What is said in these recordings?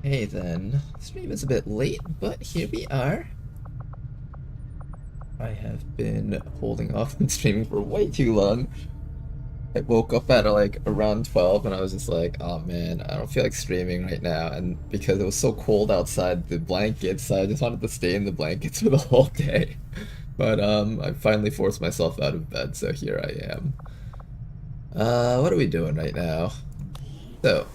Hey then, stream is a bit late, but here we are. I have been holding off on streaming for way too long. I woke up at like around 12 and I was just like, oh man, I don't feel like streaming right now. And because it was so cold outside the blankets, I just wanted to stay in the blankets for the whole day. But I finally forced myself out of bed, so here I am. What are we doing right now? So,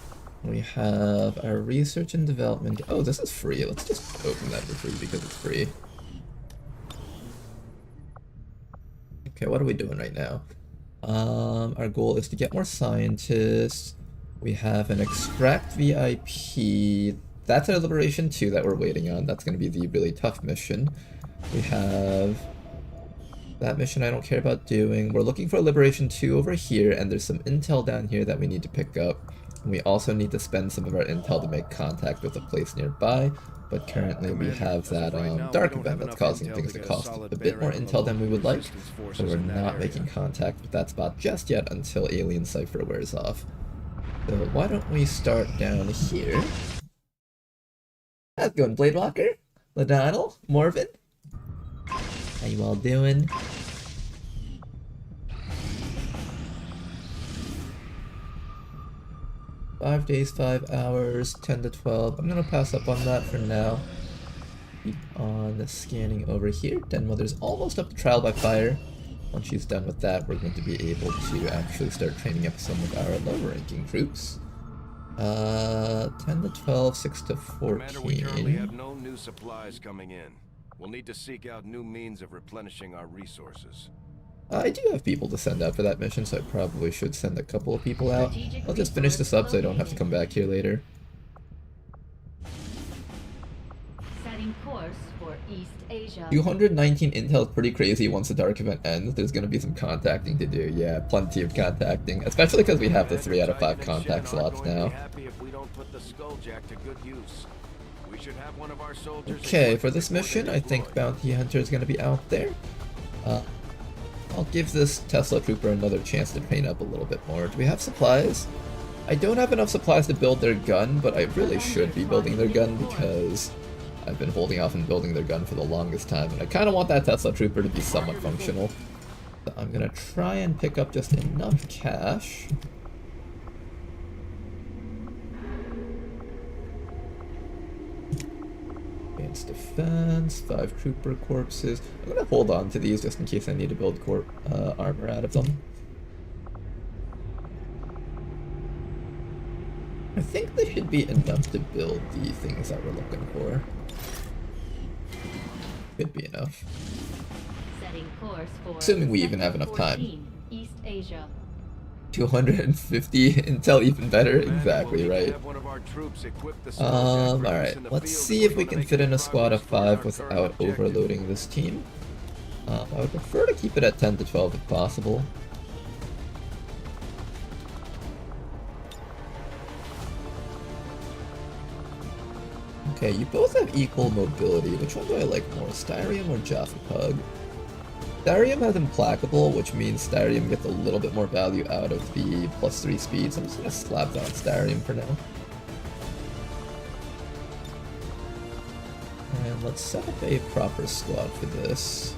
we have our research and development. Oh, this is free. Let's just open that for free because it's free. Okay, what are we doing right now? Our goal is to get more scientists. We have an extract VIP. That's our Liberation 2 that we're waiting on. That's going to be the really tough mission. We have that mission I don't care about doing. We're looking for Liberation 2 over here, and there's some intel down here that we need to pick up. And we also need to spend some of our intel to make contact with a place nearby. But currently we have that dark event that's causing things to cost a bit more intel than we would like. So we're not making contact with that spot just yet until Alien Cipher wears off. So why don't we start down here? How's it going, Bladewalker? Ladonal? Morven? How you all doing? Five days, 5 hours, 10 to 12. I'm gonna pass up on that for now. Keep on scanning over here. Den Mother's almost up to trial by fire. Once she's done with that, we're going to be able to actually start training up some of our lower ranking troops. 10 to 12, 6 to 14. We currently have no new supplies coming in. We'll need to seek out new means of replenishing our resources. I do have people to send out for that mission, so I probably should send a couple of people out. I'll just finish this up so I don't have to come back here later. Setting course for East Asia. 219 intel is pretty crazy once the dark event ends. There's going to be some contacting to do. Yeah, plenty of contacting, especially because we have the 3 out of 5 contact slots now. Okay, for this mission, I think Bounty Hunter is going to be out there. I'll give this Tesla Trooper another chance to train up a little bit more. Do we have supplies? I don't have enough supplies to build their gun, but I really should be building their gun because I've been holding off on building their gun for the longest time, and I kind of want that Tesla Trooper to be somewhat functional. So I'm going to try and pick up just enough cash. Advanced defense, 5 trooper corpses. I'm gonna hold on to these just in case I need to build armor out of them. I think they should be enough to build the things that we're looking for. Could be enough. Setting course for Assuming we even have enough time. East Asia. 250 intel, even better. Exactly right. Alright, let's see if we can fit in a squad of 5 without overloading this team. I would prefer to keep it at 10 to 12 if possible. Okay, you both have equal mobility. Which one do I like more, Styrium or Jaffa Pug? Styrium has Implacable, which means Styrium gets a little bit more value out of the +3 speeds. I'm just gonna slap down Styrium for now. And let's set up a proper squad for this.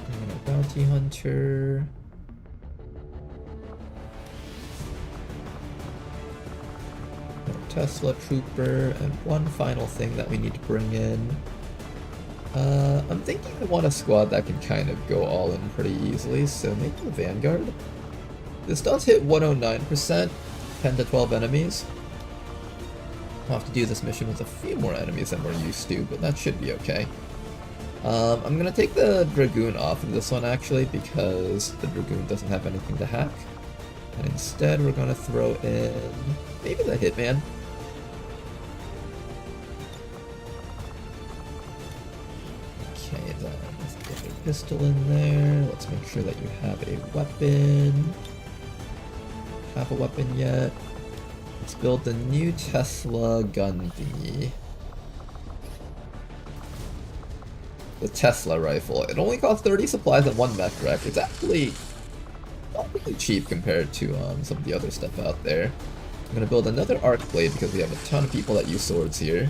And a Bounty Hunter. Tesla Trooper, and one final thing that we need to bring in. I'm thinking I want a squad that can kind of go all in pretty easily, so maybe the Vanguard. This does hit 109%, 10 to 12 enemies. I'll have to do this mission with a few more enemies than we're used to, but that should be okay. I'm gonna take the Dragoon off of this one actually, because the Dragoon doesn't have anything to hack. And instead we're gonna throw in maybe the Hitman. Okay, then let's get a pistol in there. Let's make sure that you have a weapon. Have a weapon yet? Let's build the new Tesla gun thingy. the Tesla rifle. It only costs 30 supplies and 1 mech wreck. It's actually not really cheap compared to some of the other stuff out there. I'm gonna build another arc blade because we have a ton of people that use swords here.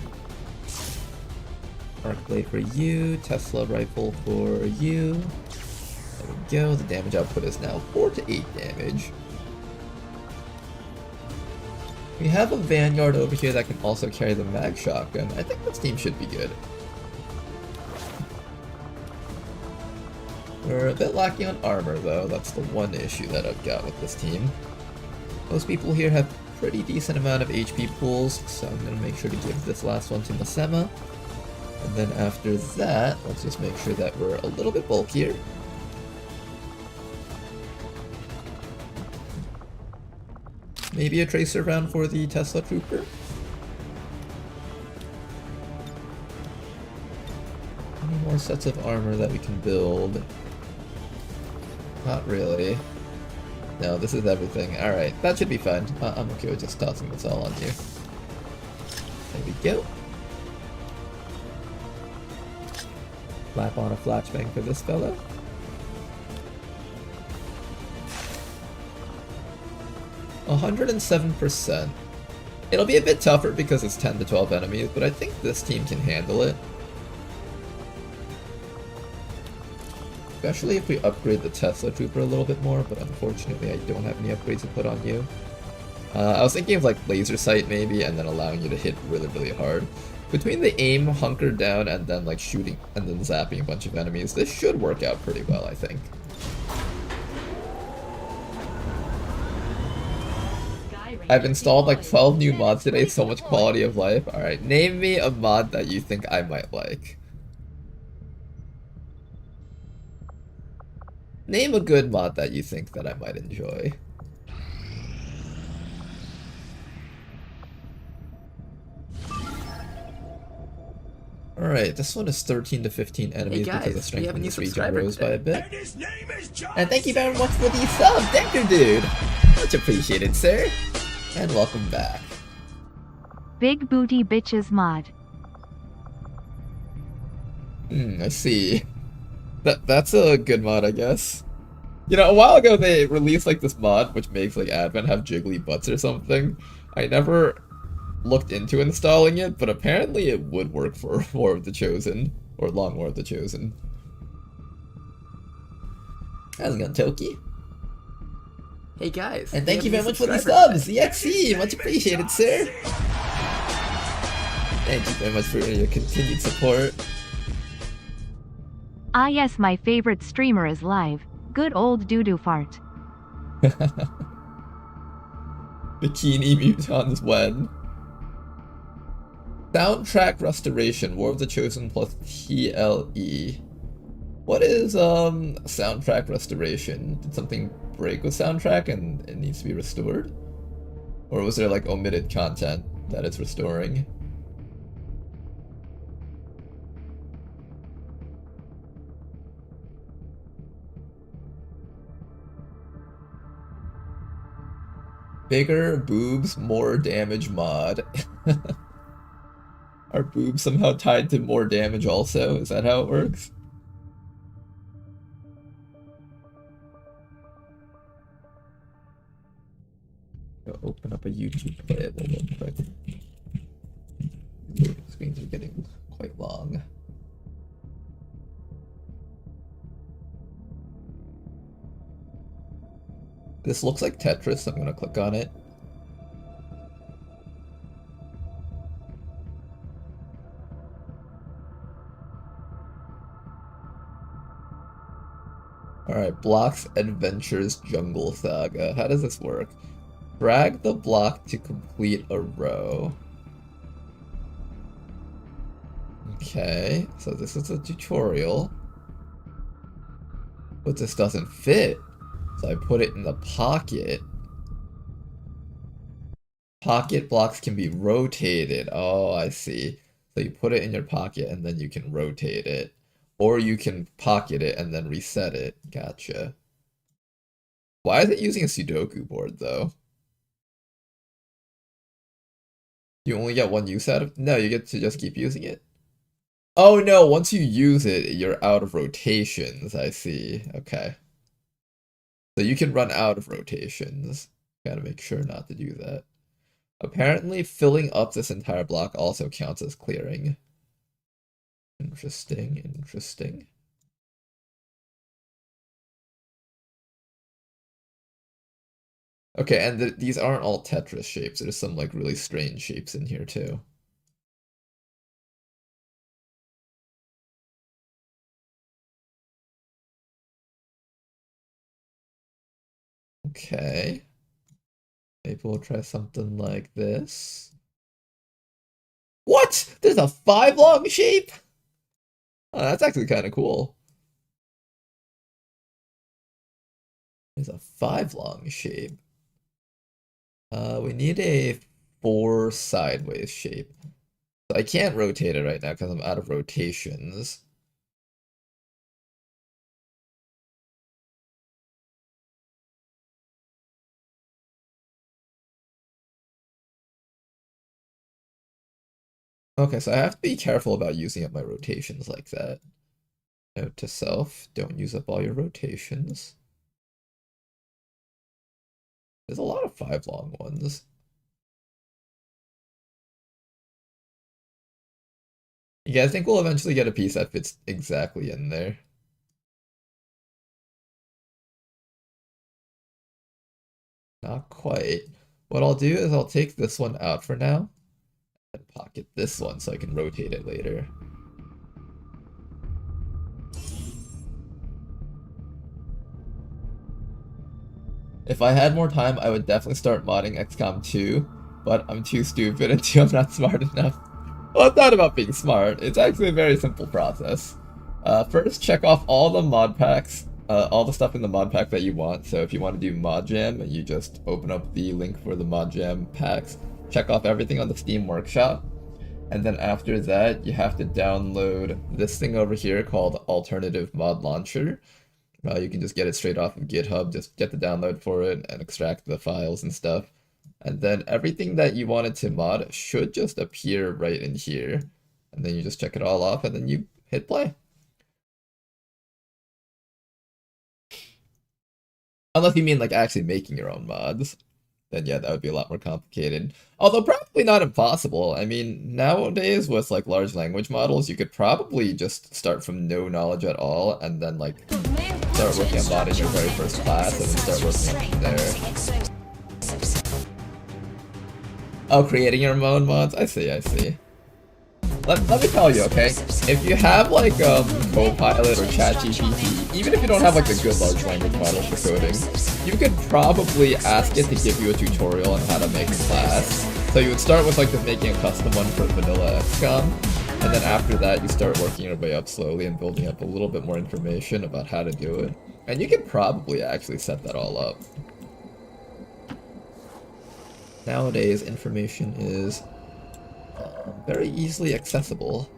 Arc blade for you, Tesla rifle for you. There we go. The damage output is now 4 to 8 damage. We have a Vanguard over here that can also carry the mag shotgun. I think this team should be good. We're a bit lacking on armor though, that's the one issue that I've got with this team. Most people here have pretty decent amount of HP pools, so I'm going to make sure to give this last one to Masema. And then after that, let's just make sure that we're a little bit bulkier. Maybe a tracer round for the Tesla Trooper. Any more sets of armor that we can build? Not really. No, this is everything. Alright, that should be fine. I'm okay with just tossing this all on you. There we go. Slap on a flashbang for this fellow. %. It'll be a bit tougher because it's 10 to 12 enemies, but I think this team can handle it. Especially if we upgrade the Tesla Trooper a little bit more, but unfortunately I don't have any upgrades to put on you. I was thinking of like laser sight maybe, and then allowing you to hit really, really hard. Between the aim, hunker down, and then like shooting, and then zapping a bunch of enemies, this should work out pretty well, I think. I've installed like 12 new mods today, so much quality of life. Alright, name me a mod that you think I might like. Name a good mod that you think that I might enjoy. Alright, this one is 13 to 15 enemies because the strength in this region rose by a bit. And thank you very much for the sub, Denker Dude! Much appreciated, sir. And welcome back. Big Booty Bitches mod. I see. That's a good mod, I guess. You know, a while ago they released like this mod which makes like Advent have jiggly butts or something. I never looked into installing it, but apparently it would work for War of the Chosen, or Long War of the Chosen. How's it going, Toki? Hey guys. And thank you very much for the subs, the XC, much appreciated, sir. Thank you very much for your continued support. Ah yes, my favorite streamer is live. Good old doo-doo fart. Bikini Mutons when? Soundtrack Restoration, War of the Chosen plus TLE. What is soundtrack restoration? Did something break with soundtrack and it needs to be restored? Or was there like omitted content that it's restoring? Bigger boobs, more damage mod. Are boobs somehow tied to more damage also? Is that how it works? Go open up a YouTube playable real quick. Screens are getting quite long. This looks like Tetris, so I'm gonna click on it. Alright, Blocks Adventures Jungle Saga. How does this work? Drag the block to complete a row. Okay, so this is a tutorial. But this doesn't fit. So I put it in the pocket. Pocket blocks can be rotated. Oh, I see. So you put it in your pocket and then you can rotate it. Or you can pocket it and then reset it. Gotcha. Why is it using a Sudoku board though? You only get one use out of it? No, you get to just keep using it. Oh no, once you use it, you're out of rotations, I see. Okay. So you can run out of rotations. Gotta make sure not to do that. Apparently, filling up this entire block also counts as clearing. Interesting, interesting. Okay, and these aren't all Tetris shapes. There's some like really strange shapes in here too. Okay. Maybe we'll try something like this. What? There's a 5 long shape? Oh, that's actually kind of cool. There's a 5 long shape. We need a 4 sideways shape. So I can't rotate it right now because I'm out of rotations. Okay, so I have to be careful about using up my rotations like that. Note to self, don't use up all your rotations. There's a lot of 5 long ones. Yeah, I think we'll eventually get a piece that fits exactly in there. Not quite. What I'll do is I'll take this one out for now and pocket this one so I can rotate it later. If I had more time, I would definitely start modding XCOM 2, but I'm too stupid and 2, I'm not smart enough. Well, it's not about being smart, it's actually a very simple process. First, check off all the mod packs, all the stuff in the mod pack that you want. So if you want to do Mod Jam, you just open up the link for the Mod Jam packs, check off everything on the Steam Workshop, and then after that, you have to download this thing over here called Alternative Mod Launcher. You can just get it straight off of GitHub, just get the download for it and extract the files and stuff. And then everything that you wanted to mod should just appear right in here. And then you just check it all off and then you hit play. Unless you mean like actually making your own mods, then yeah, that would be a lot more complicated. Although probably not impossible. I mean, nowadays with like large language models, you could probably just start from no knowledge at all and then like start working on modding your very first class and then start working on from there. Oh, creating your own mods? I see, I see. Let me tell you, okay? If you have like Copilot or ChatGPT, even if you don't have like a good large language model for coding, you could probably ask it to give you a tutorial on how to make a class. So you would start with like just making a custom one for vanilla XCOM, and then after that you start working your way up slowly and building up a little bit more information about how to do it. And you could probably actually set that all up. Nowadays, information is very easily accessible.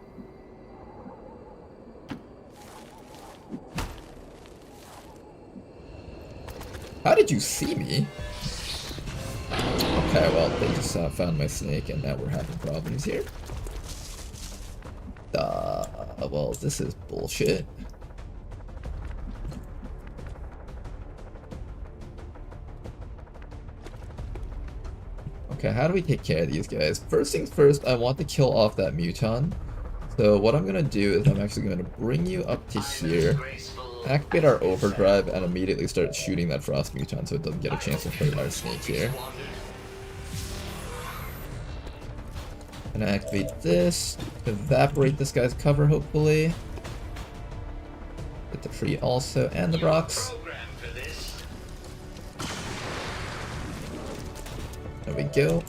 How did you see me? Okay, well, they just found my snake and now we're having problems here. Well, this is bullshit. Okay, how do we take care of these guys? First things first, I want to kill off that muton. So what I'm going to do is I'm actually going to bring you up to here, activate our overdrive, and immediately start shooting that frost muton so it doesn't get a chance to hurt our snake here. I'm going to activate this, evaporate this guy's cover hopefully. Get the tree also, and the rocks. There we go.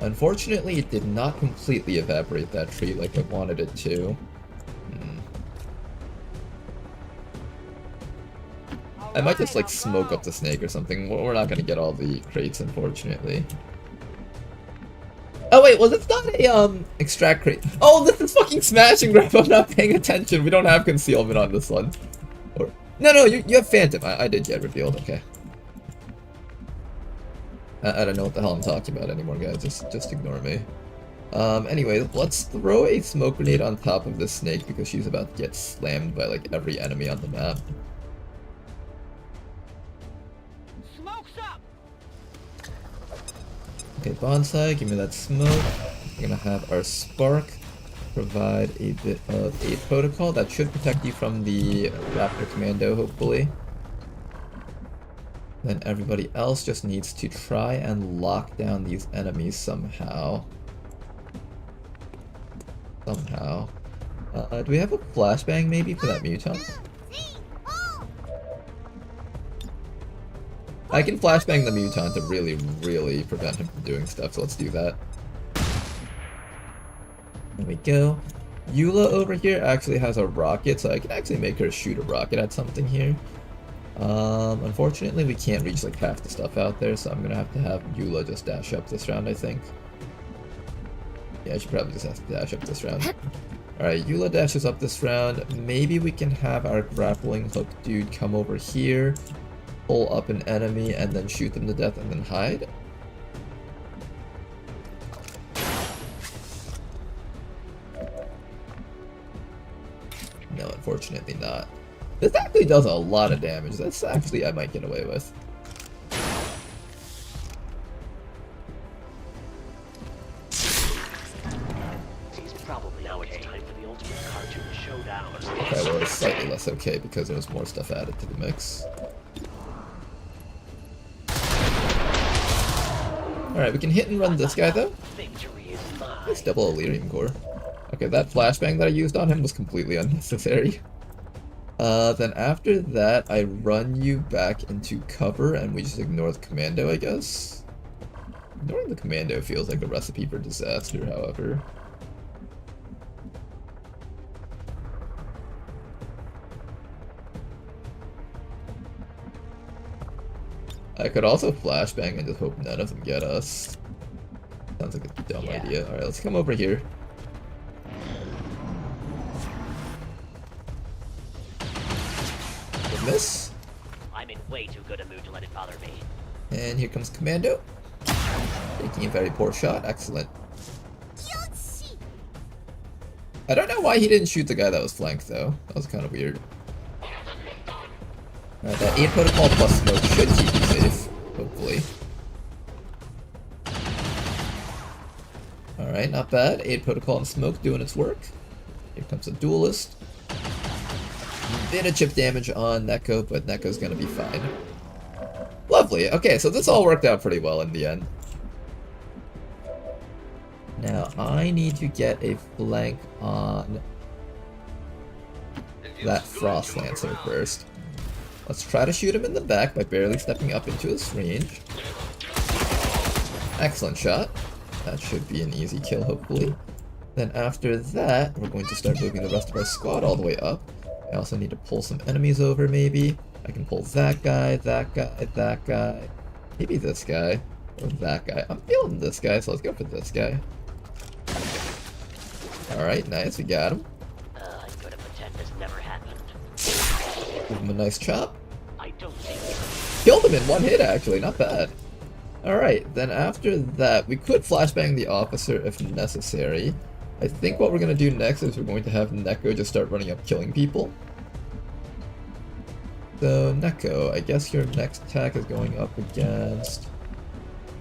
Unfortunately, it did not completely evaporate that tree like I wanted it to. I might just like smoke up the snake or something. We're not gonna get all the crates, unfortunately. Oh wait, well that's not a extract crate. Oh, this is fucking smash and grab. I'm not paying attention. We don't have concealment on this one. Or no, you have phantom. I did get revealed. Okay. I don't know what the hell I'm talking about anymore, guys. Just ignore me. Anyway, let's throw a smoke grenade on top of this snake because she's about to get slammed by like every enemy on the map. Smoke's up. Okay, bonsai, give me that smoke. We're gonna have our spark provide a bit of a protocol that should protect you from the Raptor Commando, hopefully. Then everybody else just needs to try and lock down these enemies somehow. Do we have a flashbang maybe for that mutant? I can flashbang the mutant to really, really prevent him from doing stuff, so let's do that. There we go. Eula over here actually has a rocket, so I can actually make her shoot a rocket at something here. Unfortunately we can't reach like half the stuff out there, so I'm gonna have to have Eula just dash up this round, I think. Yeah, she probably just has to dash up this round. Alright, Eula dashes up this round. Maybe we can have our grappling hook dude come over here, pull up an enemy, and then shoot them to death and then hide. No, unfortunately not. This actually does a lot of damage. That's actually I might get away with. Now it's time for the ultimate cartoon showdown. Okay, well it's slightly less okay because there's more stuff added to the mix. Alright, we can hit and run this guy though. Victory is mine. Nice double Illyrium core. Okay, that flashbang that I used on him was completely unnecessary. Then after that, I run you back into cover and we just ignore the commando, I guess. Ignoring the commando feels like a recipe for disaster, however. I could also flashbang and just hope none of them get us. Sounds like a dumb idea. Alright, let's come over here. Miss. I'm in way too good a mood to let it bother me. And here comes Commando. Taking a very poor shot. Excellent. I don't know why he didn't shoot the guy that was flanked, though. That was kind of weird. Alright, that 8 protocol plus smoke should keep you safe, hopefully. Alright, not bad. 8 protocol and smoke doing its work. Here comes a duelist. Bit of chip damage on Neko, but Neko's gonna be fine. Lovely. Okay, so this all worked out pretty well in the end. Now, I need to get a flank on that Frost Lancer first. Let's try to shoot him in the back by barely stepping up into his range. Excellent shot. That should be an easy kill, hopefully. Then after that, we're going to start moving the rest of our squad all the way up. I also need to pull some enemies over, maybe. I can pull that guy, that guy, that guy. Maybe this guy, or that guy. I'm feeling this guy, so let's go for this guy. Alright, nice, we got him. I'm gonna pretend this never happened. Give him a nice chop. I don't think Killed him in one hit, actually, not bad. Alright, then after that, we could flashbang the officer if necessary. I think what we're going to do next is we're going to have Neko just start running up killing people. So, Neko, I guess your next attack is going up against...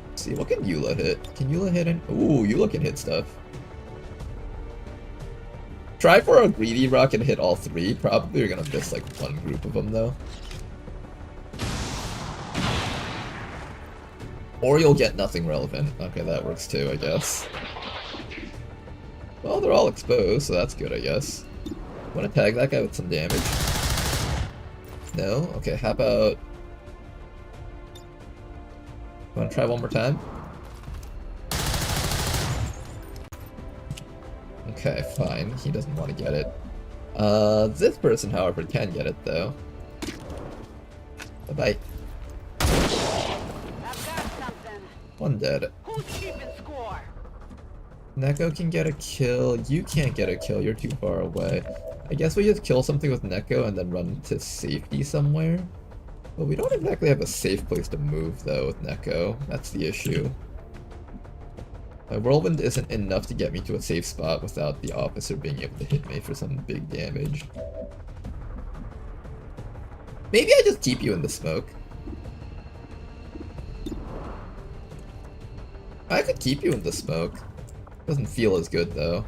Let's see, what can Eula hit? Can Eula hit in? Ooh, Eula can hit stuff. Try for a greedy rock and hit all 3. Probably you're going to miss like one group of them though. Or you'll get nothing relevant. Okay, that works too, I guess. Well, they're all exposed, so that's good, I guess. Want to tag that guy with some damage? No? Okay, how about... Want to try one more time? Okay, fine. He doesn't want to get it. This person, however, can get it, though. Bye-bye. One dead. who's keeping score. Neko can get a kill. You can't get a kill. You're too far away. I guess we just kill something with Neko and then run to safety somewhere. But we don't exactly have a safe place to move, though, with Neko. That's the issue. My whirlwind isn't enough to get me to a safe spot without the officer being able to hit me for some big damage. Maybe I just keep you in the smoke. I could keep you in the smoke. Doesn't feel as good though.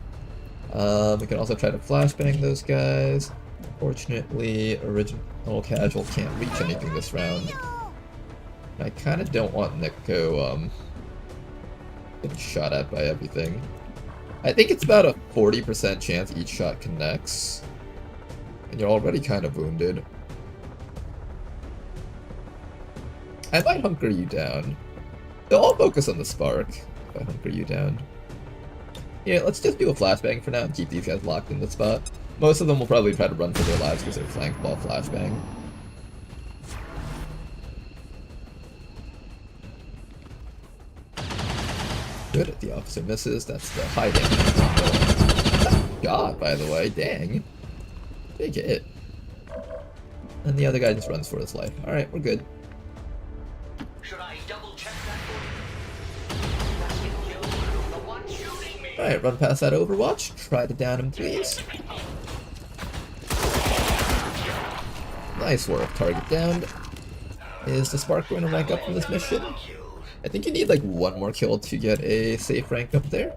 We can also try to flashbang those guys. Fortunately, original casual can't reach anything this round. I kind of don't want Neko getting shot at by everything. I think it's about a 40% chance each shot connects. And you're already kind of wounded. I might hunker you down. So I'll focus on the spark if I hunker you down. Yeah, let's just do a flashbang for now and keep these guys locked in the spot. Most of them will probably try to run for their lives because they're flanked while flashbang. Good, the officer misses. That's the high damage. God, by the way, dang. Big hit. And the other guy just runs for his life. Alright, we're good. Should I double check that for you? Let's get killed. The one shooting me. Alright, run past that Overwatch. Try to down him, please. Nice work. Target downed. Is the spark going to rank up from this mission? I think you need like one more kill to get a safe rank up there.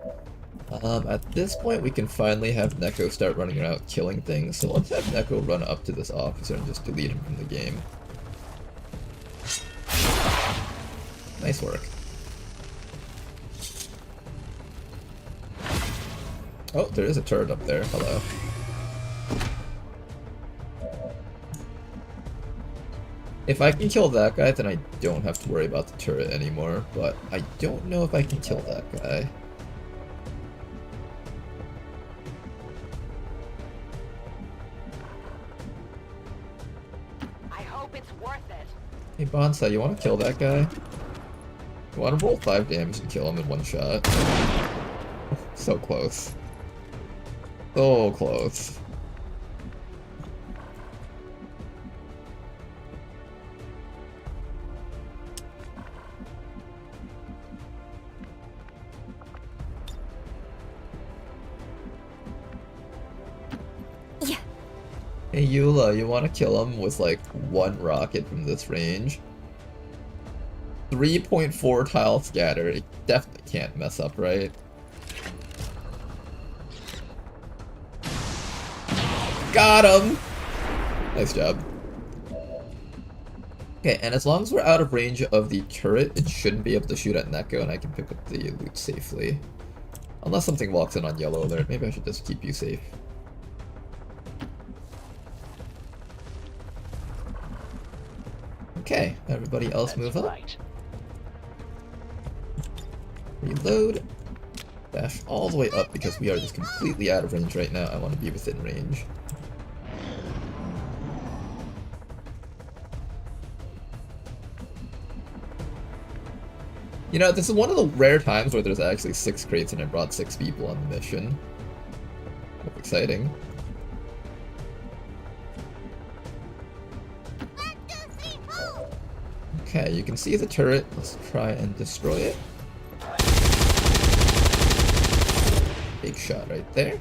At this point, we can finally have Neko start running around killing things. So let's have Neko run up to this officer and just delete him from the game. Nice work. Oh, there is a turret up there. Hello. If I can kill that guy, then I don't have to worry about the turret anymore, but I don't know if I can kill that guy. I hope it's worth it. Hey Bonsai, you want to kill that guy? You want to roll 5 damage and kill him in one shot? So close. So close. Hey Eula, you want to kill him with like one rocket from this range? 3.4 tile scatter. It definitely can't mess up, right? Got him! Nice job. Okay, and as long as we're out of range of the turret, it shouldn't be able to shoot at Neko and I can pick up the loot safely. Unless something walks in on yellow alert, maybe I should just keep you safe. Okay, everybody else move up. Right. Reload. Dash all the way up because we are just completely out of range right now. I want to be within range. You know, this is one of the rare times where there's actually 6 crates and I brought 6 people on the mission. Kind of exciting. Okay, you can see the turret. Let's try and destroy it. Big shot right there.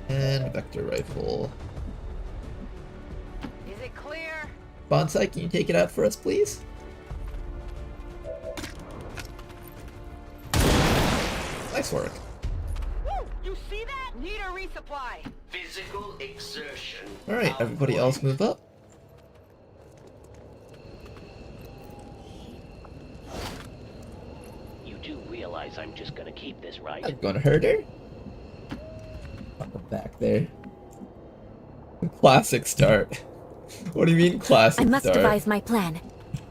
And vector rifle. Is it clear? Bonsai, can you take it out for us, please? Nice work. Woo! You see that? Need a resupply. Physical exertion. Alright, everybody else move up. You do realize I'm just gonna keep this, right? I'm gonna hurt her. On the back there. Classic start. What do you mean classic I must start? devise my plan.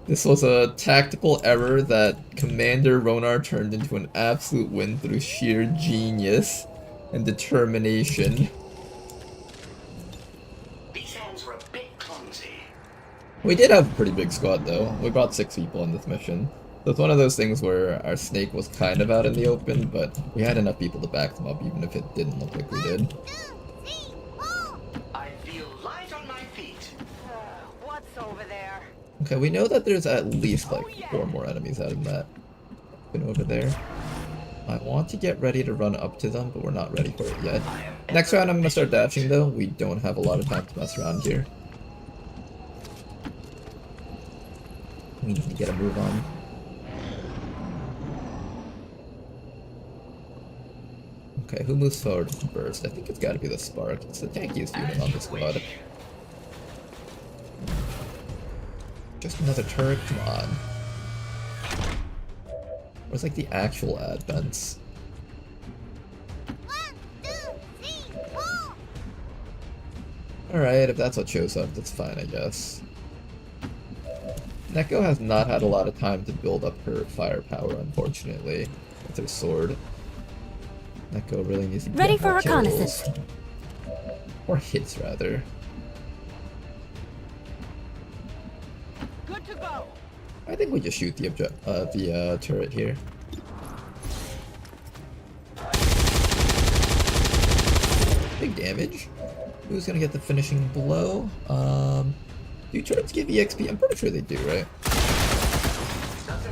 This was a tactical error that Commander Ronar turned into an absolute win through sheer genius and determination. These hands were a bit clumsy. We did have a pretty big squad though. We brought 6 people on this mission. So it's one of those things where our snake was kind of out in the open, but we had enough people to back them up even if it didn't look like we did. I feel light on my feet. What's over there? Okay, we know that there's at least like 4 more enemies out of that. Been over there. I want to get ready to run up to them, but we're not ready for it yet. Next round I'm going to start dashing though. We don't have a lot of time to mess around here. We need to get a move on. Okay, who moves forward first? I think it's got to be the Spark. It's the tankiest unit on the squad. Just another turret, come on. Where's like the actual advents? Alright, if that's what shows up, that's fine, I guess. Neko has not had a lot of time to build up her firepower, unfortunately, with her sword. Neko really needs to get Ready more for reconnaissance. kills. Or hits, rather. Good to go. I think we just shoot the turret here. Big damage. Who's gonna get the finishing blow? Do turrets give EXP? I'm pretty sure they do, right?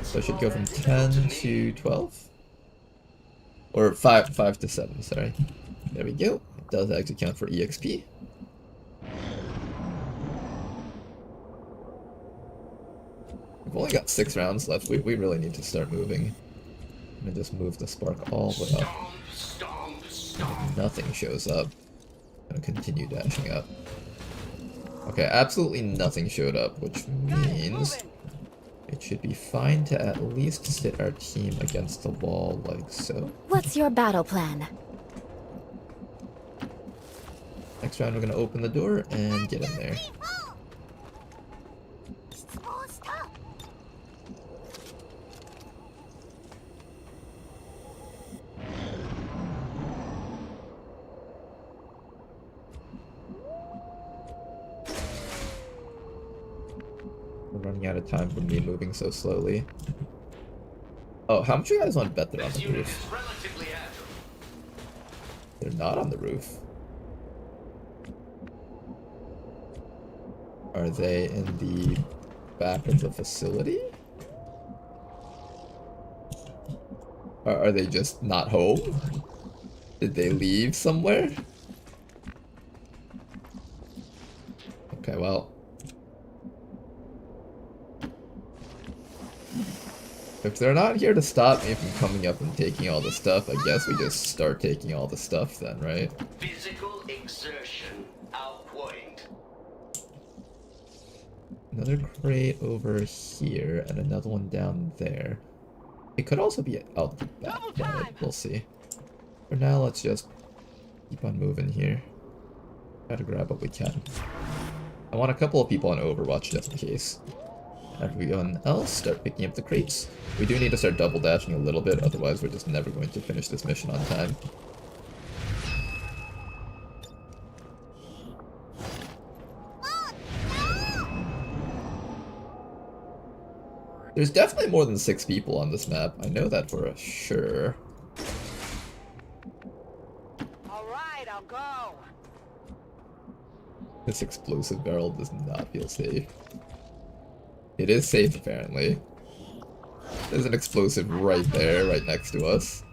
So I should go from 10 to 12? Or 5 to 7, sorry. There we go. It does actually count for EXP. We've only got 6 rounds left. We really need to start moving. I'm gonna just move the Spark all the way up. If nothing shows up, I'm gonna continue dashing up. Okay, absolutely nothing showed up, which means it should be fine to at least sit our team against the wall like so. What's your battle plan? Next round we're gonna open the door and get in there. We're running out of time from me moving so slowly. Oh, how much you guys want to bet they're on the roof? They're not on the roof. Are they in the back of the facility? Or are they just not home? Did they leave somewhere? Okay, well. If they're not here to stop me from coming up and taking all the stuff, I guess we just start taking all the stuff then, right? Physical exertion outpoint. Another crate over here and another one down there. It could also be out the back, but we'll see. For now, let's just keep on moving here. Try to grab what we can. I want a couple of people on Overwatch just in case. Everyone else, start picking up the crates. We do need to start double dashing a little bit, otherwise we're just never going to finish this mission on time. There's definitely more than 6 people on this map. I know that for sure. Alright, I'll go. This explosive barrel does not feel safe. It is safe, apparently. There's an explosive right there, right next to us.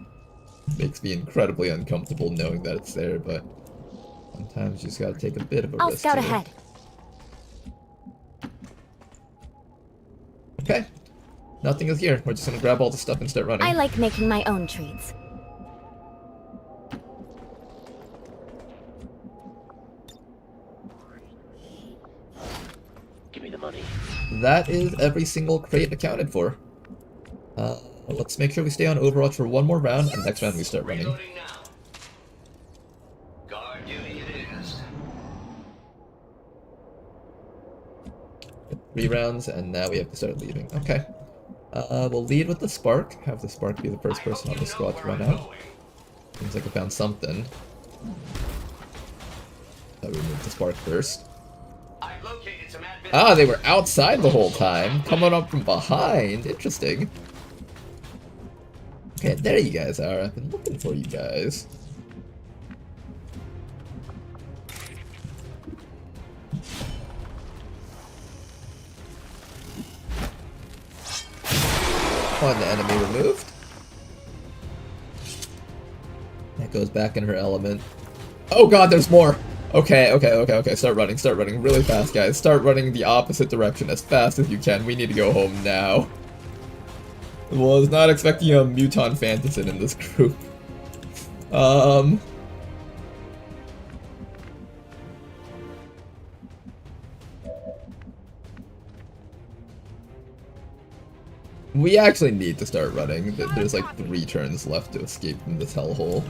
Makes me incredibly uncomfortable knowing that it's there, but sometimes you just gotta take a bit of a I'll risk scout here. ahead. Okay. Nothing is here. We're just gonna grab all the stuff and start running. I like making my own treats. Give me the money. That is every single crate accounted for. Let's make sure we stay on Overwatch for one more round, and next round we start running. Reloading now. Guard duty it is. 3 rounds, and now we have to start leaving. Okay. We'll lead with the Spark. Have the Spark be the first person on the squad to run out. Seems like I found something. Thought we moved the Spark first. I've located some admin. Ah, they were outside the whole time, coming up from behind. Interesting. Okay, there you guys are. I've been looking for you guys. One enemy removed. Neko's back in her element. Oh god, there's more! Okay, start running really fast, guys. Start running the opposite direction as fast as you can. We need to go home now. Was not expecting a Muton Fantassin in this group. We actually need to start running. There's like 3 turns left to escape from this hellhole.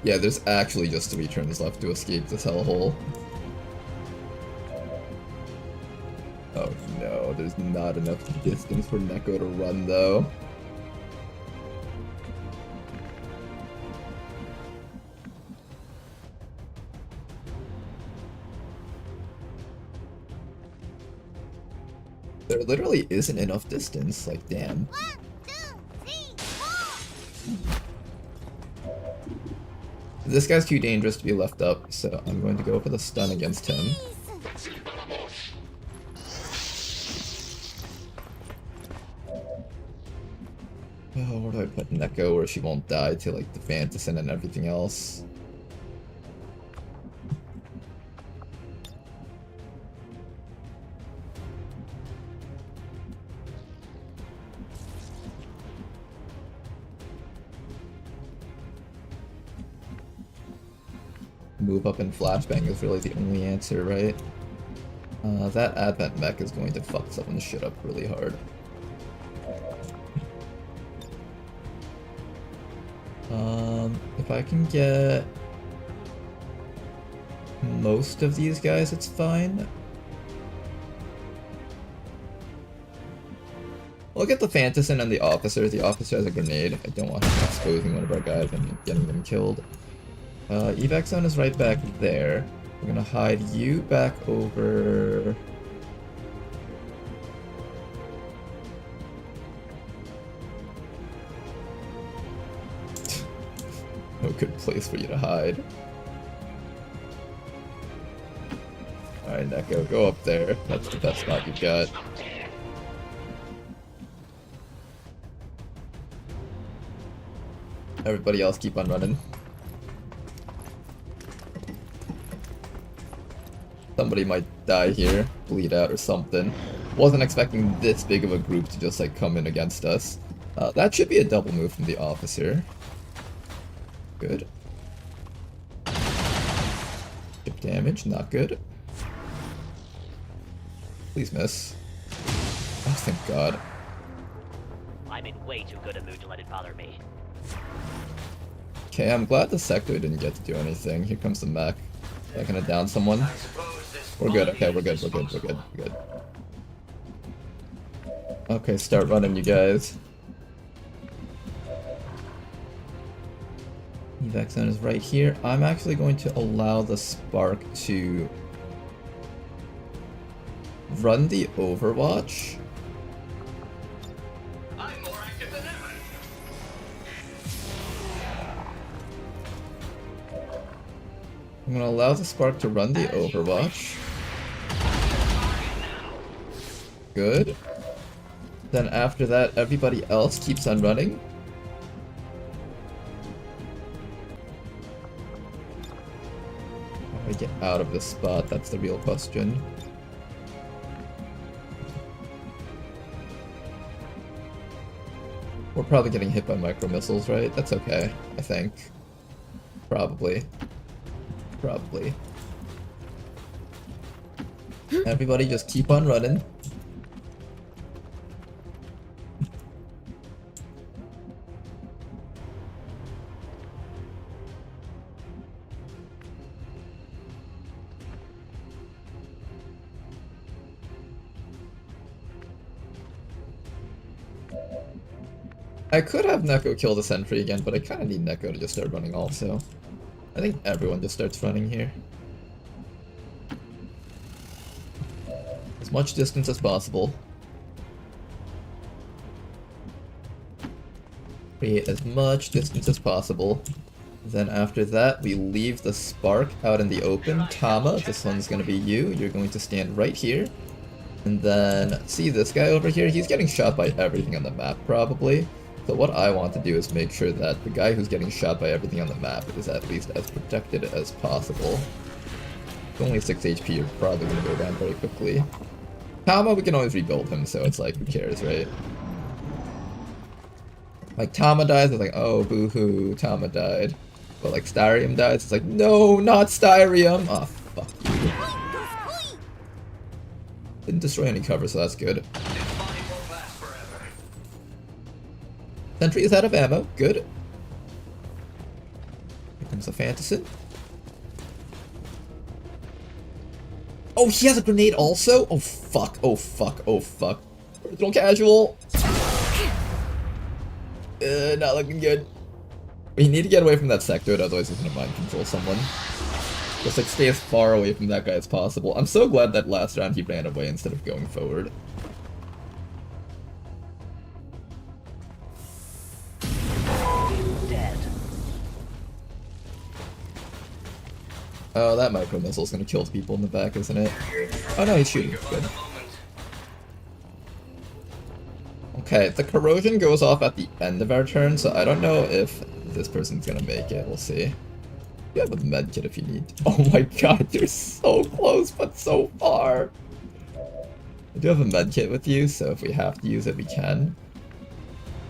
Yeah, there's actually just 3 turns left to escape this hellhole. Oh no, there's not enough distance for Neko to run though. There literally isn't enough distance, like damn. 1, 2, 3, 4. This guy's too dangerous to be left up, so I'm going to go for the stun against him. Oh, where do I put Neko where she won't die to like the Fantassin and everything else? Move up and flashbang is really the only answer, right? That Advent mech is going to fuck someone's shit up really hard. If I can get most of these guys, it's fine. Look at the Fantassin and the Officer. The Officer has a grenade. I don't want him exposing one of our guys and getting them killed. Evac zone is right back there. We're gonna hide you back over... No good place for you to hide. Alright, Neko, go up there. That's the best spot you've got. Everybody else keep on running. Somebody might die here, bleed out or something. Wasn't expecting this big of a group to just like come in against us. That should be a double move from the Officer. Good. Chip damage, not good. Please miss. Oh, thank God. I'm in way too good a mood to let it bother me. Okay, I'm glad the Sector didn't get to do anything. Here comes the mech. Is that gonna down someone? We're good, okay, we're good. Okay, start running, you guys. Evac zone is right here. I'm actually going to allow the Spark to run the Overwatch. I'm more active than ever. I'm gonna allow the Spark to run the Overwatch. Good. Then after that, everybody else keeps on running. How do I get out of this spot? That's the real question. We're probably getting hit by micro missiles, right? That's okay, I think. Probably. Everybody just keep on running. I could have Neko kill the sentry again, but I kind of need Neko to just start running also. I think everyone just starts running here. As much distance as possible. Create as much distance as possible. Then after that, we leave the Spark out in the open. Tama, this one's gonna be you. You're going to stand right here. And then, see this guy over here? He's getting shot by everything on the map, probably. So what I want to do is make sure that the guy who's getting shot by everything on the map is at least as protected as possible. With only 6 HP, you're probably going to go down very quickly. Tama, we can always rebuild him, so it's like, who cares, right? Like, Tama dies, it's like, oh, boo-hoo, Tama died. But like, Styrium dies, it's like, no, not Styrium! Oh, fuck you. Didn't destroy any cover, so that's good. Sentry is out of ammo, good. Here comes a Fantassin. Oh, he has a grenade also? Oh fuck, oh fuck, oh fuck. Original casual. Not looking good. We need to get away from that sector, otherwise he's gonna mind control someone. Just like stay as far away from that guy as possible. I'm so glad that last round he ran away instead of going forward. Oh, that micro missile's gonna kill people in the back, isn't it? Oh no, he's shooting. Good. Okay, the corrosion goes off at the end of our turn, so I don't know if this person's gonna make it. We'll see. You have a medkit if you need. Oh my god, you're so close, but so far. I do have a medkit with you, so if we have to use it, we can.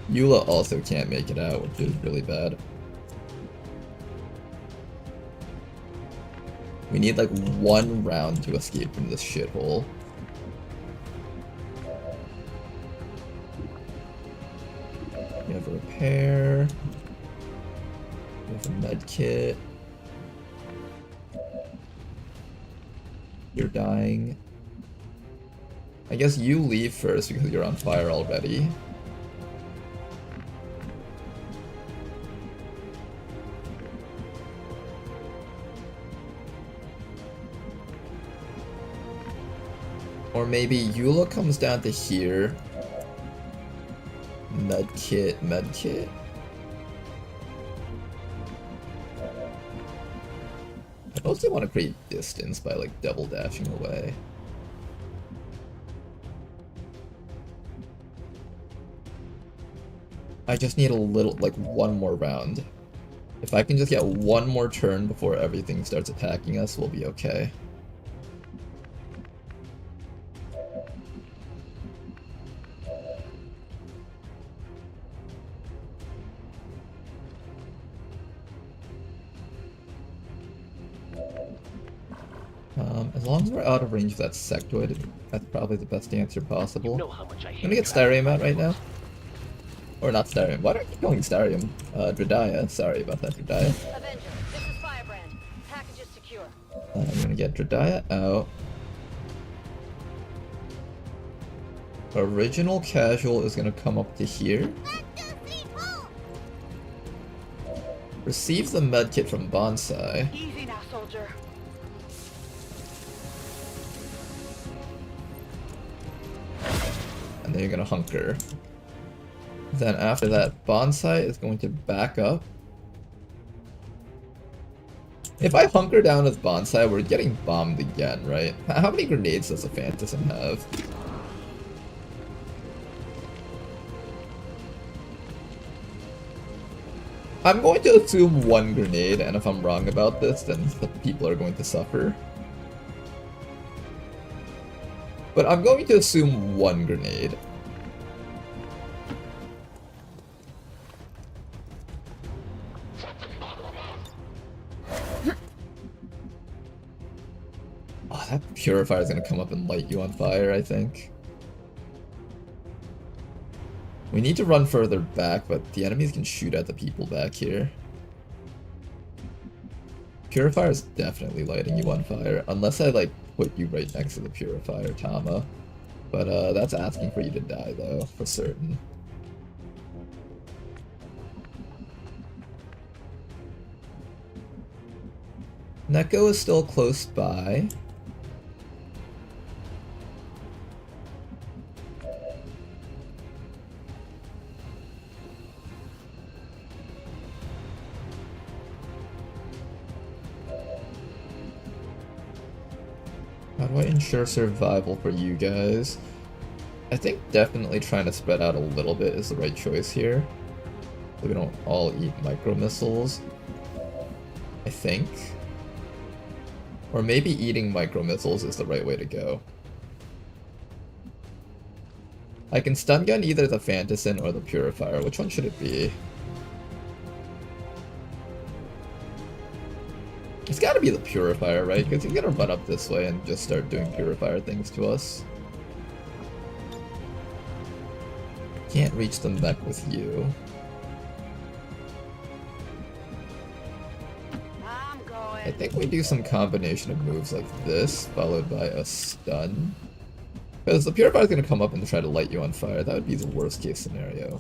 Eula also can't make it out, which is really bad. We need like 1 round to escape from this shithole. We have a repair. We have a med kit. You're dying. I guess you leave first because you're on fire already. Or maybe Eula comes down to here. Medkit, medkit. I mostly want to create distance by like double dashing away. I just need a little, like 1 more round. If I can just get 1 more turn before everything starts attacking us, we'll be okay. As long as we're out of range of that sectoid, that's probably the best answer possible. I'm gonna get Styrium out right now. Or not Styrium. Why do I keep calling Styrium? Dredaya. Sorry about that, Dredaya. Avenger, this is Firebrand. Package is secure. I'm gonna get Dredaya out. Original Casual is gonna come up to here. Receive the medkit from Bonsai. Easy now, soldier. And then you're gonna hunker. Then after that, Bonsai is going to back up. If I hunker down as Bonsai, we're getting bombed again, right? How many grenades does a Fantassin have? I'm going to assume 1 grenade, and if I'm wrong about this, then the people are going to suffer. But I'm going to assume 1 grenade. Oh, that purifier is going to come up and light you on fire, I think. We need to run further back, but the enemies can shoot at the people back here. Purifier is definitely lighting you on fire, unless I like put you right next to the purifier, Tama. But that's asking for you to die though, for certain. Neko is still close by. How do I ensure survival for you guys? I think definitely trying to spread out a little bit is the right choice here. So we don't all eat micro missiles. I think. Or maybe eating micro missiles is the right way to go. I can stun gun either the Fantassin or the Purifier. Which one should it be? It's gotta be the Purifier, right? Because he's gonna run up this way and just start doing Purifier things to us. Can't reach the mech with you. I'm going. I think we do some combination of moves like this, followed by a stun. Because the Purifier is going to come up and try to light you on fire. That would be the worst case scenario.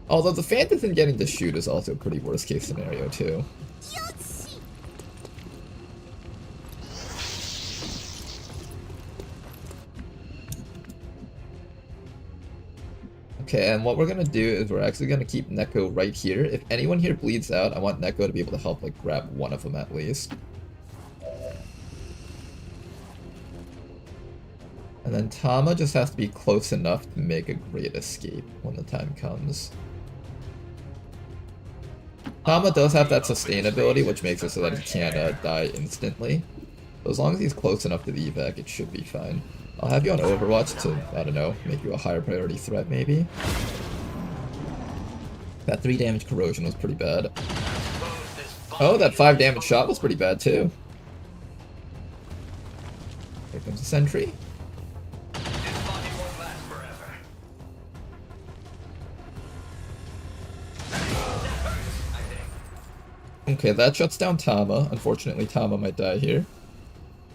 Although the Fantassin getting to shoot is also a pretty worst case scenario too. WOTC. Okay, and what we're going to do is we're actually going to keep Neko right here. If anyone here bleeds out, I want Neko to be able to help like grab one of them at least. And then Tama just has to be close enough to make a great escape when the time comes. Tama does have that sustainability, which makes it so that he can't die instantly. So as long as he's close enough to the evac, it should be fine. I'll have you on Overwatch to, I don't know, make you a higher priority threat maybe. That 3 damage corrosion was pretty bad. Oh, that 5 damage shot was pretty bad too. Here comes the sentry. Okay, that shuts down Tama. Unfortunately, Tama might die here.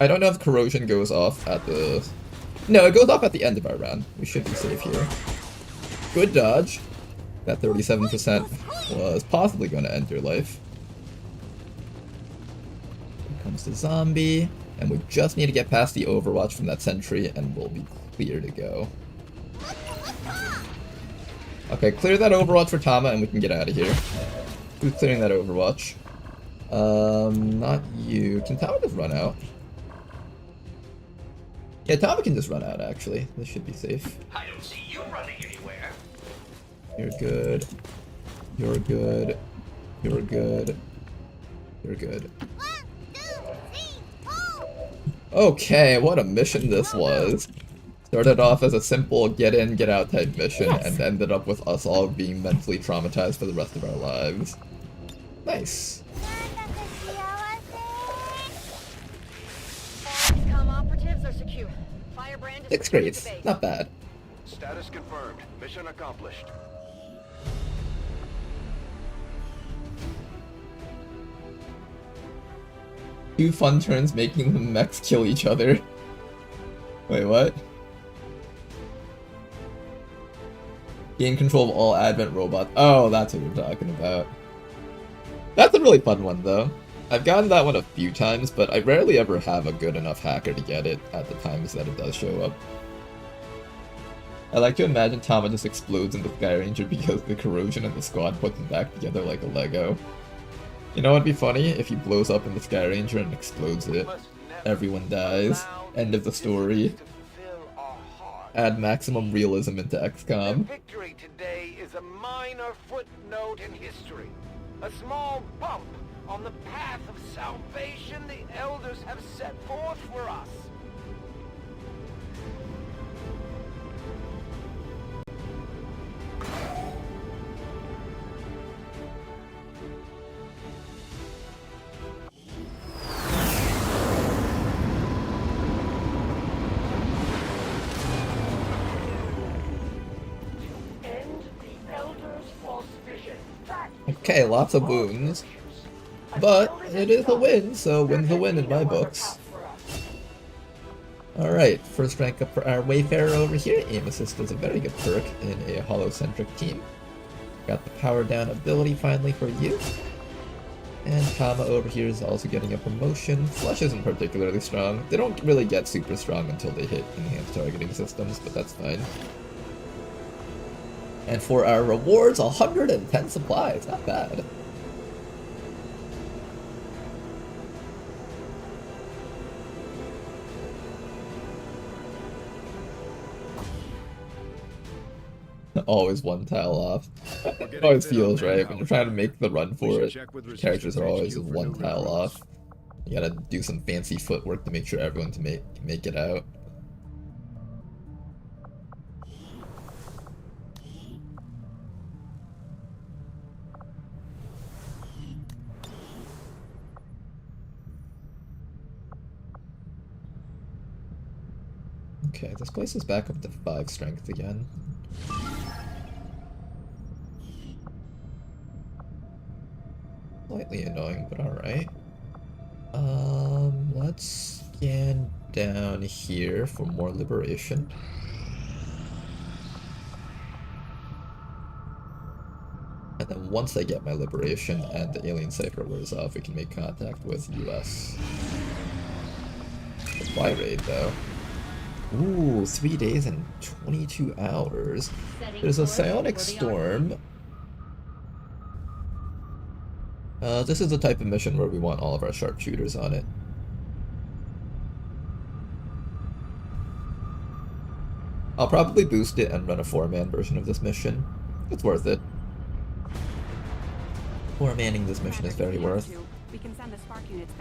I don't know if corrosion goes off at the... No, it goes off at the end of our round. We should be safe here. Good dodge. That 37% was possibly going to end your life. Here comes the zombie. And we just need to get past the Overwatch from that sentry and we'll be clear to go. Okay, clear that Overwatch for Tama and we can get out of here. Who's clearing that Overwatch? Not you. Can Tama just run out? Yeah, Tama can just run out, actually. This should be safe. I don't see you running anywhere. You're good. You're good. You're good. You're good. 1, 2, 3, 4. Okay, what a mission this was. Started off as a simple get in, get out type mission, and ended up with us all being mentally traumatized for the rest of our lives. Nice. XCOM operatives are secure. Firebrand is 6 returning grades. to base. Not bad. Status confirmed. Mission accomplished. Two fun turns making the mechs kill each other. Wait, what? Gain control of all Advent robots. Oh, that's what you're talking about. That's a really fun one, though. I've gotten that one a few times, but I rarely ever have a good enough hacker to get it at the times that it does show up. I like to imagine Tama just explodes in the Sky Ranger because the corrosion in the squad puts him back together like a Lego. You know what'd be funny? If he blows up in the Sky Ranger and explodes it. Everyone dies. End of the story. Add maximum realism into XCOM. Victory today is a minor footnote in history. A small bump on the path of salvation the elders have set forth for us. Okay, lots of wounds. But it is a win, so win's a win in my books. Alright, first rank up for our Wayfarer over here. Aim Assist is a very good perk in a holo-centric team. Got the power down ability finally for you. And Tama over here is also getting a promotion. Flush isn't particularly strong. They don't really get super strong until they hit enhanced targeting systems, but that's fine. And for our rewards, 110 supplies. Not bad. always one tile off. We're It getting always thin on feels right when you're trying to manpower. make the run We for should it. check with Characters are always Resistance HQ with for one new tile recruits. off. You gotta do some fancy footwork to make sure everyone can make it out. Okay, this place is back up to 5 strength again. Slightly annoying, but alright. Let's scan down here for more liberation. And then once I get my liberation and the alien cipher wears off, we can make contact with US. Supply raid though. Ooh, 3 days and 22 hours. Setting There's a course psionic for the storm. This is the type of mission where we want all of our sharpshooters on it. I'll probably boost it and run a 4-man version of this mission. It's worth it. 4-manning this mission is very worth.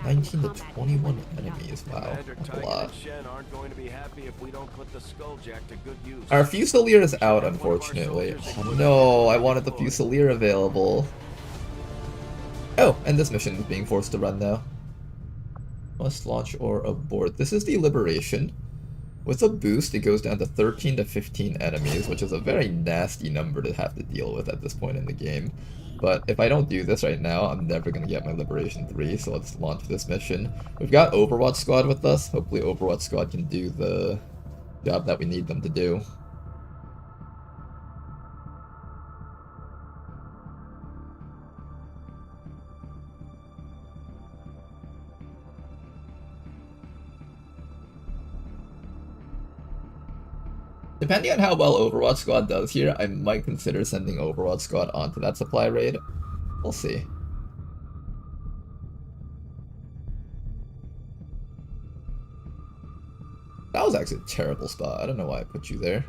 19 to 21 enemies, wow, Commander that's a Tigan lot. and Shen aren't going to be happy if we don't put the Skulljack to good use. Our Fusilier is out, unfortunately. Oh no, I wanted the Fusilier available. Oh, and this mission is being forced to run now. Must launch or abort. This is the Liberation. With a boost, it goes down to 13 to 15 enemies, which is a very nasty number to have to deal with at this point in the game. But if I don't do this right now, I'm never going to get my Liberation 3, so let's launch this mission. We've got Overwatch Squad with us. Hopefully Overwatch Squad can do the job that we need them to do. Depending on how well Overwatch Squad does here, I might consider sending Overwatch Squad onto that supply raid. We'll see. That was actually a terrible spot. I don't know why I put you there.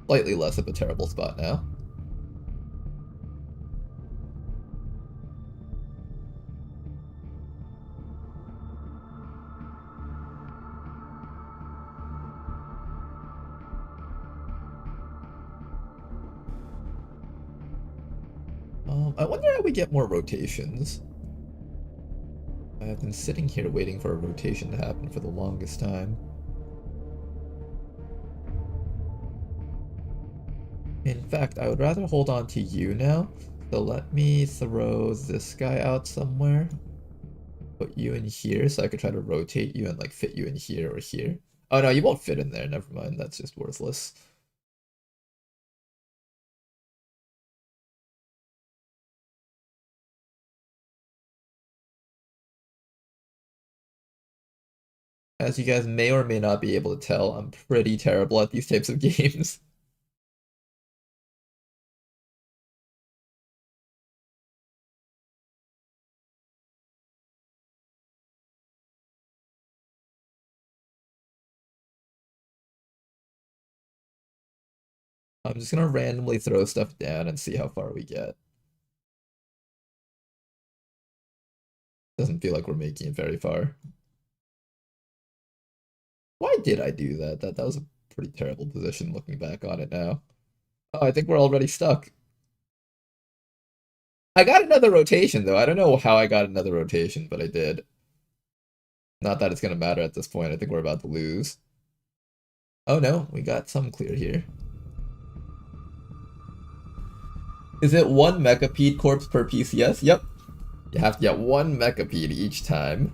Slightly less of a terrible spot now. I wonder how we get more rotations. I've been sitting here waiting for a rotation to happen for the longest time. In fact, I would rather hold on to you now. So let me throw this guy out somewhere. Put you in here so I could try to rotate you and like fit you in here or here. Oh no, you won't fit in there. Never mind. That's just worthless. As you guys may or may not be able to tell, I'm pretty terrible at these types of games. I'm just gonna randomly throw stuff down and see how far we get. Doesn't feel like we're making it very far. Why did I do that? That was a pretty terrible position looking back on it now. Oh, I think we're already stuck. I got another rotation though. I don't know how I got another rotation, but I did. Not that it's gonna matter at this point. I think we're about to lose. Oh no, we got some clear here. Is it 1 Mechapede corpse per PCS? Yep. You have to get 1 Mechapede each time.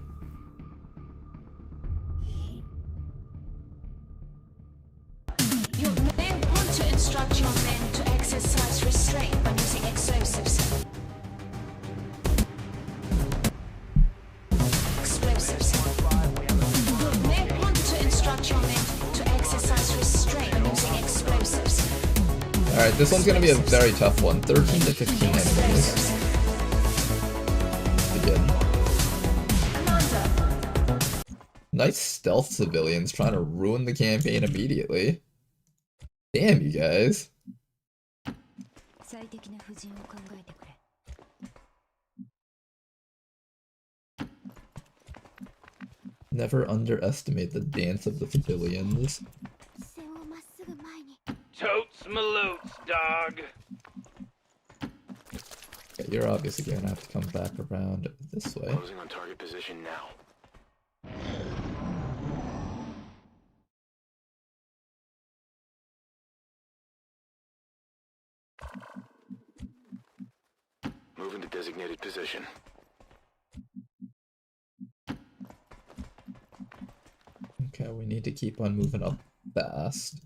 You may want to instruct your men to exercise restraint when using explosives. You may want to instruct your men to exercise restraint when using explosives. Alright, this one's gonna be a very tough one. 13 to 15 enemies. Begin. Nice stealth civilians trying to ruin the campaign immediately. Damn, you guys. Never underestimate the dance of the civilians. Totes malutes, dog. Okay, you're obviously gonna have to come back around this way. Closing on target position now. Moving to designated position. Okay, we need to keep on moving up fast.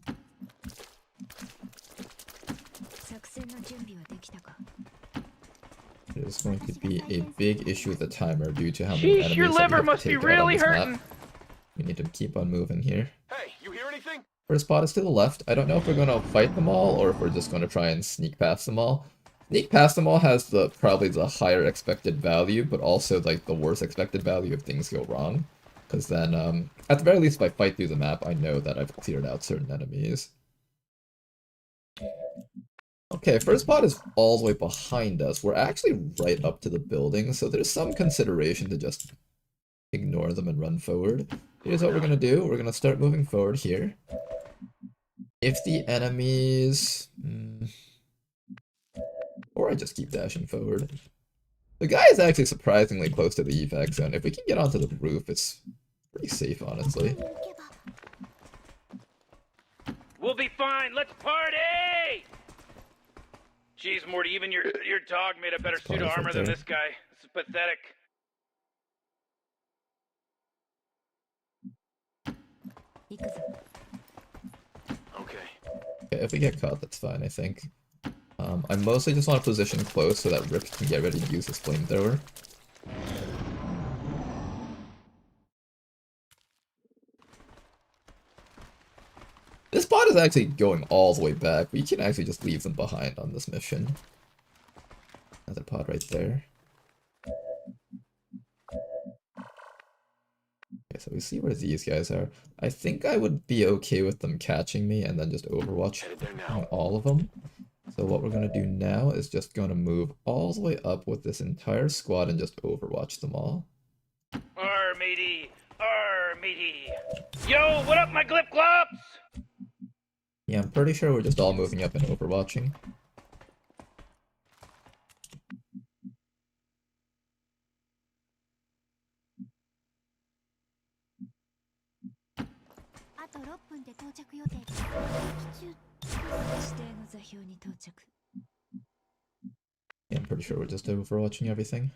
There's going to be a big issue with the timer due to how many enemies your that we liver have to must be take out on really this map. hurting. We need to keep on moving here. Hey, you hear anything? First spot is to the left. I don't know if we're going to fight them all or if we're just going to try and sneak past them all. Sneak past them all has probably the higher expected value, but also like the worst expected value if things go wrong. Because then, at the very least, if I fight through the map, I know that I've cleared out certain enemies. Okay, first spot is all the way behind us. We're actually right up to the building, so there's some consideration to just ignore them and run forward. Here's what we're going to do. We're going to start moving forward here. If the enemies... Or I just keep dashing forward. The guy is actually surprisingly close to the evac zone. If we can get onto the roof, it's pretty safe, honestly. We'll be fine. Let's party! Jeez, Morty, even your dog made a better suit of armor than this guy. This is pathetic. Okay. Okay, if we get caught, that's fine, I think. I mostly just want to position close so that Rip can get ready to use his flamethrower. This bot is actually going all the way back. We can actually just leave them behind on this mission. Another pod right there. Okay, so we see where these guys are. I think I would be okay with them catching me and then just overwatch on all of them. So what we're going to do now is just going to move all the way up with this entire squad and just overwatch them all. Arr, matey! Arr, matey! Yo, what up, my glip glops? Yeah, I'm pretty sure we're just all moving up and overwatching. Yeah, I'm pretty sure we're just overwatching everything.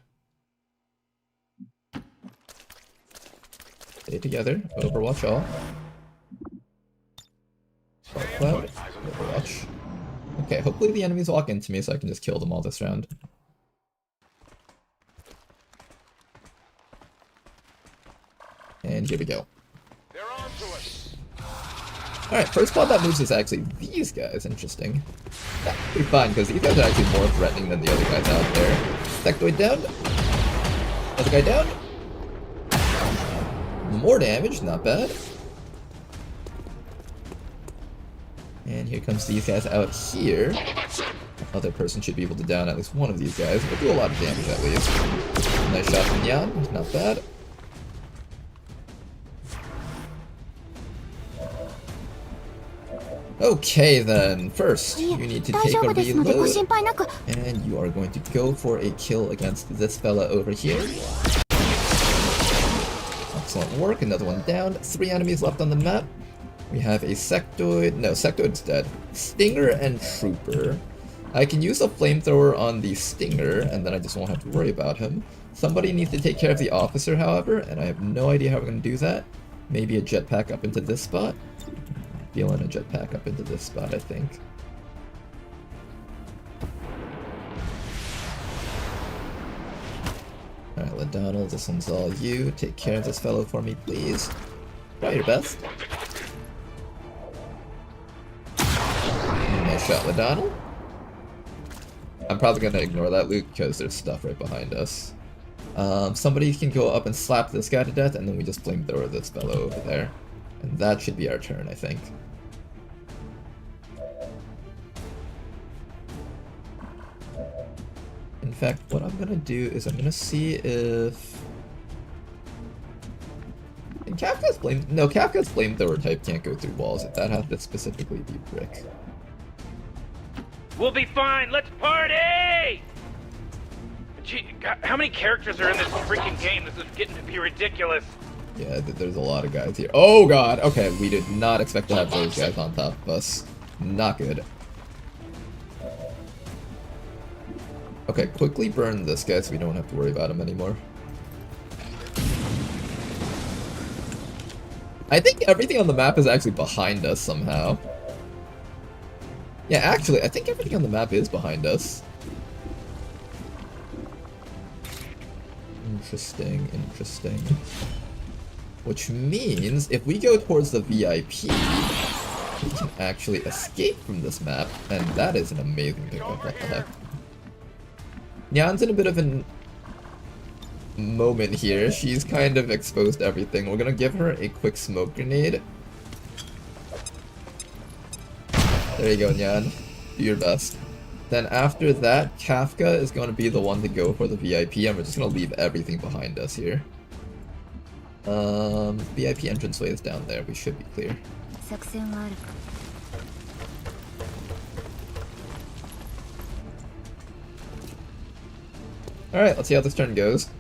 Stay together, overwatch all. Dark Cloud, overwatch. Okay, hopefully the enemies walk into me so I can just kill them all this round. And here we go. They're on to us. Alright, first spot that moves is actually these guys. Interesting. That's pretty fine, because these guys are actually more threatening than the other guys out there. Sectoid down. Other guy down. More damage, not bad. And here comes these guys out here. Other person should be able to down at least one of these guys. We'll do a lot of damage at least. Nice shot from Yan, not bad. Okay then, first you need to take a reload, and you are going to go for a kill against this fella over here. Excellent work, another one down, 3 enemies left on the map. We have a sectoid, no, sectoid's dead. Stinger and Trooper. I can use a flamethrower on the Stinger, and then I just won't have to worry about him. Somebody needs to take care of the officer, however, and I have no idea how we're going to do that. Maybe a jetpack up into this spot. Feeling a jetpack up into this spot, I think. Alright, LaDonald, this one's all you. Take care of this fellow for me, please. Try your best. Nice shot, LaDonald. I'm probably going to ignore that loot because there's stuff right behind us. Somebody can go up and slap this guy to death, and then we just flamethrower this fellow over there. And that should be our turn, I think. In fact, what I'm gonna do is I'm gonna see if... And Kafka's flamethrower type can't go through walls. If that has to specifically be brick. We'll be fine. Let's party! Gee, God, how many characters are in this freaking game? This is getting to be ridiculous. Yeah, there's a lot of guys here. Oh god! Okay, we did not expect to have those guys on top of us. Not good. Okay, quickly burn this guy so we don't have to worry about him anymore. I think everything on the map is actually behind us somehow. Yeah, actually, I think everything on the map is behind us. Interesting, interesting. Which means, if we go towards the VIP, we can actually escape from this map, and that is an amazing pickup. What the heck? Nyan's in a bit of a moment here. She's kind of exposed everything. We're gonna give her a quick smoke grenade. There you go, Nyan. Do your best. Then after that, Kafka is going to be the one to go for the VIP, and we're just going to leave everything behind us here. VIP entranceway is down there. We should be clear. Alright, let's see how this turn goes.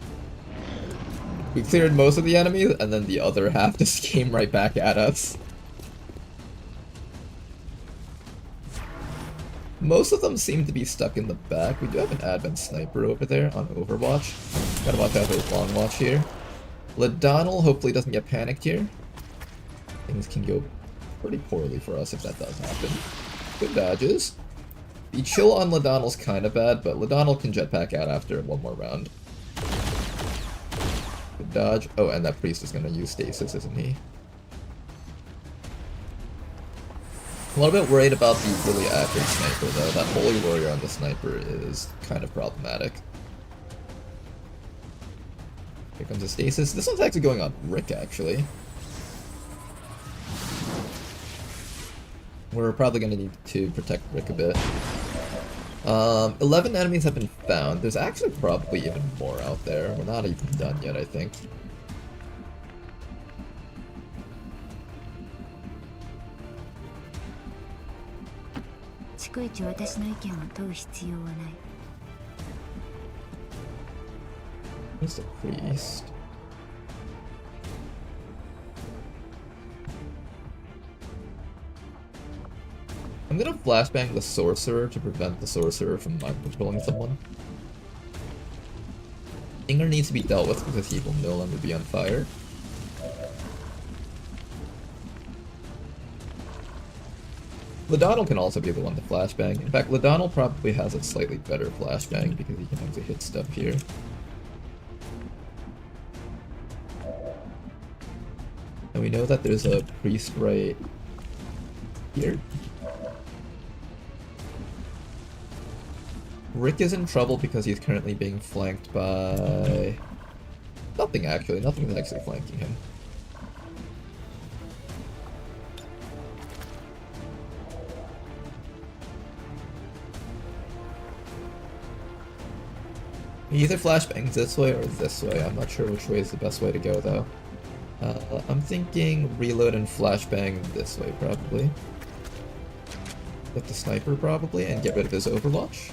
We cleared most of the enemies, and then the other half just came right back at us. Most of them seem to be stuck in the back. We do have an Advent Sniper over there on Overwatch. Gotta watch out for his Long Watch here. Ladonal hopefully doesn't get panicked here. Things can go pretty poorly for us if that does happen. Good dodges. The chill on Ladonal's kind of bad, but Ladonal can jetpack out after one more round. Good dodge. Oh, and that priest is going to use stasis, isn't he? I'm a little bit worried about the really accurate sniper, though. That Holy Warrior on the sniper is kind of problematic. Here comes a stasis. This one's actually going on Rick, actually. We're probably going to need to protect Rick a bit. 11 enemies have been found. There's actually probably even more out there. We're not even done yet, I think. Who's the priest? I'm gonna flashbang the sorcerer to prevent the sorcerer from mind controlling someone. Inger needs to be dealt with because he will no longer be on fire. Ladonal can also be the one to flashbang. In fact, Ladonal probably has a slightly better flashbang because he can actually hit stuff here. And we know that there's a priest right here. Rick is in trouble because he's currently being flanked by... Nothing actually, nothing is actually flanking him. He either flashbangs this way or this way. I'm not sure which way is the best way to go though. I'm thinking reload and flashbang this way probably. With the sniper probably and get rid of his Overwatch.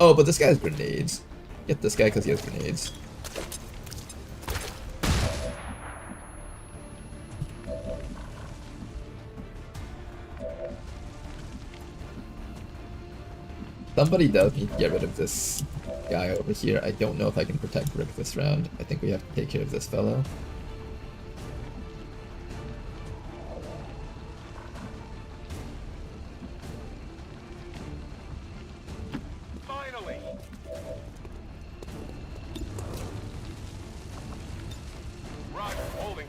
Oh, but this guy has grenades. Get this guy because he has grenades. Somebody does need to get rid of this guy over here. I don't know if I can protect Rick this round. I think we have to take care of this fellow. Finally! Roger, holding.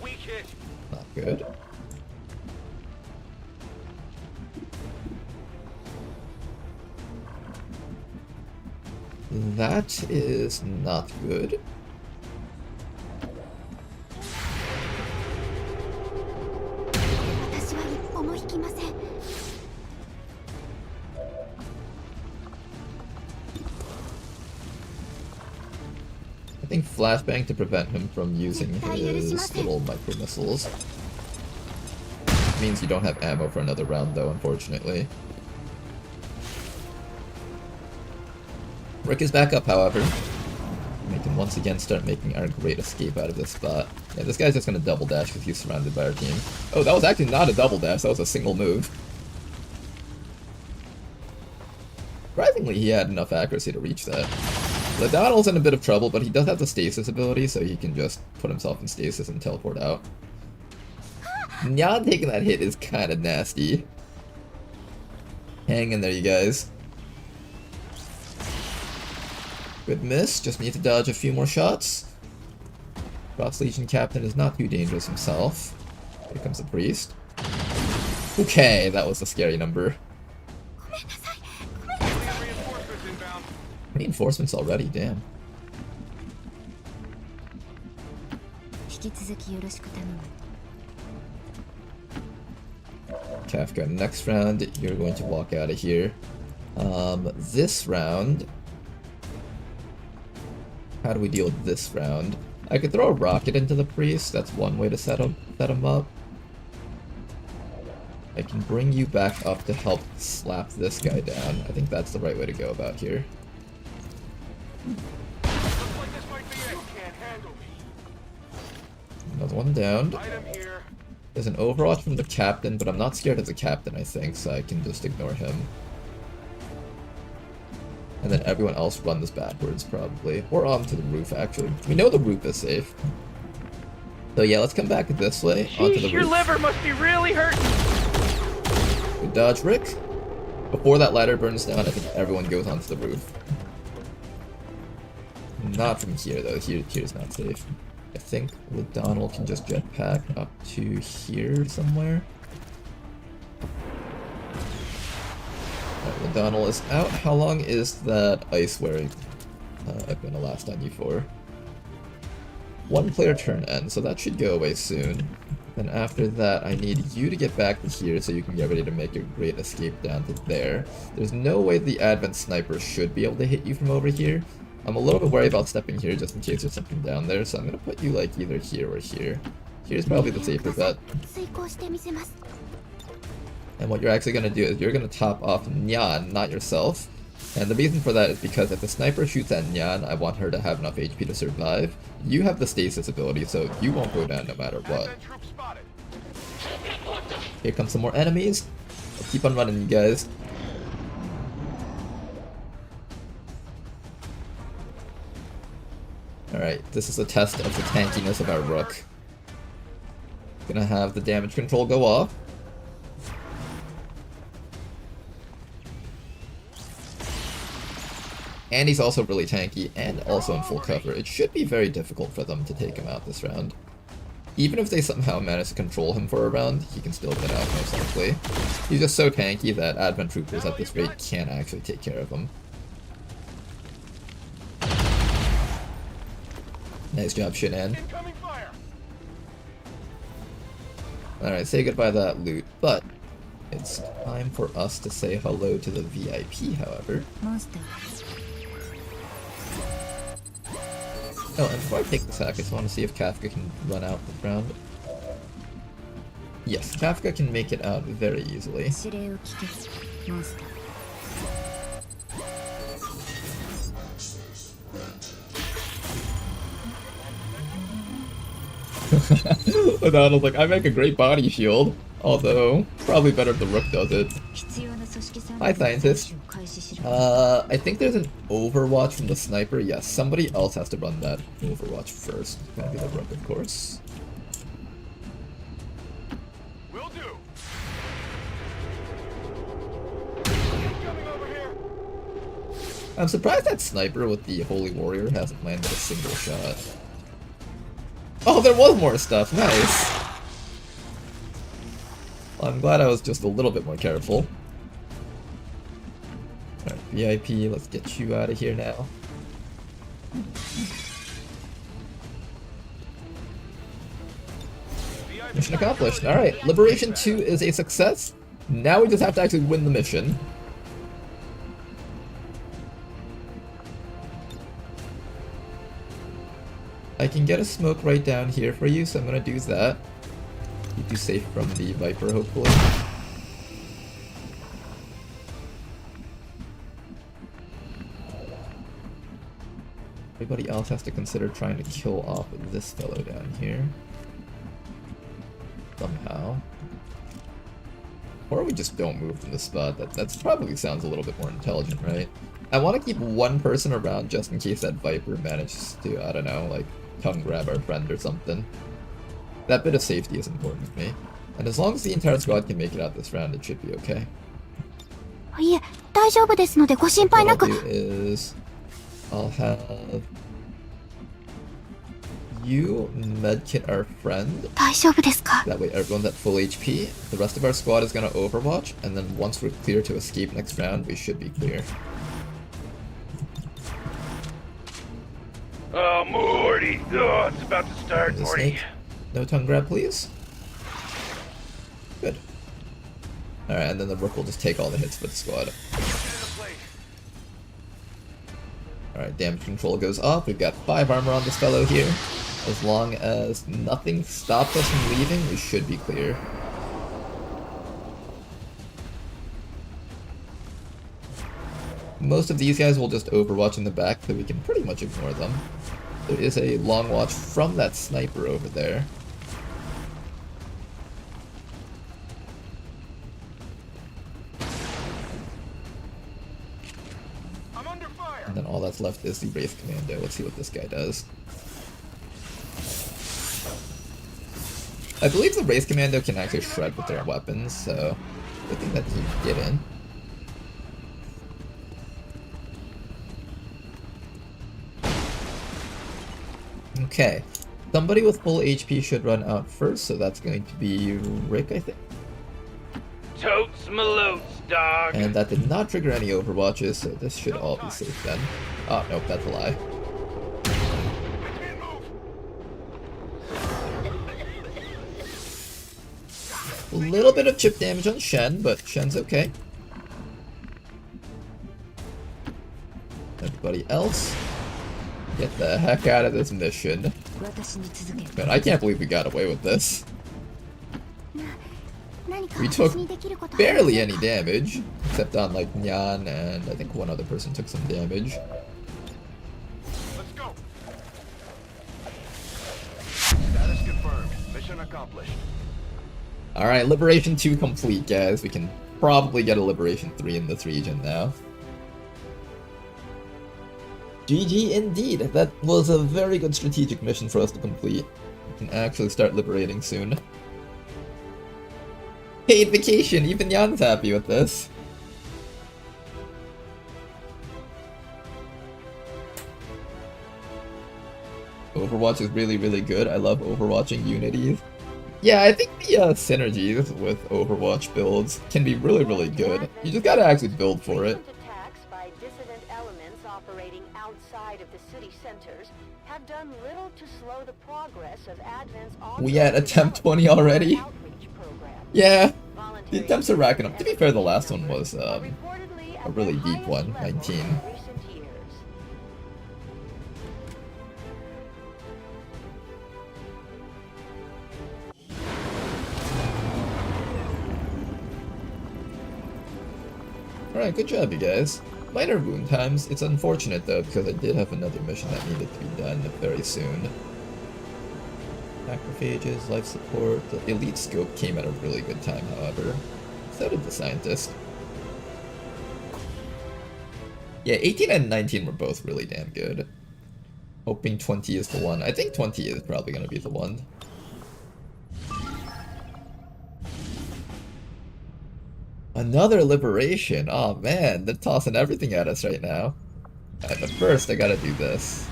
Weak hit. Not good. That is not good. I think flashbang to prevent him from using his little micro missiles. Means you don't have ammo for another round though, unfortunately. Rick is back up, however. We can once again start making our great escape out of this spot. Yeah, this guy's just gonna double dash because he's surrounded by our team. Oh, that was actually not a double dash, that was a single move. Surprisingly, he had enough accuracy to reach that. Ladonnell's in a bit of trouble, but he does have the stasis ability, so he can just put himself in stasis and teleport out. Nyan taking that hit is kinda nasty. Hang in there, you guys. Good miss, just need to dodge a few more shots. Cross Legion Captain is not too dangerous himself. Here comes the priest. Okay, that was a scary number. Reinforcements already, damn. Kafka, next round, you're going to walk out of here. This round... How do we deal with this round? I could throw a rocket into the priest, that's one way to set him up. I can bring you back up to help slap this guy down. I think that's the right way to go about here. Another one down. There's an overwatch from the captain, but I'm not scared of the captain, I think, so I can just ignore him. And then everyone else runs backwards, probably. Or onto the roof, actually. We know the roof is safe. So yeah, let's come back this way, onto the roof. Your liver must be really hurting! Good dodge, Rick. Before that ladder burns down, I think everyone goes onto the roof. Not from here, though. Here's not safe. I think Ladonnell can just jetpack up to here somewhere. Alright, Ladonnell is out. How long is that ice wearing gonna last on you for? One player turn ends, so that should go away soon. Then after that, I need you to get back to here so you can get ready to make your great escape down to there. There's no way the Advent Sniper should be able to hit you from over here. I'm a little bit worried about stepping here just in case there's something down there, so I'm gonna put you like either here or here. Here's probably the safer bet. And what you're actually gonna do is you're gonna top off Nyan, not yourself. And the reason for that is because if the sniper shoots at Nyan, I want her to have enough HP to survive. You have the stasis ability, so you won't go down no matter what. Here come some more enemies. I'll keep on running, you guys. Alright, this is a test of the tankiness of our Rook. Gonna have the damage control go off. And he's also really tanky, and also in full cover. It should be very difficult for them to take him out this round. Even if they somehow manage to control him for a round, he can still get out most likely. He's just so tanky that Advent Troopers at this rate can't actually take care of him. Nice job, Shinan. Alright, say goodbye to that loot, but it's time for us to say hello to the VIP, however. Oh, and before I take this hack, I just want to see if Kafka can run out this round. Yes, Kafka can make it out very easily. Donald's like, I make a great body shield, although probably better if the Rook does it. Hi, scientist. I think there's an overwatch from the sniper. Yes, somebody else has to run that overwatch first. It's gonna be the Rook, of course. Will do. I'm surprised that sniper with the Holy Warrior hasn't landed a single shot. Oh, there was more stuff. Nice. Well, I'm glad I was just a little bit more careful. Alright, VIP, let's get you out of here now. Mission accomplished. Alright, Liberation 2 is a success. Now we just have to actually win the mission. I can get a smoke right down here for you, so I'm gonna do that. Keep you safe from the Viper, hopefully. Everybody else has to consider trying to kill off this fellow down here. Somehow. Or we just don't move from the spot. That probably sounds a little bit more intelligent, right? I want to keep one person around just in case that Viper manages to, I don't know, like, tongue grab our friend or something. That bit of safety is important to me. And as long as the entire squad can make it out this round, it should be okay. What I'll do is I'll have you medkit our friend. That way everyone's at full HP. The rest of our squad is gonna overwatch, and then once we're clear to escape next round, we should be clear. Oh, Morty! Oh, it's about to start, Morty. Snake. No tongue grab, please. Good. Alright, and then the Rook will just take all the hits for the squad. Alright, damage control goes up. We've got 5 armor on this fellow here. As long as nothing stops us from leaving, we should be clear. Most of these guys will just overwatch in the back, so we can pretty much ignore them. There is a long watch from that sniper over there. I'm under fire. And then all that's left is the Wraith Commando. Let's see what this guy does. I believe the Wraith Commando can actually shred with their weapons, so good thing that he didn't. Okay, somebody with full HP should run out first, so that's going to be Rick, I think. Totes malotes, dog. And that did not trigger any overwatches, so this should all be safe then. Oh, nope, that's a lie. A little bit of chip damage on Shen, but Shen's okay. Everybody else, get the heck out of this mission. Man, I can't believe we got away with this. We took barely any damage, except on like Nyan, and I think one other person took some damage. Let's go. Status confirmed. Mission accomplished. Alright, Liberation 2 complete, guys. We can probably get a Liberation 3 in this region now. GG indeed! That was a very good strategic mission for us to complete. We can actually start liberating soon. Paid vacation! Even Jan's happy with this. Overwatch is really, really good. I love overwatching Unities. Yeah, I think the synergies with Overwatch builds can be really, really good. You just gotta actually build for it. Attacks by dissident elements operating outside of the city centers have done little to slow the progress of Advent's We at attempt 20 already? Yeah, the attempts are racking up. To be fair, the last one was a really deep one, 19. Alright, good job, you guys. Minor wound times. It's unfortunate, though, because I did have another mission that needed to be done very soon. Macrophages, life support. The elite scope came at a really good time, however. So did the scientist. Yeah, 18 and 19 were both really damn good. Hoping 20 is the one. I think 20 is probably going to be the one. Another liberation! Oh man, they're tossing everything at us right now. Alright, but first I gotta do this.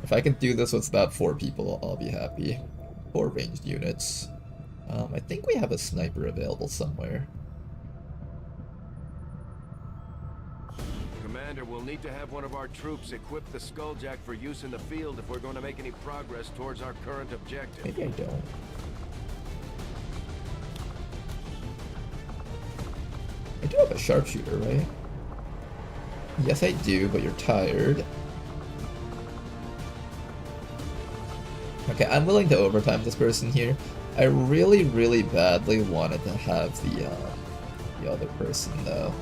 If I can do this with about 4 people, I'll be happy. 4 ranged units. I think we have a sniper available somewhere. Commander, we'll need to have one of our troops equip the Skulljack for use in the field if we're going to make any progress towards our current objective. Maybe I don't. I do have a sharpshooter, right? Yes, I do, but you're tired. Okay, I'm willing to overtime this person here. I really, really badly wanted to have the other person, though.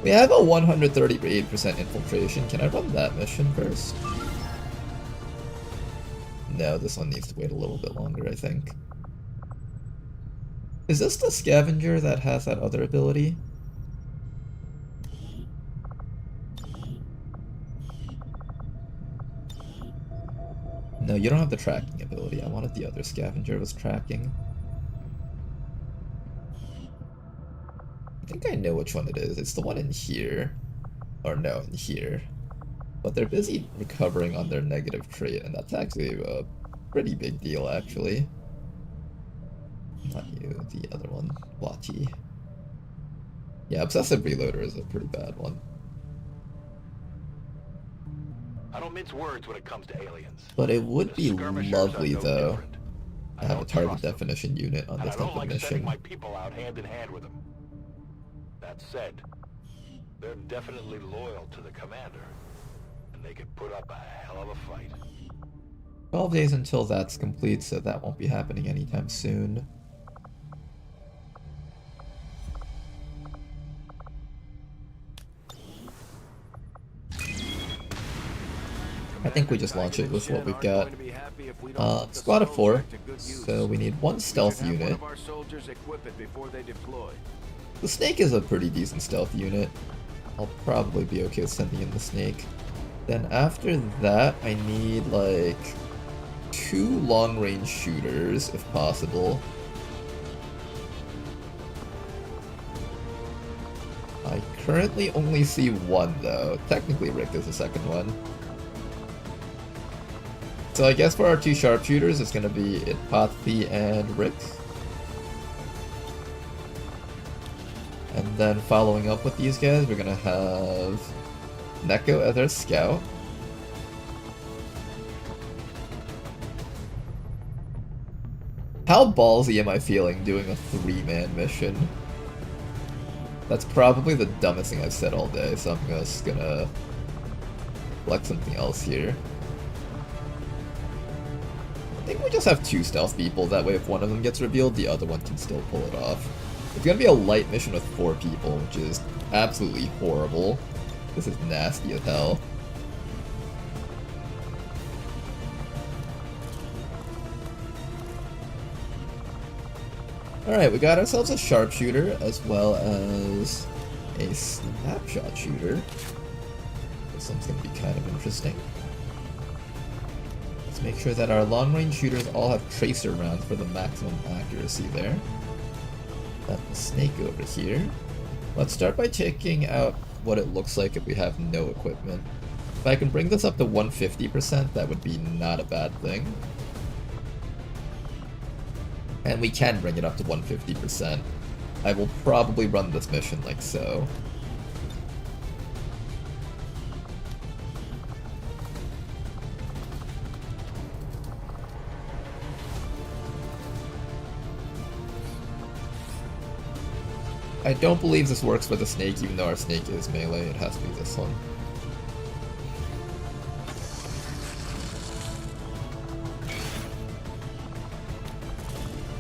We have a 138% infiltration. Can I run that mission first? No, this one needs to wait a little bit longer, I think. Is this the scavenger that has that other ability? No, you don't have the tracking ability. I wanted the other scavenger was tracking. I think I know which one it is. It's the one in here. Or no, in here. But they're busy recovering on their negative trait, and that's actually a pretty big deal, actually. Not you, the other one. WOTC. Yeah, Obsessive Reloader is a pretty bad one. I don't mince words when it comes to aliens. But it would be Skirmishers lovely, are no though, different. to have a target definition unit on And this I type don't of like mission. sending my people out hand in hand with them. That said, they're definitely loyal to the commander, and they could put up a hell of a fight. 12 days until that's complete, so that won't be happening anytime soon. I think we just launch it with what we've got. Squad of 4, so we need 1 stealth unit. The snake is a pretty decent stealth unit. I'll probably be okay with sending in the snake. Then after that, I need like 2 long-range shooters, if possible. I currently only see 1 though. Technically Rick is the second one. So I guess for our 2 sharpshooters, it's gonna be Itpathy and Rick. And then following up with these guys, we're gonna have Neko as our scout. How ballsy am I feeling doing a 3-man mission? That's probably the dumbest thing I've said all day, so I'm just gonna select something else here. I think we just have 2 stealth people, that way if one of them gets revealed, the other one can still pull it off. It's gonna be a light mission with 4 people, which is absolutely horrible. This is nasty as hell. Alright, we got ourselves a sharpshooter as well as a snapshot shooter. This one's gonna be kind of interesting. Let's make sure that our long-range shooters all have tracer rounds for the maximum accuracy there. Got the snake over here. Let's start by checking out what it looks like if we have no equipment. If I can bring this up to 150%, that would be not a bad thing. And we can bring it up to 150%. I will probably run this mission like so. I don't believe this works for the snake, even though our snake is melee. It has to be this one.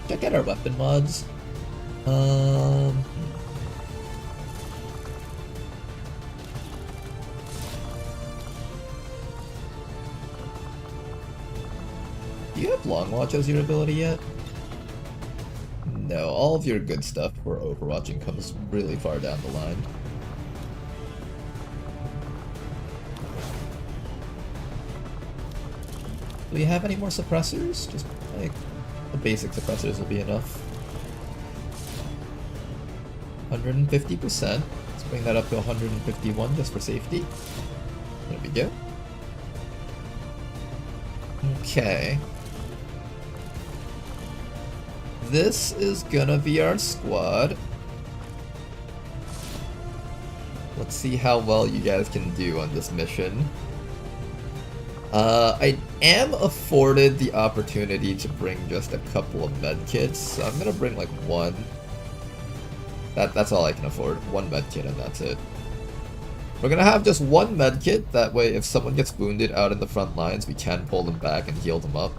Check out our weapon mods. Do you have Long Watch as your ability yet? No, all of your good stuff for overwatching comes really far down the line. Do we have any more suppressors? Just like the basic suppressors will be enough. 150%. Let's bring that up to 151 just for safety. There we go. Okay. This is gonna be our squad. Let's see how well you guys can do on this mission. I am afforded the opportunity to bring just a couple of medkits, so I'm gonna bring like one. That's all I can afford. One medkit and that's it. We're gonna have just one medkit, that way if someone gets wounded out in the front lines, we can pull them back and heal them up.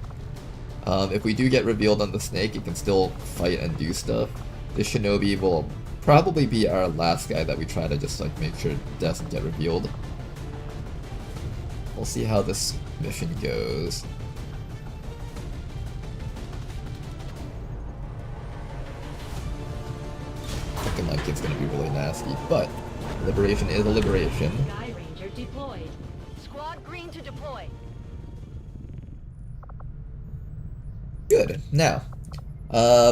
If we do get revealed on the snake, it can still fight and do stuff. The shinobi will probably be our last guy that we try to just like make sure doesn't get revealed. We'll see how this mission goes. Looking like it's gonna be really nasty, but liberation is a liberation. Sky Ranger deployed. Squad green to deploy. Good. Now,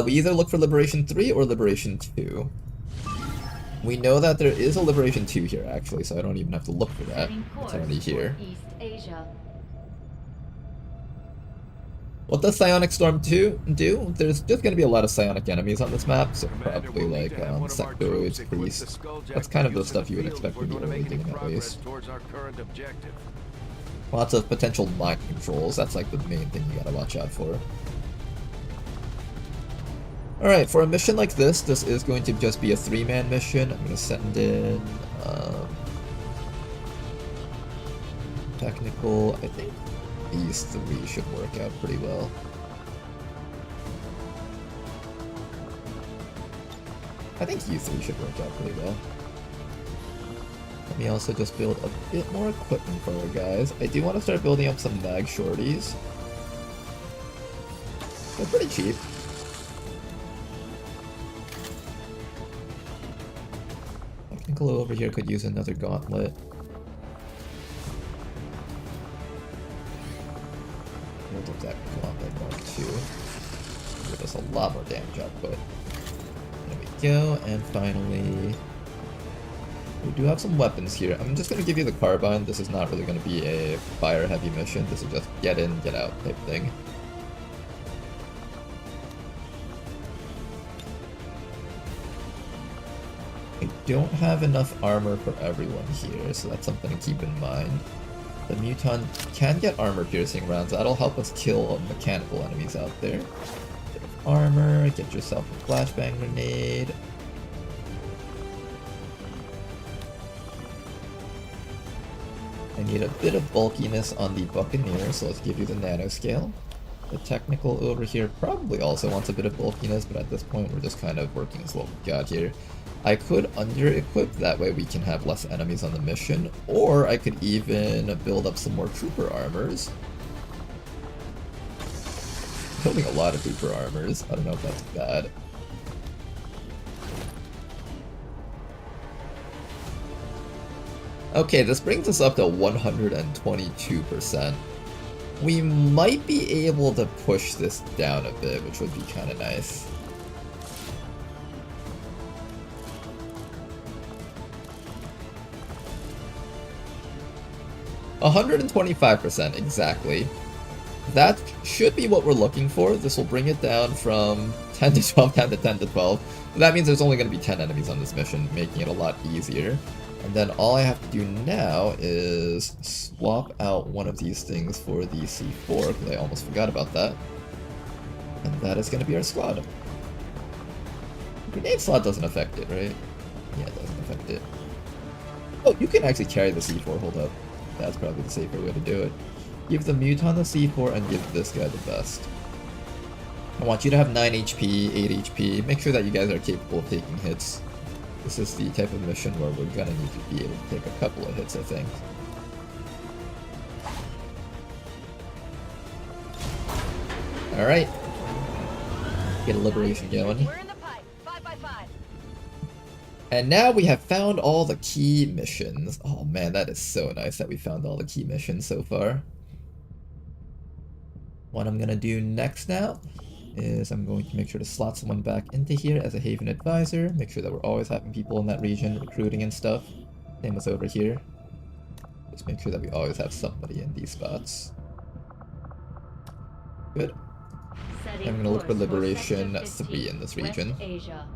we either look for Liberation 3 or Liberation 2. We know that there is a Liberation 2 here, actually, so I don't even have to look for that. Setting It's course already here. for East Asia. What does Psionic Storm 2 do? There's just going to be a lot of psionic enemies on this map, so Commander, probably we'll need like to have one of our sectoids, troops equip the priests. Skulljack That's kind of for the use in stuff you would field expect if when we're you're gonna really make any doing at progress least. towards our current objective. Lots of potential mind controls, that's like the main thing you gotta watch out for. Alright, for a mission like this is going to just be a 3-man mission. I'm gonna send in technical. I think these 3 should work out pretty well. I think you 3 should work out pretty well. Let me also just build a bit more equipment for our guys. I do want to start building up some mag shorties. They're pretty cheap. Technical over here could use another gauntlet. Build up that gauntlet more too. Give us a lot more damage output. There we go, and finally, we do have some weapons here. I'm just going to give you the carbine. This is not really going to be a fire-heavy mission. This is just get in, get out type thing. I don't have enough armor for everyone here, so that's something to keep in mind. The Muton can get armor-piercing rounds. That'll help us kill mechanical enemies out there. Bit of armor, get yourself a flashbang grenade. I need a bit of bulkiness on the Buccaneer, so let's give you the nanoscale. The technical over here probably also wants a bit of bulkiness, but at this point we're just kind of working with what we've got here. I could under-equip, that way we can have less enemies on the mission, or I could even build up some more trooper armors. Building a lot of trooper armors, I don't know if that's bad. Okay, this brings us up to 122%. We might be able to push this down a bit, which would be kind of nice. %, exactly. That should be what we're looking for. This will bring it down from 10 to 12 down to 10 to 12. That means there's only going to be 10 enemies on this mission, making it a lot easier. And then all I have to do now is swap out one of these things for the C4, because I almost forgot about that. And that is going to be our squad. Grenade slot doesn't affect it, right? Yeah, it doesn't affect it. Oh, you can actually carry the C4, hold up. That's probably the safer way to do it. Give the Muton the C4 and give this guy the best. I want you to have 9 HP, 8 HP. Make sure that you guys are capable of taking hits. This is the type of mission where we're gonna need to be able to take a couple of hits, I think. Alright. Get a liberation going. We're in the pipe. 5x5. And now we have found all the key missions. Oh man, that is so nice that we found all the key missions so far. What I'm gonna do next now is I'm going to make sure to slot someone back into here as a Haven advisor. Make sure that we're always having people in that region recruiting and stuff. Same as over here. Just make sure that we always have somebody in these spots. Good. Setting I'm gonna look for course Liberation Sector 3 in this region. West Asia.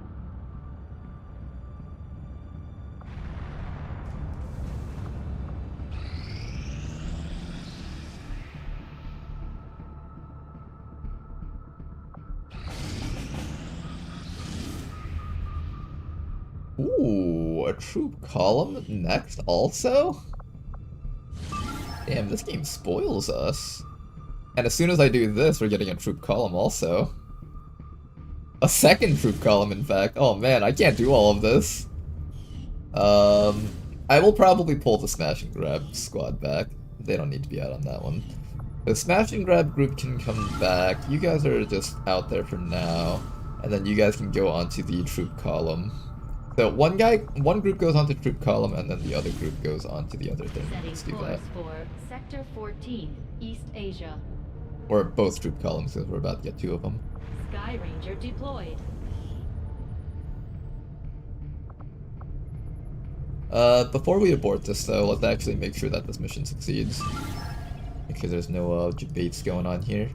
Ooh, a troop column next also? Damn, this game spoils us. And as soon as I do this, we're getting a troop column also. A second troop column, in fact. Oh man, I can't do all of this. I will probably pull the smash and grab squad back. They don't need to be out on that one. The smash and grab group can come back. You guys are just out there for now. And then you guys can go onto the troop column. So one group goes onto troop column, and then the other group goes onto the other thing. Setting Let's do course that. for Sector 14, East Asia. Or both troop columns, because we're about to get 2 of them. Sky Ranger deployed. Before we abort this though, let's actually make sure that this mission succeeds. Because there's no debates going on here.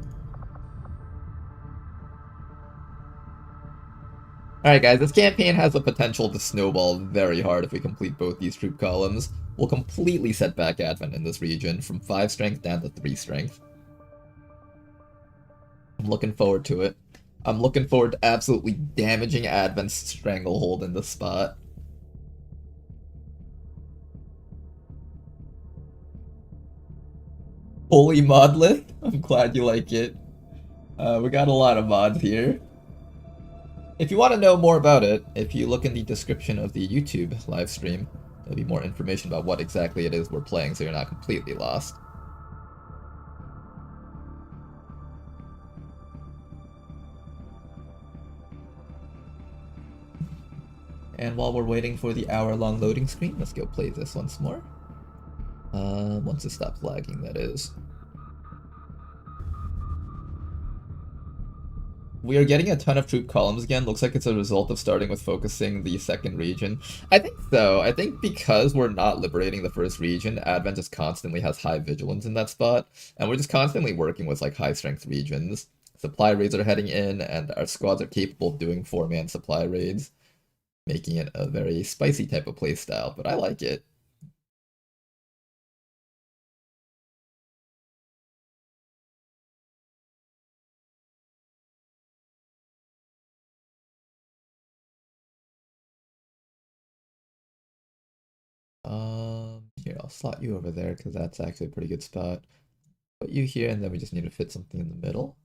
Alright guys, this campaign has the potential to snowball very hard if we complete both these troop columns. We'll completely set back Advent in this region, from 5 strength down to 3 strength. I'm looking forward to it. I'm looking forward to absolutely damaging Advent's stranglehold in this spot. Holy mod list? I'm glad you like it. We got a lot of mods here. If you want to know more about it, if you look in the description of the YouTube live stream, there'll be more information about what exactly it is we're playing so you're not completely lost. And while we're waiting for the hour-long loading screen, let's go play this once more. Once it stops lagging, that is. We are getting a ton of troop columns again. Looks like it's a result of starting with focusing the second region. I think so. I think because we're not liberating the first region, Advent just constantly has high vigilance in that spot. And we're just constantly working with like high strength regions. Supply raids are heading in, and our squads are capable of doing 4-man supply raids, making it a very spicy type of playstyle, but I like it. Here, I'll slot you over there because that's actually a pretty good spot. Put you here, and then we just need to fit something in the middle.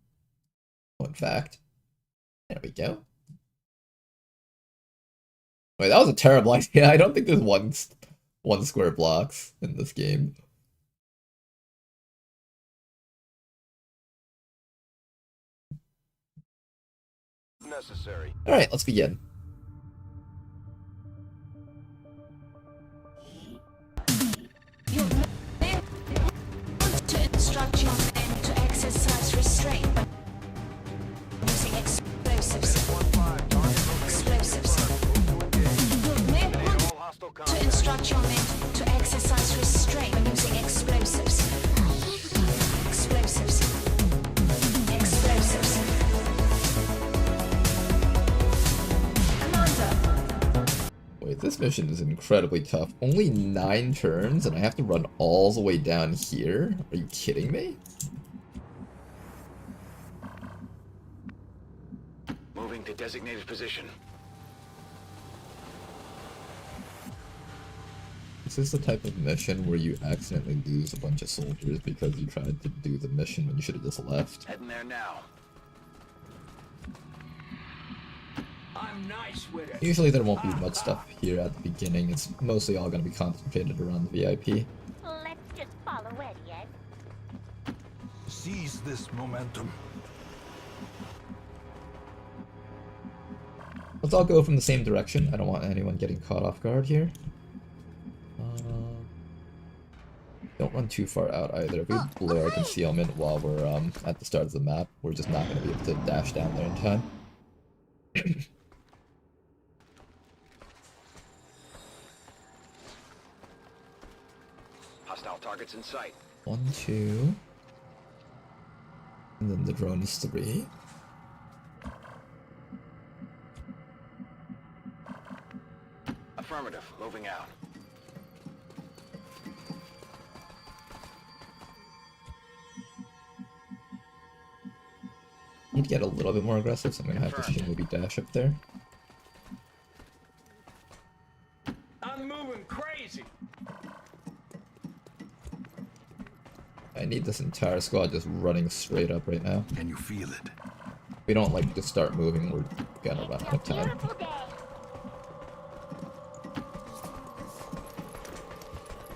Oh, in fact, there we go. Wait, that was a terrible idea. I don't think there's one square blocks in this game. Necessary. All right, let's begin. Your men want to instruct your men to exercise restraint by using explosives. Explosives. Your men want to instruct your men to exercise restraint by using explosives. Explosives. Explosives. Wait, this mission is incredibly tough. Only 9 turns, and I have to run all the way down here? Are you kidding me? Moving to designated position. This is the type of mission where you accidentally lose a bunch of soldiers because you tried to do the mission when you should have just left. Heading there now. I'm nice with it. Usually there won't be much stuff here at the beginning. It's mostly all going to be concentrated around the VIP. Let's just follow Eddie, Ed. Seize this momentum. Let's all go from the same direction. I don't want anyone getting caught off guard here. Don't run too far out either. If we blow our concealment while we're at the start of the map, we're just not going to be able to dash down there in time. Hostile targets in sight. 1, 2. And then the drone is 3. Affirmative. Moving out. Need to get a little bit more aggressive, so I'm going to have to maybe dash up there. I'm moving crazy. I need this entire squad just running straight up right now. Can you feel it? If we don't like just start moving, we're gonna run out of time.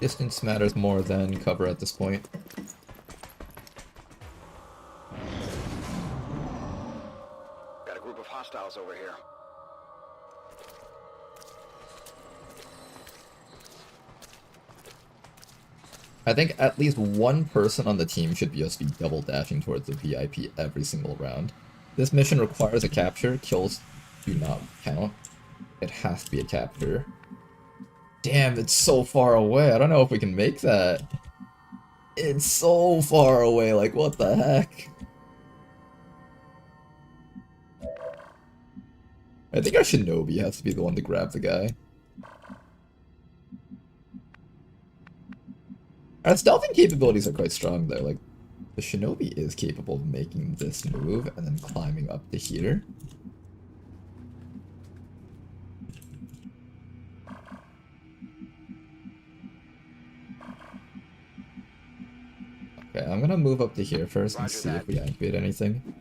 Distance matters more than cover at this point. Got a group of hostiles over here. I think at least one person on the team should just be double dashing towards the VIP every single round. This mission requires a capture. Kills do not count. It has to be a capture. Damn, it's so far away. I don't know if we can make that. It's so far away, like what the heck? I think our Shinobi has to be the one to grab the guy. Our stealthing capabilities are quite strong though, like the Shinobi is capable of making this move and then climbing up to here. Okay, I'm gonna move up to here first and see if we activate anything.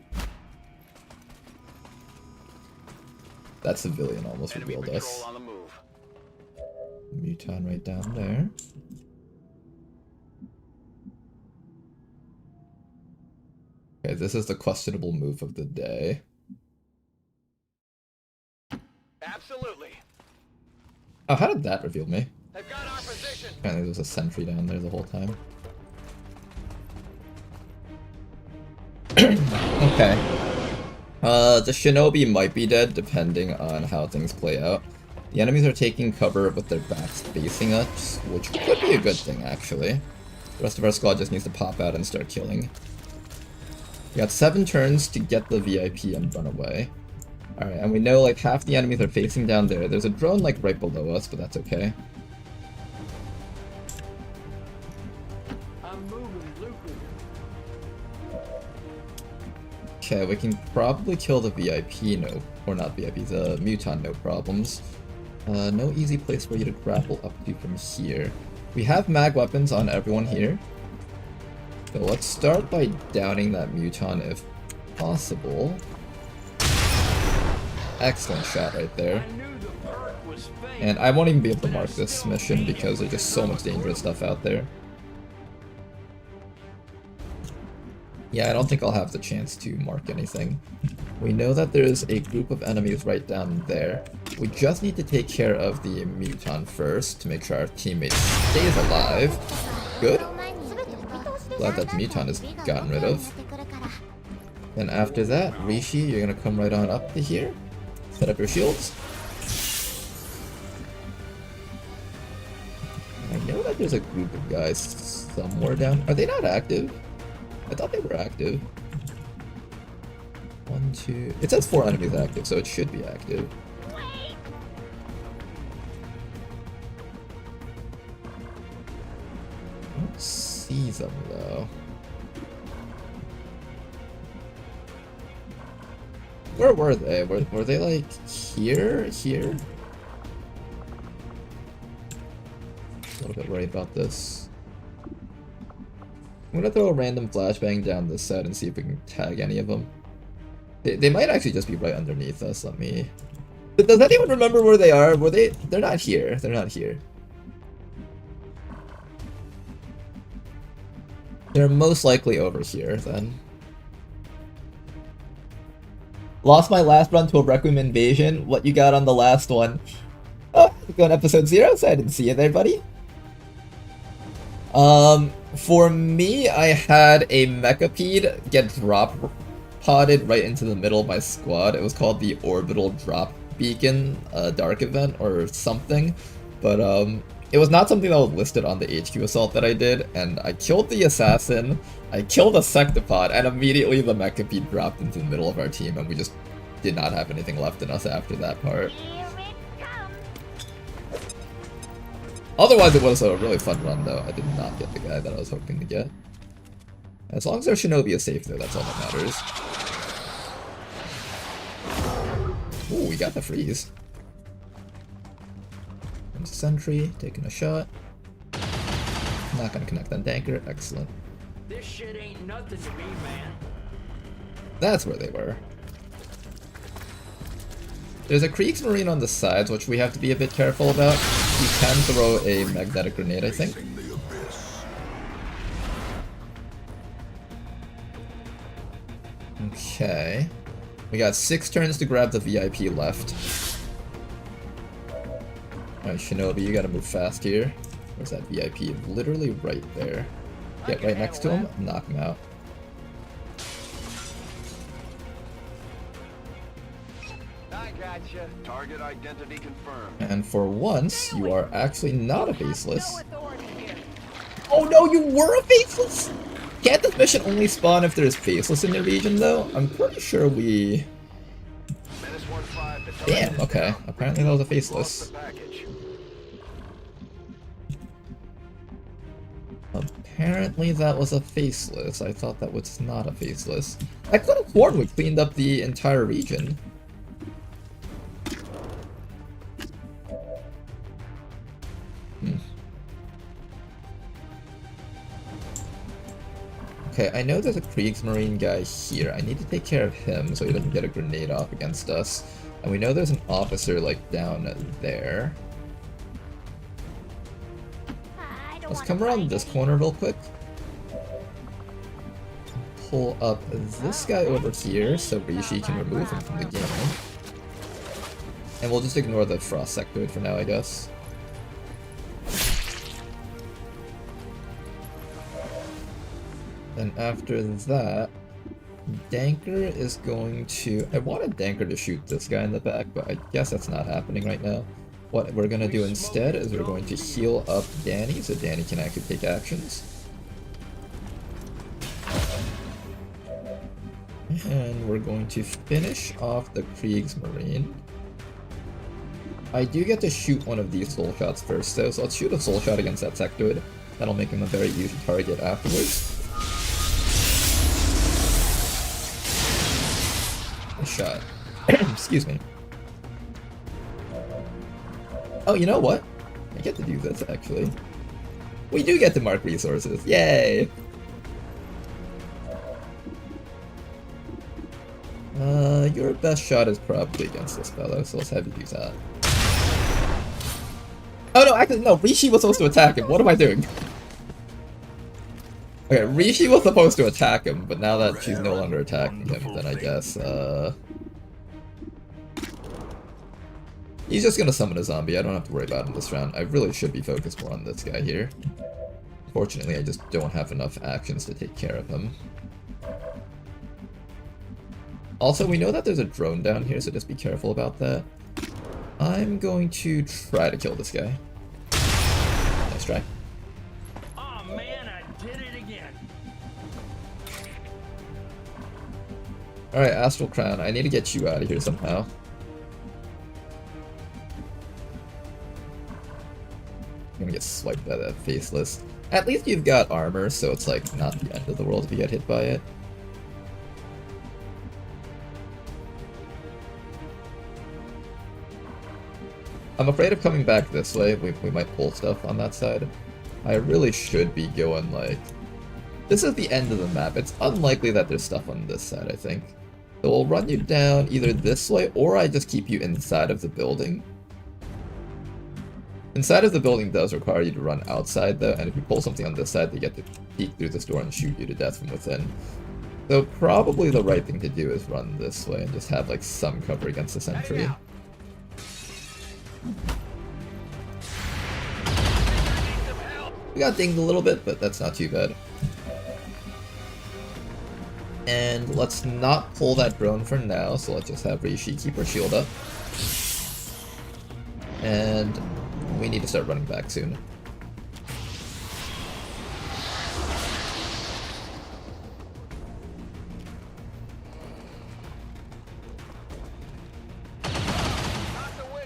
That civilian almost revealed us. Muton right down there. Okay, this is the questionable move of the day. Absolutely. Oh, how did that reveal me? They've got our position. Apparently there was a sentry down there the whole time. Okay. The Shinobi might be dead depending on how things play out. The enemies are taking cover with their backs facing us, which could be a good thing actually. The rest of our squad just needs to pop out and start killing. We got 7 turns to get the VIP and run away. Alright, and we know like half the enemies are facing down there. There's a drone like right below us, but that's okay. I'm moving, Luke. Okay, we can probably kill the VIP, no, or not VIP, the Muton, no problems. No easy place for you to grapple up to from here. We have mag weapons on everyone here. So let's start by downing that Muton if possible. Excellent shot right there. And I won't even be able to mark this mission because there's just so much dangerous stuff out there. Yeah, I don't think I'll have the chance to mark anything. We know that there's a group of enemies right down there. We just need to take care of the Muton first to make sure our teammate stays alive. Good. Glad that the Muton is gotten rid of. Then after that, Rishi, you're gonna come right on up to here. Set up your shields. I know that there's a group of guys somewhere down. Are they not active? I thought they were active. 1, 2. It says 4 enemies active, so it should be active. I don't see them though. Where were they? Were they like here? Here? A little bit worried about this. I'm gonna throw a random flashbang down this side and see if we can tag any of them. They might actually just be right underneath us. Let me... Does anyone remember where they are? They're not here. They're not here. They're most likely over here, then. Lost my last run to a Requiem invasion. What you got on the last one? Oh, go on episode 0, so I didn't see you there, buddy. For me, I had a Mechapede get drop podded right into the middle of my squad. It was called the Orbital Drop Beacon Dark event or something, but it was not something that was listed on the HQ assault that I did, and I killed the assassin, I killed a Sectopod, and immediately the Mechapede dropped into the middle of our team, and we just did not have anything left in us after that part. Otherwise, it was a really fun run, though. I did not get the guy that I was hoping to get. As long as our Shinobi is safe, though, that's all that matters. Ooh, we got the freeze. Comes a sentry, taking a shot. Not gonna connect on Danker, excellent. This shit ain't nothing to me, man. That's where they were. There's a Kriegsmarine on the sides, which we have to be a bit careful about. He can throw a magnetic grenade, I think. Okay. We got 6 turns to grab the VIP left. Alright, Shinobi, you gotta move fast here. Where's that VIP? Literally right there. Get right next to him, knock him out. I gotcha. Target identity confirmed. And for once, you are actually not a faceless. Oh no, you were a faceless? Can't this mission only spawn if there's faceless in the region though? I'm pretty sure we... Damn, okay. Apparently that was a faceless. Apparently that was a faceless. I thought that was not a faceless. I could have sworn we cleaned up the entire region. Okay, I know there's a Kriegsmarine guy here. I need to take care of him so he doesn't get a grenade off against us. And we know there's an officer, like, down there. Let's come around this corner real quick. Pull up this guy over here so Rishi can remove him from the game. And we'll just ignore the frost sectoid for now, I guess. Then after that, Danker is going to... I wanted Danker to shoot this guy in the back, but I guess that's not happening right now. What we're going to do instead is we're going to heal up Danny, so Danny can actually take actions. And we're going to finish off the Kriegsmarine. I do get to shoot one of these soul shots first though, so let's shoot a soul shot against that sectoid. That'll make him a very easy target afterwards. A shot. Excuse me. Oh, you know what? I get to do this, actually. We do get to mark resources. Yay! Your best shot is probably against this fellow, so let's have you use that. Oh no, actually, no, Rishi was supposed to attack him. What am I doing? Okay, Rishi was supposed to attack him, but now that she's no longer attacking him, then I guess, he's just gonna summon a zombie. I don't have to worry about him this round. I really should be focused more on this guy here. Fortunately, I just don't have enough actions to take care of him. Also, we know that there's a drone down here, so just be careful about that. I'm going to try to kill this guy. Nice try. Oh man, I did it again. Alright, Astral Crown, I need to get you out of here somehow. I'm gonna get swiped by that faceless. At least you've got armor, so it's like not the end of the world if you get hit by it. I'm afraid of coming back this way. We might pull stuff on that side. I really should be going like... This is the end of the map. It's unlikely that there's stuff on this side, I think. So we'll run you down either this way, or I just keep you inside of the building. Inside of the building does require you to run outside though, and if you pull something on this side, they get to peek through this door and shoot you to death from within. So probably the right thing to do is run this way and just have like some cover against the sentry. We got dinged a little bit, but that's not too bad. And let's not pull that drone for now, so let's just have Rishi keep her shield up. And we need to start running back soon.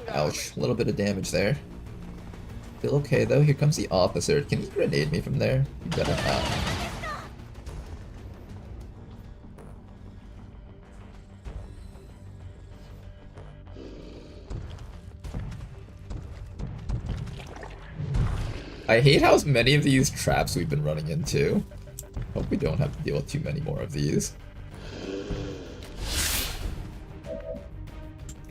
Ouch, a little bit of damage there. Still okay though, here comes the officer. Can he grenade me from there? You better not. I hate how many of these traps we've been running into. Hope we don't have to deal with too many more of these.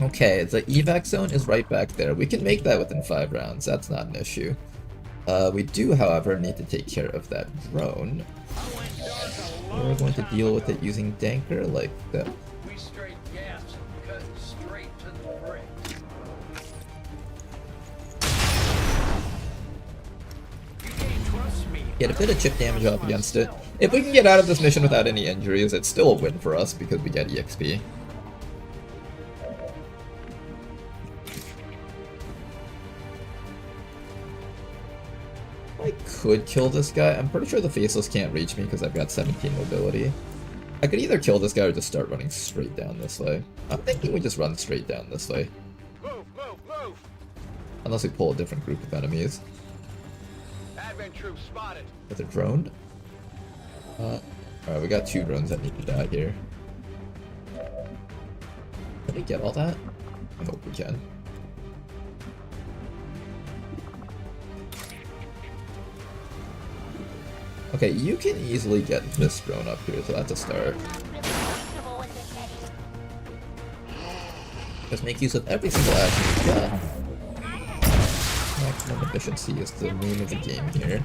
Okay, the evac zone is right back there. We can make that within 5 rounds. That's not an issue. We do, however, need to take care of that drone. We're going to deal with it using Danker like that. We straight gas and cut straight to the bricks. You can't trust me. Get a bit of chip damage off against it. If we can get out of this mission without any injuries, it's still a win for us because we get EXP. I could kill this guy. I'm pretty sure the Faceless can't reach me because I've got 17 mobility. I could either kill this guy or just start running straight down this way. I'm thinking we just run straight down this way. Move, move, move! Unless we pull a different group of enemies. Advent troops spotted. With a drone? Alright, we got 2 drones that need to die here. Can we get all that? I hope we can. Okay, you can easily get this drone up here, so that's a start. Just make use of every single action you've got. Maximum efficiency is the name of the game here.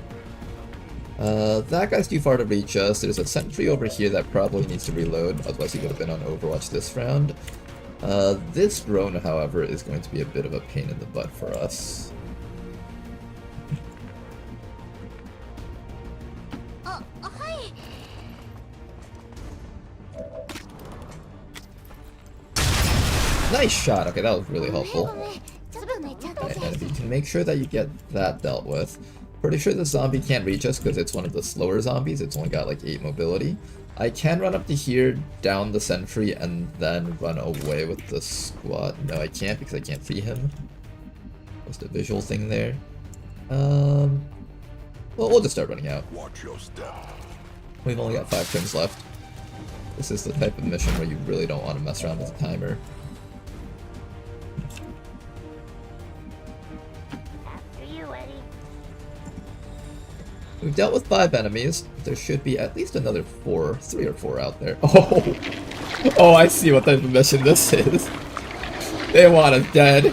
That guy's too far to reach us. There's a sentry over here that probably needs to reload, otherwise he would have been on Overwatch this round. This drone, however, is going to be a bit of a pain in the butt for us. Nice shot! Okay, that was really helpful. And if you can make sure that you get that dealt with. Pretty sure the zombie can't reach us because it's one of the slower zombies. It's only got like 8 mobility. I can run up to here, down the sentry, and then run away with the squad. No, I can't because I can't see him. Just a visual thing there. Well, we'll just start running out. Watch your step. We've only got 5 turns left. This is the type of mission where you really don't want to mess around with the timer. We've dealt with 5 enemies. There should be at least another 3 or 4 out there. Oh! Oh, I see what type of mission this is. They want us dead.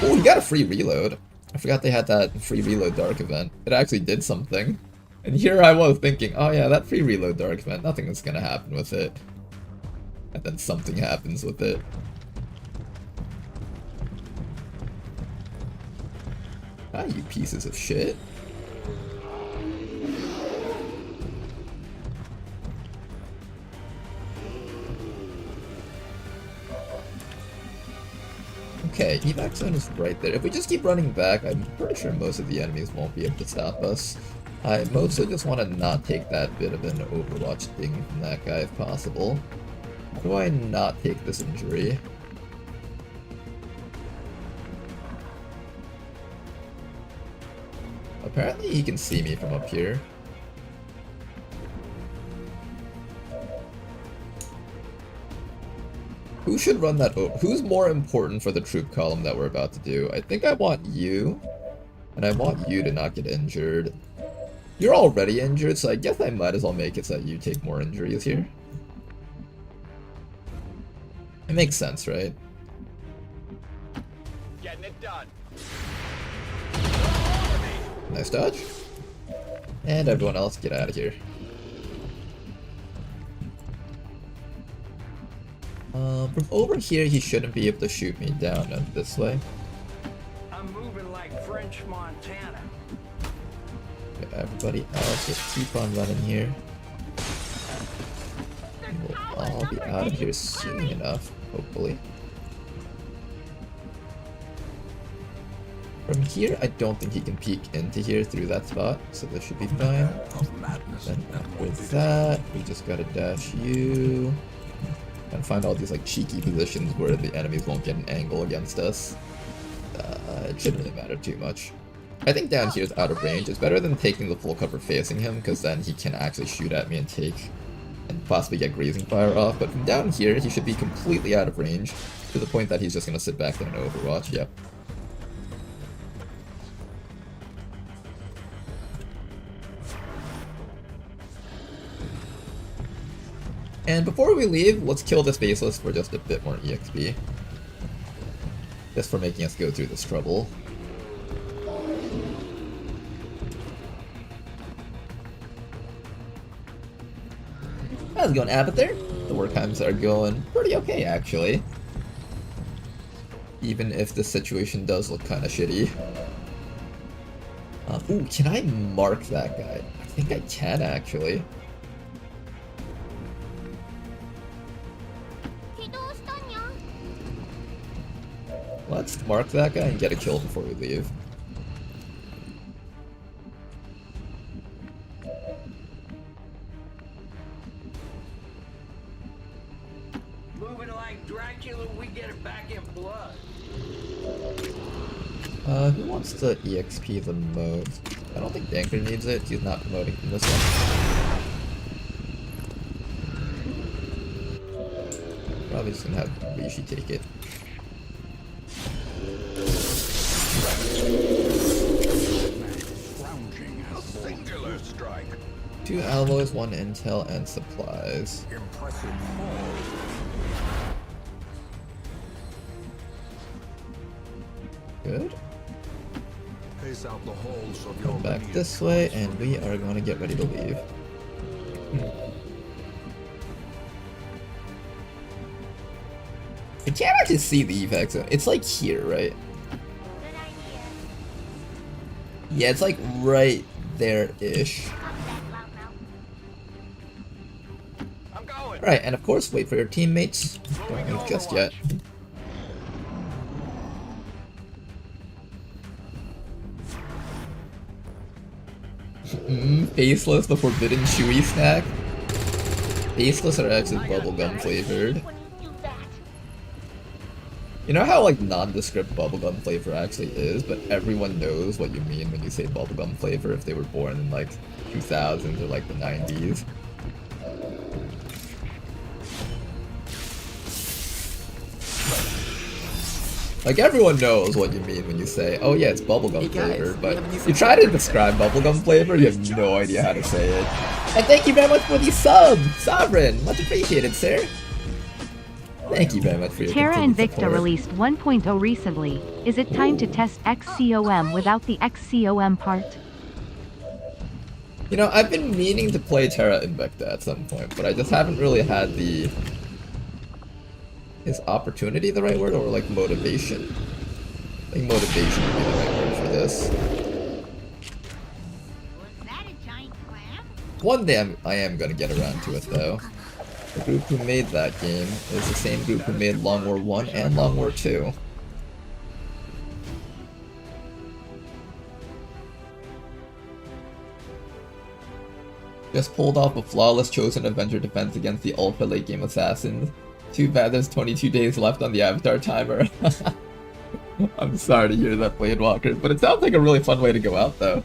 Oh, we got a free reload. I forgot they had that free reload dark event. It actually did something. And here I was thinking, oh yeah, that free reload dark event, nothing is gonna happen with it. And then something happens with it. Ah, you pieces of shit. Okay, evac zone is right there. If we just keep running back, I'm pretty sure most of the enemies won't be able to stop us. I mostly just want to not take that bit of an Overwatch thing from that guy if possible. How do I not take this injury? Apparently he can see me from up here. Who should run that over? Who's more important for the troop column that we're about to do? I think I want you. And I want you to not get injured. You're already injured, so I guess I might as well make it so that you take more injuries here. It makes sense, right? Getting it done. Nice dodge. And everyone else, get out of here. From over here, he shouldn't be able to shoot me down this way. I'm moving like French Montana. Okay, everybody else, just keep on running here. We'll all be out of here soon enough, hopefully. From here, I don't think he can peek into here through that spot, so this should be fine. Then after that, we just gotta dash you. And find all these like cheeky positions where the enemies won't get an angle against us. It shouldn't really matter too much. I think down here is out of range. It's better than taking the full cover facing him, because then he can actually shoot at me and take and possibly get grazing fire off, but from down here he should be completely out of range, to the point that he's just gonna sit back there and overwatch, yep. And before we leave, let's kill this baseless for just a bit more EXP. Just for making us go through this trouble. How's it going, Abbott there? The work times are going pretty okay, actually. Even if the situation does look kind of shitty. Ooh, can I mark that guy? I think I can, actually. Let's mark that guy and get a kill before we leave. Moving like Dracula, we get it back in blood. Who wants the EXP the most? I don't think Danker needs it. He's not promoting from this one. Probably just gonna have Rishi take it. Singular strike. 2 alloys, 1 intel, and supplies. Impressive haul. Good. Pace out the holes of Come back this way, and we are going to get ready to leave. I can't actually see the evac zone. It's like here, right? Yeah, it's like right there-ish. Alright, and of course, wait for your teammates. Don't move just yet. Faceless, the forbidden chewy snack. Faceless are actually bubblegum flavored. You know how like nondescript bubblegum flavor actually is, but everyone knows what you mean when you say bubblegum flavor if they were born in like 2000s or like the 90s. Like everyone knows what you mean when you say, oh yeah, it's bubblegum flavor, but you try to describe bubblegum flavor, you have no idea how to say it. And thank you very much for the sub, Sovereign! Much appreciated, sir! Thank you very much for your Terra continued Invicta support. released 1.0 recently. Is it time to test XCOM without the XCOM part? You know, I've been meaning to play Terra Invicta at some point, but I just haven't really had the... Is opportunity the right word, or like motivation? I think motivation would be the right word for this. One day I am gonna get around to it though. The group who made that game is the same group who made Long War 1 and Long War 2. Just pulled off a flawless Chosen Avenger defense against the ultra late game assassins. Too bad there's 22 days left on the Avatar timer. I'm sorry to hear that, Blade Walker, but it sounds like a really fun way to go out though.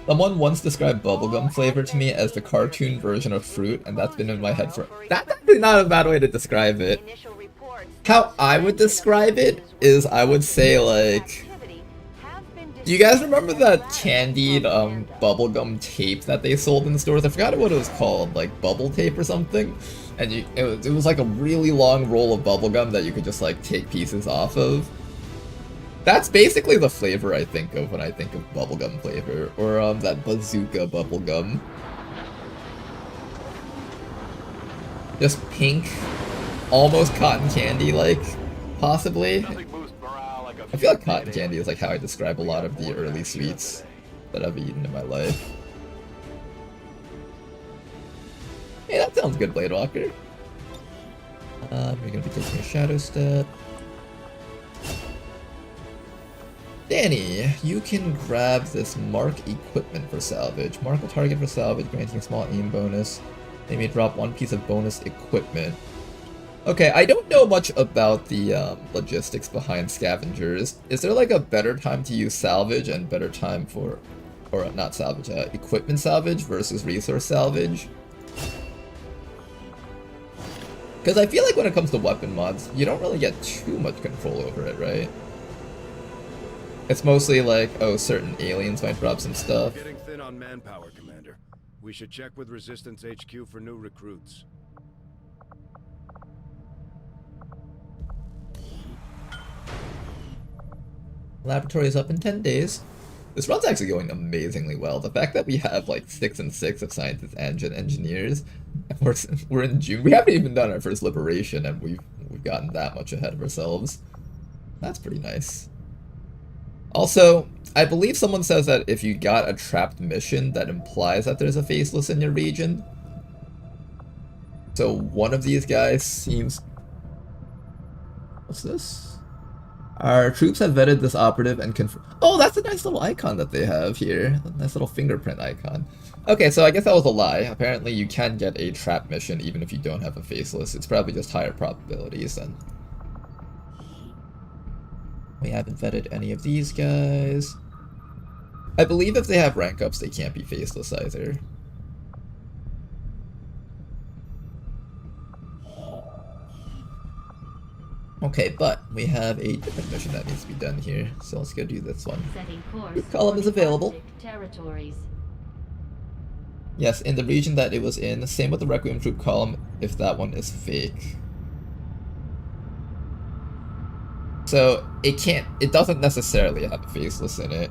Someone once described bubblegum flavor to me as the cartoon version of fruit, and that's been in my head for... That's actually not a bad way to describe it. How I would describe it is I would say like... Do you guys remember that candied bubblegum tape that they sold in the stores? I forgot what it was called, like bubble tape or something? And it was like a really long roll of bubblegum that you could just like take pieces off of. That's basically the flavor I think of when I think of bubblegum flavor, or that bazooka bubblegum. Just pink, almost cotton candy like, possibly. I feel like cotton candy is like how I describe a lot of the early sweets that I've eaten in my life. Hey, that sounds good, Blade Walker. We're gonna be taking a shadow step. Danny, you can grab this mark equipment for salvage. Mark a target for salvage, granting a small aim bonus. They may drop one piece of bonus equipment. Okay, I don't know much about the logistics behind scavengers. Is there like a better time to use salvage and better time for, or not salvage, equipment salvage versus resource salvage? Because I feel like when it comes to weapon mods, you don't really get too much control over it, right? It's mostly like, oh, certain aliens might drop some stuff. Getting thin on manpower, Commander. We should check with Resistance HQ for new recruits. Laboratory is up in 10 days. This run's actually going amazingly well. The fact that we have like 6 and 6 of scientists and engineers, and we're in June. We haven't even done our first liberation, and we've gotten that much ahead of ourselves. That's pretty nice. Also, I believe someone says that if you got a trapped mission, that implies that there's a faceless in your region. So one of these guys seems... What's this? Our troops have vetted this operative and confirmed... Oh, that's a nice little icon that they have here. A nice little fingerprint icon. Okay, so I guess that was a lie. Apparently you can get a trap mission even if you don't have a faceless. It's probably just higher probabilities then. We haven't vetted any of these guys. I believe if they have rank ups, they can't be faceless either. Okay, but we have a different mission that needs to be done here, so let's go do this one. Setting course. Group column is available. Arctic territories. Yes, in the region that it was in. Same with the Requiem troop column if that one is fake. So it doesn't necessarily have a faceless in it.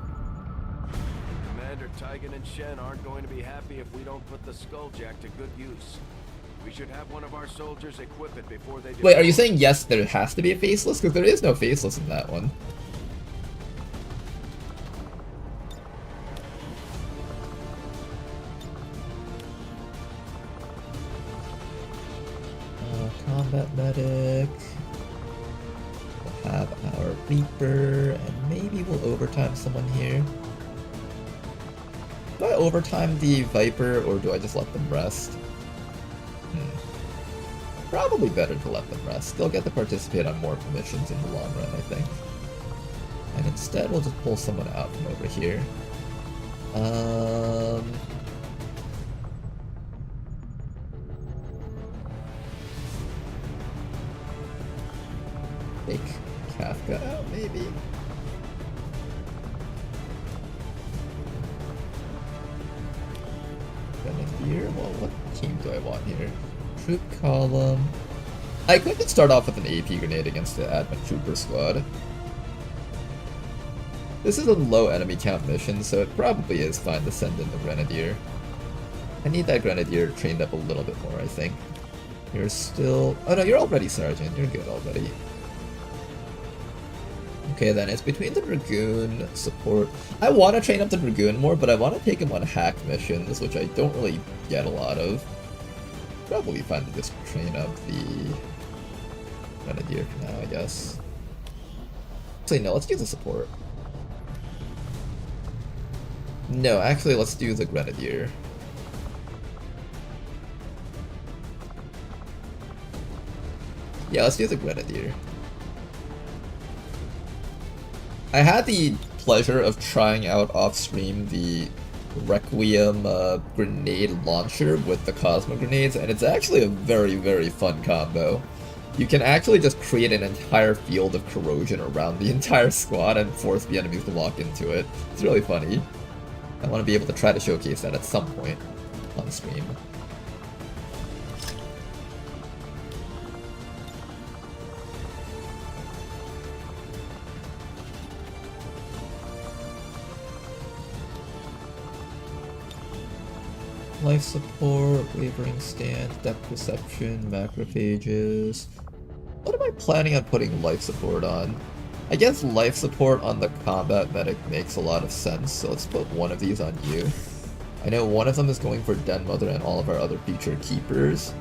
Commander Tygan and Shen aren't going to be happy if we don't put the Skulljack to good use. We should have one of our soldiers equip it before they do. Wait, are you saying yes, there has to be a faceless? Because there is no faceless in that one. Combat medic. We'll have our Reaper, and maybe we'll overtime someone here. Do I overtime the Viper, or do I just let them rest? Probably better to let them rest. They'll get to participate on more missions in the long run, I think. And instead, we'll just pull someone out from over here. Take Kafka out, maybe. Grenadier? Well, what team do I want here? Troop column. I could start off with an AP grenade against the Advent Trooper squad. This is a low enemy count mission, so it probably is fine to send in the Grenadier. I need that Grenadier trained up a little bit more, I think. You're still... Oh no, you're already Sergeant. You're good already. Okay, then it's between the Dragoon support. I want to train up the Dragoon more, but I want to take him on hack missions, which I don't really get a lot of. Probably fine to just train up the Grenadier for now, I guess. Actually, no, let's do the support. No, actually, let's do the Grenadier. Yeah, let's do the Grenadier. I had the pleasure of trying out off-stream the Requiem grenade launcher with the Cosmo grenades, and it's actually a very, very fun combo. You can actually just create an entire field of corrosion around the entire squad and force the enemies to walk into it. It's really funny. I want to be able to try to showcase that at some point on stream. Life support, wavering stance, depth perception, macrophages. What am I planning on putting life support on? I guess life support on the combat medic makes a lot of sense, so let's put one of these on you. I know one of them is going for Den Mother and all of our other featured keepers.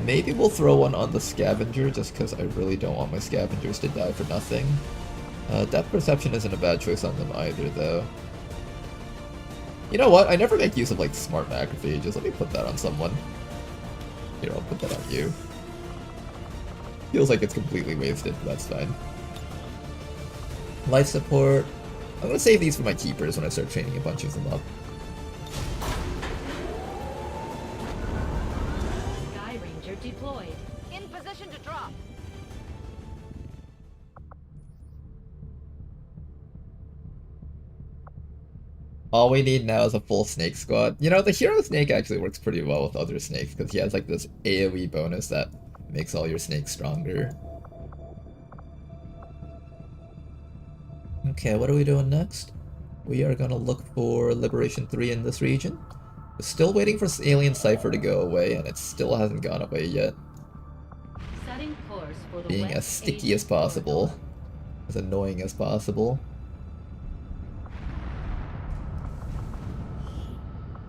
Maybe we'll throw one on the scavenger just because I really don't want my scavengers to die for nothing. Depth perception isn't a bad choice on them either, though. You know what? I never make use of like smart macrophages. Let me put that on someone. Here, I'll put that on you. Feels like it's completely wasted, but that's fine. Life support. I'm gonna save these for my keepers when I start training a bunch of them up. Sky Ranger deployed. In position to drop. All we need now is a full snake squad. You know, the hero snake actually works pretty well with other snakes because he has like this AoE bonus that makes all your snakes stronger. Okay, what are we doing next? We are gonna look for Liberation 3 in this region. We're still waiting for Alien Cipher to go away, and it still hasn't gone away yet. Setting course for the Being West as sticky Asian as possible. As annoying as possible.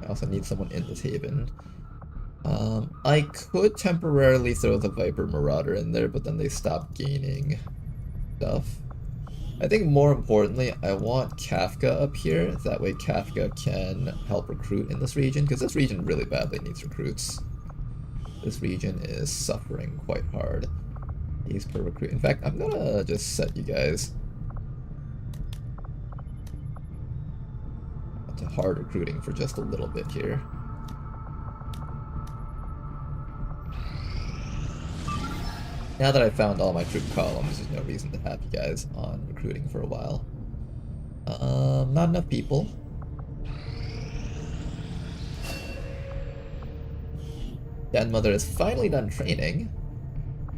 I also need someone in this haven. I could temporarily throw the Viper Marauder in there, but then they stop gaining stuff. I think more importantly, I want Kafka up here. That way Kafka can help recruit in this region, because this region really badly needs recruits. This region is suffering quite hard. He's per recruit. In fact, I'm gonna just set you guys to hard recruiting for just a little bit here. Now that I've found all my troop columns, there's no reason to have you guys on recruiting for a while. Not enough people. Grandmother is finally done training.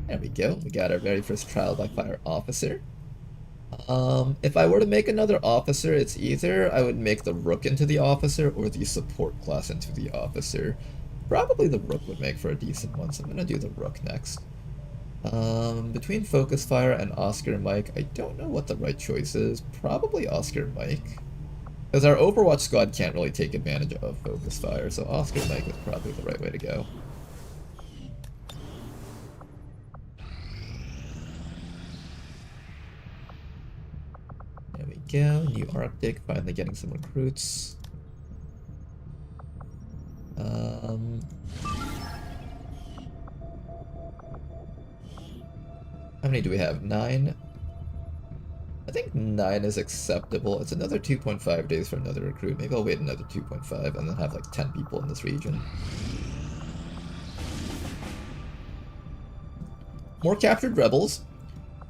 There we go. We got our very first trial by fire officer. If I were to make another officer, it's either I would make the Rook into the officer or the support class into the officer. Probably the Rook would make for a decent one, so I'm gonna do the Rook next. Between Focus Fire and Oscar Mike, I don't know what the right choice is. Probably Oscar Mike. Because our Overwatch squad can't really take advantage of Focus Fire, so Oscar Mike is probably the right way to go. There we go, New Arctic, finally getting some recruits. How many do we have? 9? I think 9 is acceptable. It's another 2.5 days for another recruit. Maybe I'll wait another 2.5 and then have like 10 people in this region. More captured rebels.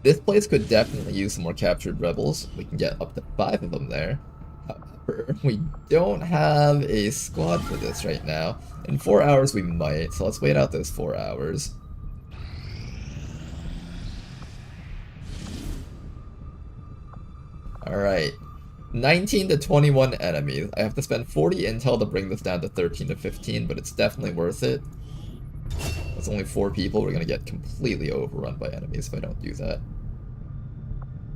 This place could definitely use some more captured rebels. We can get up to 5 of them there. However, we don't have a squad for this right now. In 4 hours we might, so let's wait out those 4 hours. Alright, 19 to 21 enemies. I have to spend 40 intel to bring this down to 13 to 15, but it's definitely worth it. That's only 4 people. We're gonna get completely overrun by enemies if I don't do that.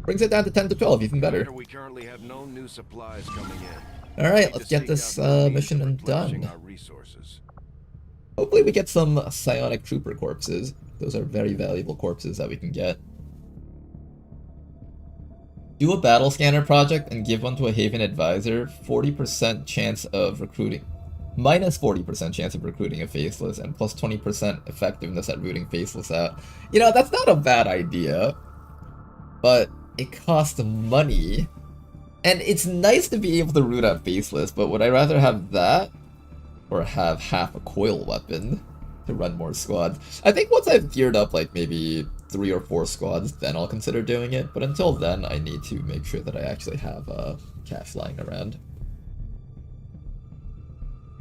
Brings it down to 10 to 12, even better. We currently have no new supplies coming in. Alright, let's get this mission done. Hopefully we get some psionic trooper corpses. Those are very valuable corpses that we can get. Do a battle scanner project and give one to a Haven advisor. 40% chance of recruiting. Minus 40% chance of recruiting a Faceless and plus 20% effectiveness at rooting Faceless out. You know, that's not a bad idea. But it costs money. And it's nice to be able to root out Faceless, but would I rather have that? Or have half a coil weapon to run more squads? I think once I've geared up like maybe 3 or 4 squads, then I'll consider doing it. But until then, I need to make sure that I actually have cash lying around.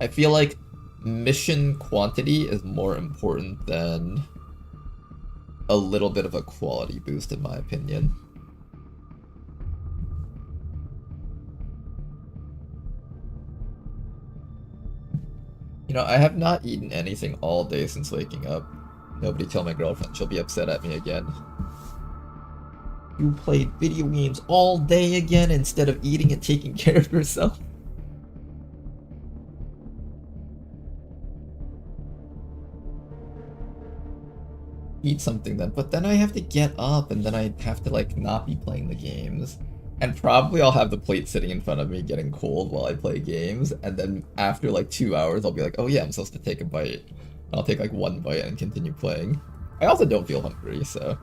I feel like mission quantity is more important than a little bit of a quality boost, in my opinion. You know, I have not eaten anything all day since waking up. Nobody tell my girlfriend, she'll be upset at me again. You played video games all day again instead of eating and taking care of yourself. eat something then, but then I have to get up and then I have to like not be playing the games. And probably I'll have the plate sitting in front of me getting cold while I play games, and then after like 2 hours I'll be like, oh yeah, I'm supposed to take a bite. I'll take like one bite and continue playing. I also don't feel hungry, so.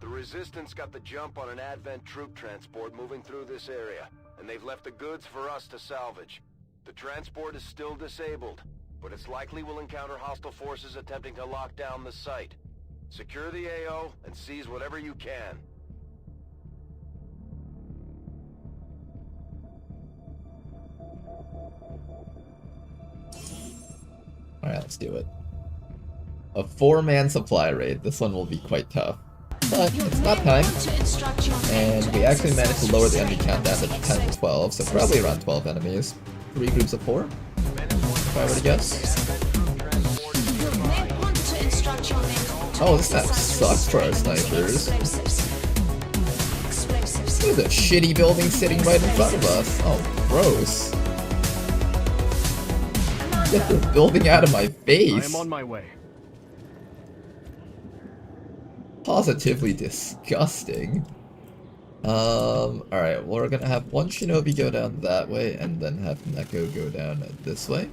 The Resistance got the jump on an Advent troop transport moving through this area, and they've left the goods for us to salvage. The transport is still disabled, but it's likely we'll encounter hostile forces attempting to lock down the site. Secure the AO and seize whatever you can. Alright, let's do it. A 4-man supply raid. This one will be quite tough. But it's not time. And we actually managed to lower the enemy count down to 10 to 12, so probably around 12 enemies. 3 groups of 4, if I were to guess. Oh, this map sucks for our snipers. There's a shitty building sitting right in front of us. Oh, gross. Get this building out of my face. I am on my way. Positively disgusting. Alright, well, we're gonna have one shinobi go down that way, and then have Neko go down this way.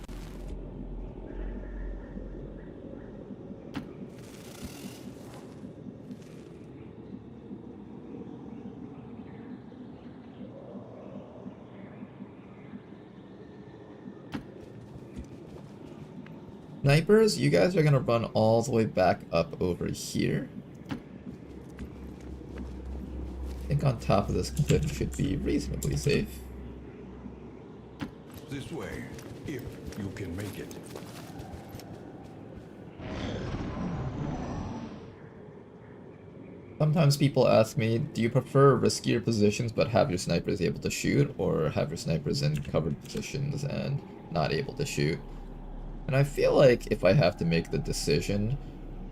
Snipers, you guys are gonna run all the way back up over here. I think on top of this cliff should be reasonably safe. This way, if you can make it. Sometimes people ask me, do you prefer riskier positions but have your snipers able to shoot, or have your snipers in covered positions and not able to shoot? And I feel like if I have to make the decision,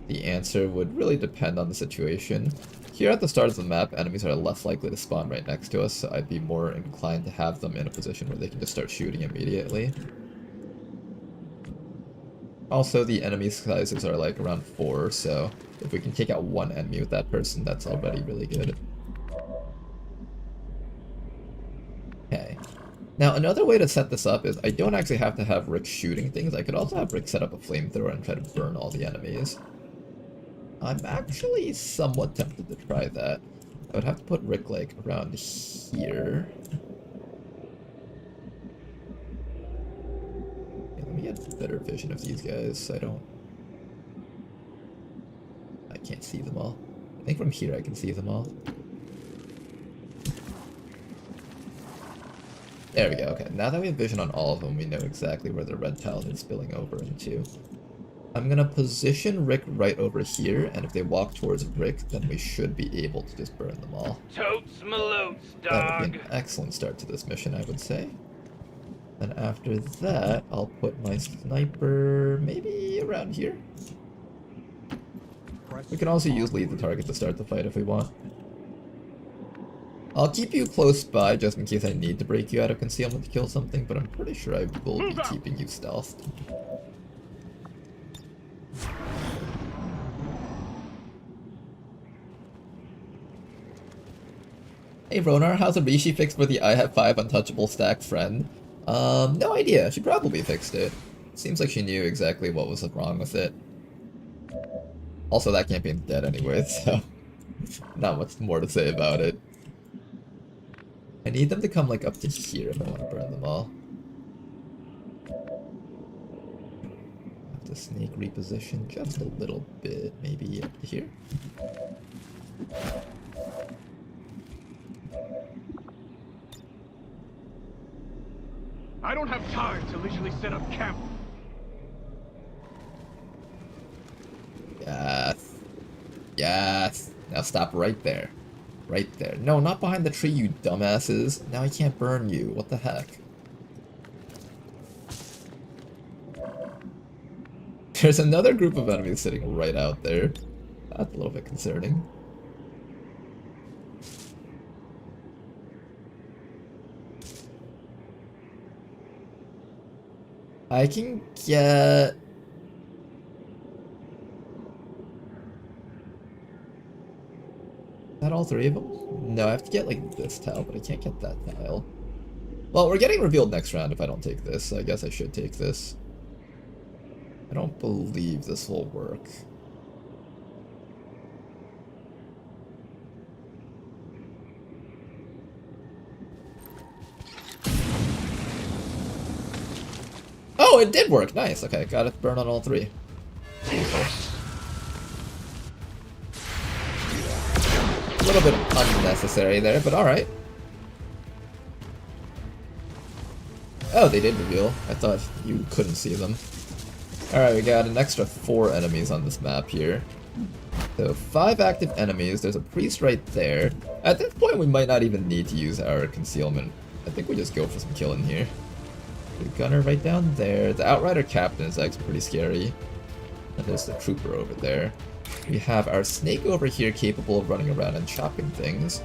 the answer would really depend on the situation. Here at the start of the map, enemies are less likely to spawn right next to us, so I'd be more inclined to have them in a position where they can just start shooting immediately. Also, the enemy sizes are like around 4, so if we can take out one enemy with that person, that's already really good. Okay. Now, another way to set this up is I don't actually have to have Rick shooting things. I could also have Rick set up a flamethrower and try to burn all the enemies. I'm actually somewhat tempted to try that. I would have to put Rick, like, around here. Okay, let me get a better vision of these guys so I can't see them all. I think from here I can see them all. There we go, okay. Now that we have vision on all of them, we know exactly where the red tile is spilling over into. I'm gonna position Rick right over here, and if they walk towards Rick, then we should be able to just burn them all. Totes malotes, That dog. would be an excellent start to this mission, I would say. And after that, I'll put my sniper maybe around here. We can also use lead the target to start the fight if we want. I'll keep you close by just in case I need to break you out of concealment to kill something, but I'm pretty sure I will be keeping you stealthed. Hey Ronar, how's a Rishi fix for the I have 5 untouchable stack friend? No idea. She probably fixed it. Seems like she knew exactly what was wrong with it. Also, that campaign's dead anyway, so not much more to say about it. I need them to come like up to here if I want to burn them all. Have to sneak reposition just a little bit, maybe up to here. I don't have time to leisurely set up camp. Yes. Yes. Now stop right there. Right there. No, not behind the tree, you dumbasses. Now I can't burn you. What the heck? There's another group of enemies sitting right out there. That's a little bit concerning. I can get... Is that all three of them? No, I have to get like this tile, but I can't get that tile. Well, we're getting revealed next round if I don't take this, so I guess I should take this. I don't believe this will work. Oh, it did work! Nice, okay, got it burn on all three. A little bit unnecessary there, but alright. Oh, they did reveal. I thought you couldn't see them. Alright, we got an extra 4 enemies on this map here. So 5 active enemies, there's a priest right there. At this point we might not even need to use our concealment. I think we just go for some killing here. The gunner right down there. The outrider captain is actually pretty scary. And there's the trooper over there. We have our snake over here capable of running around and chopping things.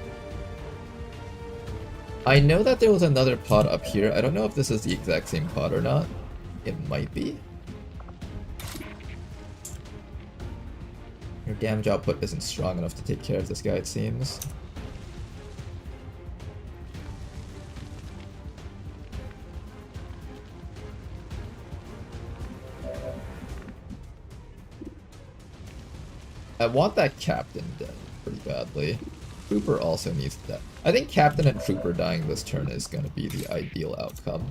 I know that there was another pod up here. I don't know if this is the exact same pod or not. It might be. Your damage output isn't strong enough to take care of this guy, it seems. I want that captain dead pretty badly. Trooper also needs that. I think captain and trooper dying this turn is going to be the ideal outcome.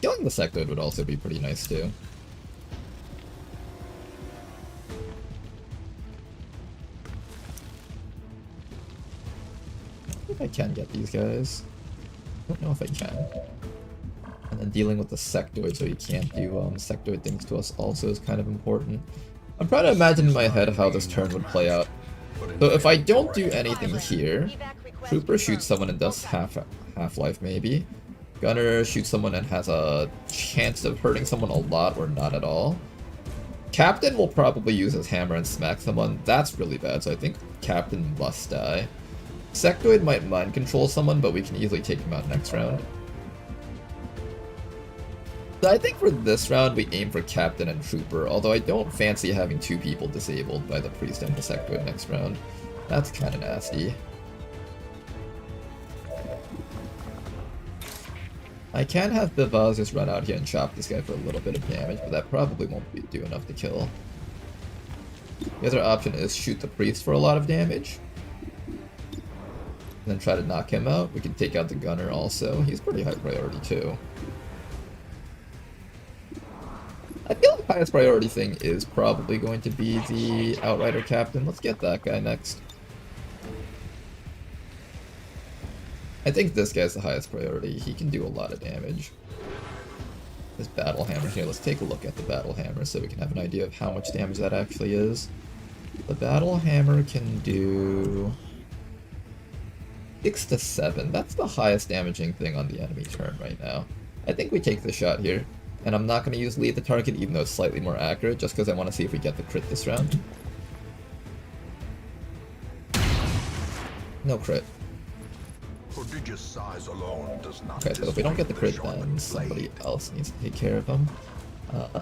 Killing the sectoid would also be pretty nice too. I think I can get these guys. I don't know if I can. And then dealing with the sectoid so you can't do sectoid things to us also is kind of important. I'm trying to imagine in my head how this turn would play out. So if I don't do anything here, Trooper shoots someone and does half-life maybe. Gunner shoots someone and has a chance of hurting someone a lot or not at all. Captain will probably use his hammer and smack someone. That's really bad, so I think Captain must die. Sectoid might mind control someone, but we can easily take him out next round. So I think for this round we aim for Captain and Trooper, although I don't fancy having 2 people disabled by the Priest and the Sectoid next round. That's kind of nasty. I can have Bivaz just run out here and chop this guy for a little bit of damage, but that probably won't do enough to kill. The other option is shoot the Priest for a lot of damage. And then try to knock him out. We can take out the Gunner also. He's pretty high priority too. I feel like the highest priority thing is probably going to be the Outrider Captain. Let's get that guy next. I think this guy's the highest priority. He can do a lot of damage. This Battle Hammer here. Let's take a look at the Battle Hammer so we can have an idea of how much damage that actually is. The Battle Hammer can do 6 to 7. That's the highest damaging thing on the enemy turn right now. I think we take the shot here. And I'm not going to use lead the target even though it's slightly more accurate, just because I want to see if we get the crit this round. No crit. Prodigious size alone does not. Okay, so if we don't get the crit, then somebody else needs to take care of him.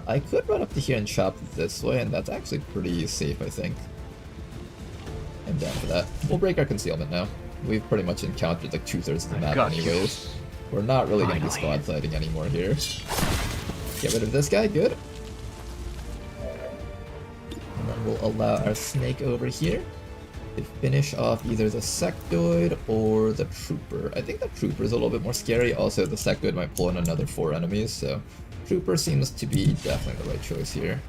I could run up to here and chop this way, and that's actually pretty safe, I think. I'm down for that. We'll break our concealment now. We've pretty much encountered like 2/3 of the map anyways. We're not really going to be squad fighting anymore here. Get rid of this guy, good. And then we'll allow our snake over here to finish off either the sectoid or the trooper. I think the trooper is a little bit more scary. Also, the sectoid might pull in another 4 enemies, so trooper seems to be definitely the right choice here.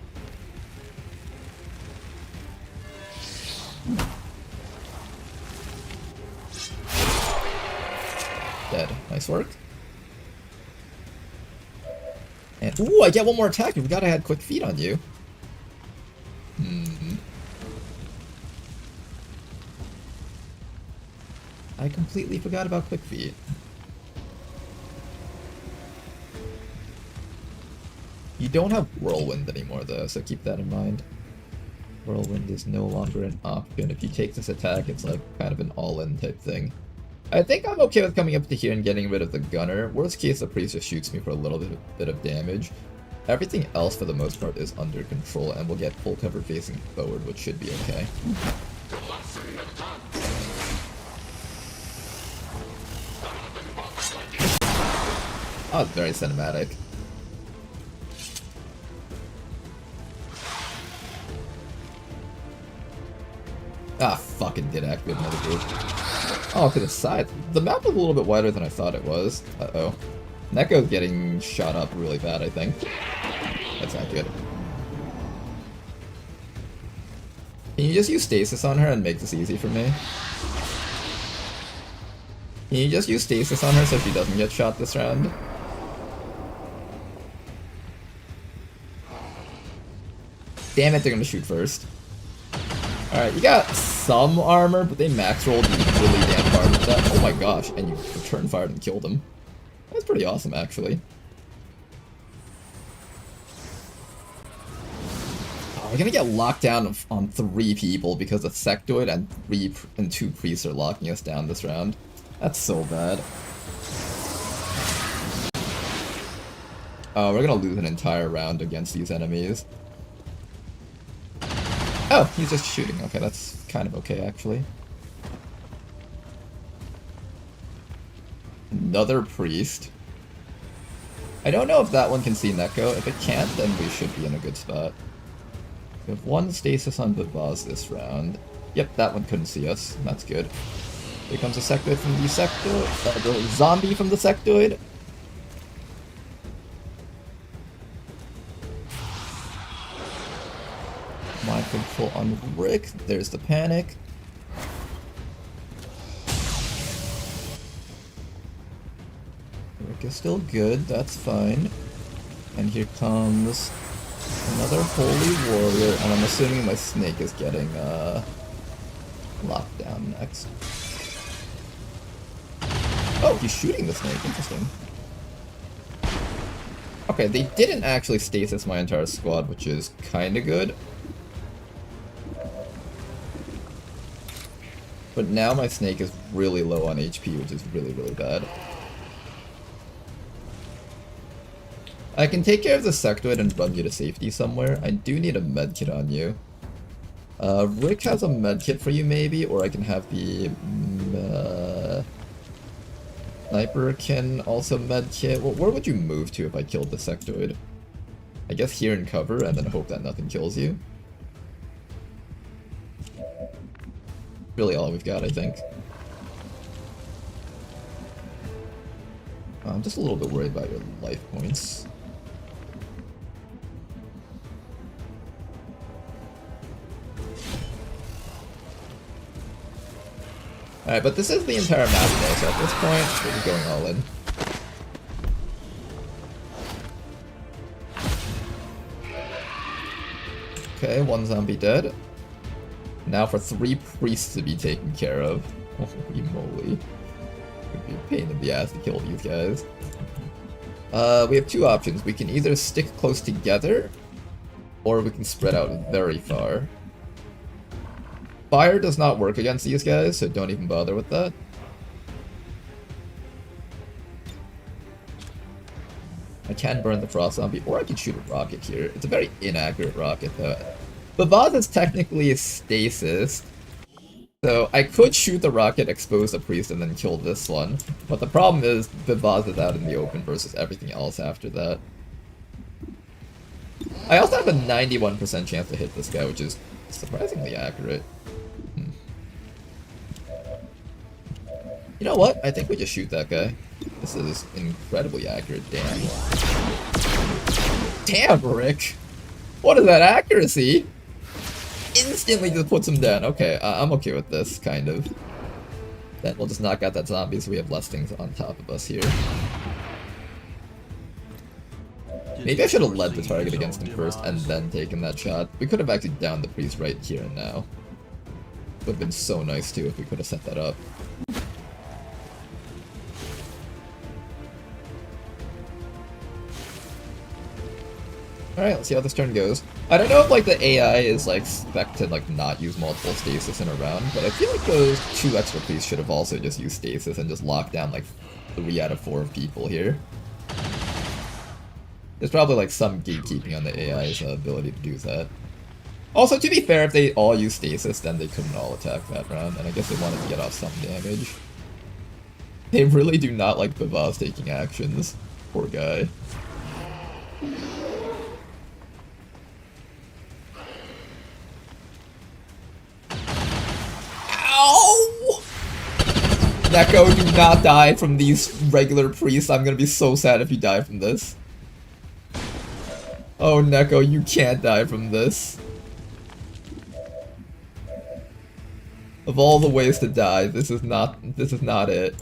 Dead. Nice work. And, ooh, I get one more attack. I forgot I had quick feet on you. I completely forgot about quick feet. You don't have Whirlwind anymore though, so keep that in mind. Whirlwind is no longer an option. If you take this attack, it's like kind of an all-in type thing. I think I'm okay with coming up to here and getting rid of the gunner. Worst case, the priest just shoots me for a little bit of damage. Everything else, for the most part, is under control, and we'll get full cover facing forward, which should be okay. Oh, it's very cinematic. Ah, fucking did activate another group. Oh, to the side. The map was a little bit wider than I thought it was. Uh-oh. Neko's getting shot up really bad, I think. That's not good. Can you just use stasis on her and make this easy for me? Can you just use stasis on her so she doesn't get shot this round? Damn it, they're gonna shoot first. Alright, you got some armor, but they max rolled really damn hard with that. Oh my gosh, and you return fired and killed them. That's pretty awesome, actually. Oh, we're gonna get locked down on 3 people because a sectoid and 2 priests are locking us down this round. That's so bad. Oh, we're gonna lose an entire round against these enemies. Oh, he's just shooting. Okay, that's kind of okay, actually. Another priest. I don't know if that one can see Neko. If it can't, then we should be in a good spot. We have 1 stasis on Vivaz this round. Yep, that one couldn't see us. That's good. Here comes a sectoid from the sectoid. The zombie from the sectoid. Mind control on Rick. There's the panic. Rick is still good. That's fine. And here comes another holy warrior, and I'm assuming my snake is getting locked down next. Oh, he's shooting the snake. Interesting. Okay, they didn't actually stasis my entire squad, which is kind of good. But now my snake is really low on HP, which is really, really bad. I can take care of the sectoid and run you to safety somewhere. I do need a medkit on you. Rick has a medkit for you maybe, or I can have the sniper can also medkit. Well, where would you move to if I killed the sectoid? I guess here in cover and then hope that nothing kills you. Really all we've got, I think. I'm just a little bit worried about your life points. Alright, but this is the entire map though, so at this point, we're just going all in. Okay, 1 zombie dead. Now for 3 priests to be taken care of. Holy moly. It would be a pain in the ass to kill these guys. We have 2 options. We can either stick close together, or we can spread out very far. Fire does not work against these guys, so don't even bother with that. I can burn the frost zombie, or I can shoot a rocket here. It's a very inaccurate rocket, though. Vivaz is technically a stasis, so I could shoot the rocket, expose the priest, and then kill this one. But the problem is, Vivaz is out in the open versus everything else after that. I also have a 91% chance to hit this guy, which is surprisingly accurate. You know what? I think we just shoot that guy. This is incredibly accurate. Damn. Damn, Rick! What is that accuracy? Instantly just puts him down. Okay, I'm okay with this, kind of. Then we'll just knock out that zombie so we have less things on top of us here. Maybe I should have led the target against him first and then taken that shot. We could have actually downed the priest right here and now. Would have been so nice too if we could have set that up. Alright, let's see how this turn goes. I don't know if like the AI is like spec to like not use multiple stasis in a round, but I feel like those 2 extra priests should have also just used stasis and just locked down like 3 out of 4 people here. There's probably like some gatekeeping on the AI's ability to do that. Also, to be fair, if they all use stasis, then they couldn't all attack that round, and I guess they wanted to get off some damage. They really do not like Bivaz taking actions. Poor guy. Ow! Neko, do not die from these regular priests. I'm gonna be so sad if you die from this. Oh, Neko, you can't die from this. Of all the ways to die, this is not it.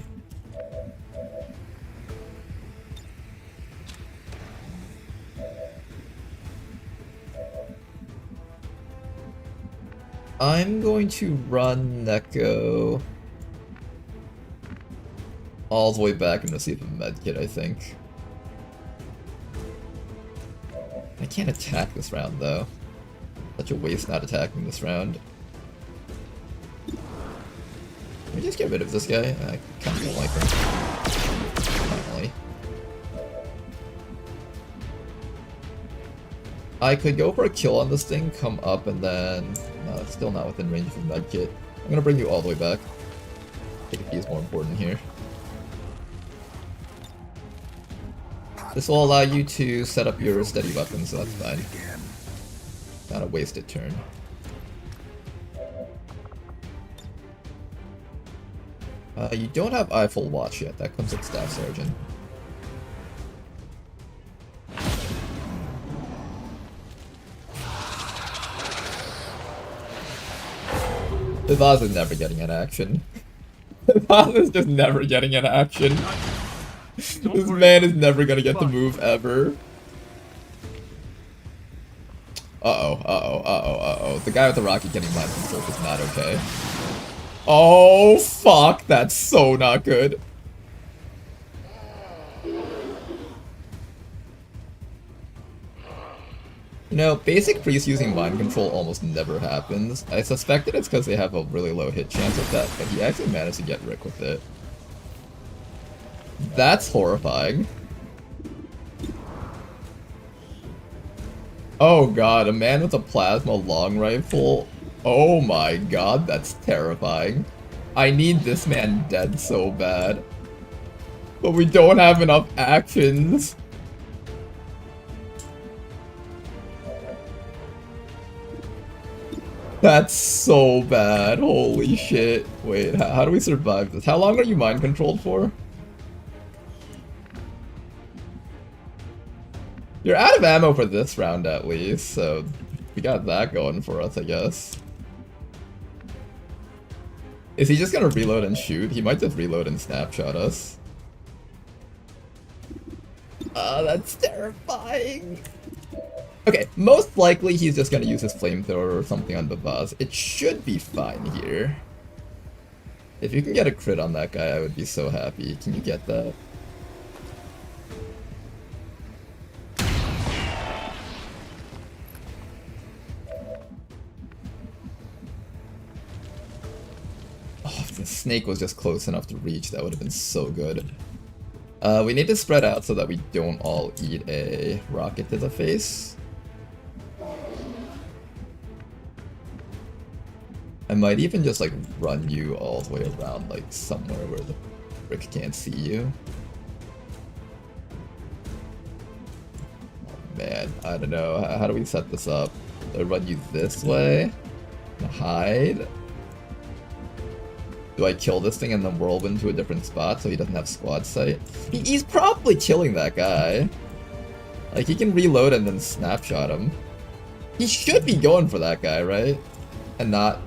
I'm going to run Neko all the way back and receive a medkit, I think. I can't attack this round though. Such a waste not attacking this round. Can we just get rid of this guy? I kinda don't like him. Finally. I could go for a kill on this thing, come up, and then... No, it's still not within range of a medkit. I'm gonna bring you all the way back. I think he is more important here. This will allow you to set up your steady weapons, so that's fine. Not a wasted turn. You don't have Eiffel Watch yet. That comes with Staff Sergeant. Bivaz is never getting an action. Bivaz is just never getting an action. This man is never gonna get the move ever. Uh-oh. The guy with the rocket getting mind control is not okay. Oh, fuck. That's so not good. You know, basic priest using mind control almost never happens. I suspect that it's because they have a really low hit chance with that, but he actually managed to get Rick with it. That's horrifying. Oh god, a man with a plasma long rifle. Oh my god, that's terrifying. I need this man dead so bad. But we don't have enough actions. That's so bad. Holy shit. Wait, how do we survive this? How long are you mind controlled for? You're out of ammo for this round at least, so we got that going for us, I guess. Is he just gonna reload and shoot? He might just reload and snapshot us. That's terrifying. Okay, most likely he's just gonna use his flamethrower or something on Bivaz. It should be fine here. If you can get a crit on that guy, I would be so happy. Can you get that? Oh, if the snake was just close enough to reach, that would have been so good. We need to spread out so that we don't all eat a rocket to the face. I might even just like run you all the way around like somewhere where the Rick can't see you. Oh, man, I don't know. How do we set this up? Do I run you this way? Hide? Do I kill this thing and then whirlwind to a different spot so he doesn't have squad sight? He's probably killing that guy. Like, he can reload and then snapshot him. He should be going for that guy, right? And not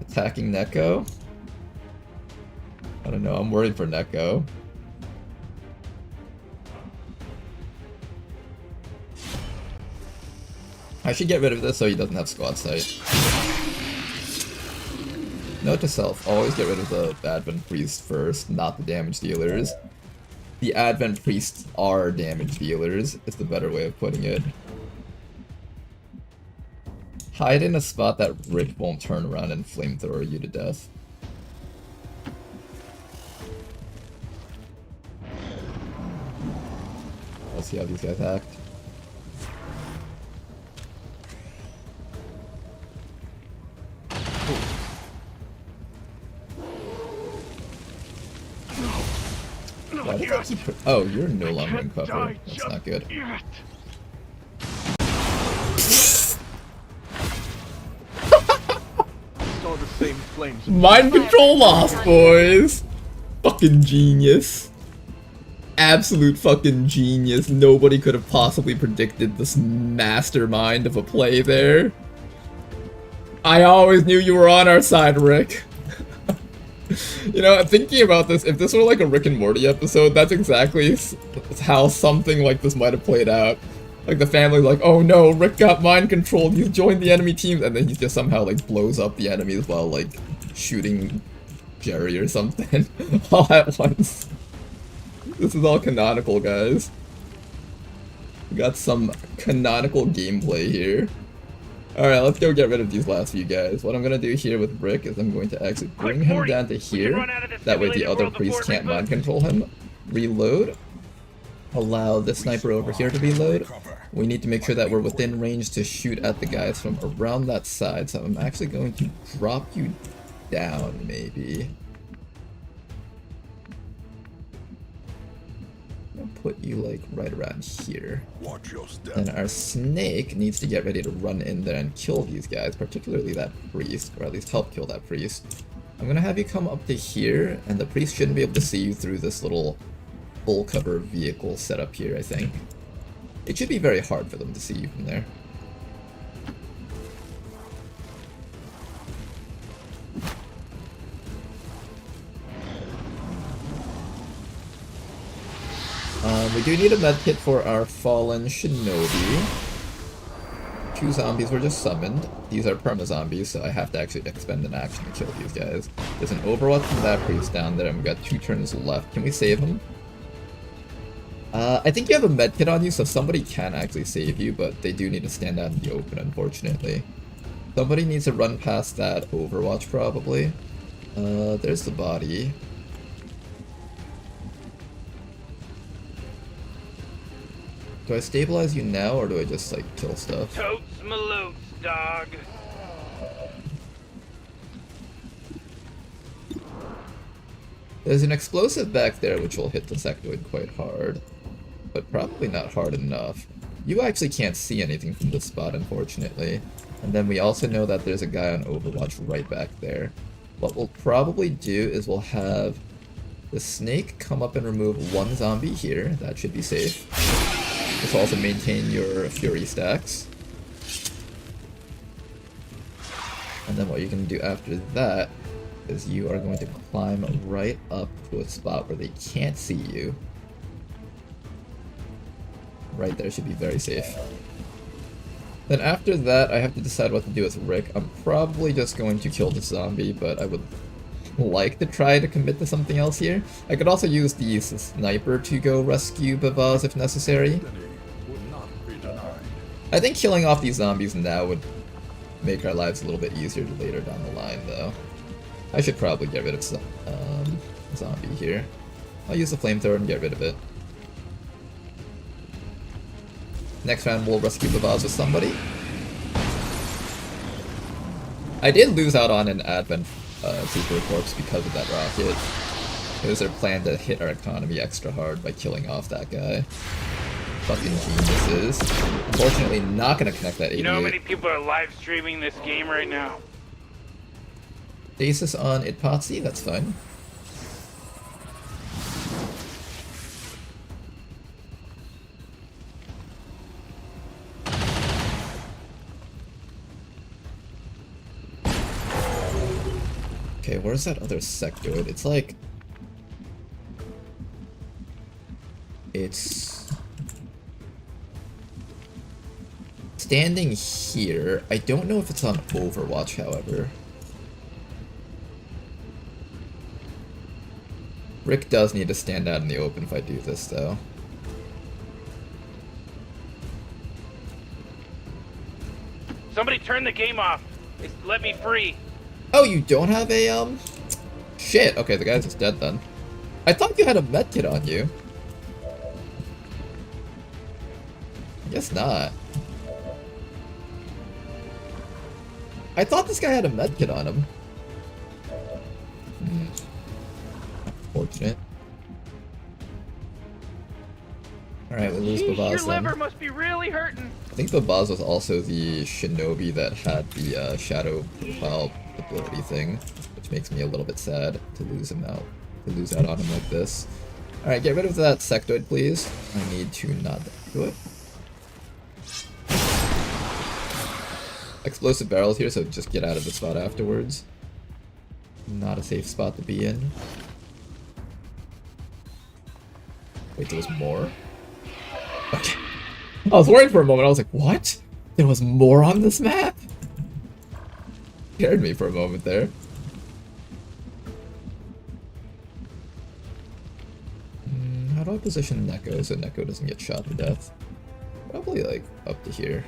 attacking Neko? I don't know, I'm worried for Neko. I should get rid of this so he doesn't have squad sight. Note to self, always get rid of the Advent Priest first, not the damage dealers. the Advent Priests are damage dealers, is the better way of putting it. Hide in a spot that Rick won't turn around and flamethrower you to death. Let's see how these guys act. Why did I keep oh, you're no longer in cover. That's not good. Mind control lost, boys! Fucking genius. Absolute fucking genius. Nobody could have possibly predicted this mastermind of a play there. I always knew you were on our side, Rick. You know, thinking about this, if this were like a Rick and Morty episode, that's exactly how something like this might have played out. Like the family's like, oh no, Rick got mind controlled, he's joined the enemy team, and then he just somehow like blows up the enemies while like shooting Jerry or something all at once. This is all canonical, guys. We got some canonical gameplay here. Alright, let's go get rid of these last few guys. What I'm gonna do here with Rick is I'm going to actually bring him down to here. That way the other priest can't mind control him. Reload. Allow this sniper over here to reload. We need to make sure that we're within range to shoot at the guys from around that side. So I'm actually going to drop you down, maybe. I'll put you like right around here. Watch your step. And our snake needs to get ready to run in there and kill these guys, particularly that priest, or at least help kill that priest. I'm gonna have you come up to here, and the priest shouldn't be able to see you through this little full cover vehicle setup here, I think. It should be very hard for them to see you from there. We do need a medkit for our fallen shinobi. 2 zombies were just summoned. These are perma zombies, so I have to actually expend an action to kill these guys. There's an overwatch from that priest down there, and we've got 2 turns left. Can we save him? I think you have a medkit on you, so somebody can actually save you, but they do need to stand out in the open, unfortunately. Somebody needs to run past that overwatch, probably. There's the body. Do I stabilize you now, or do I just, like, kill stuff? Totes malotes, dog. There's an explosive back there which will hit the sectoid quite hard, but probably not hard enough. You actually can't see anything from this spot, unfortunately. And then we also know that there's a guy on Overwatch right back there. What we'll probably do is we'll have the snake come up and remove 1 zombie here. That should be safe. This will also maintain your fury stacks. And then what you can do after that is you are going to climb right up to a spot where they can't see you. Right there should be very safe. Then after that, I have to decide what to do with Rick. I'm probably just going to kill the zombie, but I would like to try to commit to something else here. I could also use the sniper to go rescue Bavaz if necessary. I think killing off these zombies now would make our lives a little bit easier later down the line, though. I should probably get rid of some zombie here. I'll use the flamethrower and get rid of it. Next round we'll rescue Bavaz with somebody. I did lose out on an Advent Super Corpse because of that rocket. It was their plan to hit our economy extra hard by killing off that guy. Fucking geniuses. Unfortunately, not gonna connect that 88. You know how many people are live streaming this game right now? Stasis on Itpotsi, that's fine. Okay, where's that other sectoid? It's like... It's... standing here. I don't know if it's on Overwatch, however. Rick does need to stand out in the open if I do this, though. Somebody turn the game off. Let me free. Oh, you don't have a, Shit, okay, the guy's just dead then. I thought you had a medkit on you. I guess not. I thought this guy had a medkit on him. Fortunate. Alright, we lose Jeez, Babaz your then. liver must be really hurting. I think Babaz was also the shinobi that had the shadow profile ability thing, which makes me a little bit sad to lose him out. To lose out on him like this. Alright, get rid of that sectoid, please. I need to not do it. Explosive barrels here, so just get out of the spot afterwards. Not a safe spot to be in. Wait, there was more? Okay. I was worried for a moment, I was like, what? There was more on this map? Scared me for a moment there. How do I position Neko so Neko doesn't get shot to death? Probably like up to here.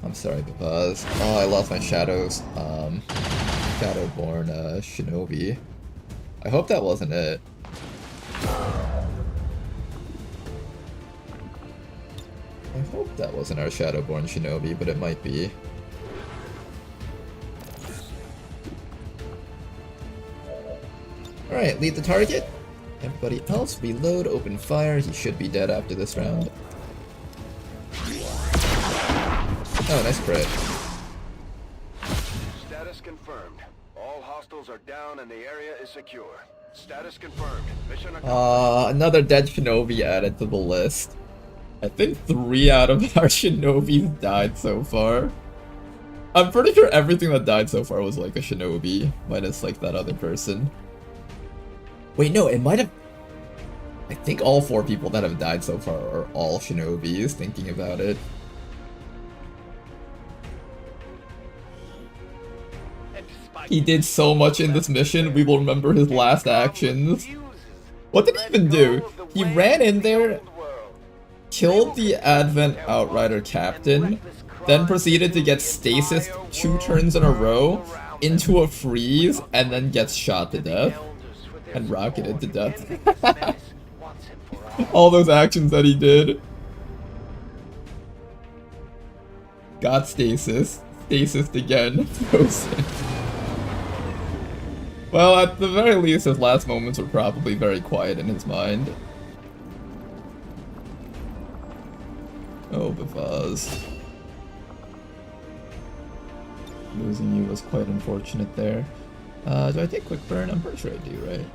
I'm sorry, Babaz. Oh, I lost my shadows. Shadowborn shinobi. I hope that wasn't it. I hope that wasn't our Shadowborn shinobi, but it might be. Alright, lead the target. Everybody else, reload, open fire. He should be dead after this round. Oh, nice crit. Status confirmed. All hostiles are down and the area is secure. Status confirmed. Mission accomplished. Another dead shinobi added to the list. I think 3 out of our shinobis died so far. I'm pretty sure everything that died so far was like a shinobi, minus like that other person. Wait, no, it might have... I think all 4 people that have died so far are all shinobis, thinking about it. He did so much in this mission, we will remember his last actions. What did he even do? He ran in there, killed the Advent Outrider captain, then proceeded to get stasis 2 turns in a row into a freeze, and then gets shot to death. And rocketed to death. All those actions that he did. Got stasis. Stasis again. Frozen. Well, at the very least, his last moments were probably very quiet in his mind. Oh, Babaz. Losing you was quite unfortunate there. Do I take quick burn? I'm pretty sure I do, right?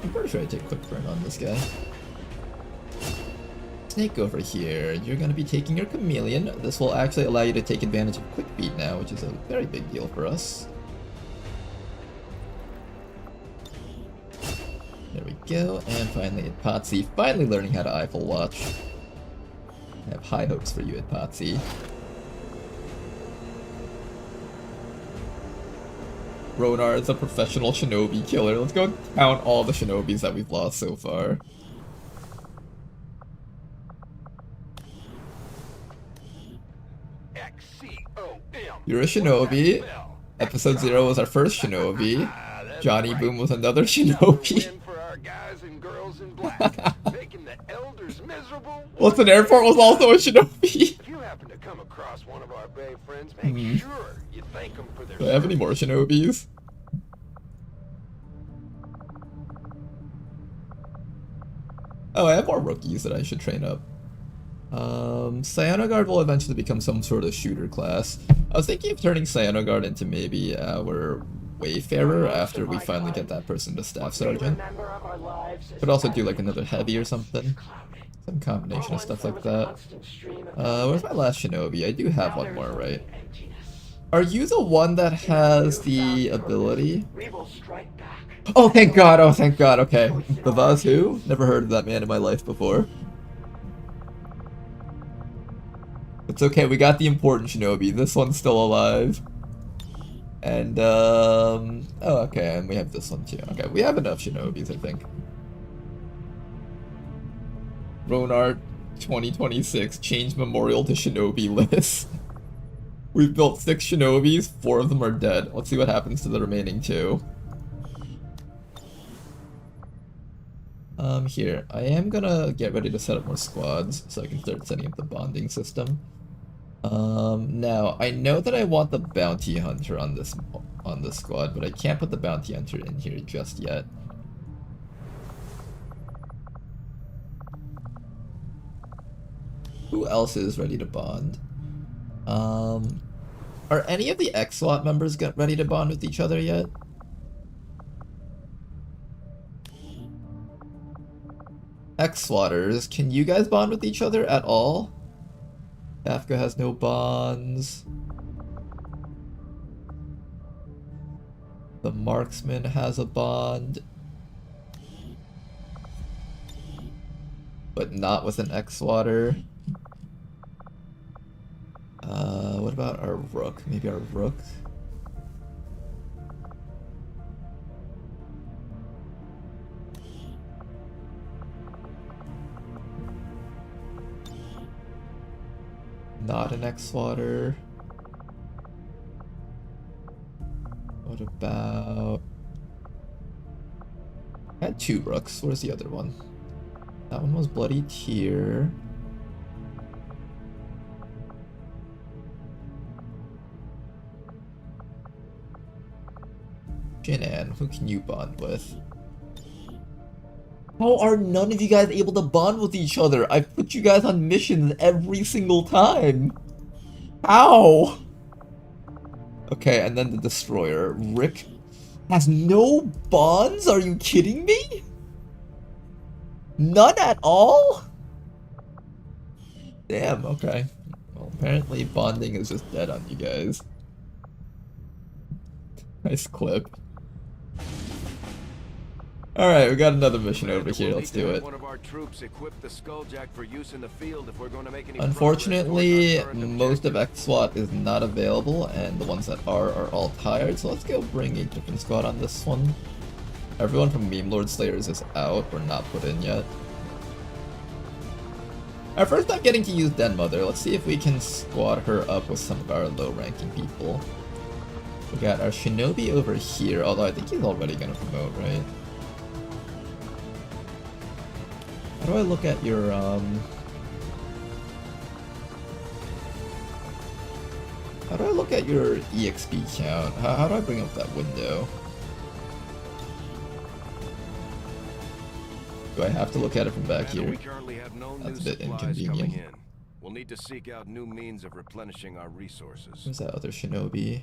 I'm pretty sure I take quick burn on this guy. Snake over here. You're gonna be taking your chameleon. This will actually allow you to take advantage of quick beat now, which is a very big deal for us. There we go. And finally, Patsy finally learning how to Eiffel watch. I have high hopes for you at Patsy. Ronar is a professional shinobi killer. Let's go count all the shinobis that we've lost so far. You're a shinobi. Episode 0 was our first shinobi. Johnny Boom was another shinobi. Wilson Airport was also a shinobi. If you happen to come across one of our Bay friends, make sure you thank them for their Do I have any more shinobis? Oh, I have more rookies that I should train up. Cyanoguard will eventually become some sort of shooter class. I was thinking of turning Cyanoguard into maybe our Wayfarer after we finally get that person to Staff Sergeant. Could also do like another heavy or something. Some combination of stuff like that. Where's my last shinobi? I do have one more, right? Are you the one that has the ability? Oh, thank God! Oh, thank God! Okay. Babaz who? Never heard of that man in my life before. It's okay, we got the important shinobi. This one's still alive. And, oh, okay, and we have this one too. Okay, we have enough shinobis, I think. Ronart 2026, change memorial to shinobi list. We've built 6 shinobis, 4 of them are dead. Let's see what happens to the remaining 2. Here, I am gonna get ready to set up more squads so I can start setting up the bonding system. Now, I know that I want the bounty hunter on this squad, but I can't put the bounty hunter in here just yet. Who else is ready to bond? Are any of the XSWAT members ready to bond with each other yet? XSWATers, can you guys bond with each other at all? Kafka has no bonds. The marksman has a bond. But not with an XSWATer. What about our rook? Maybe our rook? Not an XSWATer. What about... I had 2 rooks. Where's the other one? That one was Bloody Tear. Jinan, who can you bond with? How are none of you guys able to bond with each other? I've put you guys on missions every single time. How? Okay, and then the Destroyer. Rick has no bonds? Are you kidding me? None at all? Damn, okay. Well, apparently bonding is just dead on you guys. Nice clip. Alright, we got another mission over here, let's do it. Unfortunately, most of XSWAT is not available, and the ones that are all tired, so let's go bring a different squad on this one. Everyone from Meme Lord Slayers is out, or not put in yet. Our first time getting to use Den Mother, let's see if we can squad her up with some of our low-ranking people. We got our Shinobi over here, although I think he's already gonna promote, right? How do I look at your, How do I look at your EXP count? How do I bring up that window? Do I have to look at it from back here? That's a bit inconvenient. We'll need to seek out new means of replenishing our resources. Where's that other Shinobi?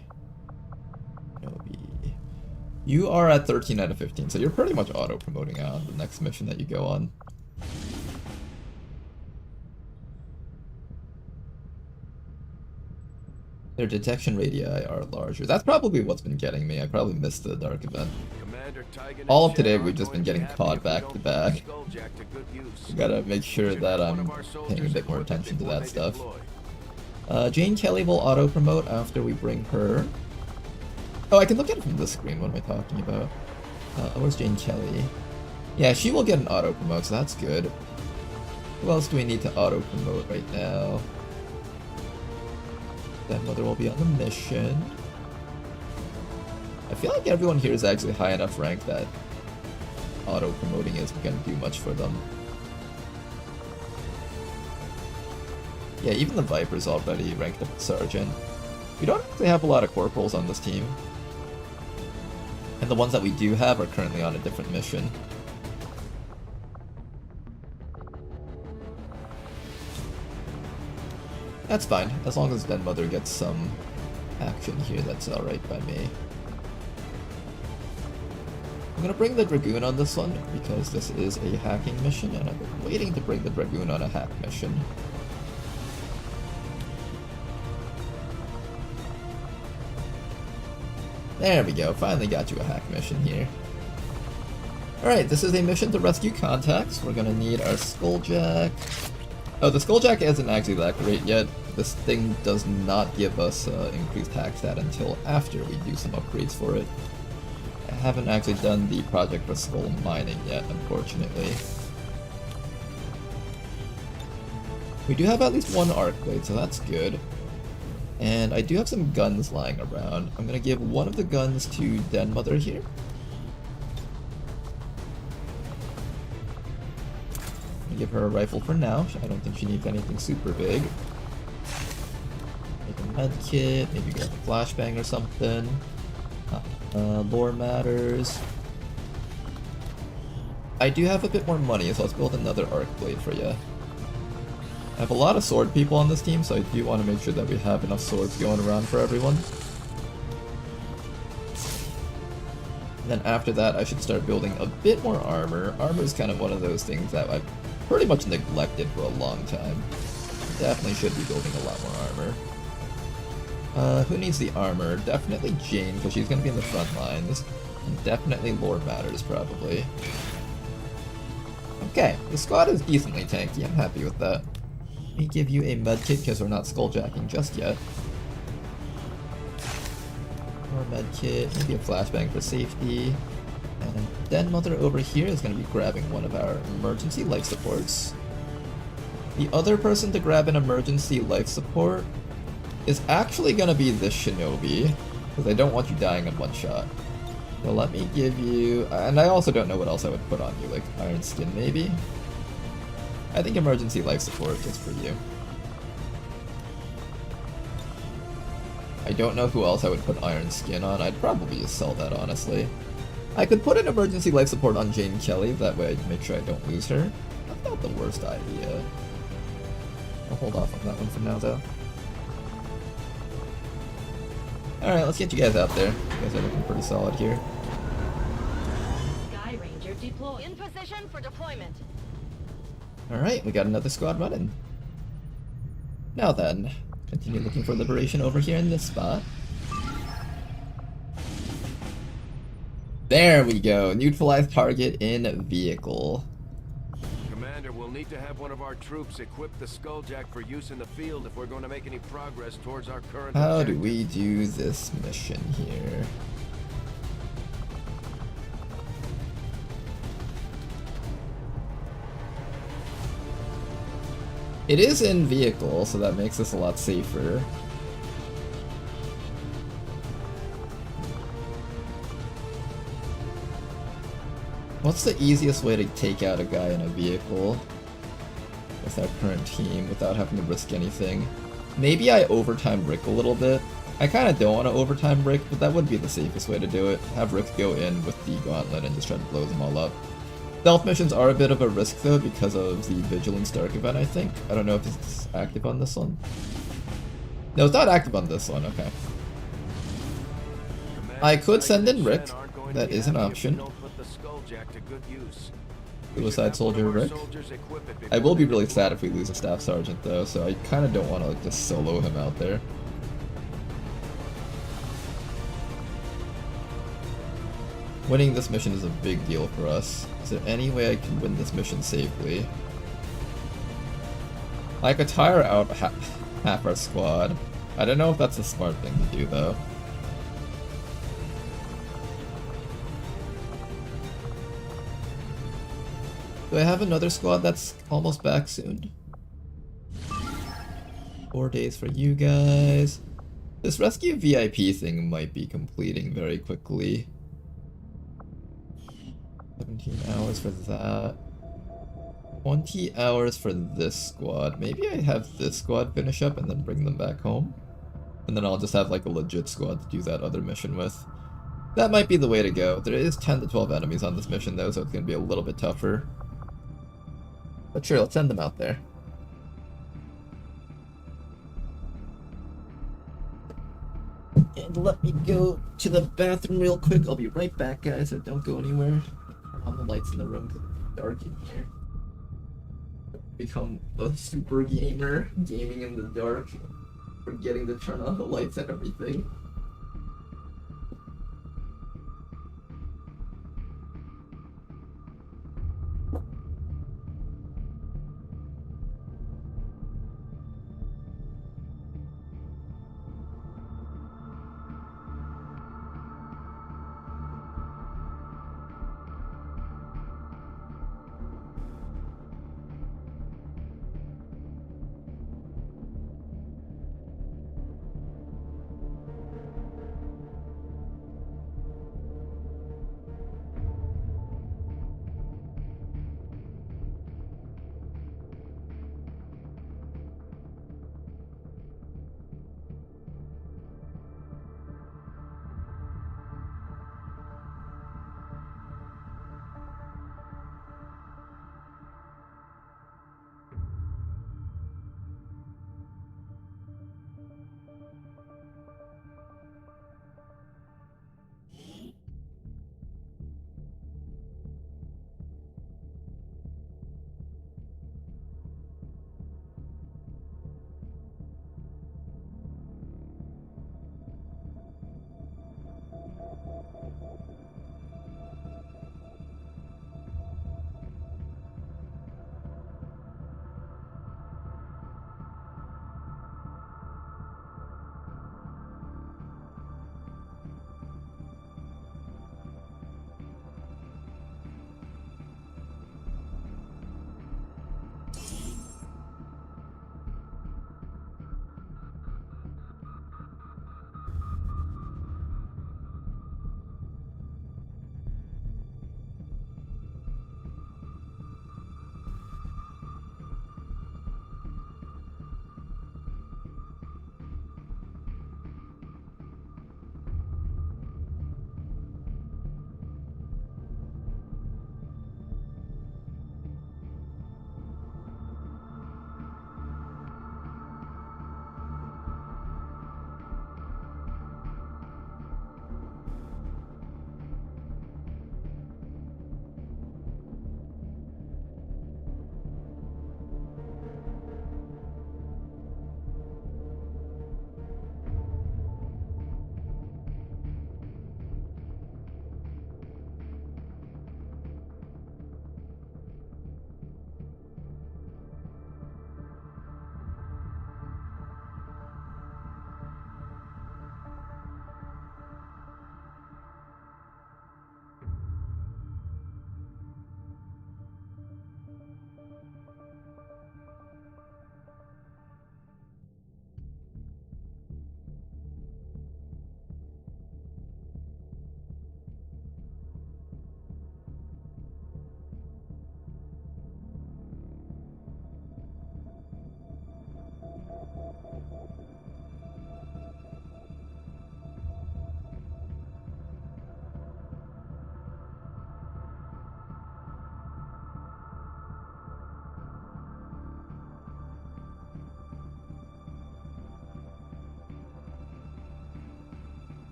You are at 13 out of 15, so you're pretty much auto-promoting on the next mission that you go on. Their detection radii are larger. That's probably what's been getting me. I probably missed the dark event. All of today we've just been getting caught back to back. We gotta make sure that I'm paying a bit more attention to that stuff. Jane Kelly will auto-promote after we bring her. Oh, I can look at it from this screen. What am I talking about? Where's Jane Kelly? Yeah, she will get an auto-promote, so that's good. Who else do we need to auto-promote right now? Then Mother will be on the mission. I feel like everyone here is actually high enough rank that auto-promoting isn't going to do much for them. Yeah, even the Viper's already ranked up to Sergeant. We don't actually have a lot of Corporals on this team. And the ones that we do have are currently on a different mission. That's fine, as long as Den Mother gets some action here, that's alright by me. I'm gonna bring the Dragoon on this one, because this is a hacking mission, and I've been waiting to bring the Dragoon on a hack mission. There we go, finally got you a hack mission here. Alright, this is a mission to rescue contacts. We're gonna need our Skulljack. Oh, the Skulljack isn't actually that great yet. this thing does not give us increased hack stat until after we do some upgrades for it. I haven't actually done the project for skull mining yet, unfortunately. We do have at least one arc blade, so that's good. And I do have some guns lying around. I'm gonna give one of the guns to Den Mother here. I'll give her a rifle for now. I don't think she needs anything super big. Make a med kit, maybe grab a flashbang or something. Lore matters. I do have a bit more money, so let's build another arc blade for you. I have a lot of sword people on this team, so I do want to make sure that we have enough swords going around for everyone. And then after that, I should start building a bit more armor. Armor is kind of one of those things that I've pretty much neglected for a long time. Definitely should be building a lot more armor. Who needs the armor? Definitely Jane, because she's going to be in the front lines. And definitely Lore matters, probably. Okay, the squad is decently tanky. I'm happy with that. Let me give you a medkit, because we're not skulljacking just yet. More medkit, maybe a flashbang for safety. And Den Mother over here is going to be grabbing one of our emergency life supports. The other person to grab an emergency life support is actually going to be this shinobi, because I don't want you dying in one shot. So let me give you, and I also don't know what else I would put on you, like iron skin maybe? I think emergency life support just for you. I don't know who else I would put iron skin on. I'd probably just sell that, honestly. I could put an emergency life support on Jane Kelly, that way I'd make sure I don't lose her. That's not the worst idea. I'll hold off on that one for now, though. Alright, let's get you guys out there. You guys are looking pretty solid here. Sky Ranger deployed. In position for deployment. Alright, we got another squad running. Now then, continue looking for liberation over here in this spot. There we go, neutralize target in vehicle. Commander, we'll need to have one of our troops equip the Skulljack for use in the field if we're going to make any progress towards our current How objective. do we do this mission here? It is in vehicle, so that makes us a lot safer. What's the easiest way to take out a guy in a vehicle with our current team without having to risk anything? Maybe I overtime Rick a little bit. I kind of don't want to overtime Rick, but that would be the safest way to do it. Have Rick go in with the gauntlet and just try to blow them all up. Stealth missions are a bit of a risk though because of the Vigilance Dark event, I think. I don't know if it's active on this one. No, it's not active on this one, okay. I could send in Rick. That is an option. Suicide Soldier Rick. I will be really sad if we lose a Staff Sergeant though, so I kind of don't want to like, just solo him out there. Winning this mission is a big deal for us. Is there any way I can win this mission safely? I could tire out half our squad. I don't know if that's a smart thing to do though. Do I have another squad that's almost back soon? 4 days for you guys. This rescue VIP thing might be completing very quickly. 17 hours for that. 20 hours for this squad. Maybe I have this squad finish up and then bring them back home. And then I'll just have like a legit squad to do that other mission with. That might be the way to go. There is 10 to 12 enemies on this mission though, so it's going to be a little bit tougher. But sure, let's send them out there. And let me go to the bathroom real quick. I'll be right back, guys, so don't go anywhere. Turn on the lights in the room because it's dark in here. Become a super gamer, gaming in the dark, forgetting to turn on the lights and everything.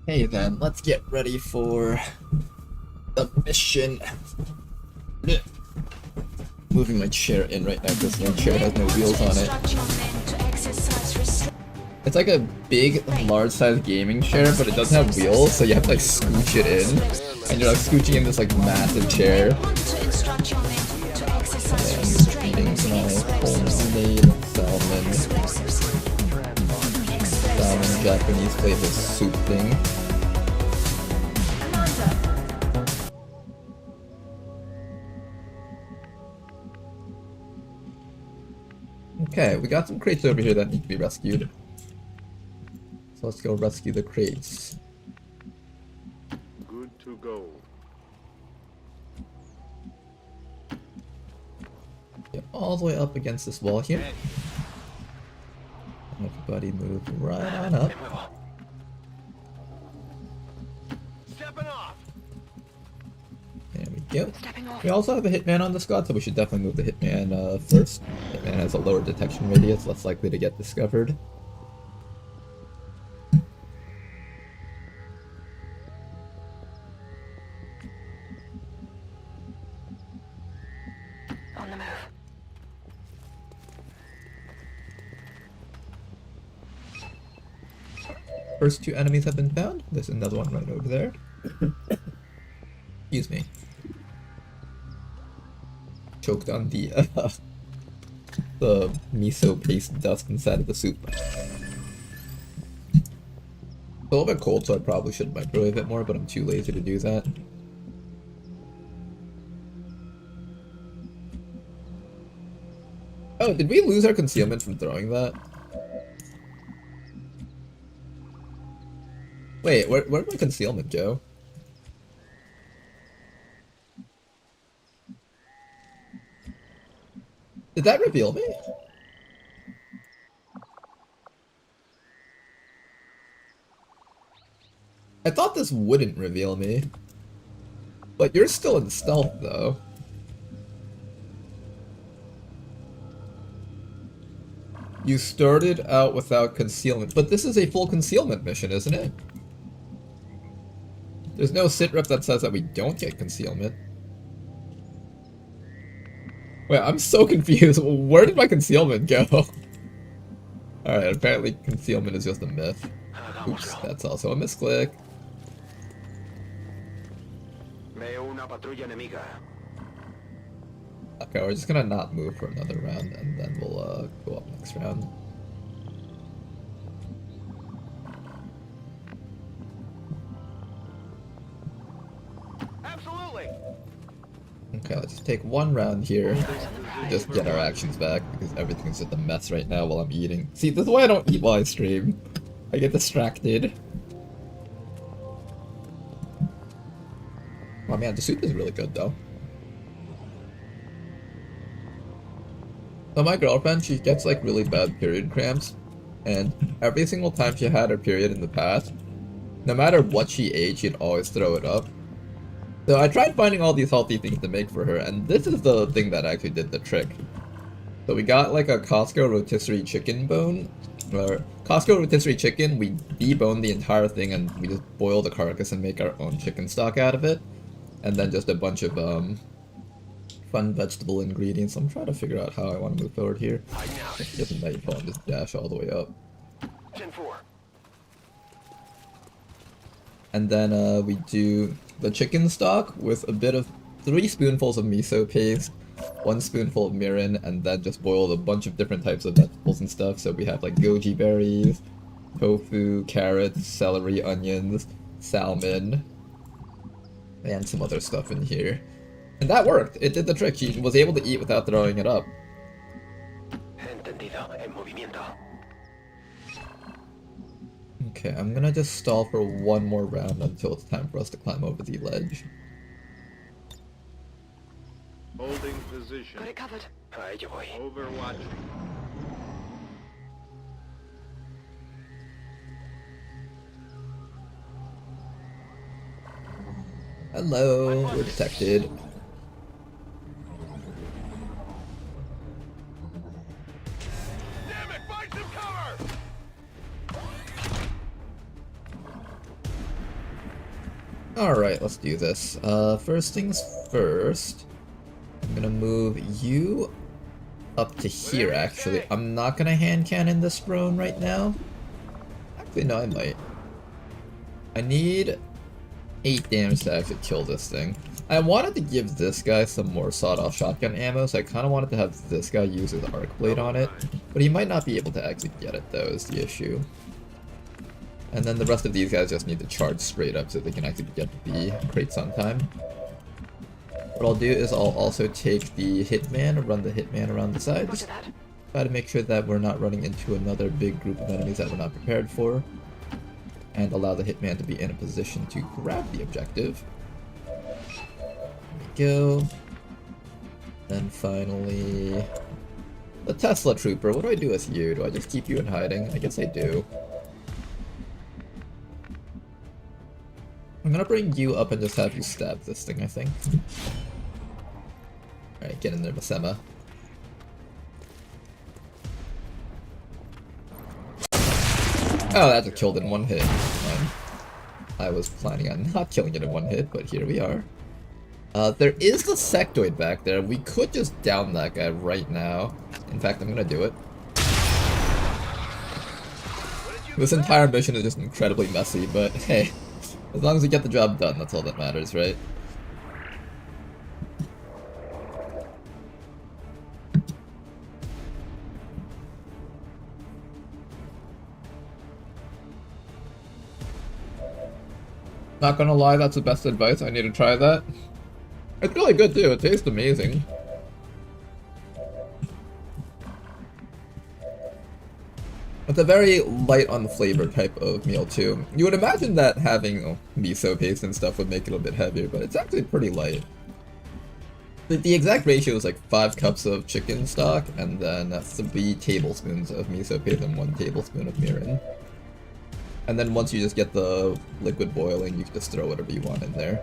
Hey then, let's get ready for the mission. Moving my chair in right now because my chair has no wheels on it. It's like a big, large-sized gaming chair, but it doesn't have wheels, so you have to like scooch it in, and you're like scooching in this like massive chair. And eating my homemade salmon Japanese flavor soup thing. Okay, we got some crates over here that need to be rescued. So let's go rescue the crates. Good to go. Get all the way up against this wall here. Everybody move right on up. Stepping off. There we go. We also have a hitman on the squad, so we should definitely move the hitman first. Hitman has a lower detection radius, less likely to get discovered. On the move. First two enemies have been found. There's another one right over there. Excuse me. Choked on the miso paste dust inside of the soup. It's a little bit cold, so I probably should microwave it more, but I'm too lazy to do that. Oh, did we lose our concealment from throwing that? Wait, where'd my concealment go? Did that reveal me? I thought this wouldn't reveal me. But you're still in stealth, though. You started out without concealment, but this is a full concealment mission, isn't it? There's no sitrep that says that we don't get concealment. Wait, I'm so confused. Where did my concealment go? Alright, apparently concealment is just a myth. Oops, that's also a misclick. Okay, we're just gonna not move for another round, and then we'll go up next round. Absolutely. Okay, let's just take one round here. Just get our actions back, because everything is just a mess right now while I'm eating. See, this is why I don't eat while I stream. I get distracted. Oh man, the soup is really good though. So my girlfriend, she gets like really bad period cramps, and every single time she had her period in the past, no matter what she ate, she'd always throw it up. So I tried finding all these healthy things to make for her, and this is the thing that actually did the trick. So we got like a Costco rotisserie chicken bone, or Costco rotisserie chicken, we debone the entire thing and we just boil the carcass and make our own chicken stock out of it. And then just a bunch of fun vegetable ingredients. I'm trying to figure out how I want to move forward here. It doesn't matter if I'll just dash all the way up. 10-4. And then we do the chicken stock with a bit of 3 spoonfuls of miso paste, 1 spoonful of mirin, and then just boil a bunch of different types of vegetables and stuff. So we have like goji berries, tofu, carrots, celery, onions, salmon, and some other stuff in here. And that worked. It did the trick. She was able to eat without throwing it up. Entendido. En movimiento. Okay, I'm gonna just stall for one more round until it's time for us to climb over the ledge. Holding position. Got it covered. Ahí yo voy. Overwatching. Hello, we're detected. Damn it! Find some cover! Alright, let's do this. First things first, I'm gonna move you up to here, actually. I'm not gonna hand cannon this drone right now. Actually, no, I might. I need 8 damage to actually kill this thing. I wanted to give this guy some more sawed-off shotgun ammo, so I kind of wanted to have this guy use his arc blade on it. But he might not be able to actually get it, though, is the issue. And then the rest of these guys just need to charge straight up so they can actually get the crates on time. What I'll do is I'll also take the hitman, run the hitman around the sides. Try to make sure that we're not running into another big group of enemies that we're not prepared for. And allow the hitman to be in a position to grab the objective. There we go. Then finally, the Tesla Trooper. What do I do with you? Do I just keep you in hiding? I guess I do. I'm gonna bring you up and just have you stab this thing, I think. Alright, get in there, Masema. Oh, that just killed it in one hit. I was planning on not killing it in one hit, but here we are. There is the sectoid back there. We could just down that guy right now. In fact, I'm gonna do it. This entire mission is just incredibly messy, but hey, as long as we get the job done, that's all that matters, right? Not gonna lie, that's the best advice. I need to try that. It's really good too, it tastes amazing. It's a very light on flavor type of meal too. You would imagine that having miso paste and stuff would make it a bit heavier, but it's actually pretty light. The exact ratio is like 5 cups of chicken stock and then 3 tablespoons of miso paste and 1 tablespoon of mirin. And then once you just get the liquid boiling, you can just throw whatever you want in there.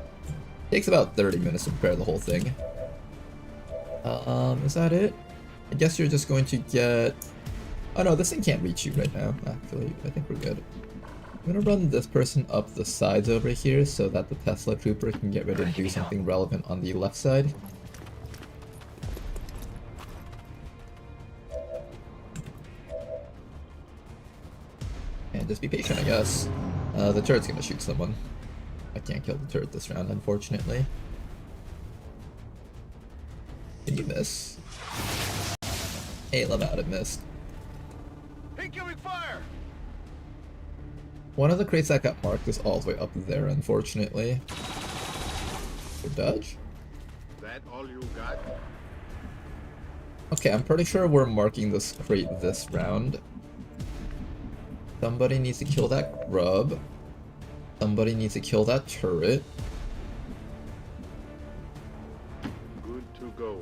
Takes about 30 minutes to prepare the whole thing. Is that it? I guess you're just going to get... Oh no, this thing can't reach you right now, actually. I think we're good. I'm gonna run this person up the sides over here so that the Tesla Trooper can get ready to do something relevant on the left side. And just be patient, I guess. The turret's gonna shoot someone. I can't kill the turret this round, unfortunately. Can you miss? Hey, love out, it missed. Incoming fire! One of the crates that got marked is all the way up there, unfortunately. Good dodge. That all you got? Okay, I'm pretty sure we're marking this crate this round. Somebody needs to kill that grub. Somebody needs to kill that turret. Good to go.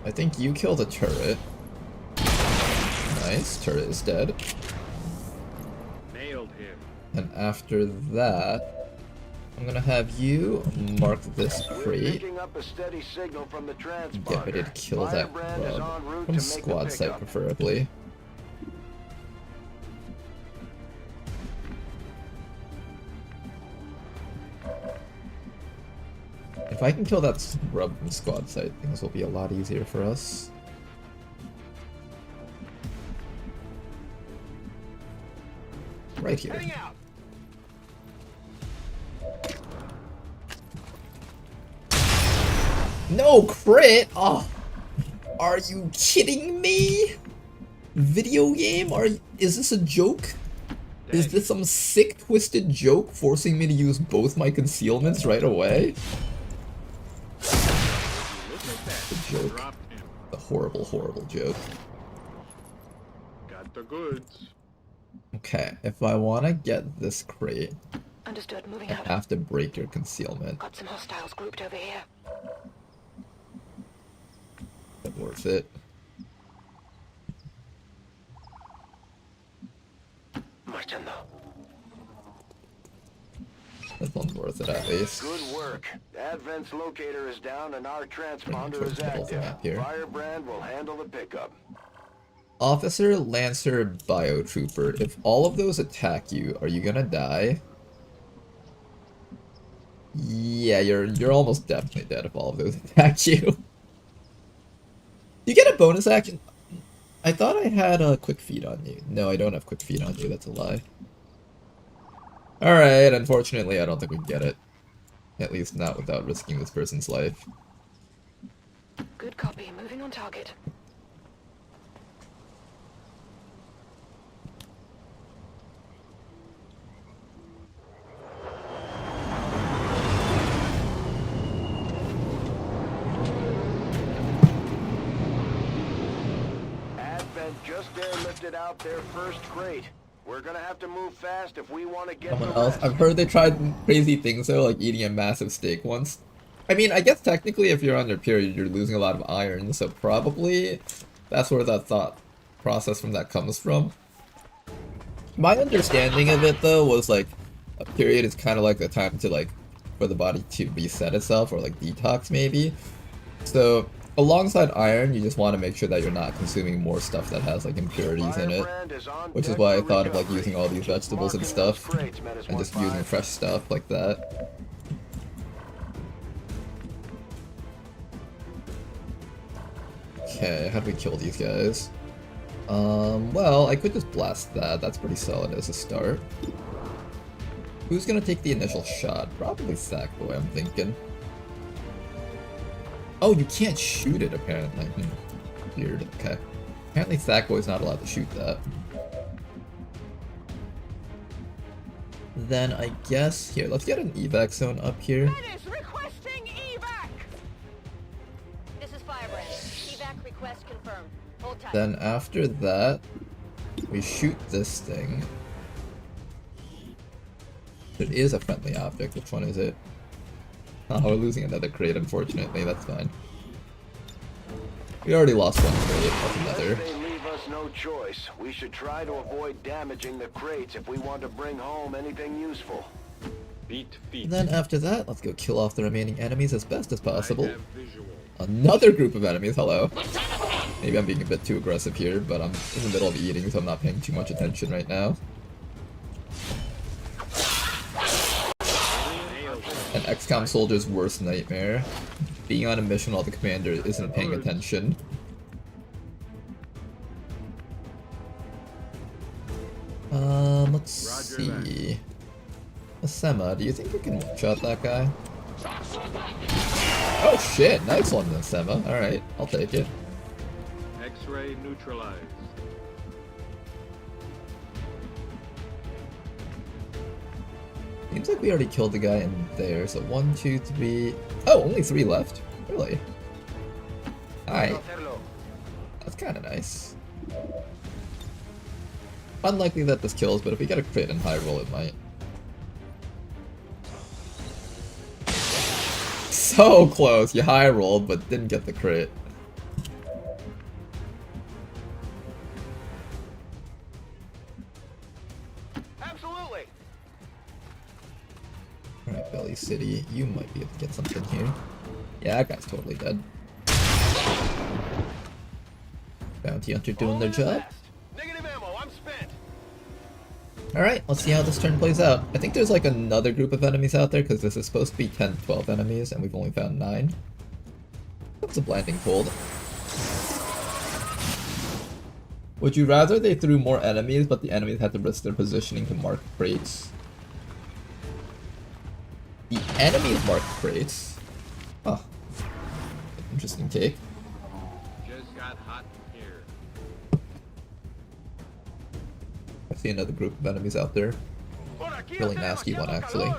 I think you kill the turret. Nice, turret is dead. Nailed him. And after that, I'm gonna have you mark this crate. Up a steady signal from the Get ready to kill that grub. From squad site, preferably. If I can kill that scrub from squad site, things will be a lot easier for us. Right here. No crit! Oh, are you kidding me? Video game? Is this a joke? Is this some sick, twisted joke forcing me to use both my concealments right away? The joke. The horrible, horrible joke. Got the goods. Okay, if I want to get this crate, Understood, moving I out. have to break your concealment. Got some hostiles grouped over here. Not worth it. Marchando. This one's worth it at least. Good work. Advent's locator is down and our transponder is Turn the whole thing active. up here. Firebrand will handle the pickup. Officer, Lancer, Biotrooper. If all of those attack you, are you gonna die? Yeah, you're almost definitely dead if all of those attack you. You get a bonus action. I thought I had a quick feed on you. No, I don't have quick feed on you. That's a lie. Alright, unfortunately, I don't think we can get it. At least not without risking this person's life. Good copy. Moving on target. Advent just airlifted out their first crate. We're gonna have to move fast if we want to get Someone the else. rest. I've heard they tried crazy things though, like eating a massive steak once. I mean, I guess technically if you're on your period, you're losing a lot of iron, so probably that's where that thought process from that comes from. My understanding of it though was like a period is kind of like the time to like for the body to reset itself or like detox maybe. So alongside iron, you just want to make sure that you're not consuming more stuff that has like impurities in it, which is why I thought of like using all these vegetables and stuff and just using fresh stuff like that. Okay, how do we kill these guys? Well, I could just blast that. That's pretty solid as a start. Who's gonna take the initial shot? Probably Sackboy, I'm thinking. Oh, you can't shoot it, apparently. Weird, okay. Apparently Sackboy's not allowed to shoot that. Then I guess, here, let's get an evac zone up here. Requesting evac. This is Firebrand. Evac request confirmed. Hold tight. Then after that, we shoot this thing. It is a friendly object. Which one is it? Oh, we're losing another crate, unfortunately. That's fine. We already lost one crate. That's another. They leave us no choice. We should try to avoid damaging the crates if we want to bring home anything useful. And then after that, let's go kill off the remaining enemies as best as possible. Another group of enemies, hello. Maybe I'm being a bit too aggressive here, but I'm in the middle of eating, so I'm not paying too much attention right now. An XCOM soldier's worst nightmare. Being on a mission while the commander isn't paying attention. Let's see. Asema, do you think you can one-shot that guy? Oh shit, nice one, Asema. Alright, I'll take it. X-ray neutralized. Seems like we already killed the guy in there, so 1, 2, 3... Oh, only 3 left. Really? Alright. That's kinda nice. Unlikely that this kills, but if we get a crit and high roll, it might. So close! You high rolled, but didn't get the crit. Absolutely. Alright, Belly City, you might be able to get something here. Yeah, that guy's totally dead. Bounty Hunter doing their job. Negative ammo, I'm spent. Alright, let's see how this turn plays out. I think there's like another group of enemies out there, because this is supposed to be 10 to 12 enemies, and we've only found 9. That's a blinding cold. Would you rather they threw more enemies, but the enemies had to risk their positioning to mark crates? The enemies mark crates? Huh. Interesting take. Just got hot in here. I see another group of enemies out there. Really nasty one, actually.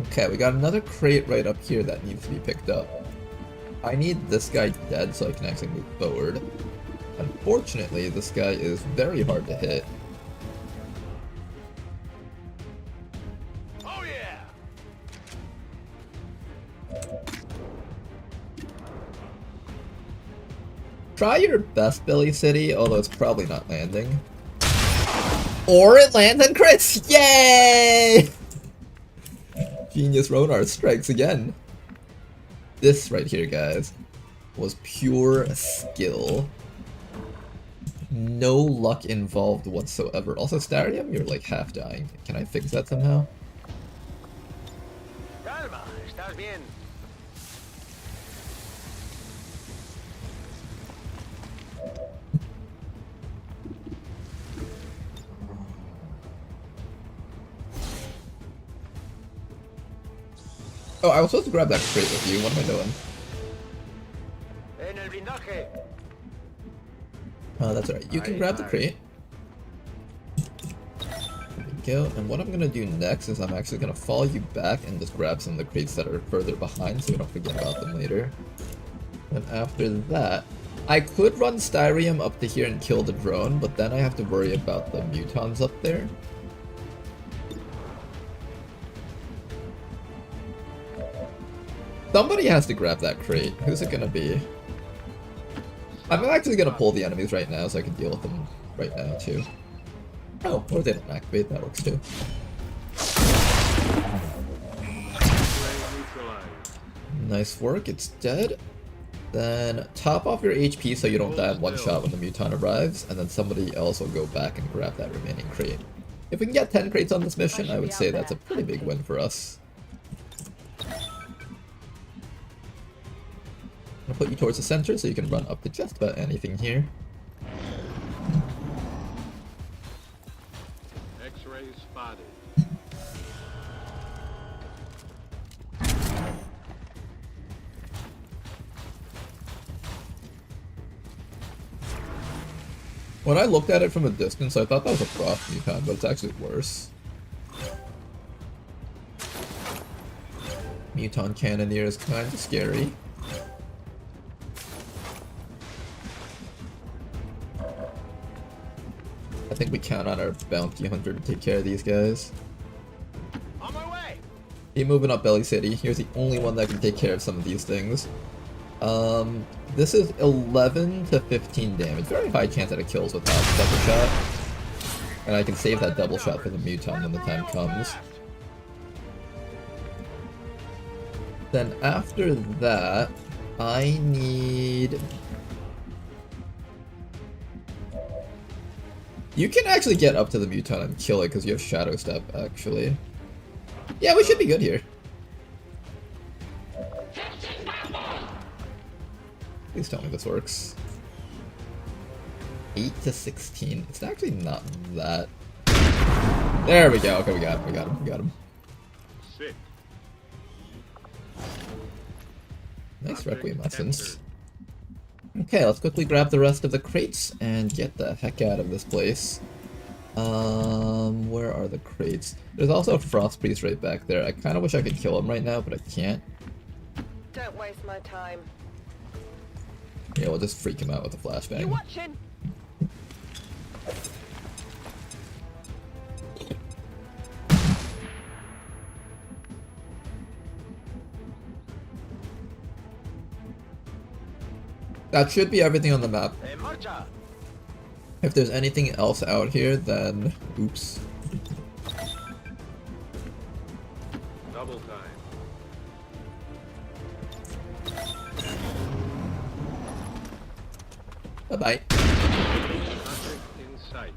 Okay, we got another crate right up here that needs to be picked up. I need this guy dead so I can actually move forward. Unfortunately, this guy is very hard to hit. Oh yeah. Try your best, Billy City, although it's probably not landing. Or it lands and crits! Yay! Genius Ronar strikes again. This right here, guys, was pure skill. No luck involved whatsoever. Also, Starium, you're like half dying. Can I fix that somehow? Calma, estás bien. Oh, I was supposed to grab that crate with you. What am I doing? En el blindaje. Oh, that's alright. You can grab the crate. There we go. And what I'm gonna do next is I'm actually gonna follow you back and just grab some of the crates that are further behind so we don't forget about them later. And after that, I could run Styrium up to here and kill the drone, but then I have to worry about the mutons up there. Somebody has to grab that crate. Who's it gonna be? I'm actually gonna pull the enemies right now so I can deal with them right now too. Oh, or they don't activate, that works too. Nice work, it's dead. Then top off your HP so you don't die in one shot when the muton arrives, and then somebody else will go back and grab that remaining crate. If we can get 10 crates on this mission, I would say that's a pretty big win for us. I'm gonna put you towards the center so you can run up to just about anything here. X-ray spotted. When I looked at it from a distance, I thought that was a frost muton, but it's actually worse. Muton Cannoneer is kind of scary. I think we count on our bounty hunter to take care of these guys. On my way. Keep moving up, Belly City. Here's the only one that can take care of some of these things. This is 11 to 15 damage. Very high chance that it kills without double shot. And I can save that double shot for the muton when the time comes. Then after that, I need... You can actually get up to the muton and kill it because you have Shadow Step, actually. Yeah, we should be good here. Please tell me this works. 8 to 16. It's actually not that. There we go. Okay, we got him. We got him. We got him. Sick. Nice Requiem essence. Okay, let's quickly grab the rest of the crates and get the heck out of this place. Where are the crates? There's also a Frost Priest right back there. I kind of wish I could kill him right now, but I can't. Don't waste my time. Yeah, we'll just freak him out with a flashbang. You watching? That should be everything on the map. If there's anything else out here, then oops. Double time. Bye-bye. Object in sight.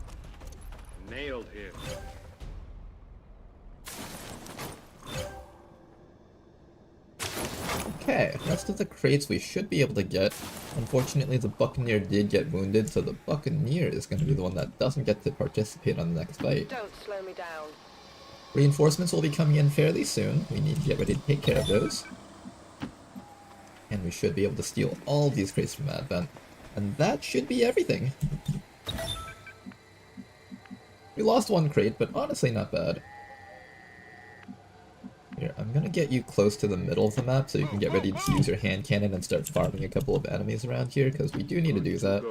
Nailed him. Okay, rest of the crates we should be able to get. Unfortunately, the Buccaneer did get wounded, so the Buccaneer is going to be the one that doesn't get to participate on the next fight. Don't slow me down. Reinforcements will be coming in fairly soon. We need to get ready to take care of those. And we should be able to steal all of these crates from Advent. And that should be everything. We lost one crate, but honestly not bad. Here, I'm gonna get you close to the middle of the map so you can get ready to use your hand cannon and start farming a couple of enemies around here, because we do need to do that.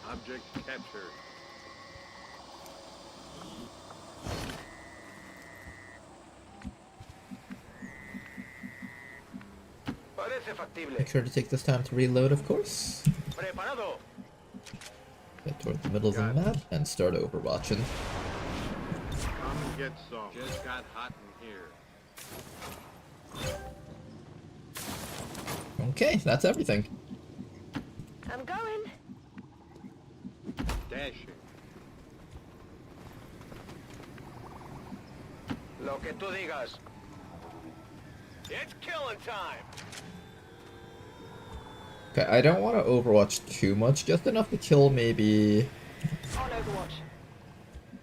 Object captured. Make sure to take this time to reload, of course. Get toward the middle of the map and start overwatching. get some. Just got hot in here. Okay, that's everything. I'm going. Dashing. Lo que tú digas. It's killing time. Okay, I don't want to Overwatch too much, just enough to kill maybe On Overwatch.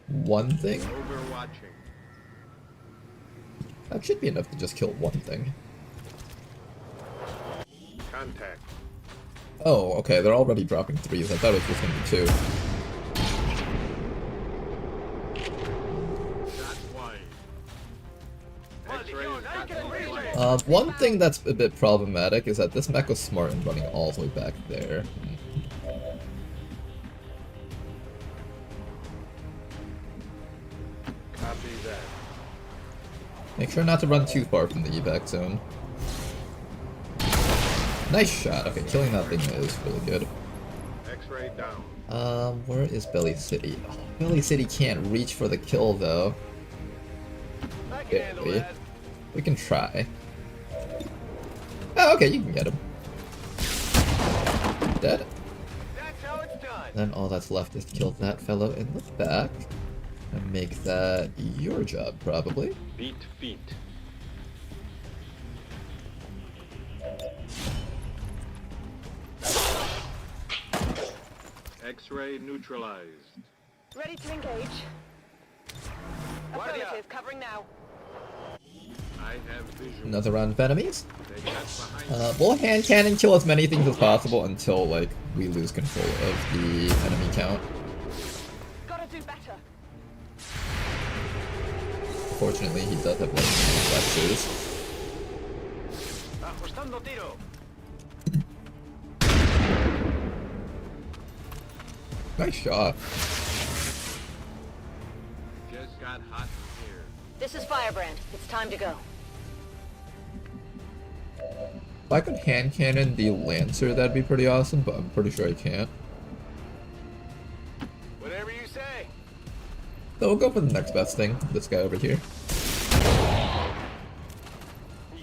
one thing. Overwatching. That should be enough to just kill one thing. Contact. Oh, okay, they're already dropping 3s. I thought it was just gonna be 2. Shot wide. X-rays got the flame. One thing that's a bit problematic is that this mech was smart in running all the way back there. Copy that. Make sure not to run too far from the evac zone. Nice shot. Okay, killing that thing is really good. X-ray down. Where is Belly City? Oh, Belly City can't reach for the kill though. I can handle Barely. that. We can try. Oh, okay, you can get him. Dead. That's how it's done. Then all that's left is to kill that fellow in the back. And make that your job, probably. Beat feet. X-ray neutralized. Ready to engage. Affirmative, covering now. I have visual. Another round of enemies. They got behind. We'll hand cannon kill as many things as possible until, like, we lose control of the enemy count. Gotta do better. Fortunately, he does have, like, reflexes. Ajustando tiro. Nice shot. Just got hot in here. This is Firebrand. It's time to go. If I could hand cannon the Lancer, that'd be pretty awesome, but I'm pretty sure I can't. Whatever you say. So we'll go for the next best thing. This guy over here.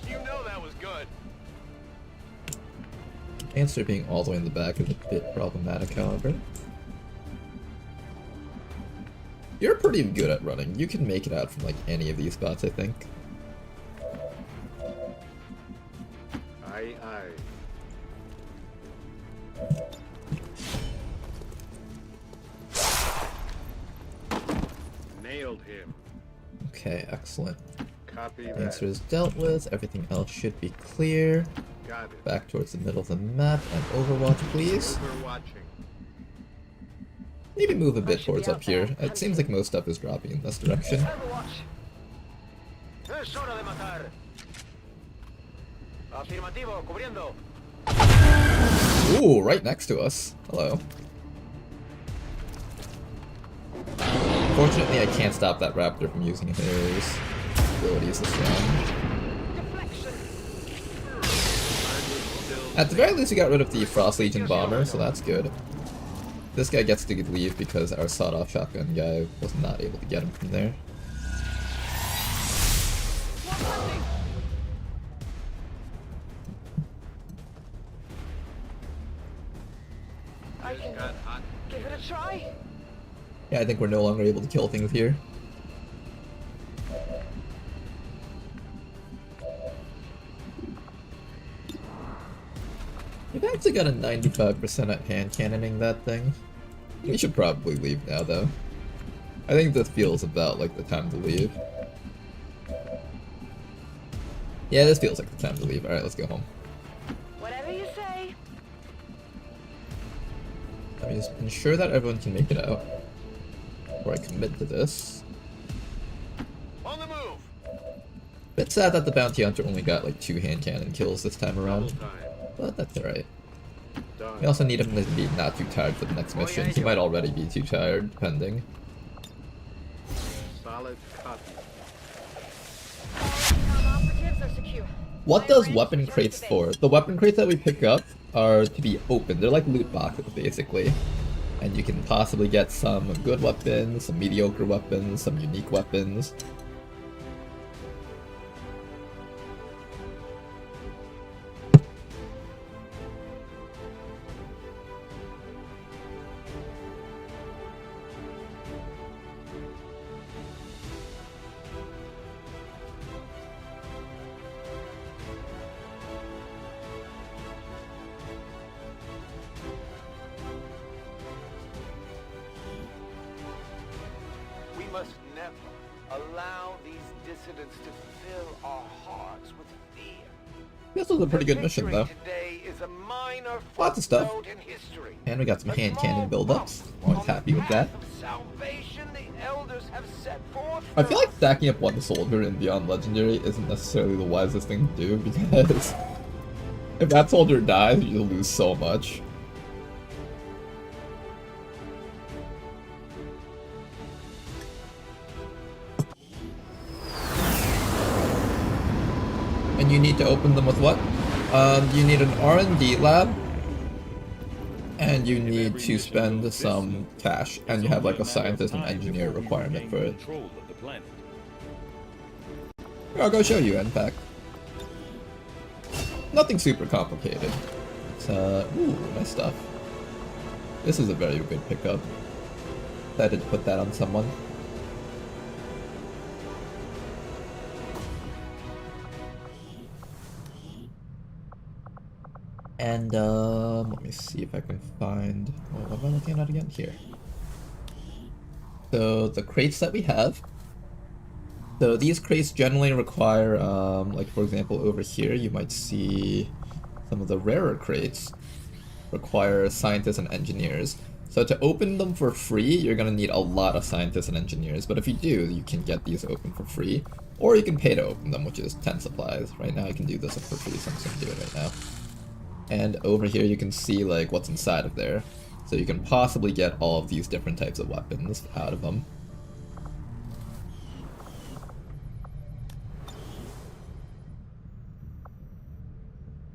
You know that was good. Lancer being all the way in the back is a bit problematic, however. You're pretty good at running. You can make it out from, like, any of these spots, I think. Aye, aye. Nailed him. Okay, excellent. Copy that. Lancer is dealt with. Everything else should be clear. Got it. Back towards the middle of the map and Overwatch, please. Overwatching. Maybe move a bit should be towards out up here. there. It seems like most stuff is dropping in this direction. Overwatch. Es hora de matar. Afirmativo, cubriendo. Ooh, right next to us. Hello. Fortunately, I can't stop that raptor from using his abilities this round. At the very least, we got rid of the Frost Legion bomber, so that's good. This guy gets to leave because our sawed-off shotgun guy was not able to get him from there. I can give it a try. Yeah, I think we're no longer able to kill things here. We've actually got a 95% at hand cannoning that thing. We should probably leave now, though. I think this feels about like the time to leave. Yeah, this feels like the time to leave. Alright, let's go home. Whatever you say. Let me just ensure that everyone can make it out. Before I commit to this. On the move. Bit sad that the bounty hunter only got like 2 hand cannon kills this time around. Double time. But that's alright. Done. We also need him to be not too tired for the next mission. He might already be too tired, depending. Solid copy. Operatives are secure. What does weapon crates for? The weapon crates that we pick up are to be open. They're like loot boxes, basically. And you can possibly get some good weapons, some mediocre weapons, some unique weapons. We must never allow these dissidents to fill our hearts with fear. This was a pretty good mission, though. Today is a minor Lots of stuff. footnote in history. And we got some hand cannon buildups. Always happy with that. Salvation the elders have set forth. I feel like stacking up one soldier in Beyond Legendary isn't necessarily the wisest thing to do, because if that soldier dies, you'll lose so much. And you need to open them with what? You need an R&D lab, and you need to spend some cash, and you have like a scientist and engineer requirement for it. I'll go show you, NPAC. Nothing super complicated. It's, ooh, nice stuff. This is a very good pickup. Decided to put that on someone. And, let me see if I can find... Oh, what am I looking at again? Here. So, the crates that we have. So, these crates generally require, like, for example, over here, you might see some of the rarer crates require scientists and engineers. So, to open them for free, you're gonna need a lot of scientists and engineers. But if you do, you can get these open for free. Or you can pay to open them, which is 10 supplies. Right now, I can do this for free, so I'm just gonna do it right now. And over here you can see like what's inside of there. So you can possibly get all of these different types of weapons out of them.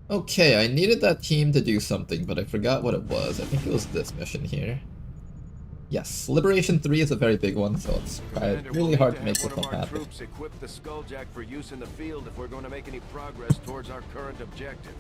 Okay, I needed that team to do something, but I forgot what it was. I think it was this mission here. Yes, Liberation 3 is a very big one, so it's really hard to make this one happen. Troops equip the Skulljack for use in the field if we're going to make any progress towards our current objective.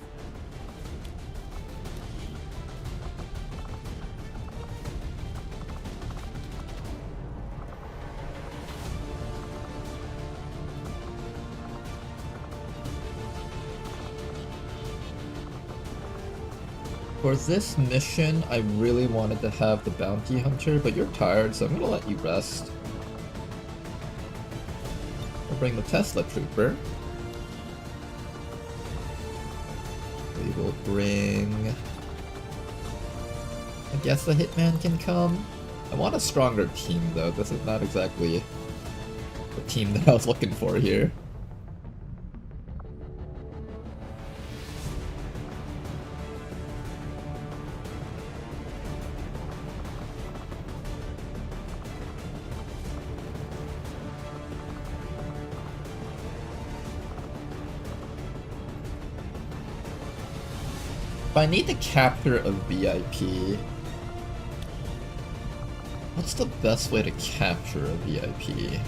For this mission, I really wanted to have the Bounty Hunter, but you're tired, so I'm gonna let you rest. We'll bring the Tesla Trooper. We will bring... I guess the Hitman can come. I want a stronger team, though. This is not exactly the team that I was looking for here. If I need to capture a VIP, what's the best way to capture a VIP?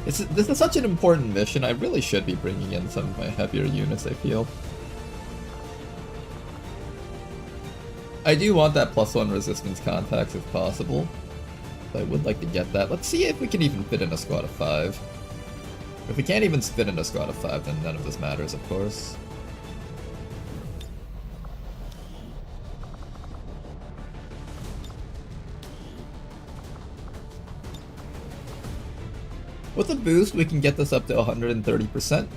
This is such an important mission, I really should be bringing in some of my heavier units, I feel. I do want that +1 resistance contacts if possible. I would like to get that. Let's see if we can even fit in a squad of 5. If we can't even fit in a squad of 5, then none of this matters, of course. With a boost, we can get this up to 130%.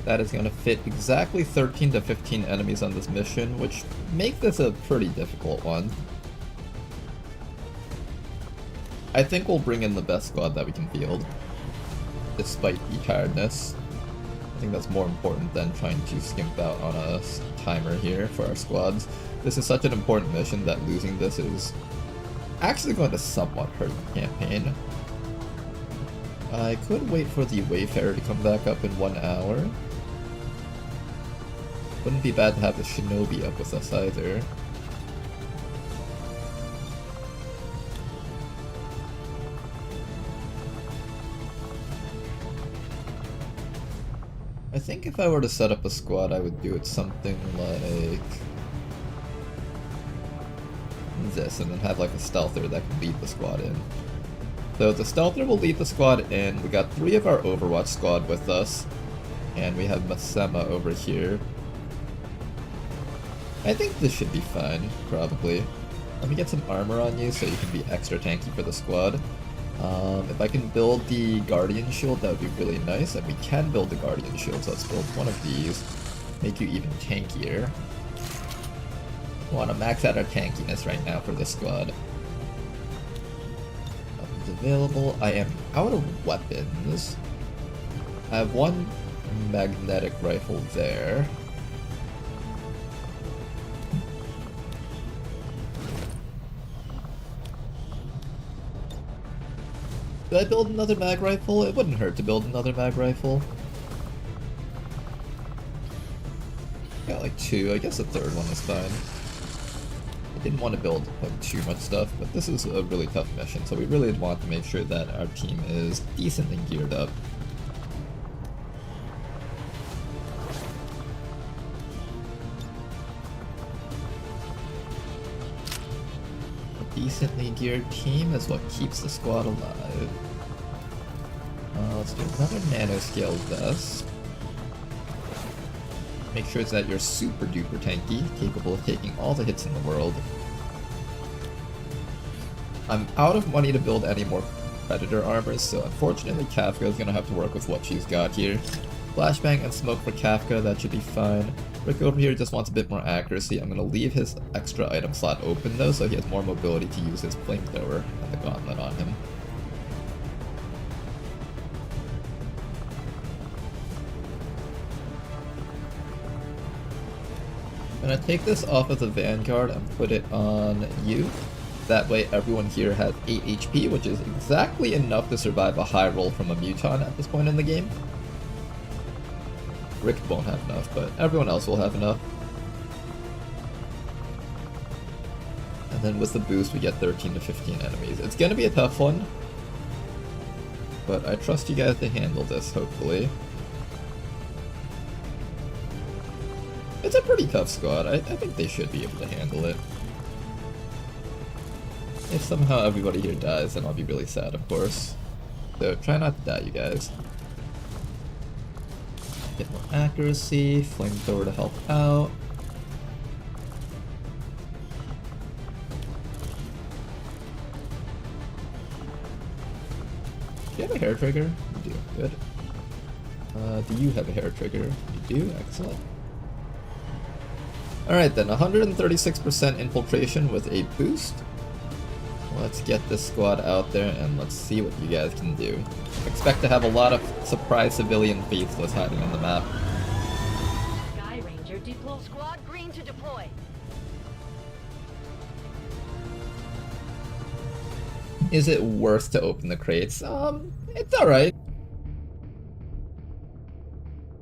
That is going to fit exactly 13 to 15 enemies on this mission, which makes this a pretty difficult one. I think we'll bring in the best squad that we can field, despite the tiredness. I think that's more important than trying to skimp out on a timer here for our squads. This is such an important mission that losing this is actually going to somewhat hurt the campaign. I could wait for the Wayfarer to come back up in 1 hour. Wouldn't be bad to have the Shinobi up with us either. I think if I were to set up a squad, I would do it something like this, and then have like a stealther that can lead the squad in. So the stealther will lead the squad in. We got 3 of our Overwatch squad with us, and we have Masema over here. I think this should be fine, probably. Let me get some armor on you so you can be extra tanky for the squad. If I can build the Guardian Shield, that would be really nice, and we can build the Guardian Shield, so let's build one of these. Make you even tankier. We want to max out our tankiness right now for the squad. Weapons available. I am out of weapons. I have one magnetic rifle there. Should I build another mag rifle? It wouldn't hurt to build another mag rifle. Got like 2, I guess the 3rd one is fine. I didn't want to build like too much stuff, but this is a really tough mission, so we really want to make sure that our team is decently geared up. A decently geared team is what keeps the squad alive. Let's do another nanoscale vest. Make sure that you're super duper tanky, capable of taking all the hits in the world. I'm out of money to build any more Predator armors, so unfortunately Kafka is going to have to work with what she's got here. Flashbang and smoke for Kafka, that should be fine. Rick over here just wants a bit more accuracy. I'm going to leave his extra item slot open though, so he has more mobility to use his flamethrower and the gauntlet on him. I'm gonna take this off of the Vanguard and put it on you. That way everyone here has 8 HP, which is exactly enough to survive a high roll from a Muton at this point in the game. Rick won't have enough, but everyone else will have enough. And then with the boost we get 13 to 15 enemies. It's gonna be a tough one, but I trust you guys to handle this, hopefully. It's a pretty tough squad. I think they should be able to handle it. If somehow everybody here dies, then I'll be really sad, of course. So try not to die, you guys. Get more accuracy, flamethrower to help out. Do you have a hair trigger? You do, good. Do you have a hair trigger? You do, excellent. Alright then, 136% infiltration with a boost. Let's get this squad out there and let's see what you guys can do. Expect to have a lot of surprise civilian faithless hiding on the map. Sky Ranger deploy. Squad green to deploy. Is it worth to open the crates? It's alright.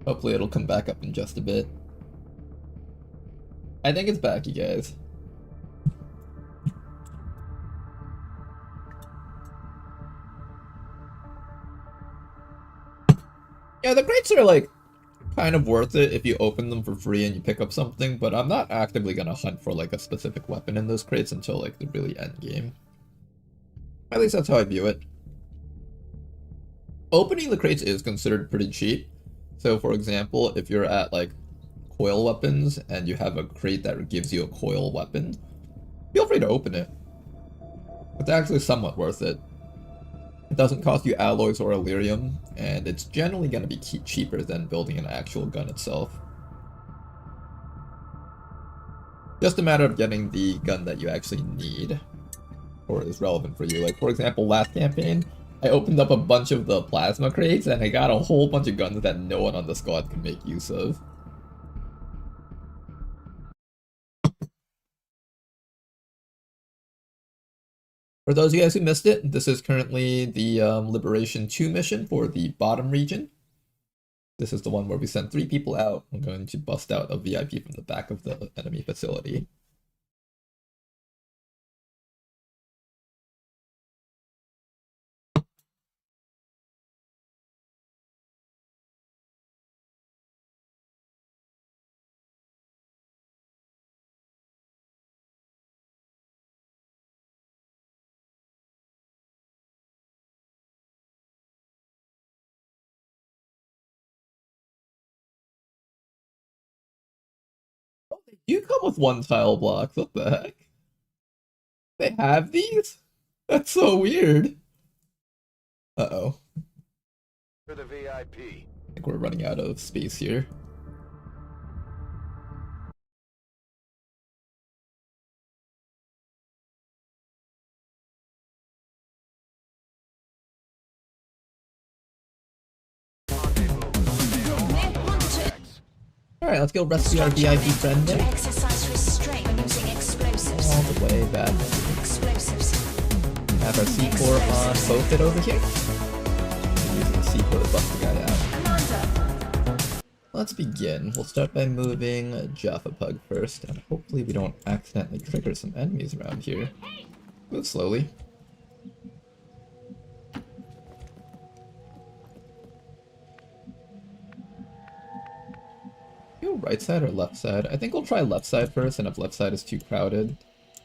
Hopefully it'll come back up in just a bit. I think it's back, you guys. Yeah, the crates are like kind of worth it if you open them for free and you pick up something, but I'm not actively gonna hunt for like a specific weapon in those crates until like the really end game. At least that's how I view it. Opening the crates is considered pretty cheap. So for example, if you're at like coil weapons and you have a crate that gives you a coil weapon, feel free to open it. It's actually somewhat worth it. It doesn't cost you alloys or Illyrium, and it's generally going to be cheaper than building an actual gun itself. Just a matter of getting the gun that you actually need, or is relevant for you. Like for example, last campaign, I opened up a bunch of the plasma crates and I got a whole bunch of guns that no one on the squad could make use of. For those of you guys who missed it, this is currently the Liberation 2 mission for the bottom region. This is the one where we send 3 people out. I'm going to bust out a VIP from the back of the enemy facility. You come with one tile blocks. What the heck? They have these? That's so weird. Uh-oh. For the VIP. I think we're running out of space here. Alright, let's go rescue our VIP friend there. Exercise restraint when using explosives. All the way back. Explosives. Have our C4 on both it over here. Using the C4 to bust the guy out. Let's begin. We'll start by moving Jaffa Pug first, and hopefully we don't accidentally trigger some enemies around here. Move slowly. Go right side or left side? I think we'll try left side first, and if left side is too crowded.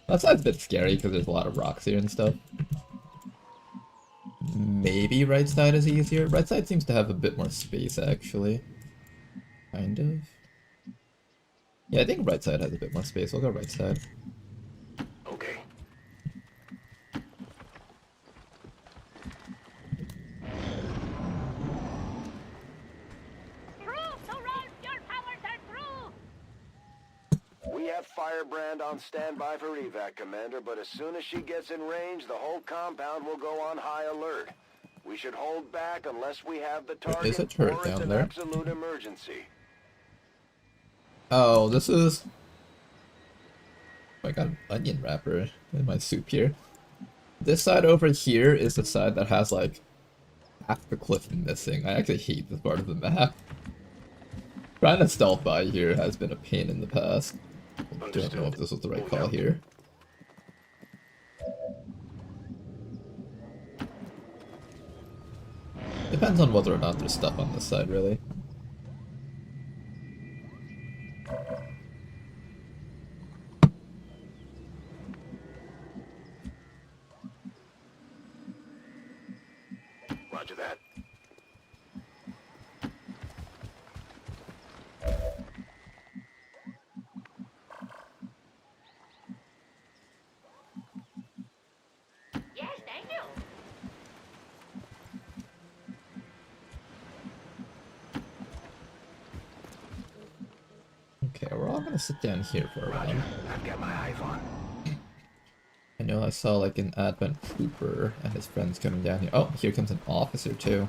Left side's a bit scary because there's a lot of rocks here and stuff. Maybe right side is easier. Right side seems to have a bit more space, actually. Kind of. Yeah, I think right side has a bit more space. We'll go right side. Okay. We have Firebrand on standby for evac, Commander, but as soon as she gets in range, the whole compound will go on high alert. We should hold back unless we have the target Is a turret or it's down an there? absolute emergency. Oh, this is... I got an onion wrapper in my soup here. This side over here is the side that has, like, half the cliff missing. I actually hate this part of the map. Trying to stealth by here has been a pain in the past. I don't know if this was the right call here. Depends on whether or not there's stuff on this side, really. Roger that. Yes, thank you. Okay, we're all gonna sit down here for a while. I've got my eyes on. I know I saw like an Advent Trooper and his friends coming down here. Oh, here comes an officer too.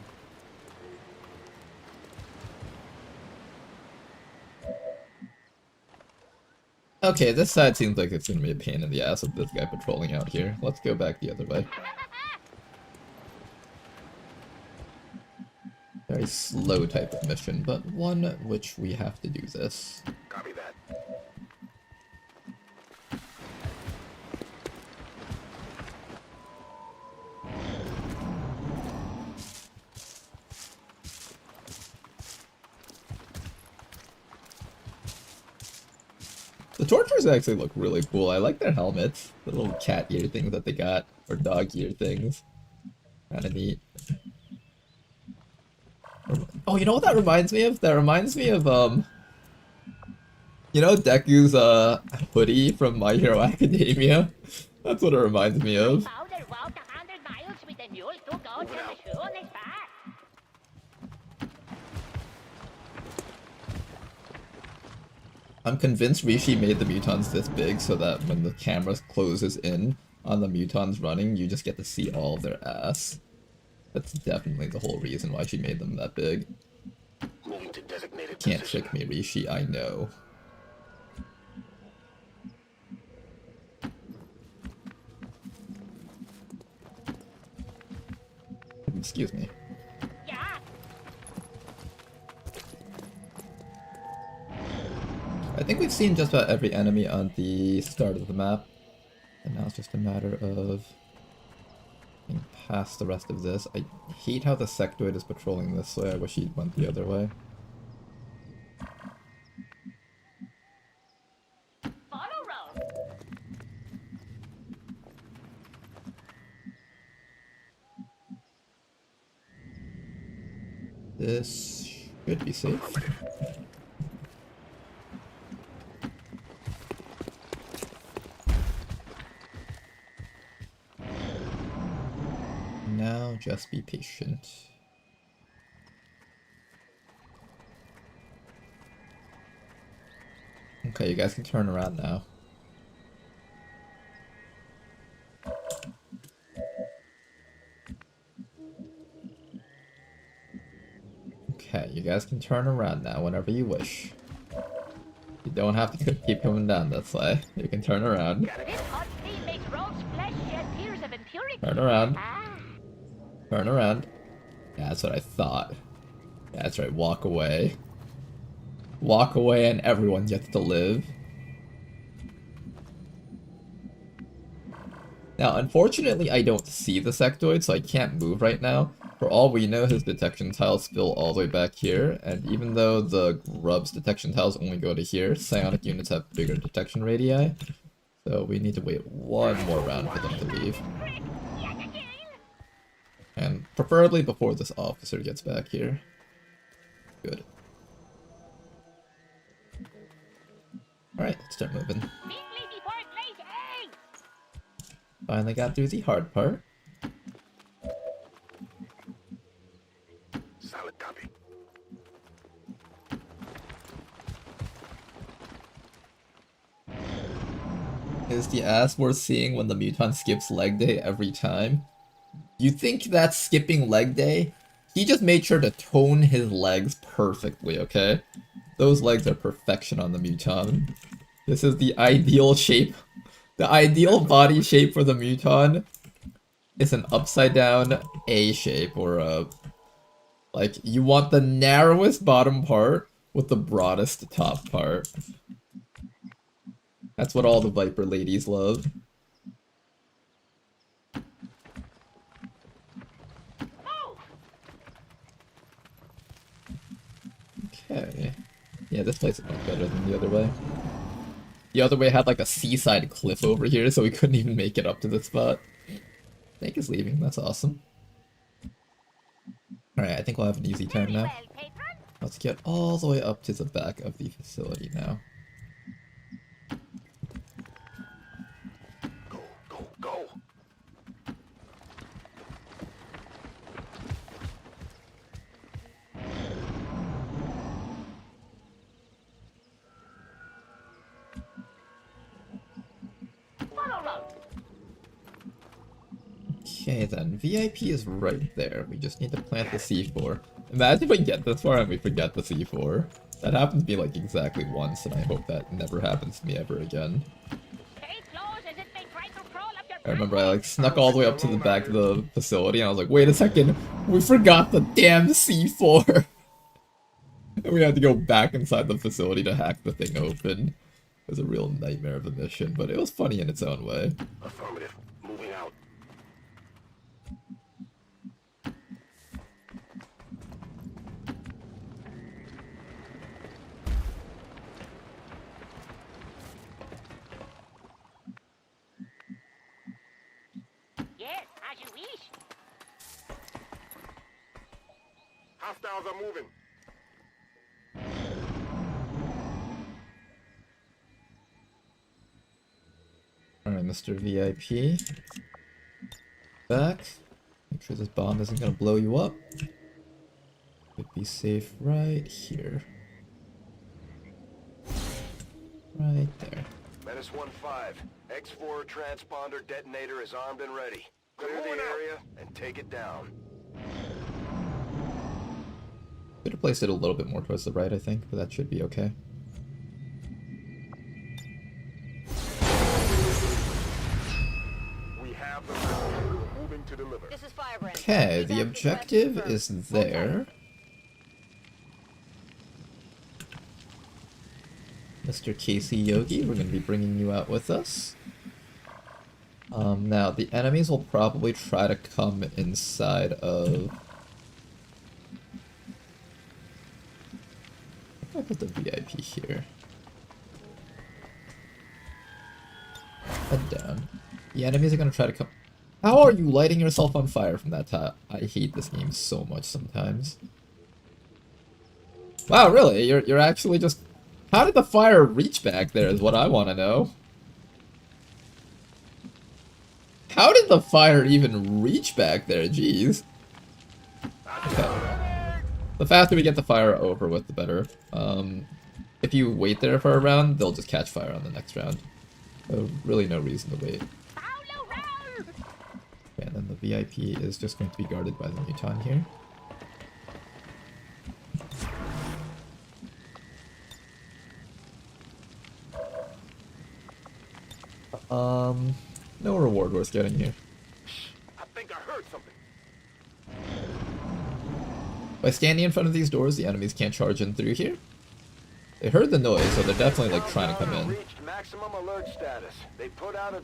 Okay, this side seems like it's gonna be a pain in the ass with this guy patrolling out here. Let's go back the other way. Very slow type of mission, but one which we have to do this. Copy that. The torturers actually look really cool. I like their helmets. The little cat ear things that they got, or dog ear things. Kinda neat. Oh, you know what that reminds me of? That reminds me of, you know Deku's, hoodie from My Hero Academia? That's what it reminds me of. I'm convinced Rishi made the mutons this big so that when the camera closes in on the mutons running, you just get to see all of their ass. That's definitely the whole reason why she made them that big. Moving to designated Can't position. trick me, Rishi, I know. Excuse me. I think we've seen just about every enemy on the start of the map, and now it's just a matter of getting past the rest of this. I hate how the sectoid is patrolling this way. I wish he went the other way. This should be safe. just be patient. Okay, you guys can turn around now. Okay, you guys can turn around now whenever you wish. You don't have to keep coming down this way. You can turn around. This hot steam makes Rolf's flesh shed tears of impurity. Turn around. Ah. Turn around. Yeah, that's what I thought. Yeah, that's right, walk away. Walk away and everyone gets to live. Now, unfortunately, I don't see the sectoid, so I can't move right now. For all we know, his detection tiles spill all the way back here, and even though the Grub's detection tiles only go to here, psionic units have bigger detection radii. So we need to wait one more round for them to leave. And preferably before this officer gets back here. Good. Alright, let's start moving. Finally got through the hard part. Solid copy. Is the ass worth seeing when the mutant skips leg day every time? You think that's skipping leg day? He just made sure to tone his legs perfectly, okay? Those legs are perfection on the mutant. This is the ideal shape. The ideal body shape for the mutant is an upside down A shape, or a... like, you want the narrowest bottom part with the broadest top part. That's what all the Viper ladies love. Okay. Yeah, this place is much better than the other way. The other way had like a seaside cliff over here, so we couldn't even make it up to the spot. Snake is leaving, that's awesome. Alright, I think we'll have an easy time now. Let's get all the way up to the back of the facility now. Go, go, go! Okay then, VIP is right there. We just need to plant the C4. Imagine if we get this far and we forget the C4. That happened to me like exactly once, and I hope that never happens to me ever again. I remember I like snuck all the way up to the back of the facility and I was like, wait a second, we forgot the damn C4! And we had to go back inside the facility to hack the thing open. It was a real nightmare of a mission, but it was funny in its own way. Affirmative. Moving out. Yes, as you wish. Hostiles are moving. Alright, Mr. VIP. Back. Make sure this bomb isn't gonna blow you up. Could be safe right here. Right there. Menace 1-5. X4 transponder detonator is armed and ready. Clear the area and take it down. Could have placed it a little bit more towards the right, I think, but that should be okay. We have the requiem. Moving to deliver. This is Firebrand. Okay, the objective is there. Mr. Casey Yogi, we're going to be bringing you out with us. Now, the enemies will probably try to come inside of... I put the VIP here. Head down. The enemies are going to try to come... How are you lighting yourself on fire from that top? I hate this game so much sometimes. Wow, really? You're actually just... How did the fire reach back there is what I want to know. How did the fire even reach back there? Jeez. Okay. The faster we get the fire over with, the better. If you wait there for a round, they'll just catch fire on the next round. So really no reason to wait. Okay, and then the VIP is just going to be guarded by the Muton here. No reward worth getting here. I think I heard something. By standing in front of these doors, the enemies can't charge in through here. They heard the noise, so they're definitely like trying to come in.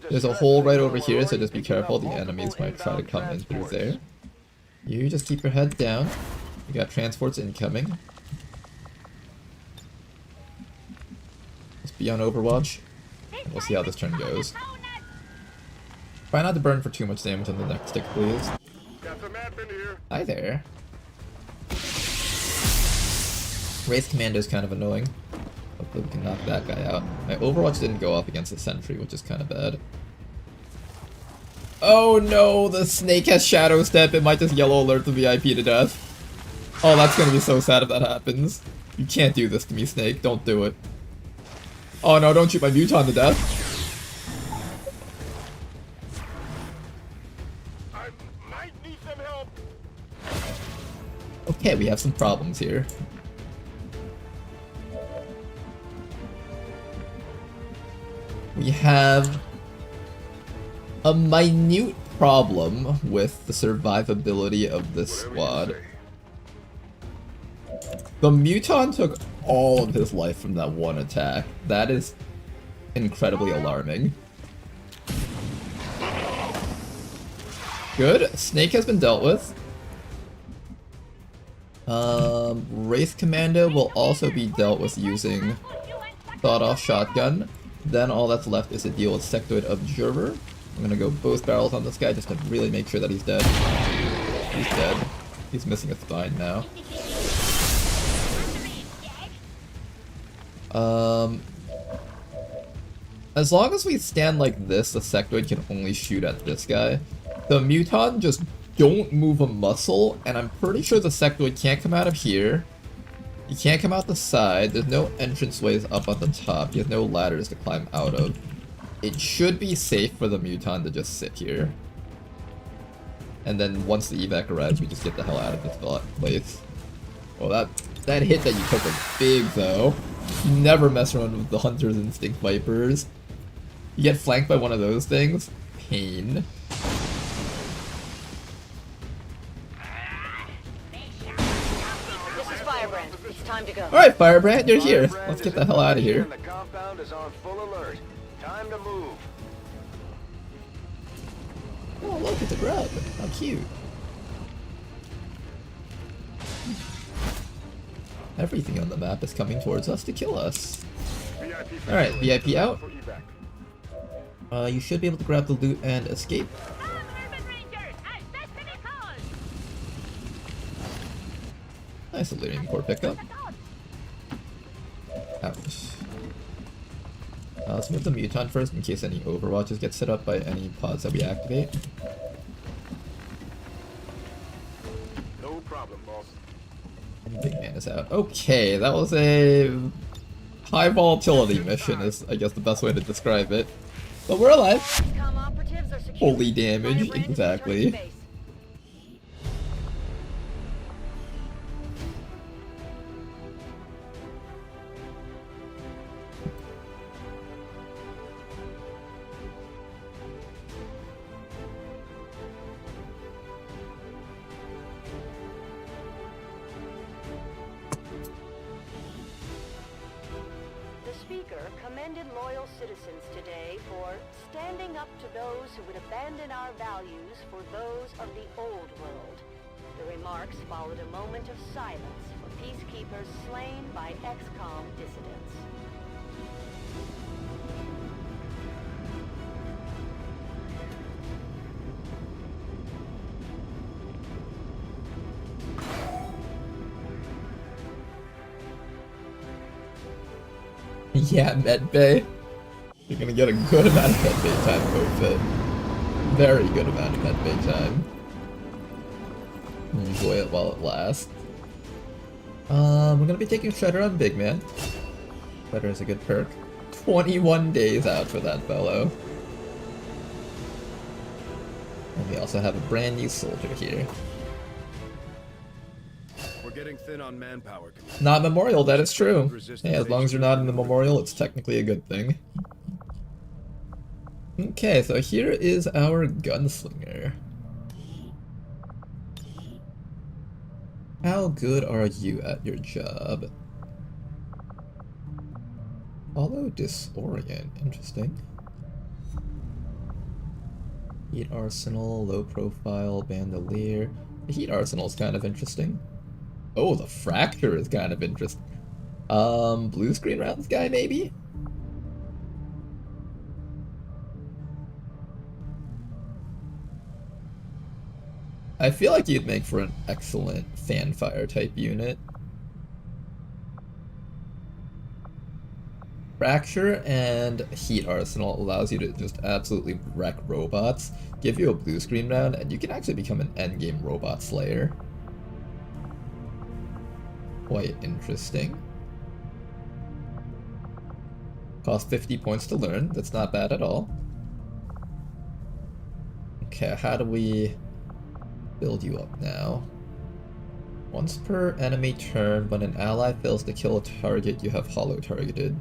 There's a hole right over here, so just be careful. The enemies might try to come in through there. You just keep your head down. You got transports incoming. Just be on Overwatch. We'll see how this turn goes. Try not to burn for too much damage on the next stick, please. Hi there. Wraith Commando is kind of annoying. Hopefully we can knock that guy out. My Overwatch didn't go up against the sentry, which is kind of bad. Oh no, the snake has Shadow Step. It might just yellow alert the VIP to death. Oh, that's gonna be so sad if that happens. You can't do this to me, Snake. Don't do it. Oh no, don't shoot my Muton to death. I might need some help. Okay, we have some problems here. We have a minute problem with the survivability of this squad. The Muton took all of his life from that one attack. That is incredibly alarming. Good. Snake has been dealt with. Wraith Commando will also be dealt with using Thought-Off Shotgun. Then all that's left is to deal with Sectoid Observer. I'm gonna go both barrels on this guy just to really make sure that he's dead. He's dead. He's missing a spine now. As long as we stand like this, the Sectoid can only shoot at this guy. The Muton just don't move a muscle, and I'm pretty sure the Sectoid can't come out of here. He can't come out the side. There's no entranceways up on the top. He has no ladders to climb out of. It should be safe for the Muton to just sit here. And then once the evac arrives, we just get the hell out of this place. Well, that hit that you took was big, though. Never mess around with the Hunter's Instinct Vipers. You get flanked by one of those things. Pain. Time to go. Alright, Firebrand, you're here. Let's get the hell out of here. The compound is on full alert. Time to move. Oh, look at the grub. How cute. Everything on the map is coming towards us to kill us. Alright, VIP out. You should be able to grab the loot and escape. Nice Delirium Core pickup. Ouch. Let's move the Muton first in case any Overwatches get set up by any pods that we activate. No problem, boss. And Big Man is out. Okay, that was a high volatility mission is, I guess, the best way to describe it. But we're alive. Holy damage, exactly. Commended loyal citizens today for standing up to those who would abandon our values for those of the old world. The remarks followed a moment of silence for peacekeepers slain by XCOM dissidents. Yeah, medbay. You're gonna get a good amount of medbay time, go fit. Very good amount of medbay time. Enjoy it while it lasts. We're gonna be taking Shredder on Big Man. Shredder is a good perk. 21 days out for that fellow. And we also have a brand new soldier here. We're getting thin on manpower. Not Memorial, that is true. Hey, as long as you're not in the Memorial, it's technically a good thing. Okay, so here is our gunslinger. How good are you at your job? Follow Disorient, interesting. Heat Arsenal, low profile, bandolier. The Heat Arsenal is kind of interesting. Oh, the Fracture is kind of interesting. Blue screen rounds guy, maybe? I feel like you'd make for an excellent fanfire type unit. Fracture and Heat Arsenal allows you to just absolutely wreck robots, give you a blue screen round, and you can actually become an endgame robot slayer. Quite interesting. Cost 50 points to learn, that's not bad at all. Okay, how do we build you up now? Once per enemy turn, when an ally fails to kill a target you have hollow targeted,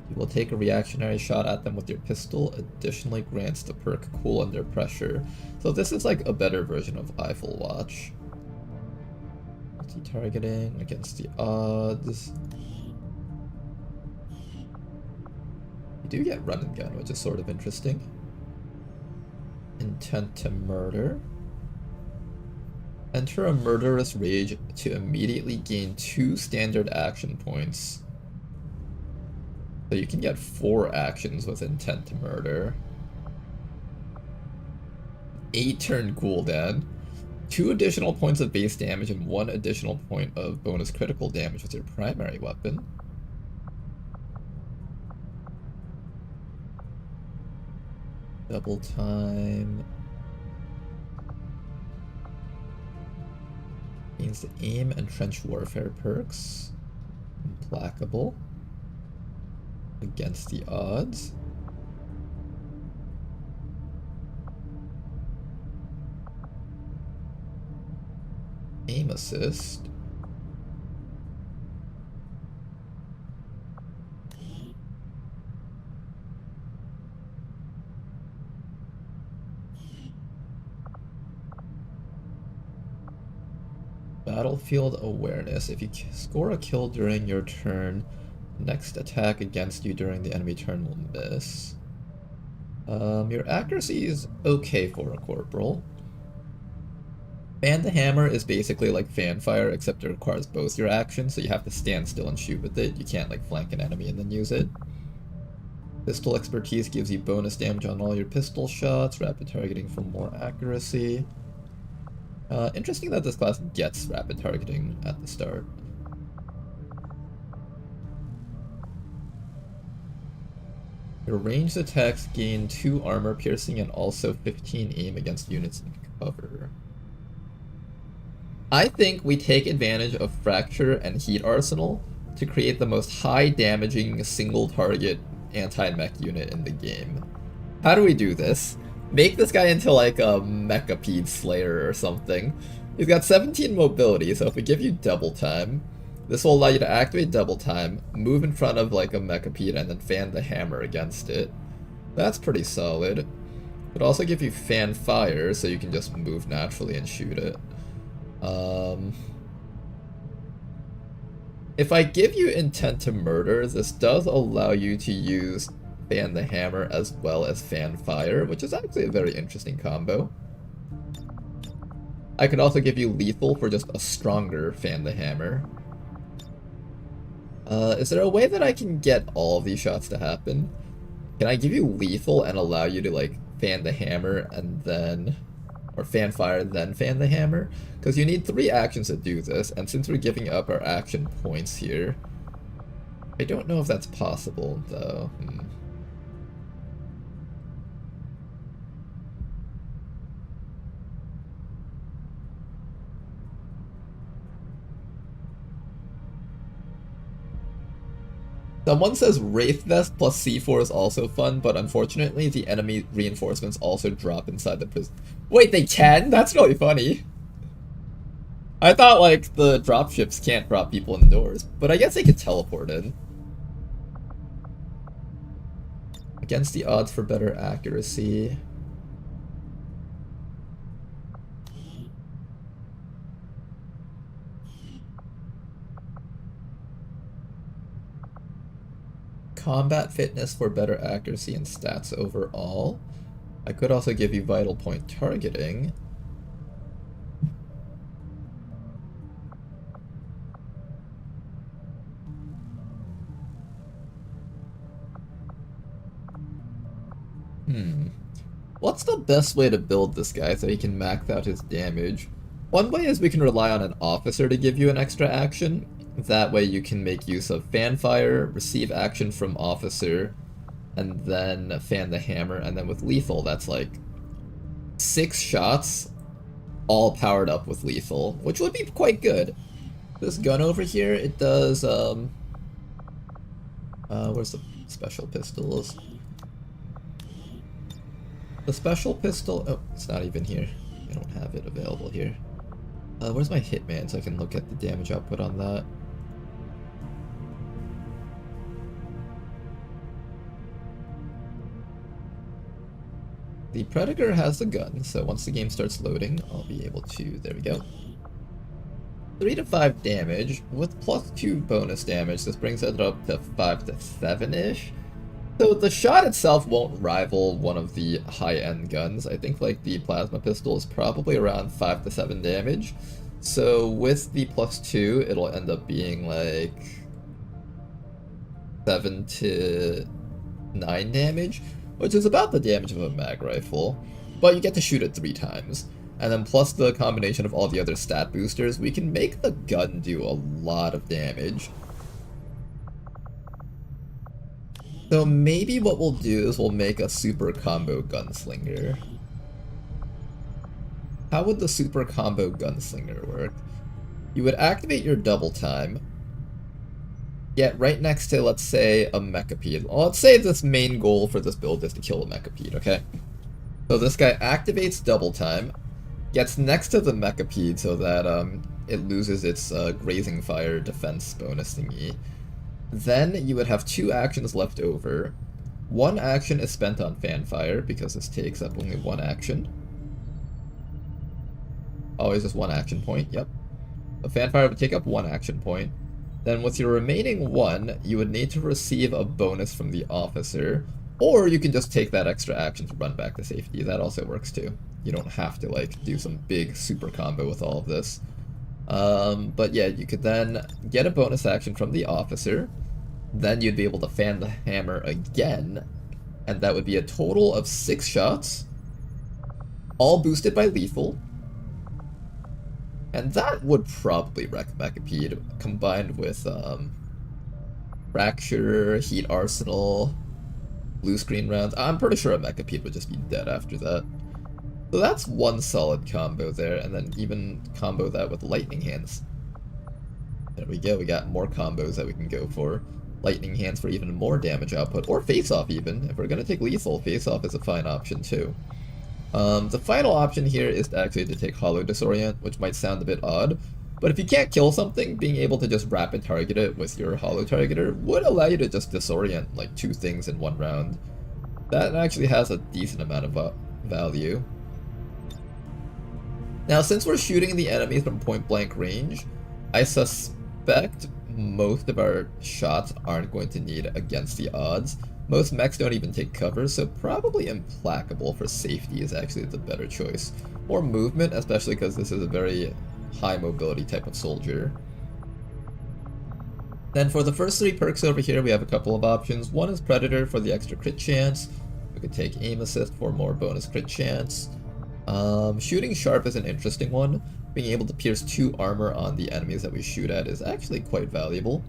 you will take a reactionary shot at them with your pistol, additionally grants the perk Cool Under Pressure. So this is like a better version of Eiffel Watch. Multi-targeting against the odds. You do get run and gun, which is sort of interesting. Intent to murder. Enter a murderous rage to immediately gain 2 standard action points. So you can get 4 actions with intent to murder. 8 turn cooldown. 2 additional points of base damage and 1 additional point of bonus critical damage with your primary weapon. Double time. Gains the aim and trench warfare perks. Implacable. Against the odds. Aim assist. Battlefield awareness. If you score a kill during your turn, next attack against you during the enemy turn will miss. Your accuracy is okay for a corporal. Fan the hammer is basically like fanfire, except it requires both your actions, so you have to stand still and shoot with it. You can't like flank an enemy and then use it. Pistol expertise gives you bonus damage on all your pistol shots, rapid targeting for more accuracy. Interesting that this class gets rapid targeting at the start. Your ranged attacks gain 2 armor piercing and also 15 aim against units in cover. I think we take advantage of Fracture and Heat Arsenal to create the most high damaging single target anti-mech unit in the game. How do we do this? Make this guy into like a Mechapede Slayer or something. He's got 17 mobility, so if we give you double time, this will allow you to activate double time, move in front of like a Mechapede, and then fan the hammer against it. That's pretty solid. It'll also give you fan fire, so you can just move naturally and shoot it. If I give you intent to murder, this does allow you to use fan the hammer as well as fan fire, which is actually a very interesting combo. I could also give you lethal for just a stronger fan the hammer. Is there a way that I can get all of these shots to happen? Can I give you lethal and allow you to like fan the hammer and then, or fan fire then fan the hammer? Because you need 3 actions to do this, and since we're giving up our action points here, I don't know if that's possible though. Someone says Wraith Vest plus C4 is also fun, but unfortunately the enemy reinforcements also drop inside the prison. Wait, they can? That's really funny. I thought, like, the dropships can't drop people indoors, but I guess they could teleport in. Against the odds for better accuracy. Combat fitness for better accuracy and stats overall. I could also give you vital point targeting. What's the best way to build this guy so he can max out his damage? One way is we can rely on an officer to give you an extra action. That way you can make use of fanfire, receive action from officer, and then fan the hammer, and then with lethal that's like 6 shots all powered up with lethal, which would be quite good. This gun over here, it does where's the special pistols? The special pistol, oh, it's not even here. I don't have it available here. Where's my hitman so I can look at the damage output on that? The Predator has the gun, so once the game starts loading, I'll be able to, there we go. 3 to 5 damage, with plus 2 bonus damage, this brings it up to 5 to 7-ish. So the shot itself won't rival one of the high-end guns. I think like the plasma pistol is probably around 5 to 7 damage. So with the plus 2, it'll end up being like 7 to 9 damage, which is about the damage of a mag rifle. But you get to shoot it 3 times. And then plus the combination of all the other stat boosters, we can make the gun do a lot of damage. So maybe what we'll do is we'll make a super combo gunslinger. How would the super combo gunslinger work? You would activate your double time, get right next to, let's say, a mechapede. Well, let's say this main goal for this build is to kill a mechapede, okay? So this guy activates double time, gets next to the mechapede so that it loses its grazing fire defense bonus thingy. Then you would have 2 actions left over. 1 action is spent on fanfire, because this takes up only 1 action. Always just 1 action point, yep. A fanfire would take up 1 action point. Then with your remaining 1, you would need to receive a bonus from the officer, or you can just take that extra action to run back to safety. That also works too. You don't have to like do some big super combo with all of this. But yeah, you could then get a bonus action from the officer, then you'd be able to fan the hammer again, and that would be a total of 6 shots, all boosted by lethal, and that would probably wreck Mechapede, combined with Fracture, Heat Arsenal, blue screen rounds. I'm pretty sure a Mechapede would just be dead after that. So that's 1 solid combo there, and then even combo that with Lightning Hands. There we go, we got more combos that we can go for. Lightning Hands for even more damage output, or Face-Off even. If we're going to take lethal, Face-Off is a fine option too. The final option here is actually to take Hollow Disorient, which might sound a bit odd, but if you can't kill something, being able to just rapid target it with your Hollow Targeter would allow you to just disorient like 2 things in 1 round. That actually has a decent amount of value. Now, since we're shooting the enemies from point blank range, I suspect most of our shots aren't going to need against the odds. Most mechs don't even take cover, so probably Implacable for safety is actually the better choice. Or movement, especially because this is a very high mobility type of soldier. Then for the first 3 perks over here, we have a couple of options. One is Predator for the extra crit chance. We could take Aim Assist for more bonus crit chance. Shooting Sharp is an interesting one. Being able to pierce 2 armor on the enemies that we shoot at is actually quite valuable.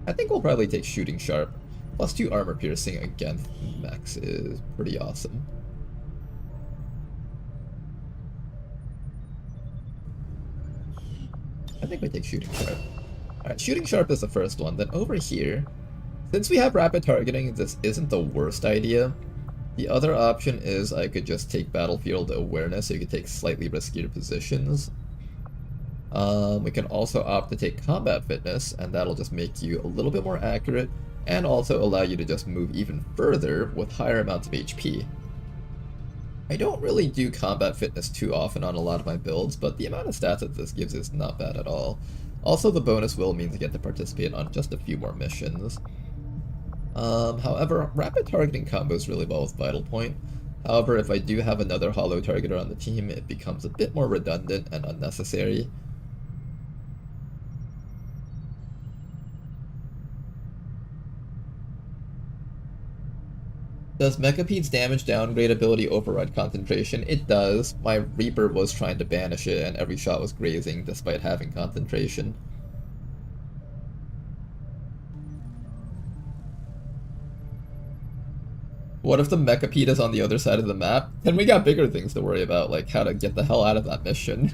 I think we'll probably take Shooting Sharp. Plus 2 armor piercing against mechs is pretty awesome. I think we take Shooting Sharp. Alright, shooting sharp is the first one. Then over here, since we have rapid targeting, this isn't the worst idea. The other option is I could just take battlefield awareness, so you could take slightly riskier positions. We can also opt to take combat fitness, and that'll just make you a little bit more accurate, and also allow you to just move even further with higher amounts of HP. I don't really do combat fitness too often on a lot of my builds, but the amount of stats that this gives is not bad at all. Also, the bonus will means I get to participate on just a few more missions. However, rapid targeting combos really well with Vital Point. However, if I do have another hollow targeter on the team, it becomes a bit more redundant and unnecessary. Does Mechapede's damage downgrade ability override concentration? It does. My Reaper was trying to banish it and every shot was grazing despite having concentration. What if the Mechapede is on the other side of the map? Then we got bigger things to worry about, like how to get the hell out of that mission.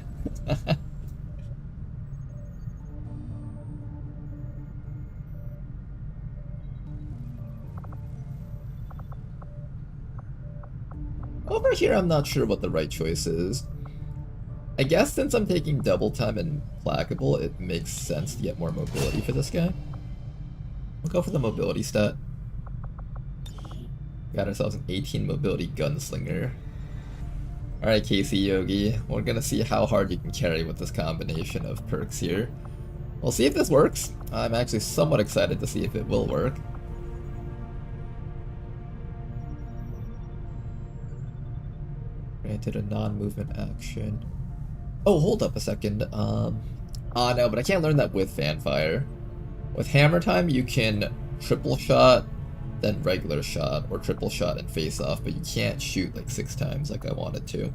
Over here, I'm not sure what the right choice is. I guess since I'm taking double time and Placable, it makes sense to get more mobility for this guy. We'll go for the mobility stat. Got ourselves an 18 mobility gunslinger. Alright, Casey Yogi, we're gonna see how hard you can carry with this combination of perks here. We'll see if this works. I'm actually somewhat excited to see if it will work. Granted a non-movement action. Oh, hold up a second. No, but I can't learn that with Fanfire. With Hammer Time, you can triple shot, then regular shot, or triple shot and face off, but you can't shoot like 6 times like I wanted to.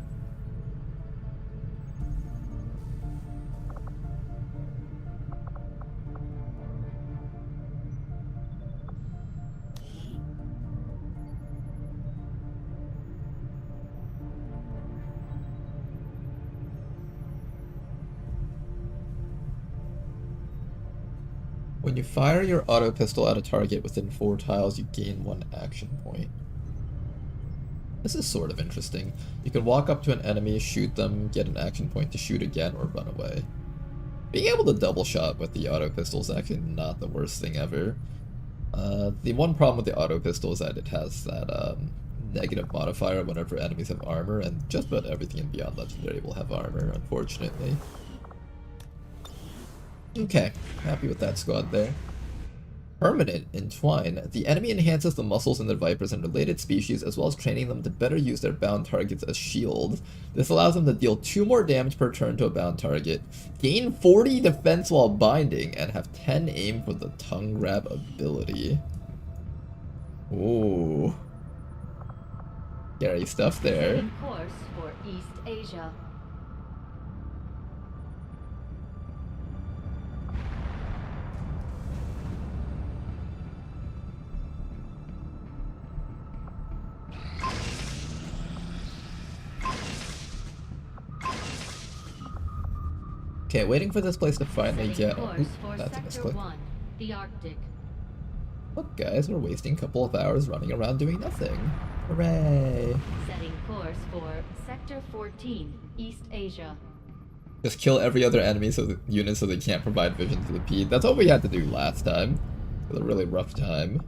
When you fire your auto pistol at a target within 4 tiles, you gain 1 action point. This is sort of interesting. You can walk up to an enemy, shoot them, get an action point to shoot again, or run away. Being able to double shot with the auto pistol is actually not the worst thing ever. The one problem with the auto pistol is that it has that negative modifier whenever enemies have armor, and just about everything in Beyond Legendary will have armor, unfortunately. Okay, happy with that squad there. Permanent Entwine. The enemy enhances the muscles in their vipers and related species, as well as training them to better use their bound targets as shields. This allows them to deal 2 more damage per turn to a bound target, gain 40 defense while binding, and have 10 aim for the tongue grab ability. Ooh. Scary stuff there. Course for East Asia. Okay, waiting for this place to finally get... Oh, that's a misclick. The Arctic. Look guys, we're wasting a couple of hours running around doing nothing. Hooray! Setting course for Sector 14, East Asia. Just kill every other enemy unit so they can't provide vision to the P. That's what we had to do last time. It was a really rough time.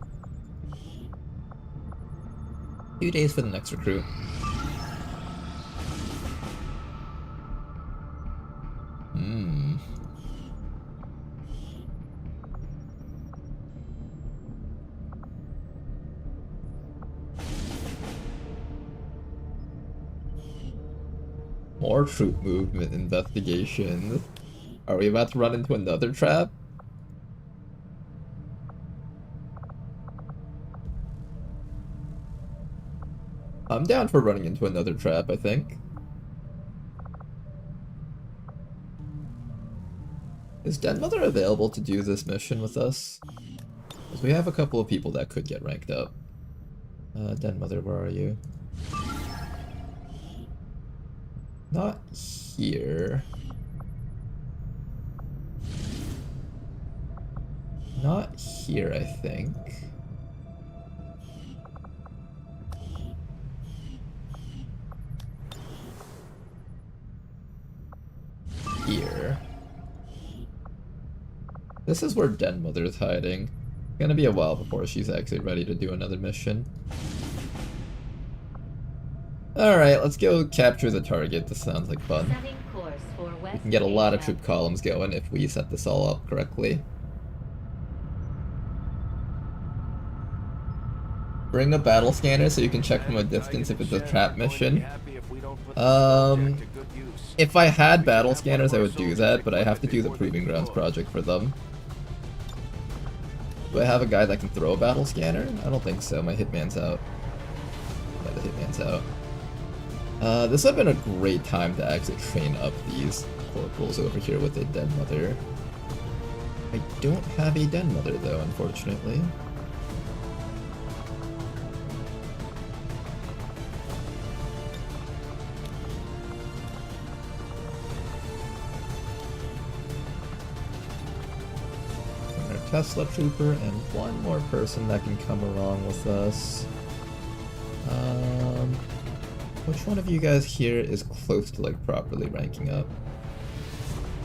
2 days for the next recruit. More troop movement investigations. Are we about to run into another trap? I'm down for running into another trap, I think. Is Denmother available to do this mission with us? Because we have a couple of people that could get ranked up. Denmother, where are you? Not here. not here, I think. Here. This is where Den Mother is hiding. It's gonna be a while before she's actually ready to do another mission. Alright, let's go capture the target. This sounds like fun. We can get a lot of troop columns going if we set this all up correctly. Bring a battle scanner so you can check from a distance if it's a trap mission. If I had battle scanners, I would do that, but I have to do the Proving Grounds project for them. Do I have a guy that can throw a battle scanner? I don't think so. My hitman's out. Yeah, the hitman's out. This would have been a great time to actually train up these corporals over here with a Den Mother. I don't have a Den Mother though, unfortunately. Tesla Trooper and one more person that can come along with us. Which one of you guys here is close to like properly ranking up?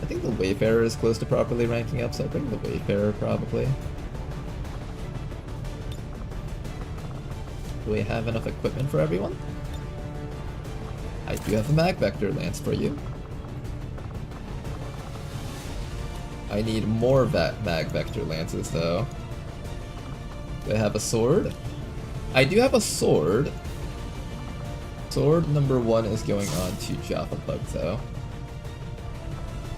I think the Wayfarer is close to properly ranking up, so I'll bring the Wayfarer probably. Do we have enough equipment for everyone? I do have a Mag Vector Lance for you. I need more Mag Vector Lances, though. Do I have a sword? I do have a sword. Sword number 1 is going on to Jaffa Pug, though.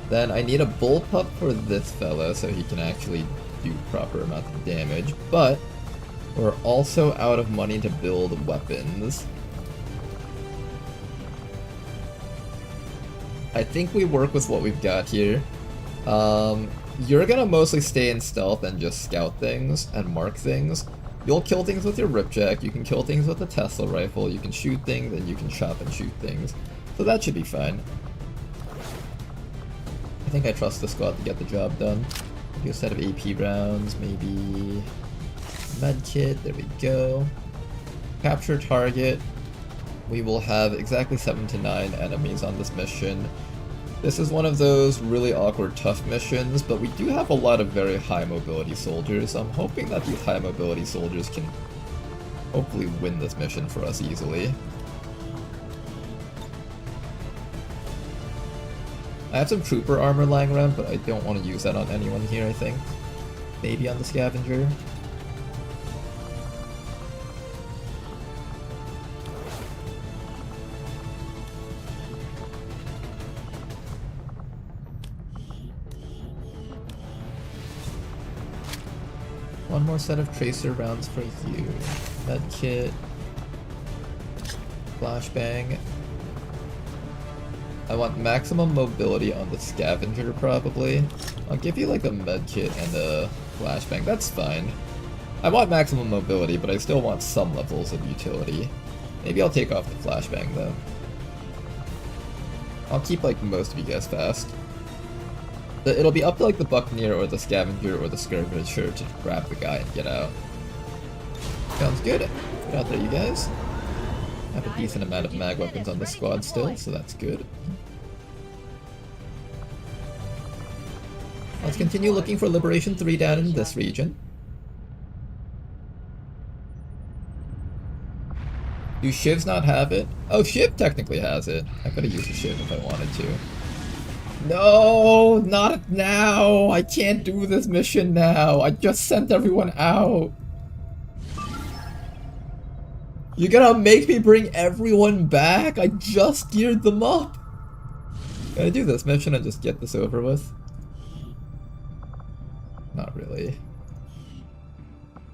Then I need a Bullpup for this fella, so he can actually do proper amount of damage. But we're also out of money to build weapons. I think we work with what we've got here. You're gonna mostly stay in stealth and just scout things and mark things. You'll kill things with your Ripjack, you can kill things with a Tesla rifle, you can shoot things, and you can chop and shoot things. So that should be fine. I think I trust the squad to get the job done. Do a set of AP rounds, maybe medkit, there we go. Capture target. We will have exactly 7 to 9 enemies on this mission. This is one of those really awkward, tough missions, but we do have a lot of very high mobility soldiers. I'm hoping that these high mobility soldiers can hopefully win this mission for us easily. I have some trooper armor lying around, but I don't want to use that on anyone here, I think. Maybe on the scavenger. One more set of tracer rounds for you. Medkit. Flashbang. I want maximum mobility on the scavenger, probably. I'll give you like a medkit and a flashbang, that's fine. I want maximum mobility, but I still want some levels of utility. Maybe I'll take off the flashbang, though. I'll keep like most of you guys fast. It'll be up to like the Buccaneer or the Scavenger or the Skirmisher to grab the guy and get out. Sounds good. Get out there, you guys. I have a decent amount of mag weapons on the squad still, so that's good. Let's continue looking for Liberation 3 down in this region. Do Shivs not have it? Oh, Shiv technically has it. I could have used a Shiv if I wanted to. No, not now. I can't do this mission now. I just sent everyone out. You're gonna make me bring everyone back? I just geared them up. Can I do this mission and just get this over with? Not really.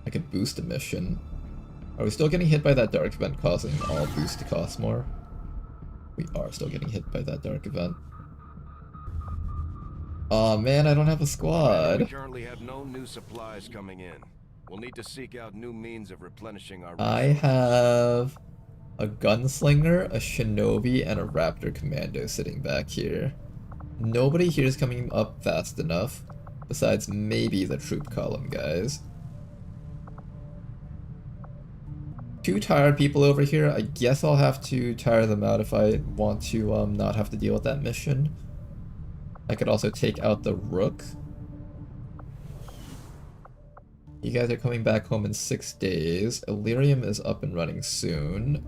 I could boost a mission. Are we still getting hit by that dark event causing all boosts to cost more? We are still getting hit by that dark event. Aw, man, I don't have a squad. We currently have no new supplies coming in. We'll need to seek out new means of replenishing our I have a gunslinger, a shinobi, and a raptor commando sitting back here. Nobody here is coming up fast enough. Besides maybe the troop column guys. 2 tired people over here. I guess I'll have to tire them out if I want to not have to deal with that mission. I could also take out the Rook. You guys are coming back home in 6 days. Illyrium is up and running soon.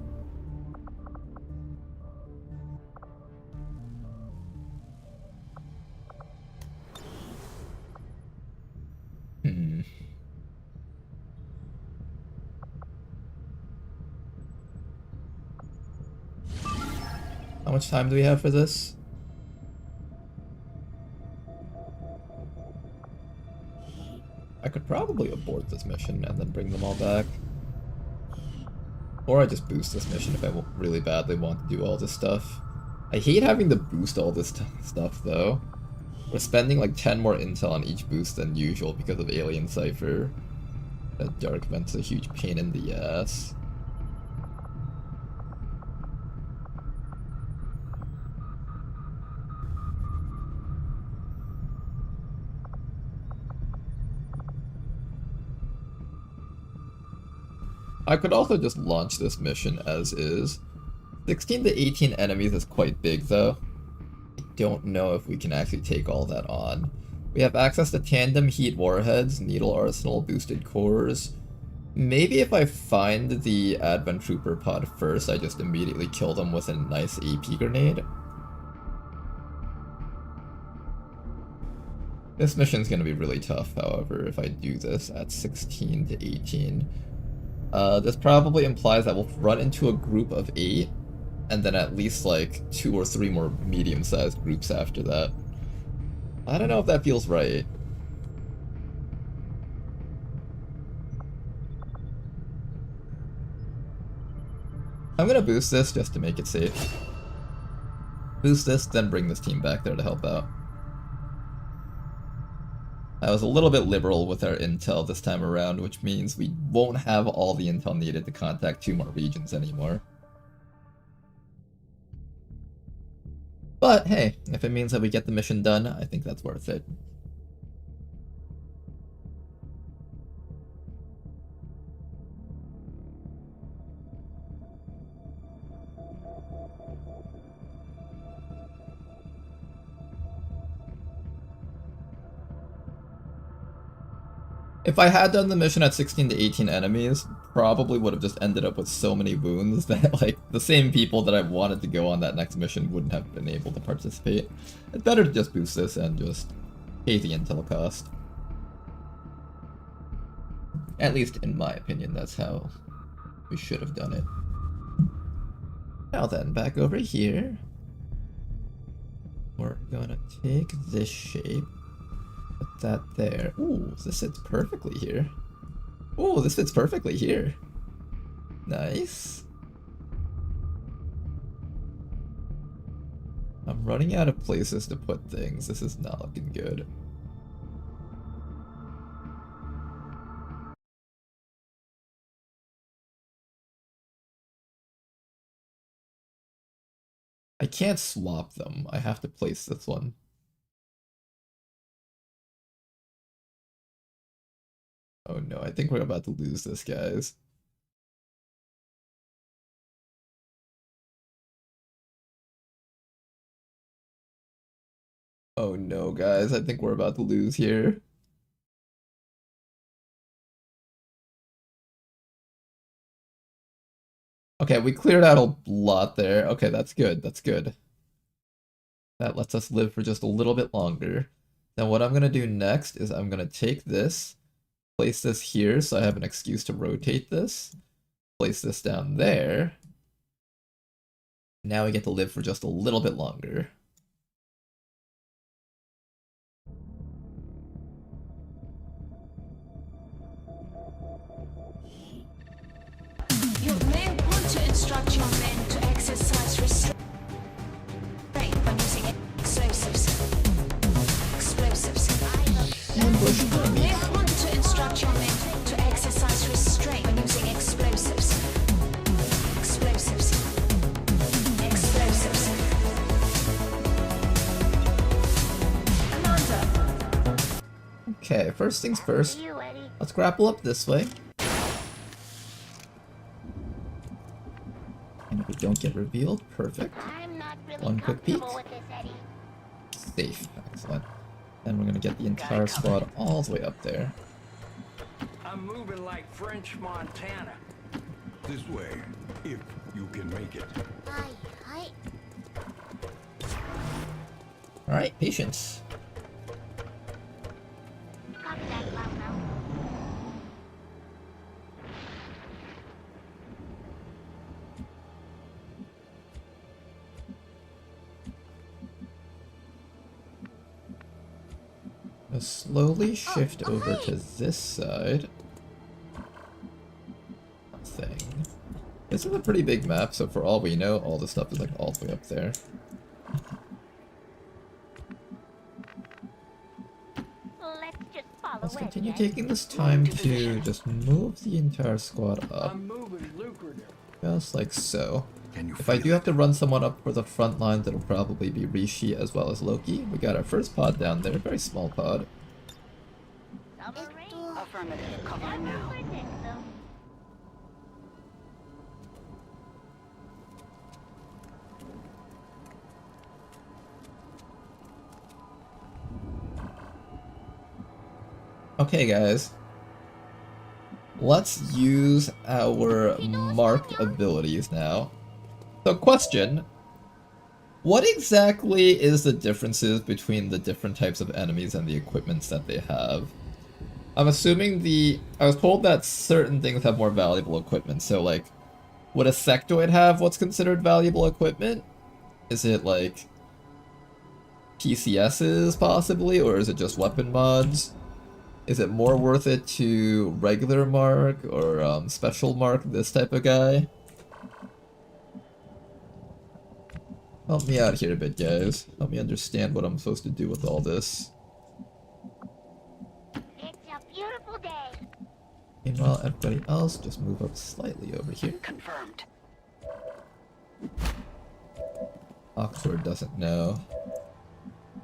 How much time do we have for this? I could probably abort this mission and then bring them all back. Or I just boost this mission if I really badly want to do all this stuff. I hate having to boost all this stuff though. We're spending like 10 more intel on each boost than usual because of Alien Cypher. That dark vent's a huge pain in the ass. I could also just launch this mission as is. 16 to 18 enemies is quite big though. I don't know if we can actually take all that on. We have access to tandem heat warheads, needle arsenal, boosted cores. Maybe if I find the Advent Trooper pod first, I just immediately kill them with a nice AP grenade. This mission's gonna be really tough, however, if I do this at 16 to 18. This probably implies that we'll run into a group of 8, and then at least like 2 or 3 more medium-sized groups after that. I don't know if that feels right. I'm gonna boost this just to make it safe. Boost this, then bring this team back there to help out. I was a little bit liberal with our intel this time around, which means we won't have all the intel needed to contact 2 more regions anymore. But hey, if it means that we get the mission done, I think that's worth it. If I had done the mission at 16 to 18 enemies, probably would have just ended up with so many wounds that like the same people that I wanted to go on that next mission wouldn't have been able to participate. It's better to just boost this and just pay the intel cost. At least in my opinion, that's how we should have done it. Now then, back over here. We're gonna take this shape. Put that there. Ooh, this fits perfectly here. Ooh, this fits perfectly here. Nice. I'm running out of places to put things. This is not looking good. I can't swap them. I have to place this one. Oh no, I think we're about to lose this, guys. Oh no, guys, I think we're about to lose here. Okay, we cleared out a lot there. Okay, that's good, that's good. That lets us live for just a little bit longer. Then what I'm gonna do next is I'm gonna take this, place this here so I have an excuse to rotate this. Place this down there. Now we get to live for just a little bit longer. You may want to instruct your men to exercise restraint when using explosives. Ambush You may want to instruct your men to exercise restraint when using explosives. Explosives. Commander. Okay, first things first. You, Eddie. Let's grapple up this way. And if we don't get revealed, perfect. I'm not really One quick peek. comfortable with this, Eddie. Safe. Excellent. Then we're gonna get the entire squad all the way up there. I'm moving like French Montana. This way, if you can make it. Hi. Alright, patience. Copy that, Loudmouth. We'll slowly shift over to this side. Thing. This is a pretty big map, so for all we know, all the stuff is like all the way up there. Let's just follow Let's Eddie, continue Eddie. taking this time to just move the entire squad up. I'm moving lucrative. Just like so. Can you If I feel do have to run someone up for the front lines, it'll probably be Rishi as well as Loki. We got our first pod down there, very small pod. Submarine. Affirmative. Covering now. Protect them. Okay guys, let's use our mark abilities now. So question, what exactly is the differences between the different types of enemies and the equipments that they have? I'm assuming I was told that certain things have more valuable equipment, so like, would a sectoid have what's considered valuable equipment? Is it like PCSs possibly, or is it just weapon mods? Is it more worth it to regular mark or special mark, this type of guy? Help me out here a bit, guys. Help me understand what I'm supposed to do with all this. It's a beautiful day. Meanwhile, everybody else just move up slightly over here. Confirmed. Oxford doesn't know.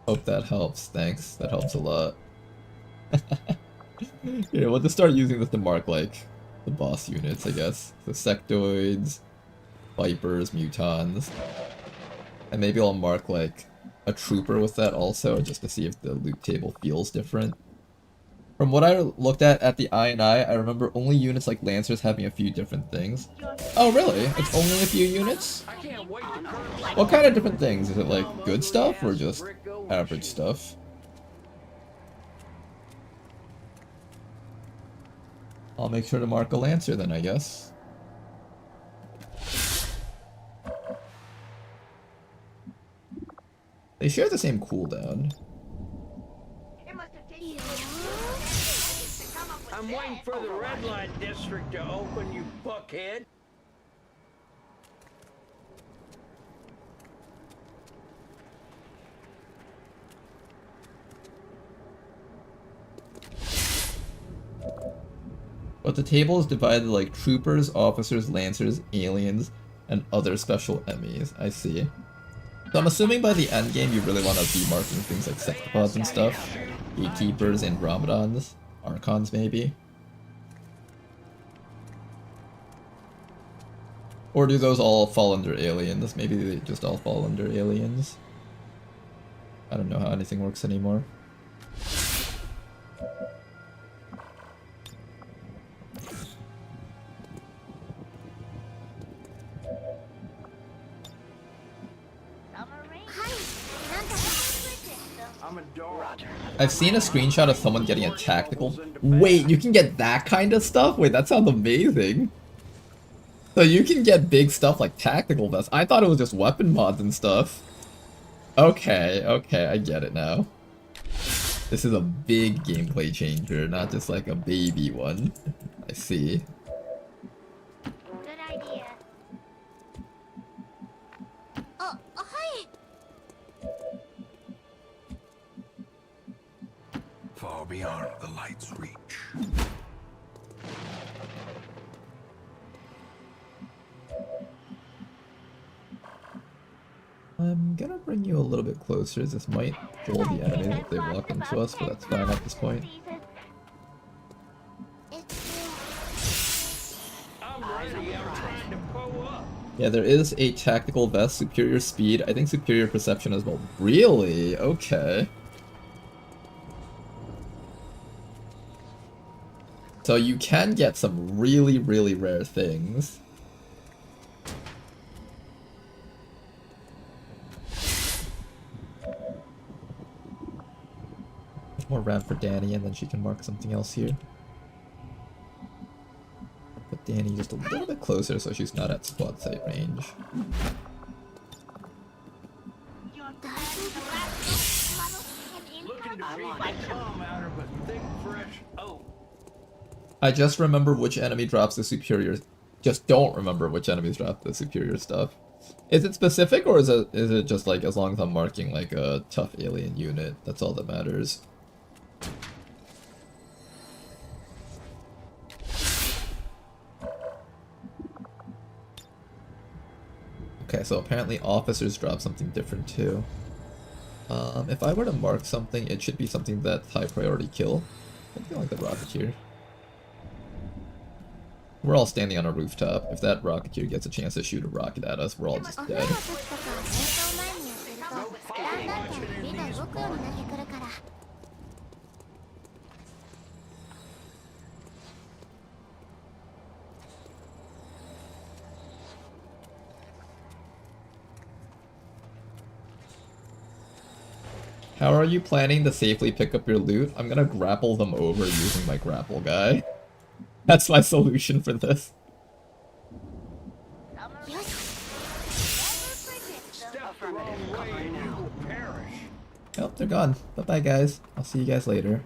Hope that helps. Thanks. That helps a lot. Yeah, we'll just start using this to mark, like, the boss units, I guess. The sectoids, vipers, mutons. And maybe I'll mark, like, a trooper with that also, just to see if the loot table feels different. From what I looked at the I remember only units like Lancers having a few different things. Oh, really? It's only a few units? I can't wait to curve. What kind of different things? Is it, like, good stuff or just average stuff? I'll make sure to mark a Lancer then, I guess. They share the same cooldown. I'm waiting for the red light district to open, you buckhead. But the table is divided like troopers, officers, lancers, aliens, and other special enemies. I see. So I'm assuming by the end game you really want to be marking things like septipods and stuff. Gatekeepers, Andromedons, Archons maybe. Or do those all fall under aliens? Maybe they just all fall under aliens. I don't know how anything works anymore. I've seen a screenshot of someone getting a tactical. Wait, you can get that kind of stuff? Wait, that sounds amazing. So you can get big stuff like tactical vests. I thought it was just weapon mods and stuff. Okay, okay, I get it now. This is a big gameplay changer, not just like a baby one. I see. Good idea. Hi. far beyond the light's reach. I'm gonna bring you a little bit closer. This might fool the enemies if they walk into us, but that's fine at this point. Yeah, there is a tactical vest, superior speed, I think superior perception as well. Really? Okay. So you can get some really, really rare things. One more round for Danny, and then she can mark something else here. Put Danny just a little bit closer so she's not at squad sight range. I just remember which enemy drops the superior. Just don't remember which enemies drop the superior stuff. Is it specific, or is it just like as long as I'm marking like a tough alien unit, that's all that matters? Okay, so apparently officers drop something different too. If I were to mark something, it should be something that's high priority kill. Something like the Rocketeer. We're all standing on a rooftop. If that Rocketeer gets a chance to shoot a rocket at us, we're all just dead. How are you planning to safely pick up your loot? I'm gonna grapple them over using my grapple guy. That's my solution for this. Oh, they're gone. Bye-bye, guys. I'll see you guys later.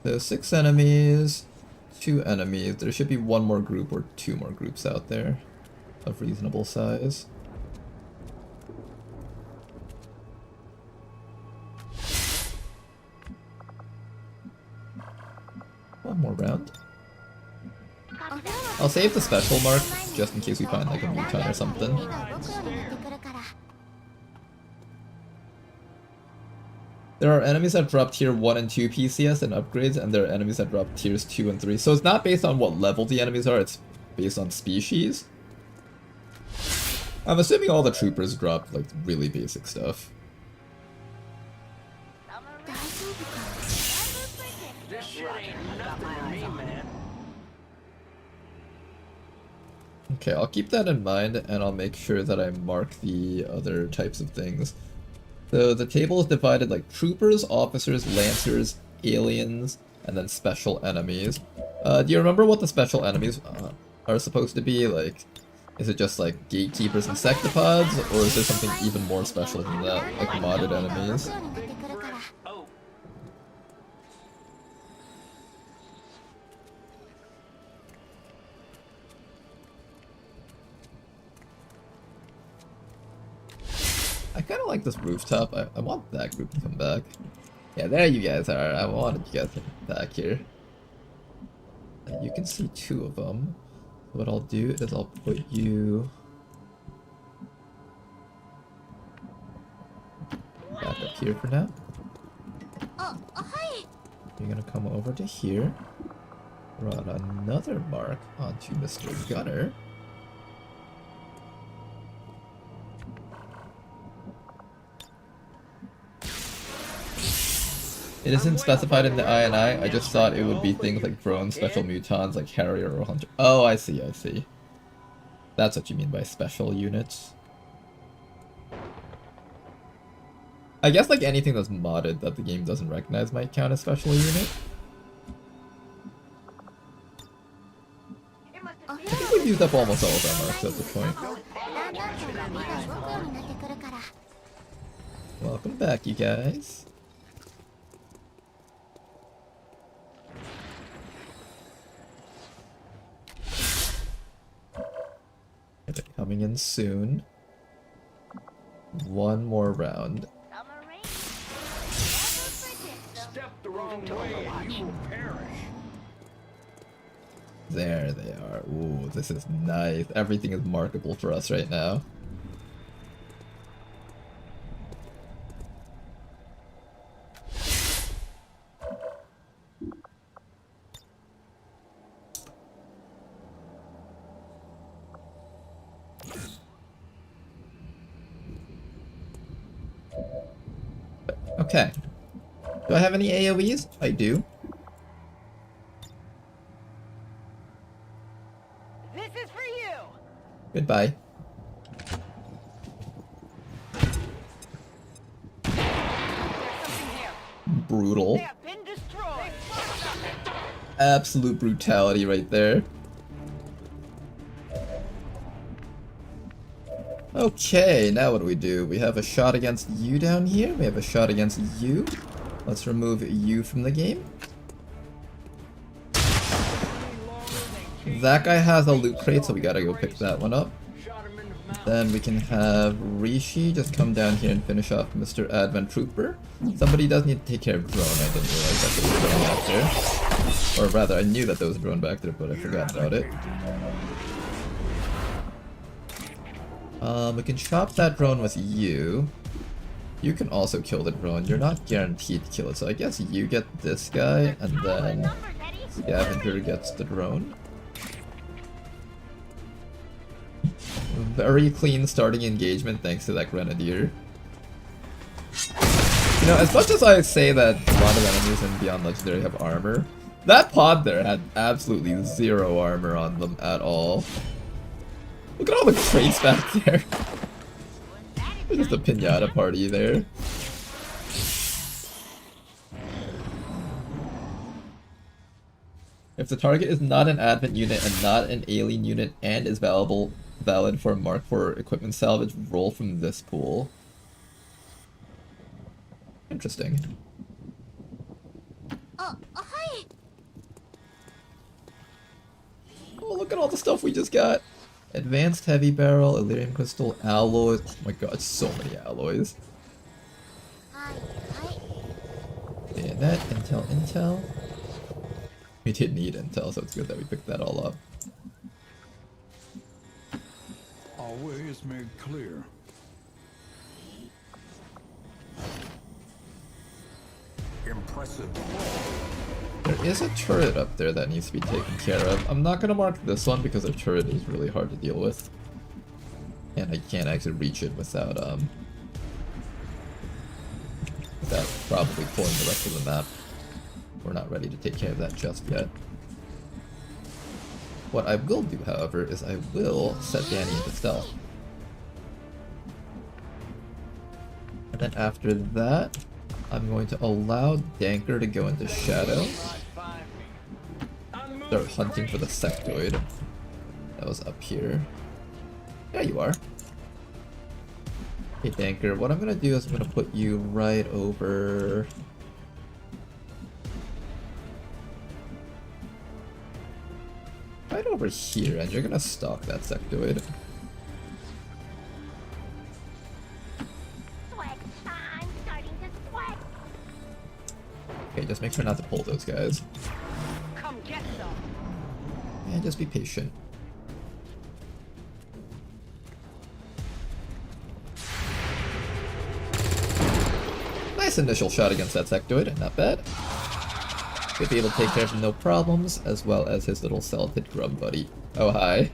So 6 enemies, 2 enemies. There should be 1 more group or 2 more groups out there of reasonable size. One more round. I'll save the special mark just in case we find like a muton or something. There are enemies that drop tier 1 and 2 PCS and upgrades, and there are enemies that drop tiers 2 and 3. So it's not based on what level the enemies are, it's based on species. I'm assuming all the troopers drop like really basic stuff. This shit ain't nothing to me, man. Okay, I'll keep that in mind, and I'll make sure that I mark the other types of things. So the table is divided like troopers, officers, lancers, aliens, and then special enemies. Do you remember what the special enemies are supposed to be? Like, is it just like gatekeepers and sectopods, or is there something even more special than that, like modded enemies? I kind of like this rooftop. I want that group to come back. Yeah, there you guys are. I wanted you guys back here. And you can see 2 of them. What I'll do is I'll put you back up here for now. You're gonna come over to here. Run another mark onto Mr. Gunner. It isn't specified in the INI, I just thought it would be things like drones, special mutons, like Harrier or Hunter. Oh, I see, I see. That's what you mean by special units. I guess like anything that's modded that the game doesn't recognize might count as special unit. I think we've used up almost all of our marks at this point. Welcome back, you guys. They're coming in soon. 1 more round. Step the wrong way and you will perish. There they are. Ooh, this is nice. Everything is markable for us right now. Okay. Do I have any AoEs? I do. This is for you! Goodbye. Brutal. Absolute brutality right there. Okay, now what do? We have a shot against you down here. We have a shot against you. Let's remove you from the game. That guy has a loot crate, so we gotta go pick that one up. Then we can have Rishi just come down here and finish off Mr. Advent Trooper. Somebody does need to take care of Drone. I didn't realize that there was a drone back there. Or rather, I knew that there was a drone back there, but I forgot about it. We can chop that drone with you. You can also kill the drone. You're not guaranteed to kill it, so I guess you get this guy, and then Scavenger gets the drone. Very clean starting engagement thanks to that Grenadier. You know, as much as I say that a lot of enemies in Beyond Legendary have armor, that pod there had absolutely zero armor on them at all. Look at all the crates back there. There's just a pinata party there. If the target is not an Advent unit and not an alien unit and is valid for Mark IV equipment salvage, roll from this pool. Interesting. Hi. Oh, look at all the stuff we just got. Advanced heavy barrel, Illyrium crystal, alloys. Oh my god, so many alloys. Bayonet, intel. We did need intel, so it's good that we picked that all up. Our way is made clear. Impressive. There is a turret up there that needs to be taken care of. I'm not gonna mark this one because a turret is really hard to deal with. And I can't actually reach it without probably pulling the rest of the map. We're not ready to take care of that just yet. What I will do, however, is I will set Danny into stealth. And then after that, I'm going to allow Danker to go into shadow. Start hunting for the sectoid. That was up here. There you are. Okay, Danker, what I'm gonna do is I'm gonna put you right over... right over here, and you're gonna stalk that sectoid. Okay, just make sure not to pull those guys. Come get some. And just be patient. Nice initial shot against that sectoid, not bad. Could be able to take care of him no problems, as well as his little celted grub buddy. Oh, hi.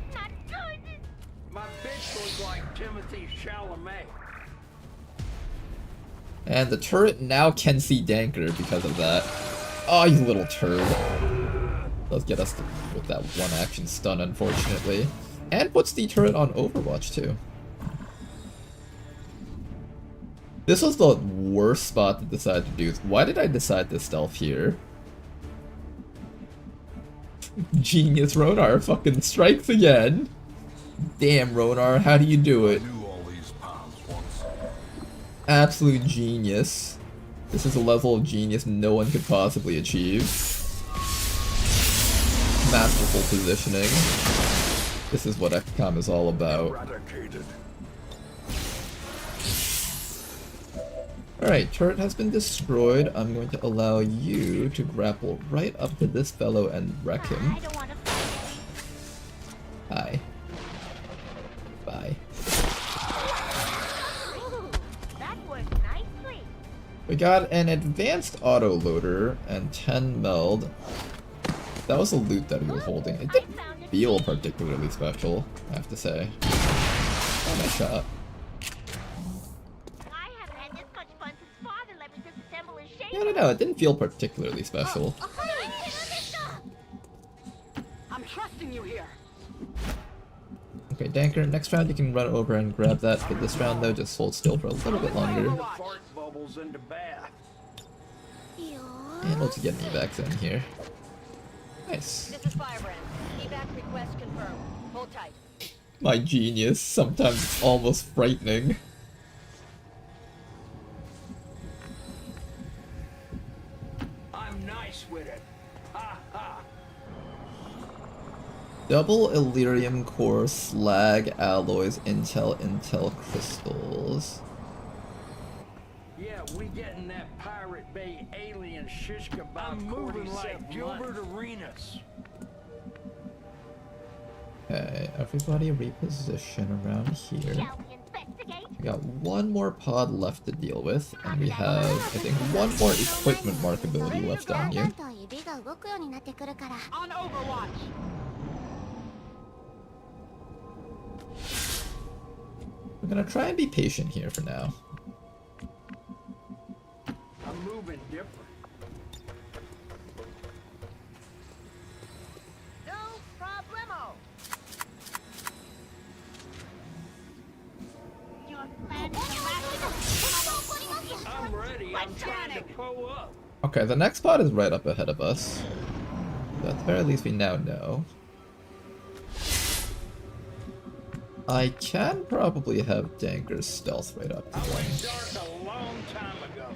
My bitch was like Timothy Chalamet. And the turret now can see Danker because of that. Oh, you little turd. Does get us with that one action stun, unfortunately. And puts the turret on Overwatch, too. This was the worst spot to decide to do. Why did I decide to stealth here? Genius Ronar fucking strikes again. Damn, Ronar, how do you do it? Absolute genius. This is a level of genius no one could possibly achieve. Masterful positioning. This is what XCOM is all about. Alright, turret has been destroyed. I'm going to allow you to grapple right up to this fellow and wreck him. Hi. Bye. We got an advanced autoloader and 10 meld. That was the loot that we were holding. It didn't feel particularly special, I have to say. Oh, nice shot. I haven't had this much fun since Father let me just Yeah, I don't know, it didn't feel particularly special. I'm trusting you here. Okay, Danker, next round you can run over and grab that, but this round though, just hold still for a little bit longer. Fart bubbles in the bath. And we'll just get an evac in here. Nice. This is Firebrand. Evac request confirmed. Hold tight. My genius, sometimes it's almost frightening. I'm nice with it. Ha ha. Double Illyrium core slag alloys intel crystals. Yeah, we getting that Pirate Bay alien shish kebab. I'm moving like Gilbert Arenas. Okay, everybody reposition around here. We got one more pod left to deal with, and we have, I think, one more equipment markability left on you. On Overwatch. We're gonna try and be patient here for now. I'm moving different. No problemo. Your plan is I'm ready. I'm trying to pull up. Okay, the next pod is right up ahead of us. So at the very least we now know. I can probably have Danker's stealth right up to I one. went dark a long time ago.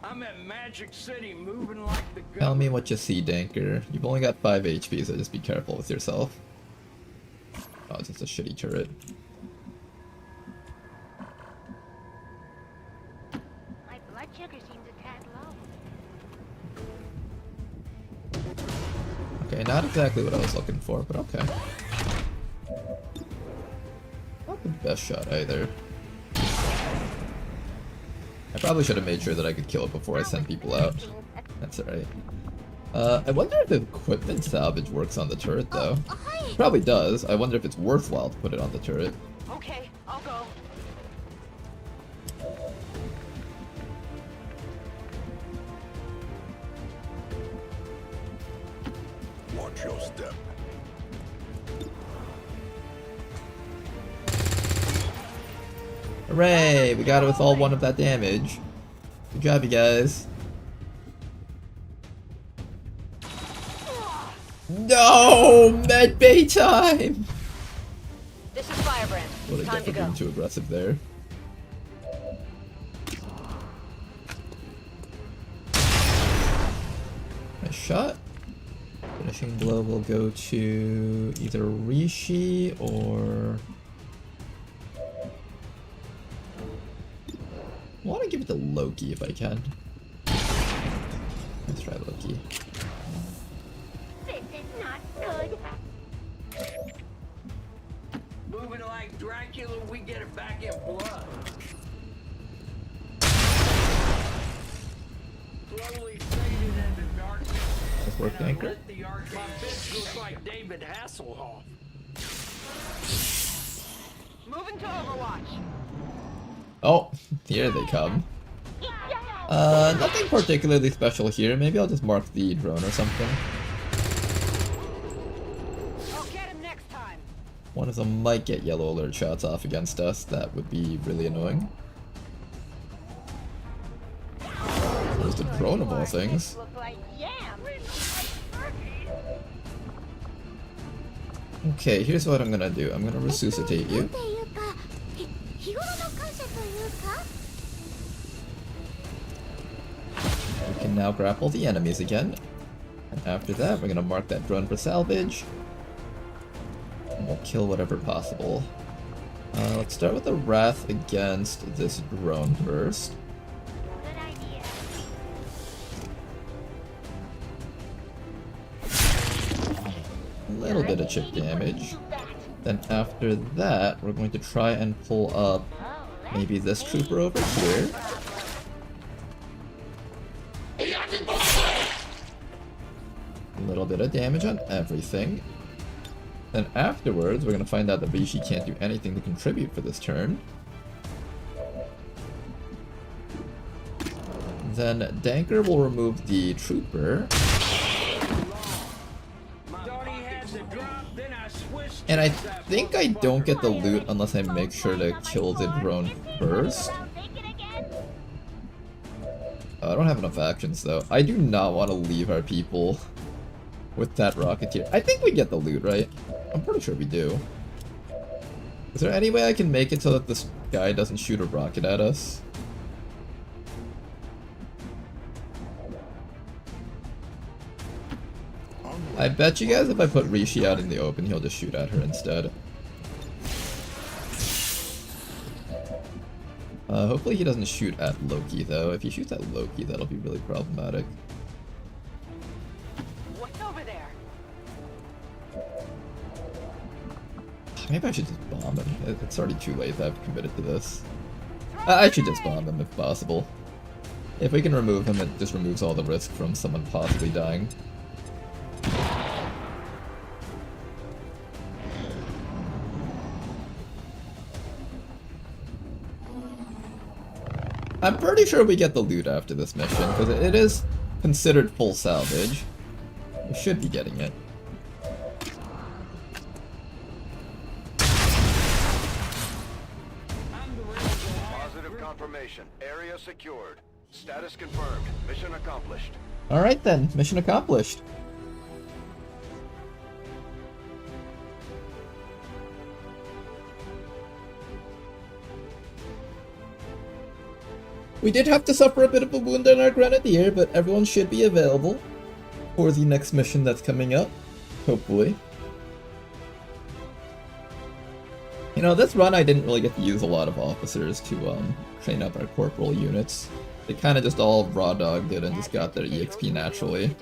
I'm at Magic City moving like the Tell me what you see, Danker. You've only got 5 HP, so just be careful with yourself. Oh, it's just a shitty turret. My blood sugar seems a tad low. Okay, not exactly what I was looking for, but okay. Not the best shot either. I probably should have made sure that I could kill it before I sent people out. That's alright. I wonder if the equipment salvage works on the turret though. It probably does. I wonder if it's worthwhile to put it on the turret. Okay, I'll go. Watch your step. Hooray! We got it with all one of that damage. Good job, you guys. No! Medbay time! This is Firebrand. What a Time get to for go. being too aggressive there. Nice shot. Finishing blow will go to either Rishi or... I want to give it to Loki if I can. Let's try Loki. This is not good. Moving like Dracula, we get it back in blood. Slowly faded into darkness. Nice work, and I Danker. lit the arc. My bitch looks like David Hasselhoff. Moving to Overwatch. Oh, here they come. Nothing particularly special here. Maybe I'll just mark the drone or something. I'll get him next time. One of them might get yellow alert shots off against us. That would be really annoying. There's the drone of all things. Look like yams. Okay, here's what I'm gonna do. I'm gonna resuscitate you. We can now grapple the enemies again. And after that, we're gonna mark that drone for salvage. And we'll kill whatever possible. Let's start with the Wrath against this drone first. Good idea. A little bit of chip damage. Then after that, we're going to try and pull up maybe this trooper over here. A little bit of damage on everything. Then afterwards, we're going to find out that Rishi can't do anything to contribute for this turn. And then Danker will remove the trooper. And I think I don't get the loot unless I make sure to kill the drone first. I don't have enough actions though. I do not want to leave our people with that Rocketeer. I think we get the loot, right? I'm pretty sure we do. Is there any way I can make it so that this guy doesn't shoot a rocket at us? I bet you guys if I put Rishi out in the open, he'll just shoot at her instead. Hopefully he doesn't shoot at Loki though. If he shoots at Loki, that'll be really problematic. What's over there? Maybe I should just bomb him. It's already too late that I've committed to this. I should just bomb him if possible. If we can remove him, it just removes all the risk from someone possibly dying. I'm pretty sure we get the loot after this mission, because it is considered full salvage. We should be getting it. Positive confirmation. Area secured. Status confirmed. Mission accomplished. Alright then, mission accomplished. We did have to suffer a bit of a wound on our Grenadier, but everyone should be available for the next mission that's coming up, hopefully. You know, this run I didn't really get to use a lot of officers to train up our corporal units. They kind of just all raw dogged it and just got their EXP naturally.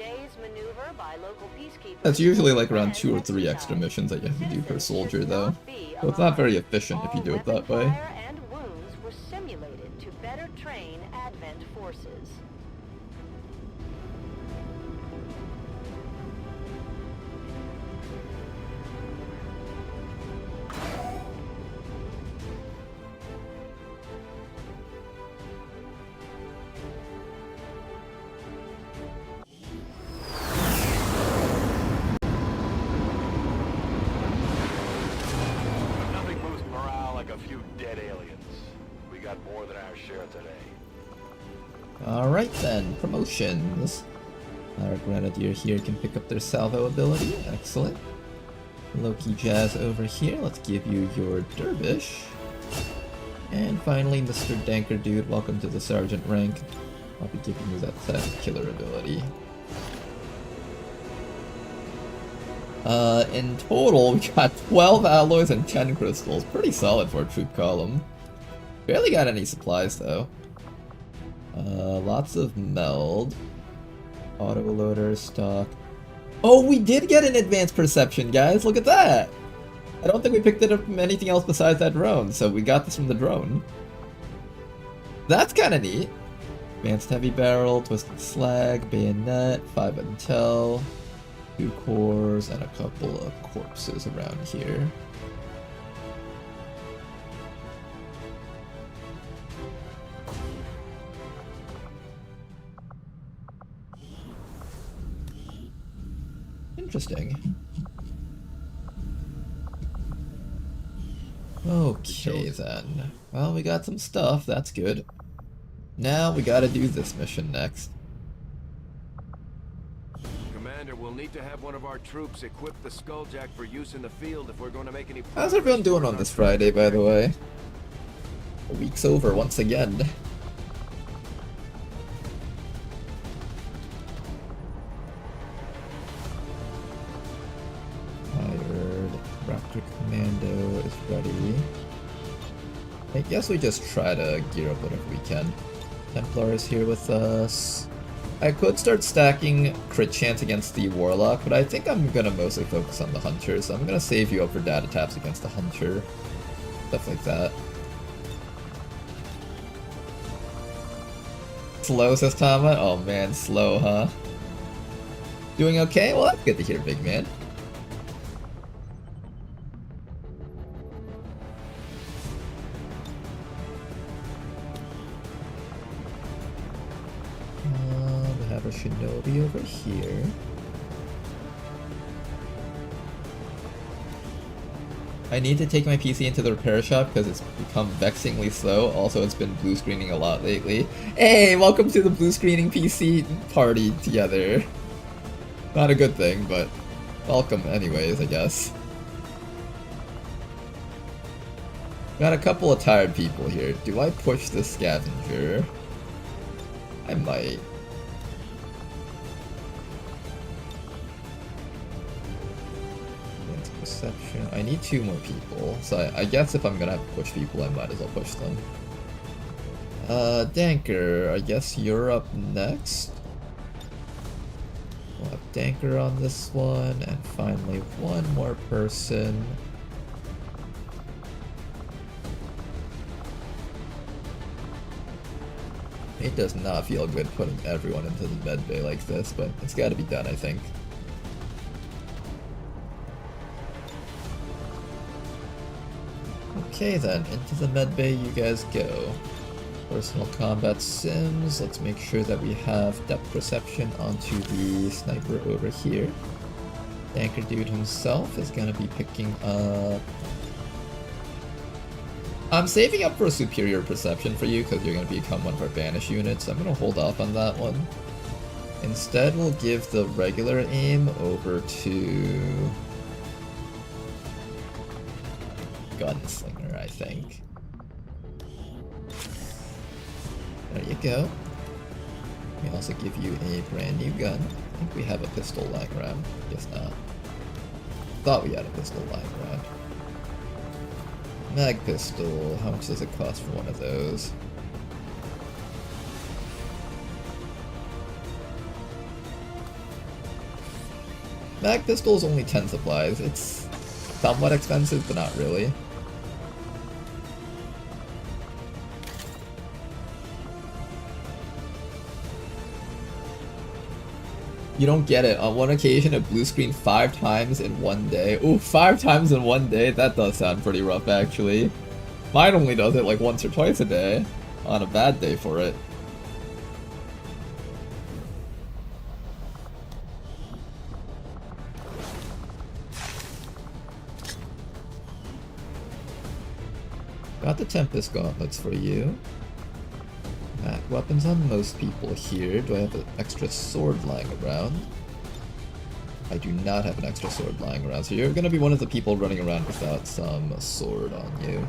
That's usually like around 2 or 3 extra missions that you have to do per soldier though, so it's not very efficient if you do it that way. Alright then, promotions. Our Grenadier here can pick up their salvo ability, excellent. Loki Jazz over here, let's give you your Dervish. And finally, Mr. Danker Dude, welcome to the Sergeant rank. I'll be giving you that killer ability. In total, we got 12 alloys and 10 crystals. Pretty solid for a troop column. Barely got any supplies though. Lots of meld. Autoloader, stock. Oh, we did get an advanced perception, guys! Look at that! I don't think we picked it up from anything else besides that drone, so we got this from the drone. That's kinda neat. Advanced heavy barrel, twisted slag, bayonet, 5 intel, 2 cores, and a couple of corpses around here. Interesting. Okay then. Well, we got some stuff, that's good. Now we gotta do this mission next. Commander, we'll need to have one of our troops equip the Skulljack for use in the field if we're going to make any progress. How's everyone doing on this Friday, by the way? The week's over once again. Raptor Commando is ready. I guess we just try to gear up whatever we can. Templar is here with us. I could start stacking crit chance against the Warlock, but I think I'm gonna mostly focus on the Hunter, so I'm gonna save you up for data taps against the Hunter. Stuff like that. Slow, says Tama? Oh man, slow, huh? Doing okay? Well, that's good to hear, big man. shinobi over here. I need to take my PC into the repair shop because it's become vexingly slow. Also, it's been blue screening a lot lately. Hey, welcome to the blue screening PC party together. Not a good thing, but welcome anyways, I guess. Got a couple of tired people here. Do I push the scavenger? I might. Perception. I need 2 more people, so I guess if I'm gonna have to push people, I might as well push them. Danker, I guess you're up next. We'll have Danker on this one, and finally one more person. It does not feel good putting everyone into the med bay like this, but it's gotta be done, I think. Okay then, into the med bay you guys go. Personal combat sims, let's make sure that we have depth perception onto the sniper over here. Anchor dude himself is gonna be picking up... I'm saving up for a superior perception for you because you're gonna become one of our banish units. I'm gonna hold off on that one. Instead we'll give the regular aim over to... Gunslinger, I think. There you go. We also give you a brand new gun. I think we have a pistol lying around. Guess not. Thought we had a pistol lying around. Mag pistol. How much does it cost for one of those? Mag pistol is only 10 supplies. It's somewhat expensive, but not really. You don't get it. On one occasion, it blue screened 5 times in one day. Ooh, 5 times in one day? That does sound pretty rough, actually. Mine only does it like once or twice a day. On a bad day for it. Got the Tempest gauntlets for you. Mag weapons on most people here. Do I have an extra sword lying around? I do not have an extra sword lying around, so you're gonna be one of the people running around without some sword on you.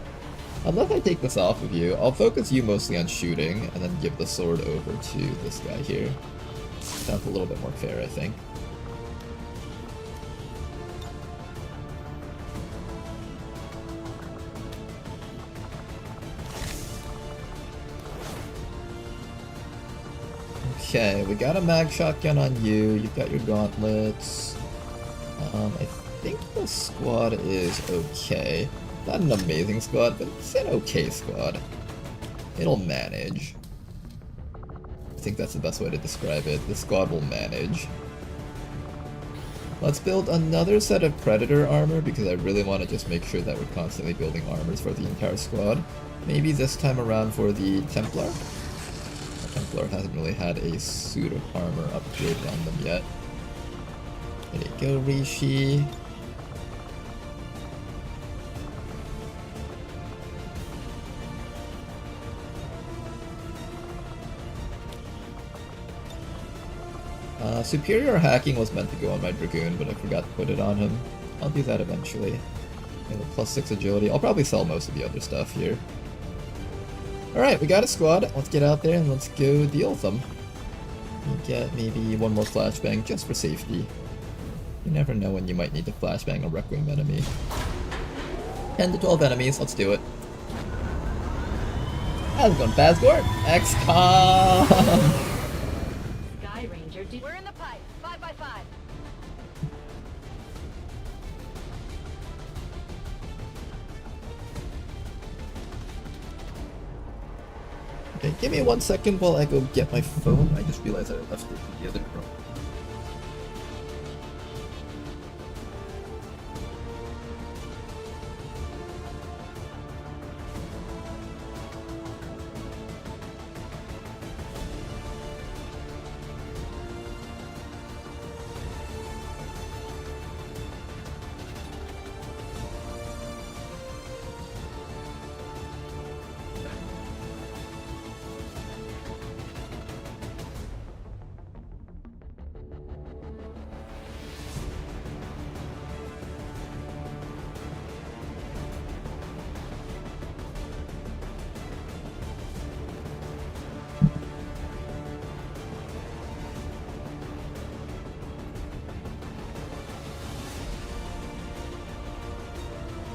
Unless I take this off of you, I'll focus you mostly on shooting, and then give the sword over to this guy here. Sounds a little bit more fair, I think. Okay, we got a mag shotgun on you, you've got your gauntlets. I think the squad is okay. Not an amazing squad, but it's an okay squad. It'll manage. I think that's the best way to describe it. The squad will manage. Let's build another set of Predator armor because I really want to just make sure that we're constantly building armors for the entire squad. Maybe this time around for the Templar. Templar hasn't really had a suit of armor upgrade on them yet. There you go, Rishi. Superior hacking was meant to go on my Dragoon, but I forgot to put it on him. I'll do that eventually. And a +6 agility. I'll probably sell most of the other stuff here. Alright, we got a squad. Let's get out there and let's go deal with them. We get maybe one more flashbang just for safety. You never know when you might need to flashbang a Requiem enemy. 10 to 12 enemies, let's do it. How's it going, Fazgor? XCOM! Sky Ranger, we're in the pipe. 5x5. Okay, give me 1 second while I go get my phone. I just realized I left it in the other room.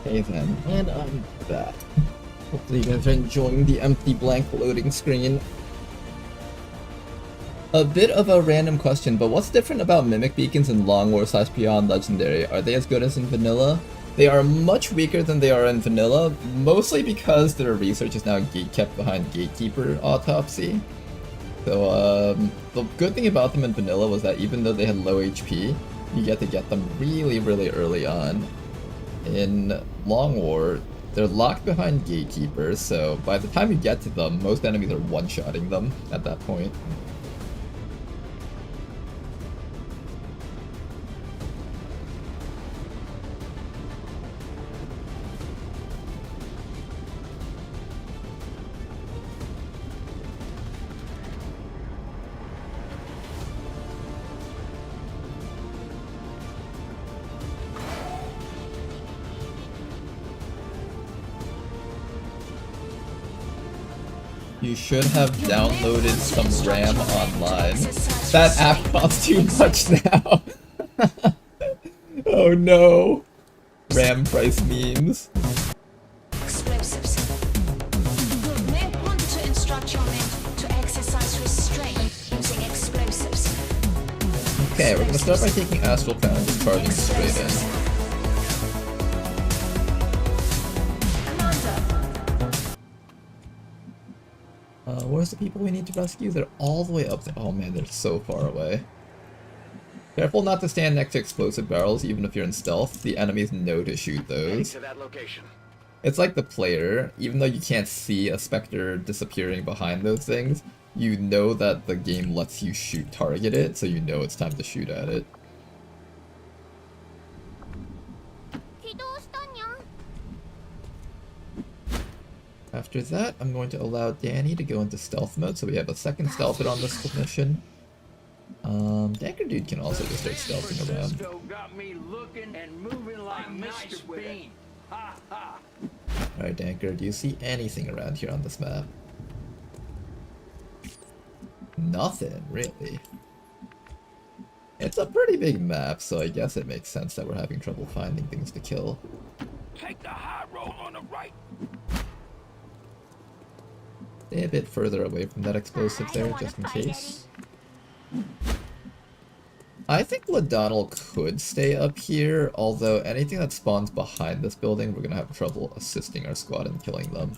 Okay then, and I'm back. Hopefully you guys are enjoying the empty blank loading screen. A bit of a random question, but what's different about Mimic Beacons in Long War / Beyond Legendary? Are they as good as in Vanilla? They are much weaker than they are in Vanilla, mostly because their research is now kept behind Gatekeeper Autopsy. So the good thing about them in Vanilla was that even though they had low HP, you get to get them really, really early on. In Long War, they're locked behind Gatekeeper, so by the time you get to them, most enemies are one-shotting them at that point. You should have downloaded some RAM online. That app costs too much now. Oh no. RAM price memes. Explosives. You may want to instruct your men to exercise restraint using explosives. Okay, we're gonna start by taking Astral Crown and just charging straight in. Where's the people we need to rescue? They're all the way up there. Oh man, they're so far away. Careful not to stand next to explosive barrels, even if you're in stealth. The enemies know to shoot those. To that location. It's like the player, even though you can't see a Spectre disappearing behind those things, you know that the game lets you target it, so you know it's time to shoot at it. After that, I'm going to allow Danny to go into stealth mode, so we have a second stealth hit on this mission. Danker Dude can also just start stealthing around. Got me looking and moving like Mr. Bean. Ha ha. Alright, Danker, do you see anything around here on this map? Nothing, really. It's a pretty big map, so I guess it makes sense that we're having trouble finding things to kill. Take the high road on the right. Stay a bit further away from that explosive there, just in case. I think Ladonnell could stay up here, although anything that spawns behind this building, we're gonna have trouble assisting our squad in killing them.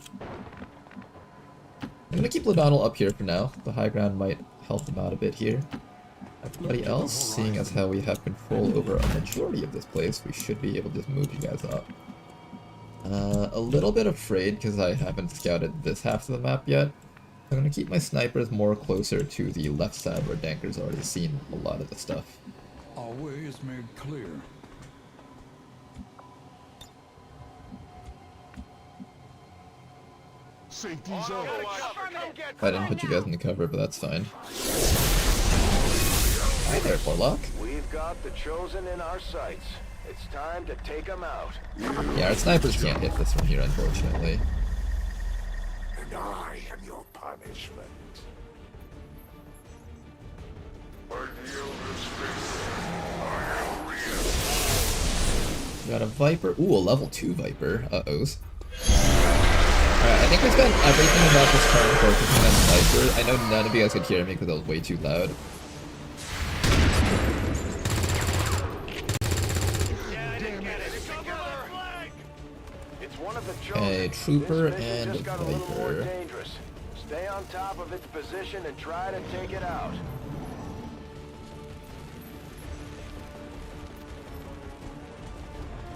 I'm gonna keep Ladonnell up here for now. The high ground might help them out a bit here. Everybody else, seeing as how we have control over a majority of this place, we should be able to just move you guys up. A little bit afraid because I haven't scouted this half of the map yet. I'm going to keep my snipers more closer to the left side where Danker's already seen a lot of the stuff. Our way is made clear. Safety's up. I didn't put you guys in the cover, but that's fine. Hi there, Porlock. We've got the Chosen in our sights. It's time to take them out. Yeah, our snipers can't hit this from here, unfortunately. And I am your punishment. Got a Viper. Ooh, a level 2 Viper. Uh-ohs. Alright, I think we spent everything about this turn focusing on Sniper. I know none of you guys could hear me because I was way too loud. Okay, Trooper and Viper. Stay on top of its position and try to take it out.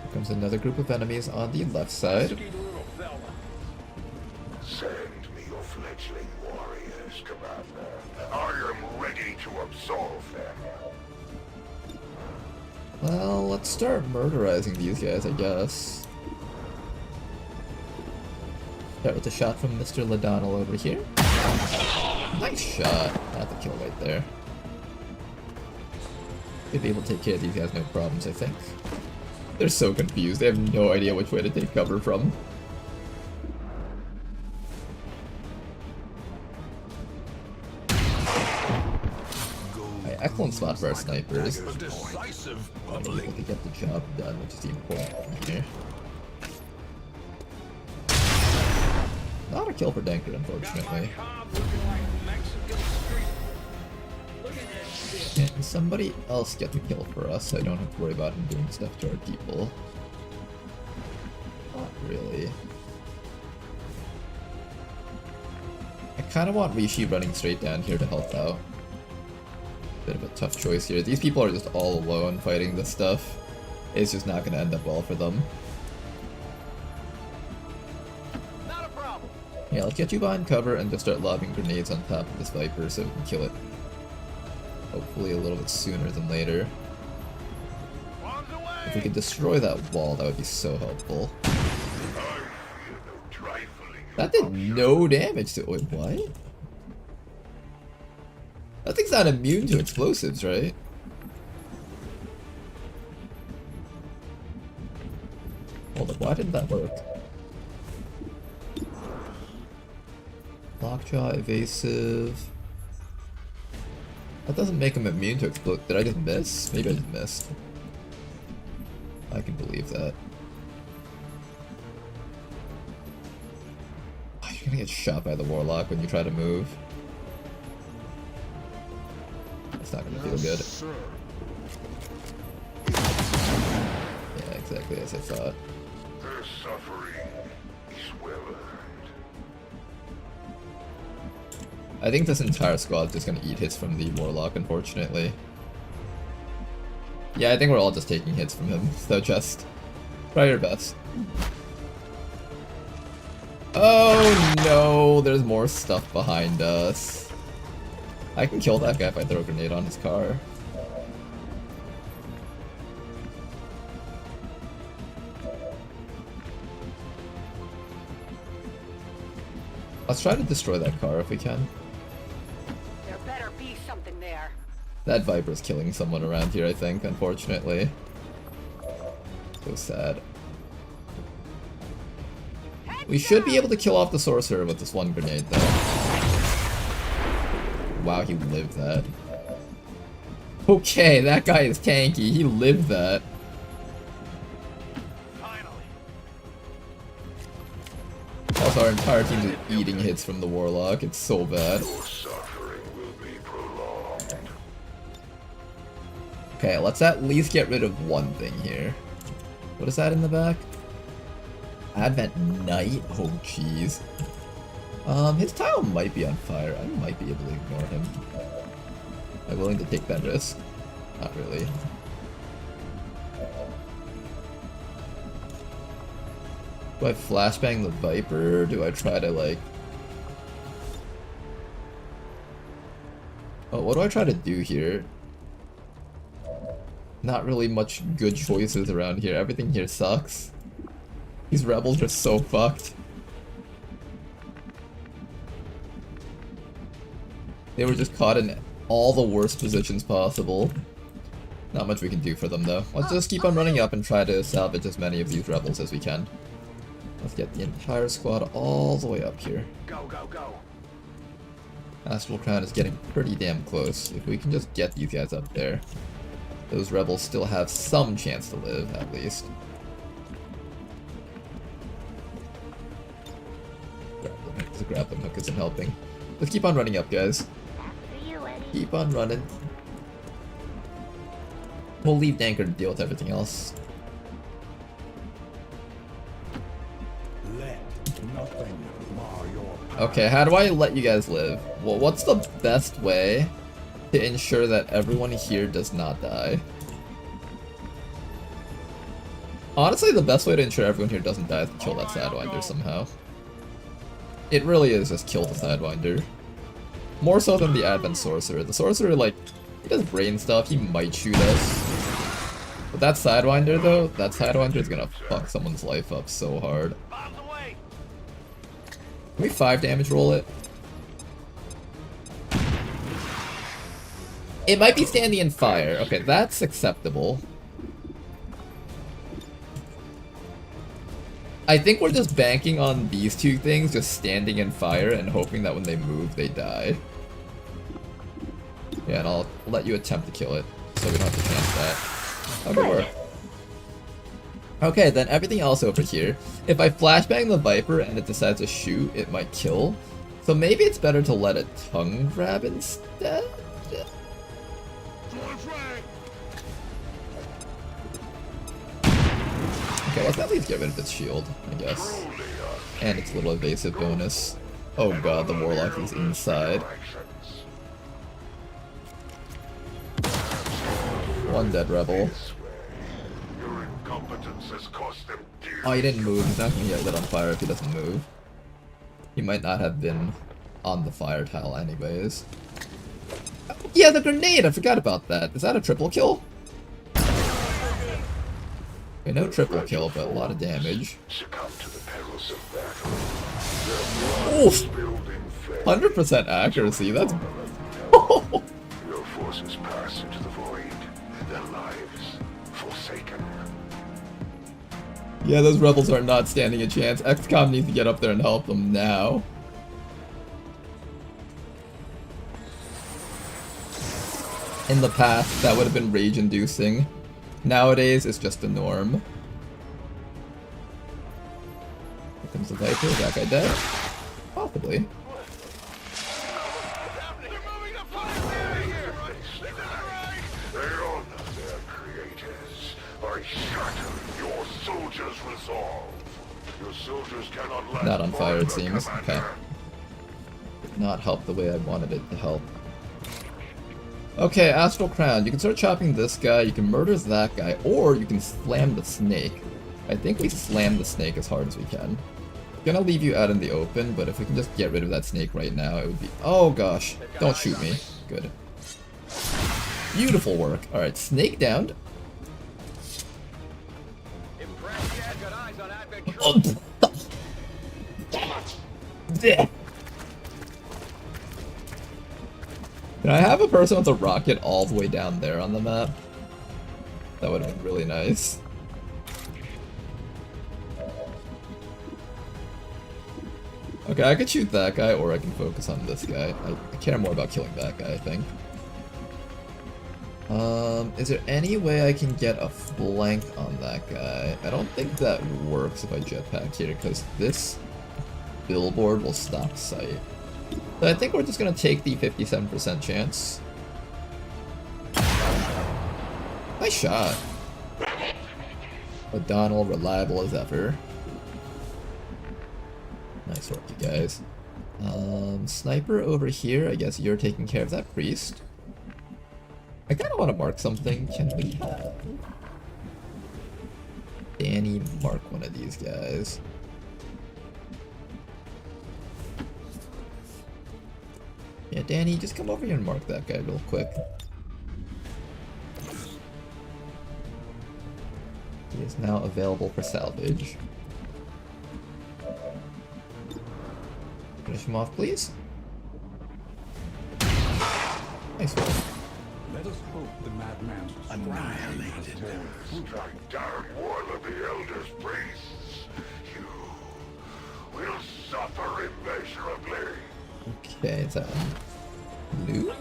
Here comes another group of enemies on the left side. Send me your fledgling warriors, Commander. I am ready to absolve them. Well, let's start murderizing these guys, I guess. Start with a shot from Mr. Ladonnell over here. Nice shot. Not the kill right there. Should be able to take care of these guys, no problems, I think. They're so confused. They have no idea which way to take cover from. Excellent spot for our snipers. A decisive Able to get the job done, which is the important thing here. kill for Danker, unfortunately. Can somebody else get the kill for us so I don't have to worry about him doing stuff to our people? Not really. I kind of want Rishi running straight down here to help out. Bit of a tough choice here. These people are just all alone fighting this stuff. It's just not going to end up well for them. Not a problem. Yeah, let's get you behind cover and just start lobbing grenades on top of this Viper so we can kill it. Hopefully a little bit sooner than later. If we could destroy that wall, that would be so helpful. That did no damage to... Wait, what? That thing's not immune to explosives, right? Hold up, why didn't that work? Lockjaw, evasive... That doesn't make him immune to explode. Did I just miss? Maybe I just missed. I can believe that. Oh, you're gonna get shot by the Warlock when you try to move. That's not gonna feel good. Yeah, exactly as I thought. Their suffering is well earned. I think this entire squad's just gonna eat hits from the Warlock, unfortunately. Yeah, I think we're all just taking hits from him, so just try your best. Oh no, there's more stuff behind us. I can kill that guy if I throw a grenade on his car. Let's try to destroy that car if we can. There better be something there. That Viper's killing someone around here, I think, unfortunately. So sad. We should be able to kill off the Sorcerer with this one grenade, though. Wow, he lived that. Okay, that guy is tanky. He lived that. Also, our entire team is eating hits from the Warlock. It's so bad. Okay, let's at least get rid of one thing here. What is that in the back? Advent Knight? Oh, jeez. His tile might be on fire. I might be able to ignore him. Am I willing to take that risk? Not really. Do I flashbang the Viper? Or do I try to, like... Oh, what do I try to do here? Not really much good choices around here. Everything here sucks. These rebels are so fucked. They were just caught in all the worst positions possible. Not much we can do for them though. Let's just keep on running up and try to salvage as many of these rebels as we can. Let's get the entire squad all the way up here. Go, go, go. Astral Crown is getting pretty damn close. If we can just get these guys up there, those rebels still have some chance to live, at least. The grappling hook isn't helping. Let's keep on running up, guys. Keep on running. We'll leave Danker to deal with everything else. Okay, how do I let you guys live? Well, what's the best way to ensure that everyone here does not die? Honestly, the best way to ensure everyone here doesn't die is to kill that Sidewinder somehow. It really is just kill the Sidewinder. More so than the Advent Sorcerer. The Sorcerer, like, he does brain stuff, he might shoot us. But that Sidewinder, though, that Sidewinder is gonna fuck someone's life up so hard. Can we 5 damage roll it? It might be standing in fire. Okay, that's acceptable. I think we're just banking on these two things just standing in fire and hoping that when they move, they die. Yeah, and I'll let you attempt to kill it, so we don't have to chance that. How did it work? Okay, then everything else over here. If I flashbang the Viper and it decides to shoot, it might kill. So maybe it's better to let it tongue grab instead? Okay, let's at least get rid of its shield, I guess. And its little evasive bonus. Oh god, the Warlock is inside. One dead rebel. Oh, he didn't move. He's not gonna get lit on fire if he doesn't move. He might not have been on the fire tile anyways. Yeah, the grenade! I forgot about that. Is that a triple kill? Okay, no triple kill, but a lot of damage. Oof! 100% accuracy, that's... Your forces pass into the void, their lives forsaken. Yeah, those rebels are not standing a chance. XCOM needs to get up there and help them now. In the past, that would have been rage-inducing. Nowadays, it's just the norm. Here comes the Viper. Is that guy dead? Possibly. Not on fire, it seems. Okay. Did not help the way I wanted it to help. Okay, Astral Crown. You can start chopping this guy, you can murder that guy, or you can slam the snake. I think we slam the snake as hard as we can. Gonna leave you out in the open, but if we can just get rid of that snake right now, it would be... Oh gosh, don't shoot me. Good. Beautiful work. Alright, snake downed. Oh. Can I have a person with a rocket all the way down there on the map? That would have been really nice. Okay, I could shoot that guy, or I can focus on this guy. I care more about killing that guy, I think. Is there any way I can get a flank on that guy? I don't think that works if I jetpack here, because this billboard will stop sight. So I think we're just gonna take the 57% chance. Nice shot. O'Donnell, reliable as ever. Nice work, you guys. Sniper over here, I guess you're taking care of that priest. I kinda wanna mark something. Can we have Danny mark one of these guys? Yeah, Danny, just come over here and mark that guy real quick. He is now available for salvage. Finish him off, please. Nice one. Let us hope the madman's annihilated. Strike down one of the Elder's priests. You will suffer immeasurably. Okay, is that loot?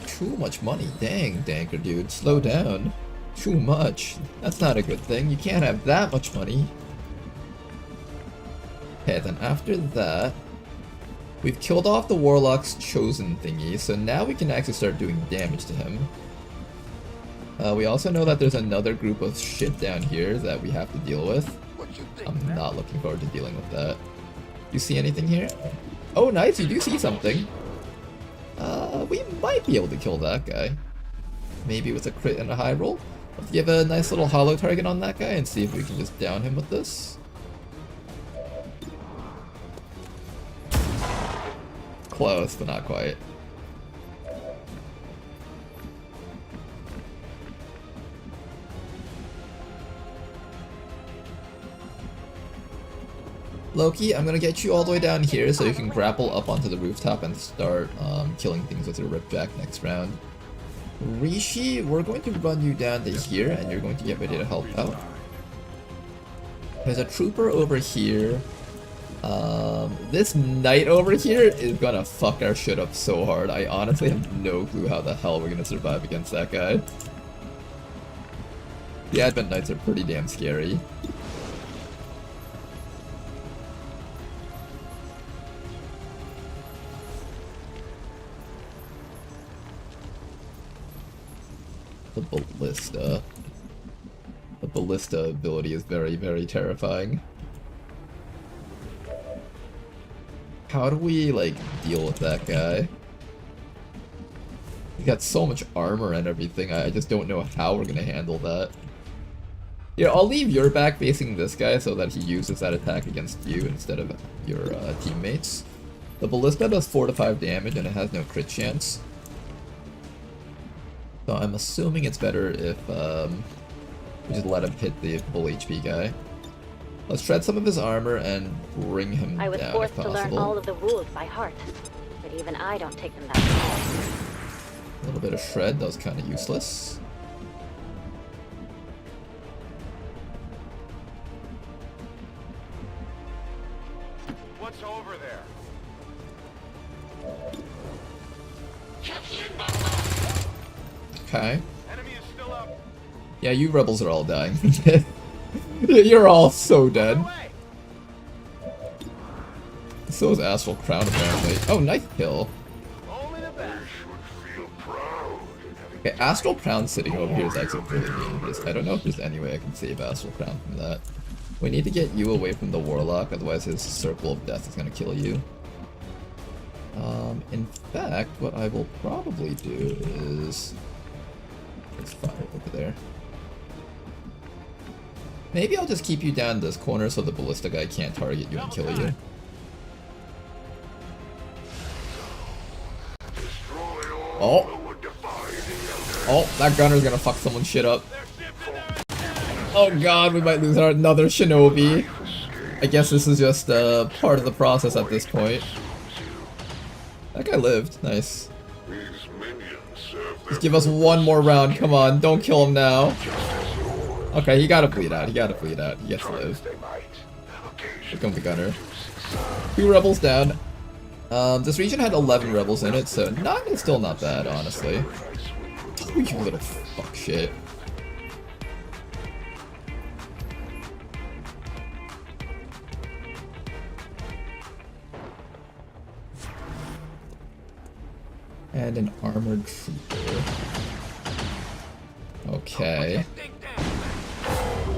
Too much money. Dang, Danker dude, slow down. Too much. That's not a good thing. You can't have that much money. Okay, then after that, we've killed off the Warlock's chosen thingy, so now we can actually start doing damage to him. We also know that there's another group of shit down here that we have to deal with. I'm not looking forward to dealing with that. You see anything here? Oh, nice, you do see something. We might be able to kill that guy. Maybe with a crit and a high roll. Let's give a nice little hollow target on that guy and see if we can just down him with this. Close, but not quite. Loki, I'm gonna get you all the way down here so you can grapple up onto the rooftop and start killing things with your ripjack next round. Rishi, we're going to run you down to here and you're going to get ready to help out. There's a trooper over here. This knight over here is gonna fuck our shit up so hard. I honestly have no clue how the hell we're gonna survive against that guy. The Advent Knights are pretty damn scary. The ballista. The ballista ability is very, very terrifying. How do we, like, deal with that guy? He got so much armor and everything, I just don't know how we're gonna handle that. Yeah, I'll leave your back facing this guy so that he uses that attack against you instead of your teammates. The ballista does 4 to 5 damage and it has no crit chance. So I'm assuming it's better if we just let him hit the full HP guy. Let's shred some of his armor and bring him I was down forced if to learn possible. all of the rules by heart, but even I don't take them that far. A little bit of shred, that was kind of useless. What's over there? Okay. Enemy is still up. Yeah, you rebels are all dying. You're all so dead. So is Astral Crown apparently. Oh, nice kill. Okay, Astral Crown sitting over here is actually really dangerous. I don't know if there's any way I can save Astral Crown from that. We need to get you away from the Warlock, otherwise his Circle of Death is gonna kill you. In fact, what I will probably do is... There's fire over there. Maybe I'll just keep you down this corner so the ballista guy can't target you and kill you. Oh! Oh, that gunner's gonna fuck someone's shit up. Oh god, we might lose another shinobi. I guess this is just part of the process at this point. That guy lived. Nice. Just give us one more round. Come on, don't kill him now. Okay, he gotta bleed out. He gotta bleed out. He gets to live. Here comes the gunner. 2 rebels down. This region had 11 rebels in it, so it's still not bad, honestly. Oh, you little fuck shit. And an armored trooper. Okay.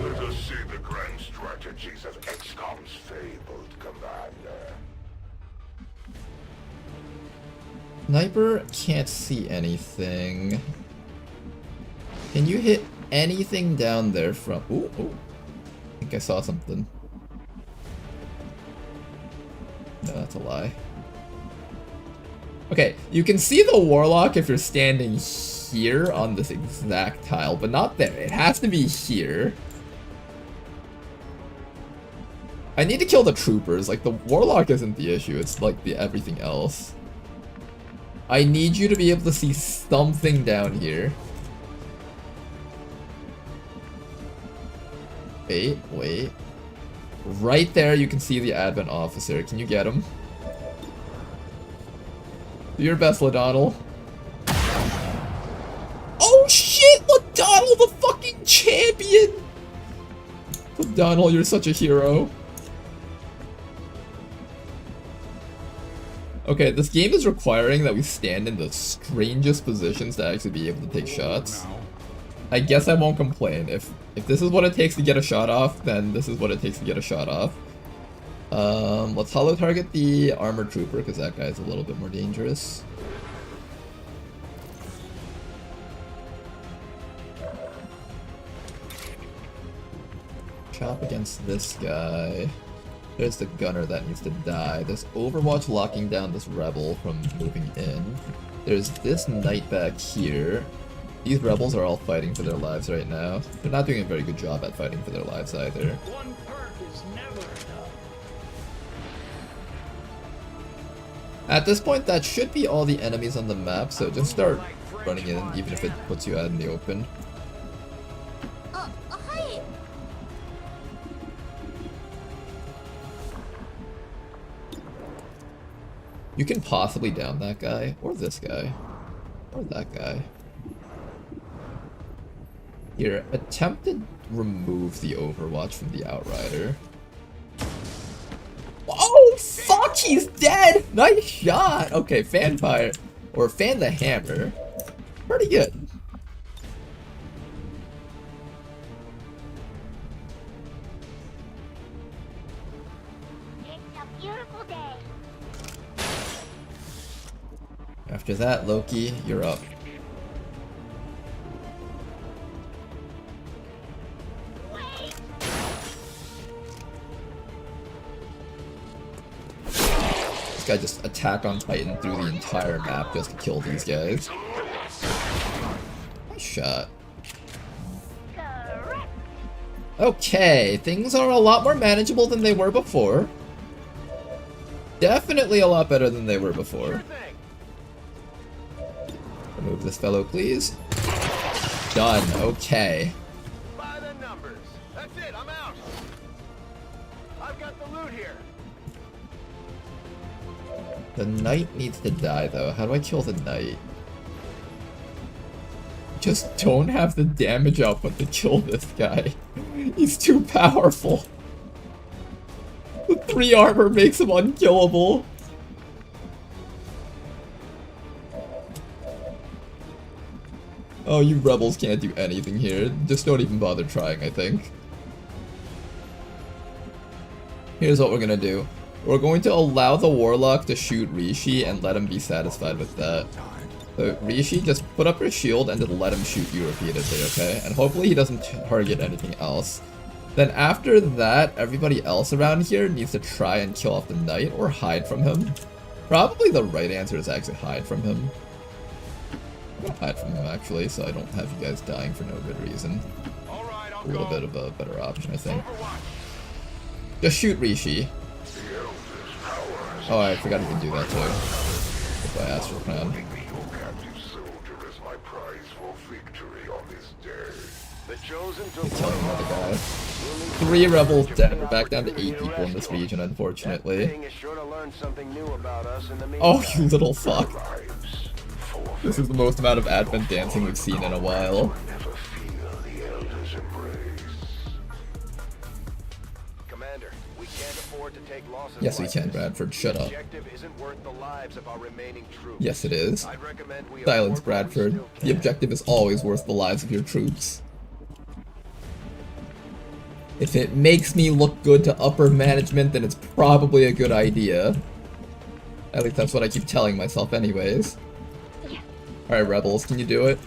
Let us see the grand strategies of XCOM's fabled commander. Sniper can't see anything. Can you hit anything down there from... Ooh, ooh. I think I saw something. No, that's a lie. Okay, you can see the Warlock if you're standing here on this exact tile, but not there. It has to be here. I need to kill the troopers. Like, the Warlock isn't the issue. It's, like, the everything else. I need you to be able to see something down here. Wait, wait. Right there, you can see the Advent Officer. Can you get him? Do your best, Ladonnell. Oh shit! Ladonnell, the fucking champion! Ladonnell, you're such a hero. Okay, this game is requiring that we stand in the strangest positions to actually be able to take shots. I guess I won't complain. If this is what it takes to get a shot off, then this is what it takes to get a shot off. Let's hollow target the armored trooper, because that guy's a little bit more dangerous. Chop against this guy. There's the gunner that needs to die. There's Overwatch locking down this rebel from moving in. There's this knight back here. These rebels are all fighting for their lives right now. They're not doing a very good job at fighting for their lives either. One perk is never enough. At this point, that should be all the enemies on the map, so just start running in, even if it puts you out in the open. You can possibly down that guy, or this guy, or that guy. Here, attempt to remove the Overwatch from the Outrider. Oh, fuck, he's dead! Nice shot! Okay, Fanfire, or Fan the Hammer. Pretty good. It's a beautiful day. After that, Loki, you're up. This guy just attack on Titan through the entire map just to kill these guys. Nice shot. Okay, things are a lot more manageable than they were before. Definitely a lot better than they were before. Remove this fellow, please. Done. Okay. By the numbers. That's it. I'm out. I've got the loot here. The knight needs to die, though. How do I kill the knight? Just don't have the damage output to kill this guy. He's too powerful. The 3 armor makes him unkillable. Oh, you rebels can't do anything here. Just don't even bother trying, I think. Here's what we're gonna do. We're going to allow the Warlock to shoot Rishi and let him be satisfied with that. So Rishi, just put up your shield and just let him shoot you repeatedly, okay? And hopefully he doesn't target anything else. Then after that, everybody else around here needs to try and kill off the knight or hide from him. Probably the right answer is actually hide from him. Hide from him, actually, so I don't have you guys dying for no good reason. A little bit of a better option, I think. Just shoot Rishi. Oh, I forgot you can do that too. If I asked for Crown. Killing another guy. 3 rebels dead. We're back down to 8 people in this region, unfortunately. Oh, you little fuck. This is the most amount of Advent dancing we've seen in a while. Commander, we can't afford to take losses. Yes, we can, Bradford. Shut up. Yes, it is. Silence, Bradford. The objective is always worth the lives of your troops. If it makes me look good to upper management, then it's probably a good idea. At least that's what I keep telling myself anyways. Alright, rebels, can you do it?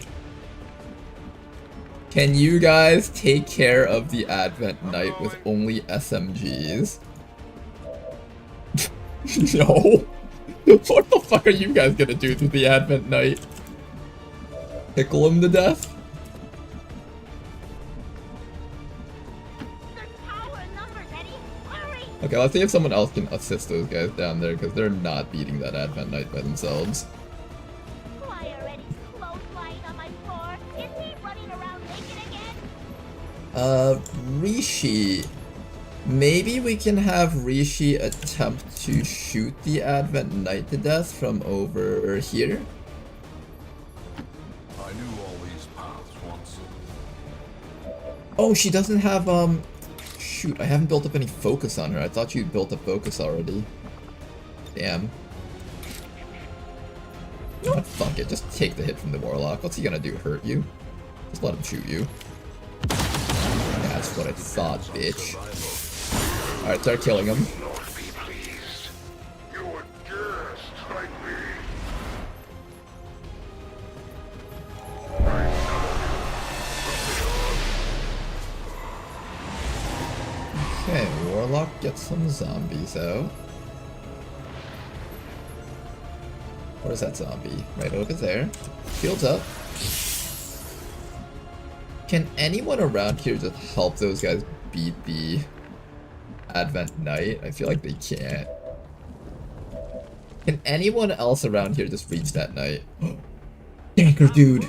Can you guys take care of the Advent Knight with only SMGs? No. What the fuck are you guys gonna do to the Advent Knight? Pickle him to death? Okay, let's see if someone else can assist those guys down there, because they're not beating that Advent Knight by themselves. Rishi. Maybe we can have Rishi attempt to shoot the Advent Knight to death from over here. I knew all these paths once. Oh, she doesn't have, shoot, I haven't built up any focus on her. I thought you'd built up focus already. Damn. You know what? Fuck it. Just take the hit from the Warlock. What's he gonna do? Hurt you? Just let him shoot you. That's what I thought, bitch. Alright, start killing him. Okay, Warlock gets some zombies out. Where's that zombie? Right over there. Shields up. Can anyone around here just help those guys beat the Advent Knight? I feel like they can't. Can anyone else around here just reach that knight? Danker dude!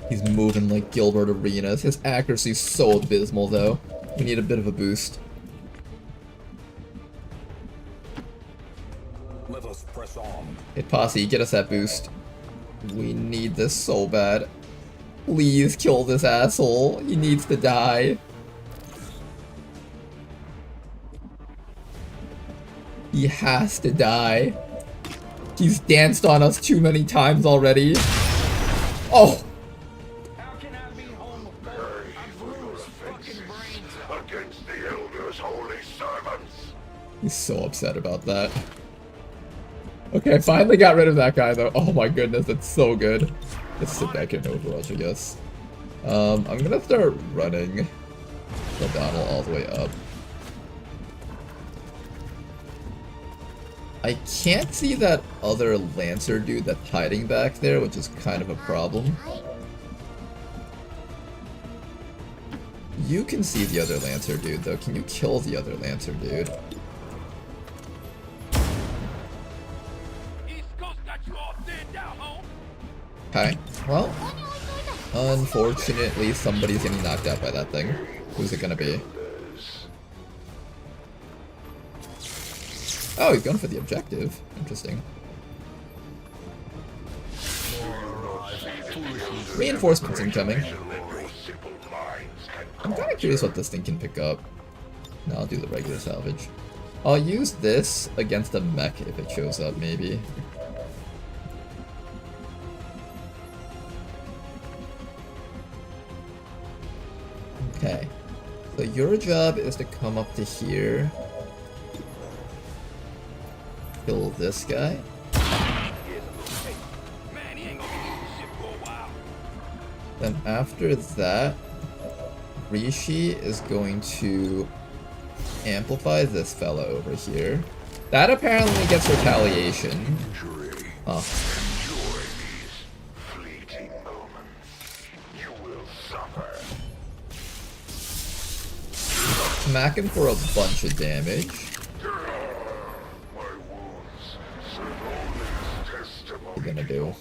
He's moving like Gilbert Arenas. His accuracy's so abysmal though. We need a bit of a boost. Let us press on. Hey Posse, get us that boost. We need this so bad. Please kill this asshole. He needs to die. He has to die. He's danced on us too many times already. Oh! Against the Elder's holy servants. He's so upset about that. Okay, I finally got rid of that guy though. Oh my goodness, that's so good. Let's sit back in Overwatch, I guess. I'm gonna start running O'Donnell all the way up. I can't see that other Lancer dude that's hiding back there, which is kind of a problem. You can see the other Lancer dude though. Can you kill the other Lancer dude? Okay, well, unfortunately somebody's getting knocked out by that thing. Who's it gonna be? Oh, he's going for the objective. Interesting. Reinforcements incoming. I'm kind of curious what this thing can pick up. No, I'll do the regular salvage. I'll use this against a mech if it shows up, maybe. Okay. So your job is to come up to here. Kill this guy. Then after that, Rishi is going to amplify this fella over here. That apparently gets retaliation. Oh. Smack him for a bunch of damage. What are you gonna do?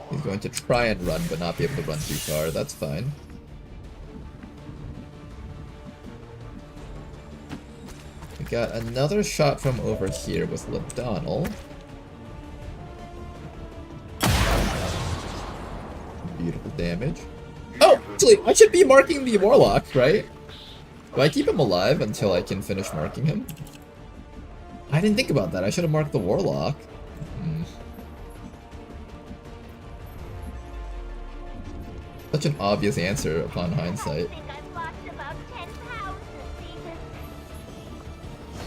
He's going to try and run, but not be able to run too far. That's fine. We got another shot from over here with O'Donnell. Beautiful damage. Oh, actually, I should be marking the Warlock, right? Do I keep him alive until I can finish marking him? I didn't think about that. I should have marked the Warlock. Such an obvious answer upon hindsight.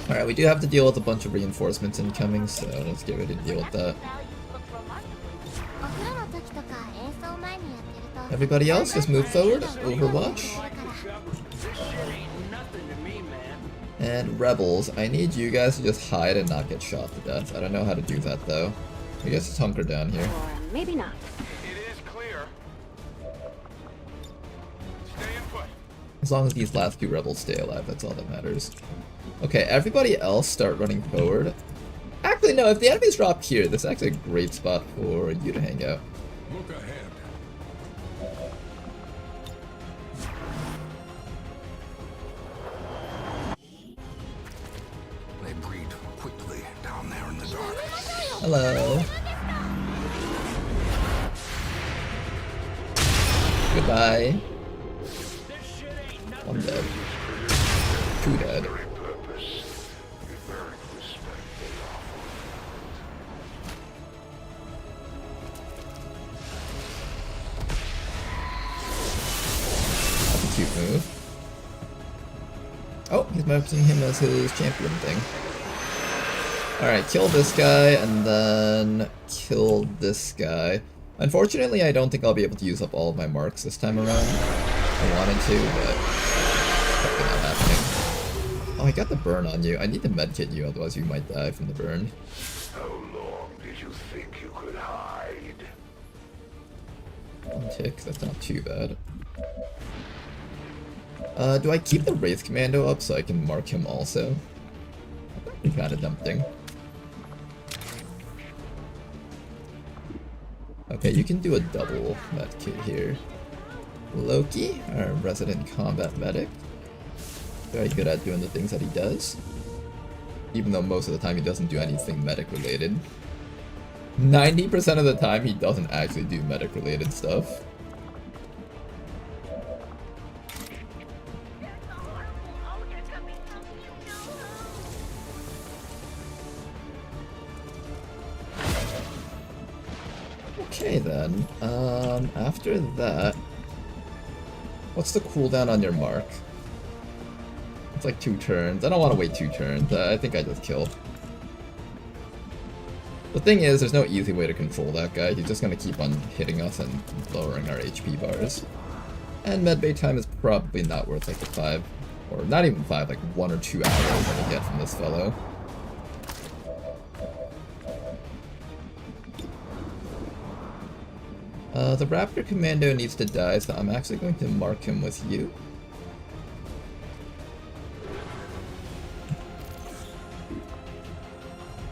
Alright, we do have to deal with a bunch of reinforcements incoming, so let's get ready to deal with that. Everybody else, just move forward. Overwatch. And Rebels, I need you guys to just hide and not get shot to death. I don't know how to do that though. I guess just hunker down here. Or maybe not. As long as these last two Rebels stay alive, that's all that matters. Okay, everybody else start running forward. Actually, no, if the enemies drop here, this is actually a great spot for you to hang out. Look ahead. They breed quickly down there in the dark. Hello. Goodbye. I'm dead. Two dead. That's a cute move. Oh, he's marking him as his champion thing. Alright, kill this guy, and then kill this guy. Unfortunately, I don't think I'll be able to use up all of my marks this time around. I wanted to, but probably not happening. Oh, I got the burn on you. I need to medkit you, otherwise you might die from the burn. How long did you think you could hide? One tick, that's not too bad. Do I keep the Wraith Commando up so I can mark him also? That's kind of tempting. Okay, you can do a double medkit here. Loki, our resident combat medic. Very good at doing the things that he does. Even though most of the time he doesn't do anything medic related. 90% of the time, he doesn't actually do medic-related stuff. Okay then, after that, what's the cooldown on your mark? It's like 2 turns. I don't want to wait 2 turns. I think I just kill. The thing is, there's no easy way to control that guy. He's just going to keep on hitting us and lowering our HP bars. And medbay time is probably not worth like the 5, or not even 5, like 1 or 2 hours that we get from this fellow. The Raptor Commando needs to die, so I'm actually going to mark him with you.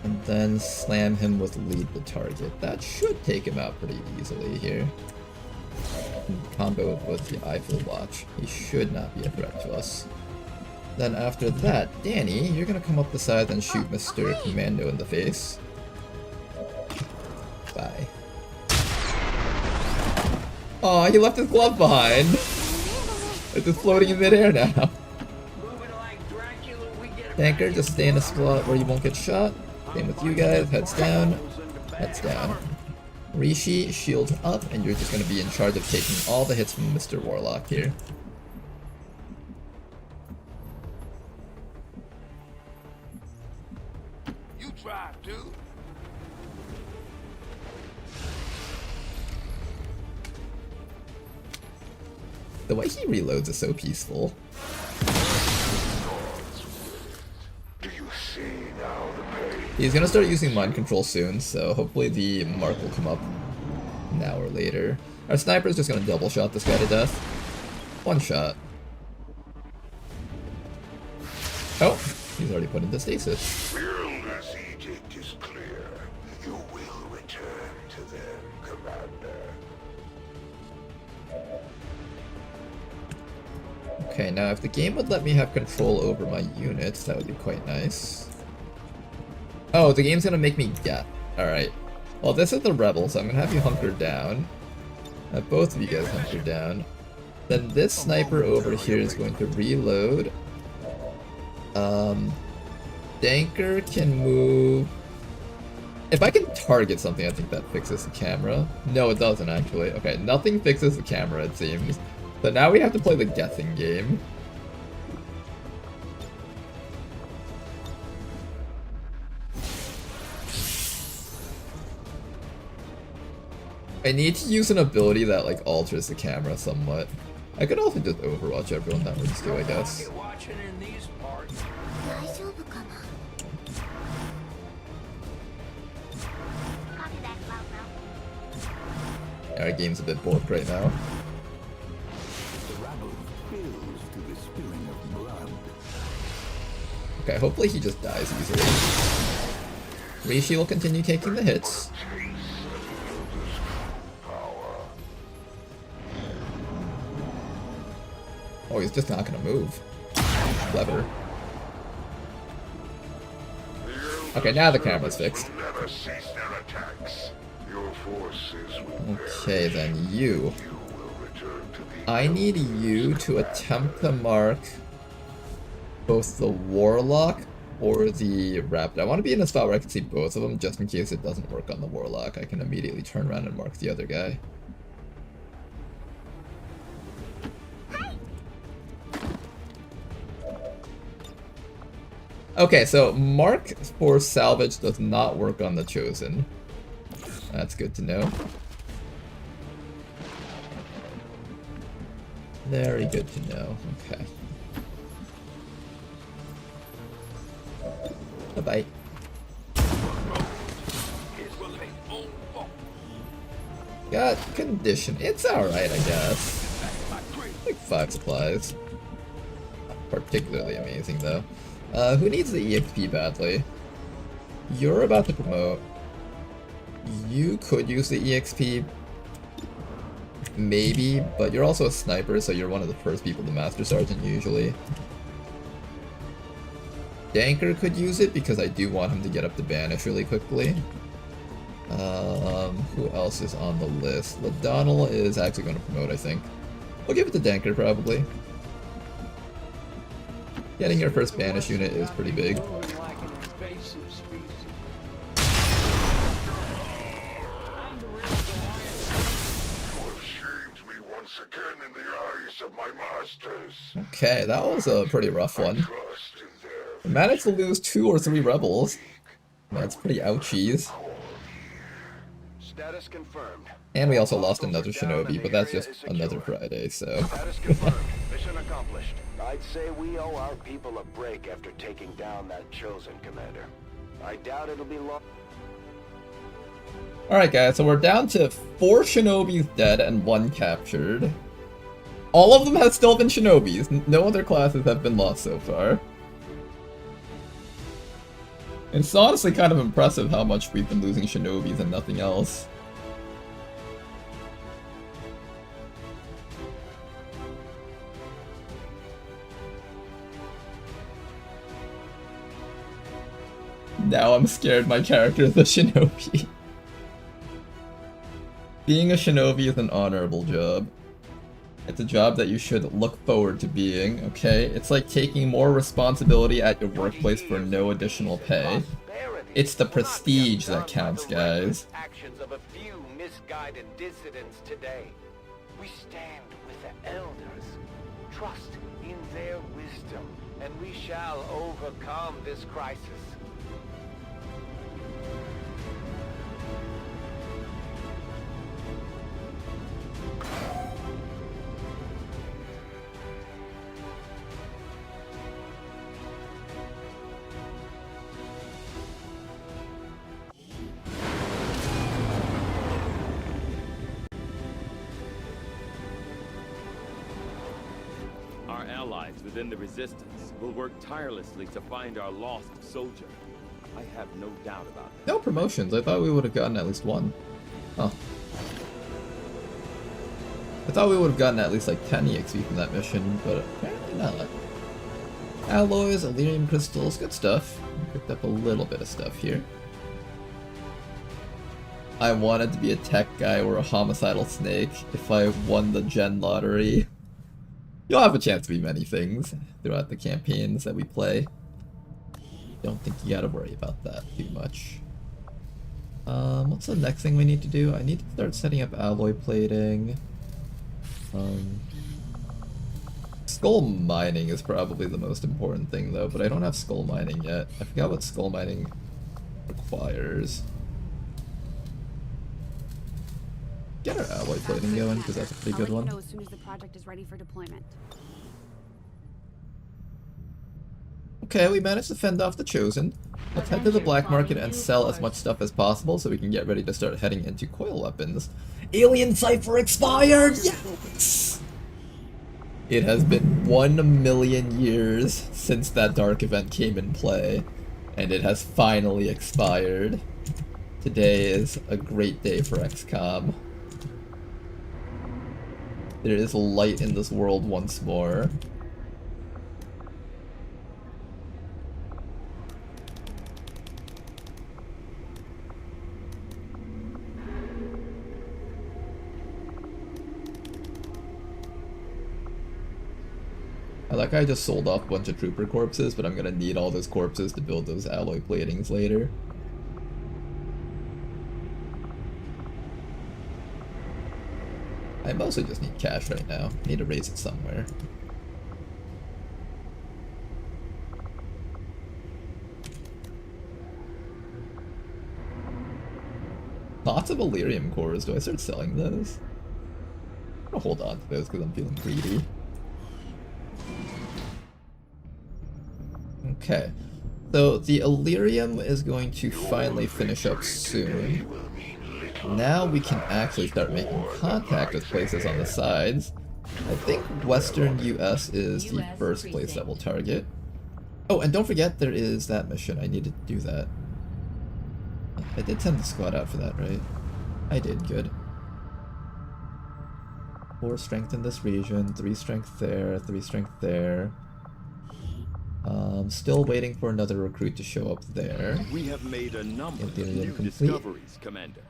And then slam him with lead the target. That should take him out pretty easily here. In combo with the Eiffel Watch. He should not be a threat to us. Then after that, Danny, you're gonna come up the side and shoot Mr. Commando in the face. Bye. Aw, he left his glove behind! It's just floating in midair now. Tanker, just stay in a spot where you won't get shot. Same with you guys, heads down, heads down. Rishi, shields up, and you're just going to be in charge of taking all the hits from Mr. Warlock here. You try, dude. The way he reloads is so peaceful. He's gonna start using mind control soon, so hopefully the mark will come up now or later. Our sniper's just gonna double shot this guy to death. 1 shot. Oh, he's already put into stasis. Builder's edict is clear. You will return to them, Commander. Okay, now if the game would let me have control over my units, that would be quite nice. Oh, the game's gonna make me get. Alright. Well, this is the rebel, so I'm gonna have you hunker down. Have both of you guys hunker down. Then this sniper over here is going to reload. Danker can move. If I can target something, I think that fixes the camera. No, it doesn't actually. Okay, nothing fixes the camera, it seems. So now we have to play the guessing game. I need to use an ability that like alters the camera somewhat. I could also just overwatch everyone, that works too, I guess. Our game's a bit bulk right now. Okay, hopefully he just dies easily. Rishi will continue taking the hits. Oh, he's just not gonna move. Clever. Okay, now the camera's fixed. Okay, then you. I need you to attempt to mark both the Warlock or the Raptor. I want to be in a spot where I can see both of them, just in case it doesn't work on the Warlock. I can immediately turn around and mark the other guy. Okay, so mark for salvage does not work on the Chosen. That's good to know. Very good to know. Okay. Bye-bye. Got condition. It's alright, I guess. Like 5 supplies. Not particularly amazing, though. Who needs the EXP badly? You're about to promote. You could use the EXP. Maybe, but you're also a sniper, so you're one of the first people to Master Sergeant usually. Danker could use it because I do want him to get up to Banish really quickly. Who else is on the list? Ladonnell is actually going to promote, I think. We'll give it to Danker, probably. Getting your first Banish unit is pretty big. Okay, that was a pretty rough one. We managed to lose 2 or 3 rebels. That's pretty ouchies. Status confirmed. And we also lost another shinobi, but that's just another Friday, so... Status confirmed. Mission accomplished. I'd say we owe our people a break after taking down that chosen commander. I doubt it'll be long. Alright guys, so we're down to 4 shinobis dead and 1 captured. All of them have still been shinobis. No other classes have been lost so far. It's honestly kind of impressive how much we've been losing shinobis and nothing else. Now I'm scared my character is a shinobi. Being a shinobi is an honorable job. It's a job that you should look forward to being, okay? It's like taking more responsibility at your workplace for no additional pay. It's the prestige that counts, guys. Actions of a few misguided dissidents today. We stand with the elders. Trust in their wisdom, and we shall overcome this crisis. Our allies within the Resistance will work tirelessly to find our lost soldier. I have no doubt about that. No promotions. I thought we would have gotten at least 1. Huh. I thought we would have gotten at least like 10 EXP from that mission, but apparently not. Alloys, Elerium crystals, good stuff. Picked up a little bit of stuff here. I wanted to be a tech guy or a homicidal snake if I won the gen lottery. You'll have a chance to be many things throughout the campaigns that we play. Don't think you gotta worry about that too much. What's the next thing we need to do? I need to start setting up alloy plating. Skull mining is probably the most important thing though, but I don't have skull mining yet. I forgot what skull mining requires. Get our alloy plating going, because that's a pretty good one. I'll let you know as soon as the project is ready for deployment. Okay, we managed to fend off the Chosen. Let's head to the black market and sell as much stuff as possible so we can get ready to start heading into coil weapons. Alien Cypher expired! Yes! It has been 1,000,000 years since that dark event came in play, and it has finally expired. Today is a great day for XCOM. There is light in this world once more. I like I just sold off a bunch of trooper corpses, but I'm gonna need all those corpses to build those alloy platings later. I mostly just need cash right now. Need to raise it somewhere. Lots of Elerium cores. Do I start selling those? I'm gonna hold on to those because I'm feeling greedy. Okay. So the Elerium is going to finally finish up soon. Now we can actually start making contact with places on the sides. I think Western US is the first place that we'll target. Oh, and don't forget there is that mission. I need to do that. I did send the squad out for that, right? I did, good. 4 strength in this region, 3 strength there, 3 strength there. Still waiting for another recruit to show up there. We have made a number of Interior new complete. discoveries, Commander.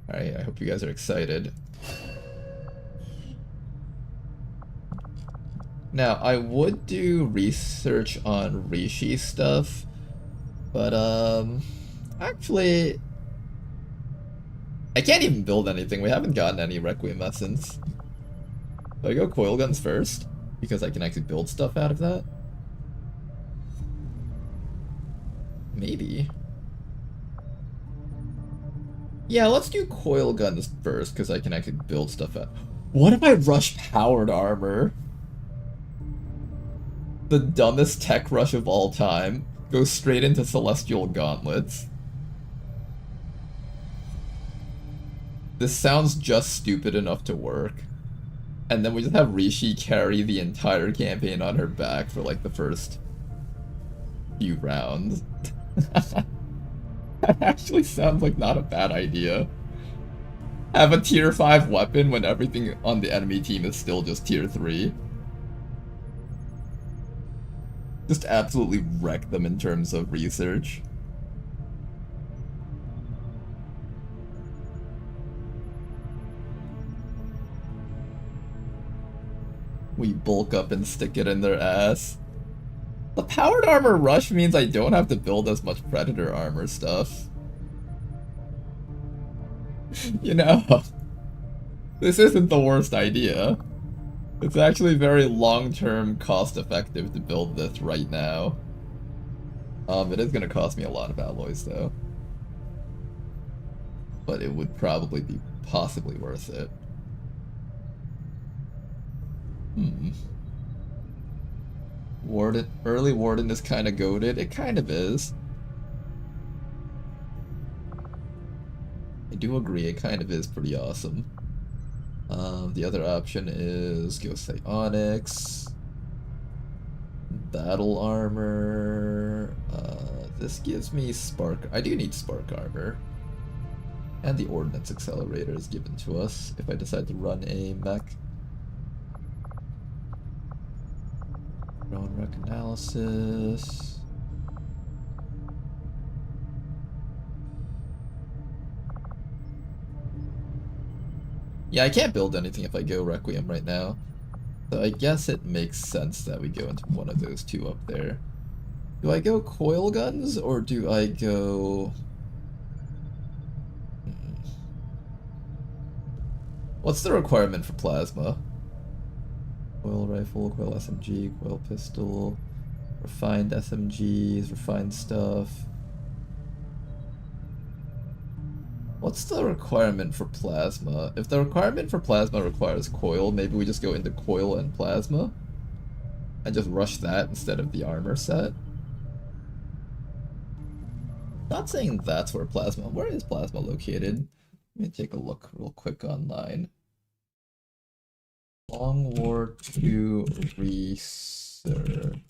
Alright, I hope you guys are excited. Now, I would do research on Rishi stuff, but actually, I can't even build anything. We haven't gotten any Requiem essence. Do I go coil guns first? Because I can actually build stuff out of that? Maybe. Yeah, let's do coil guns first, because I can actually build stuff out. What if I rush powered armor? The dumbest tech rush of all time. Goes straight into Celestial Gauntlets. This sounds just stupid enough to work. And then we just have Rishi carry the entire campaign on her back for like the first few rounds. That actually sounds like not a bad idea. Have a tier 5 weapon when everything on the enemy team is still just tier 3. Just absolutely wreck them in terms of research. We bulk up and stick it in their ass. The powered armor rush means I don't have to build as much predator armor stuff. You know, this isn't the worst idea. It's actually very long-term cost-effective to build this right now. It is gonna cost me a lot of alloys though. But it would probably be possibly worth it. Warden, early Warden is kind of goated. It kind of is. I do agree, it kind of is pretty awesome. The other option is Ghost Psionics, Battle Armor. This gives me Spark. I do need Spark Armor. And the Ordnance Accelerator is given to us if I decide to run a mech. Drone Wreck Analysis. Yeah, I can't build anything if I go Requiem right now. So I guess it makes sense that we go into one of those two up there. Do I go coil guns or do I go... What's the requirement for plasma? Coil rifle, coil SMG, coil pistol, refined SMGs, refined stuff. What's the requirement for plasma? If the requirement for plasma requires coil, maybe we just go into coil and plasma? And just rush that instead of the armor set? Not saying that's where plasma... Where is plasma located? Let me take a look real quick online. Long War 2 research.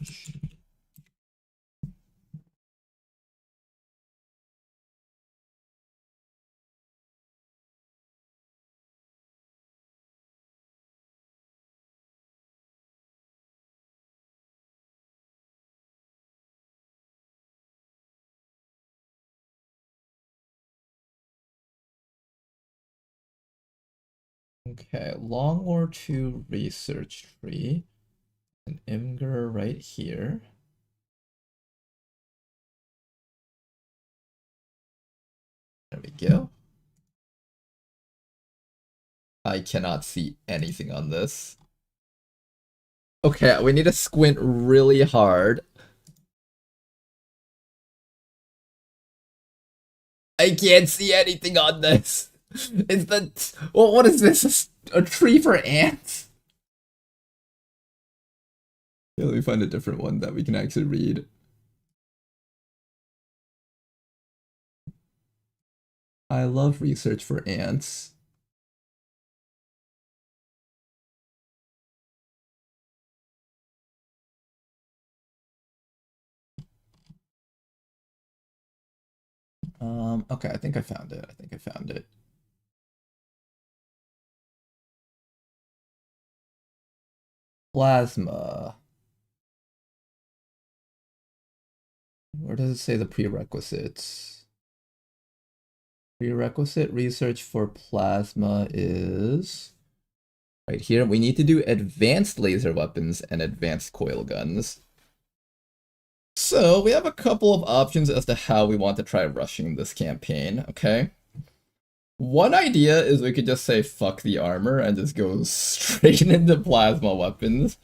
Okay, Long War 2 research tree. An Imgur right here. There we go. I cannot see anything on this. Okay, we need to squint really hard. I can't see anything on this. Is that... Well, what is this? A tree for ants? Yeah, let me find a different one that we can actually read. I love research for ants. Okay, I think I found it. I think I found it. Plasma. Where does it say the prerequisites? Prerequisite research for plasma is right here. We need to do advanced laser weapons and advanced coil guns. So we have a couple of options as to how we want to try rushing this campaign, okay? One idea is we could just say fuck the armor and just go straight into plasma weapons.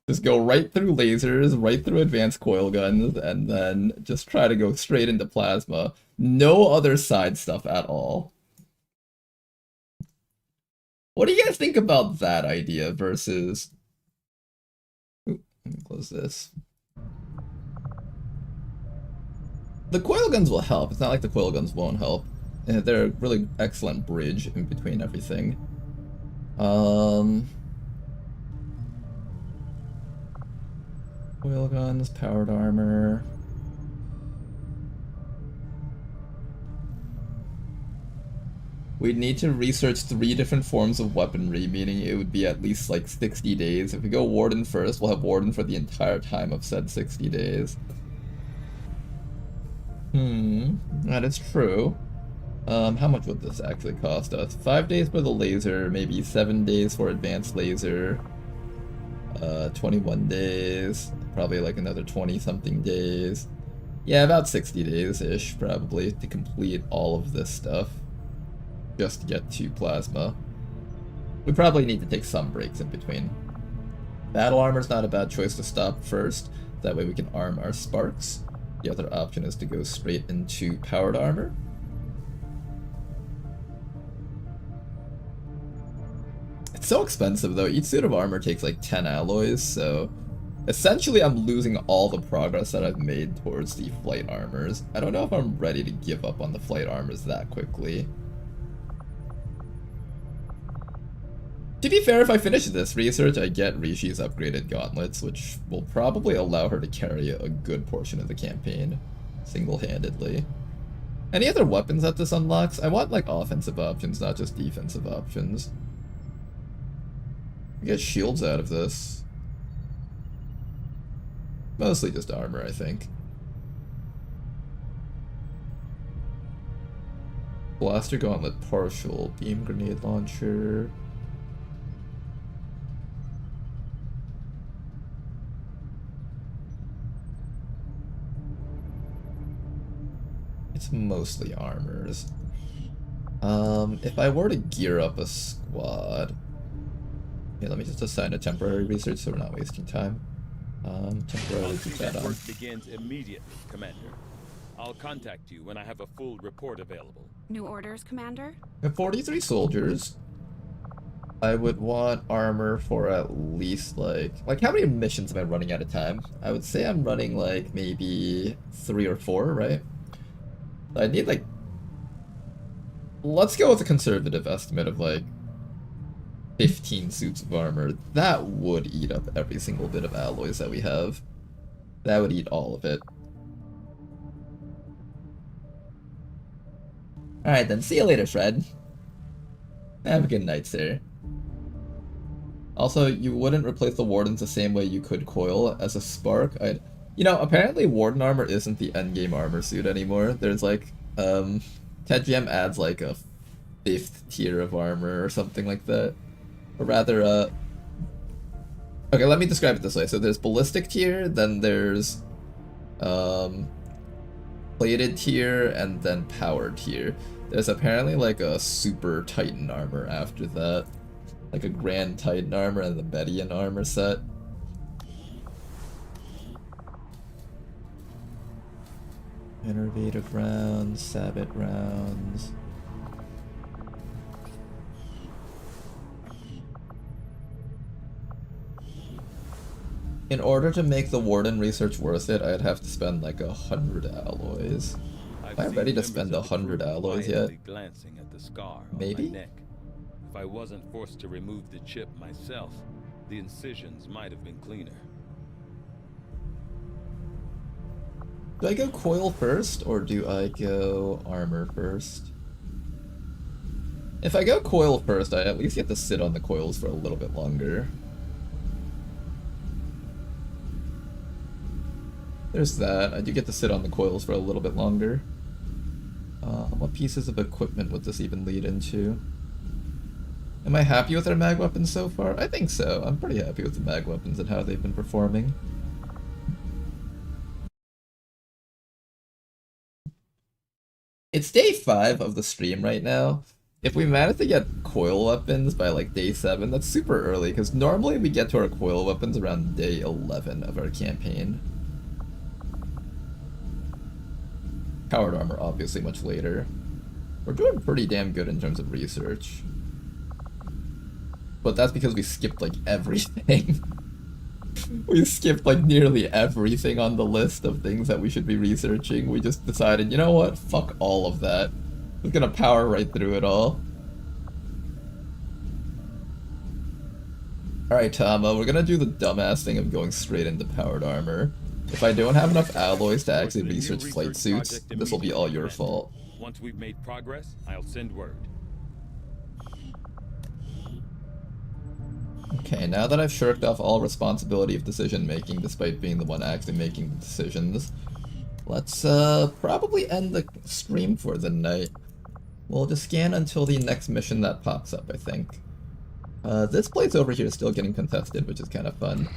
Just go right through lasers, right through advanced coil guns, and then just try to go straight into plasma. No other side stuff at all. What do you guys think about that idea versus... Ooh, let me close this. The coil guns will help. It's not like the coil guns won't help. They're a really excellent bridge in between everything. Coil guns, powered armor. We'd need to research 3 different forms of weaponry, meaning it would be at least like 60 days. If we go Warden first, we'll have Warden for the entire time of said 60 days. That is true. How much would this actually cost us? 5 days for the laser, maybe 7 days for advanced laser. 21 days, probably like another 20-something days. Yeah, about 60 days-ish, probably, to complete all of this stuff. Just to get to plasma. We probably need to take some breaks in between. Battle armor's not a bad choice to stop first. That way we can arm our sparks. The other option is to go straight into powered armor. It's so expensive though. Each suit of armor takes like 10 alloys, so essentially I'm losing all the progress that I've made towards the flight armors. I don't know if I'm ready to give up on the flight armors that quickly. To be fair, if I finish this research, I get Rishi's upgraded gauntlets, which will probably allow her to carry a good portion of the campaign, single-handedly. Any other weapons that this unlocks? I want, like, offensive options, not just defensive options. I get shields out of this. Mostly just armor, I think. Blaster gauntlet partial, beam grenade launcher... It's mostly armors. If I were to gear up a squad... Yeah, let me just assign a temporary research so we're not wasting time. Temporarily keep that on. Work begins immediately, Commander. I'll contact you when I have a full report available. New orders, Commander? At 43 soldiers, I would want armor for at least like how many missions am I running at a time? I would say I'm running like maybe 3 or 4, right? I need like, let's go with a conservative estimate of like 15 suits of armor. That would eat up every single bit of alloys that we have. That would eat all of it. Alright then, see you later, Fred. Have a good night, sir. Also, you wouldn't replace the Wardens the same way you could Coil as a Spark. You know, apparently Warden armor isn't the endgame armor suit anymore. There's like, TEDGM adds like a 5th tier of armor or something like that. Or rather, okay, let me describe it this way. So there's ballistic tier, then there's, plated tier, and then powered tier. There's apparently like a super Titan armor after that. Like a Grand Titan armor and the Median armor set. Innovative rounds, Sabbat rounds. In order to make the Warden research worth it, I'd have to spend like 100 alloys. Am I ready to spend 100 alloys yet? Glancing at the scar Maybe? on my neck. If I wasn't forced to remove the chip myself, the incisions might have been cleaner. Do I go coil first, or do I go armor first? If I go coil first, I at least get to sit on the coils for a little bit longer. There's that. I do get to sit on the coils for a little bit longer. What pieces of equipment would this even lead into? Am I happy with our mag weapons so far? I think so. I'm pretty happy with the mag weapons and how they've been performing. It's day 5 of the stream right now. If we manage to get coil weapons by like day 7, that's super early, because normally we get to our coil weapons around day 11 of our campaign. Powered armor obviously much later. We're doing pretty damn good in terms of research. But that's because we skipped like everything. We skipped like nearly everything on the list of things that we should be researching. We just decided, you know what, fuck all of that. We're gonna power right through it all. Alright, Tama, we're gonna do the dumbass thing of going straight into powered armor. If I don't have enough alloys to actually research flight suits, this will be all your fault. Once we've made progress, I'll send word. Okay, now that I've shirked off all responsibility of decision making despite being the one actually making the decisions, let's probably end the stream for the night. We'll just scan until the next mission that pops up, I think. This place over here is still getting contested, which is kind of fun.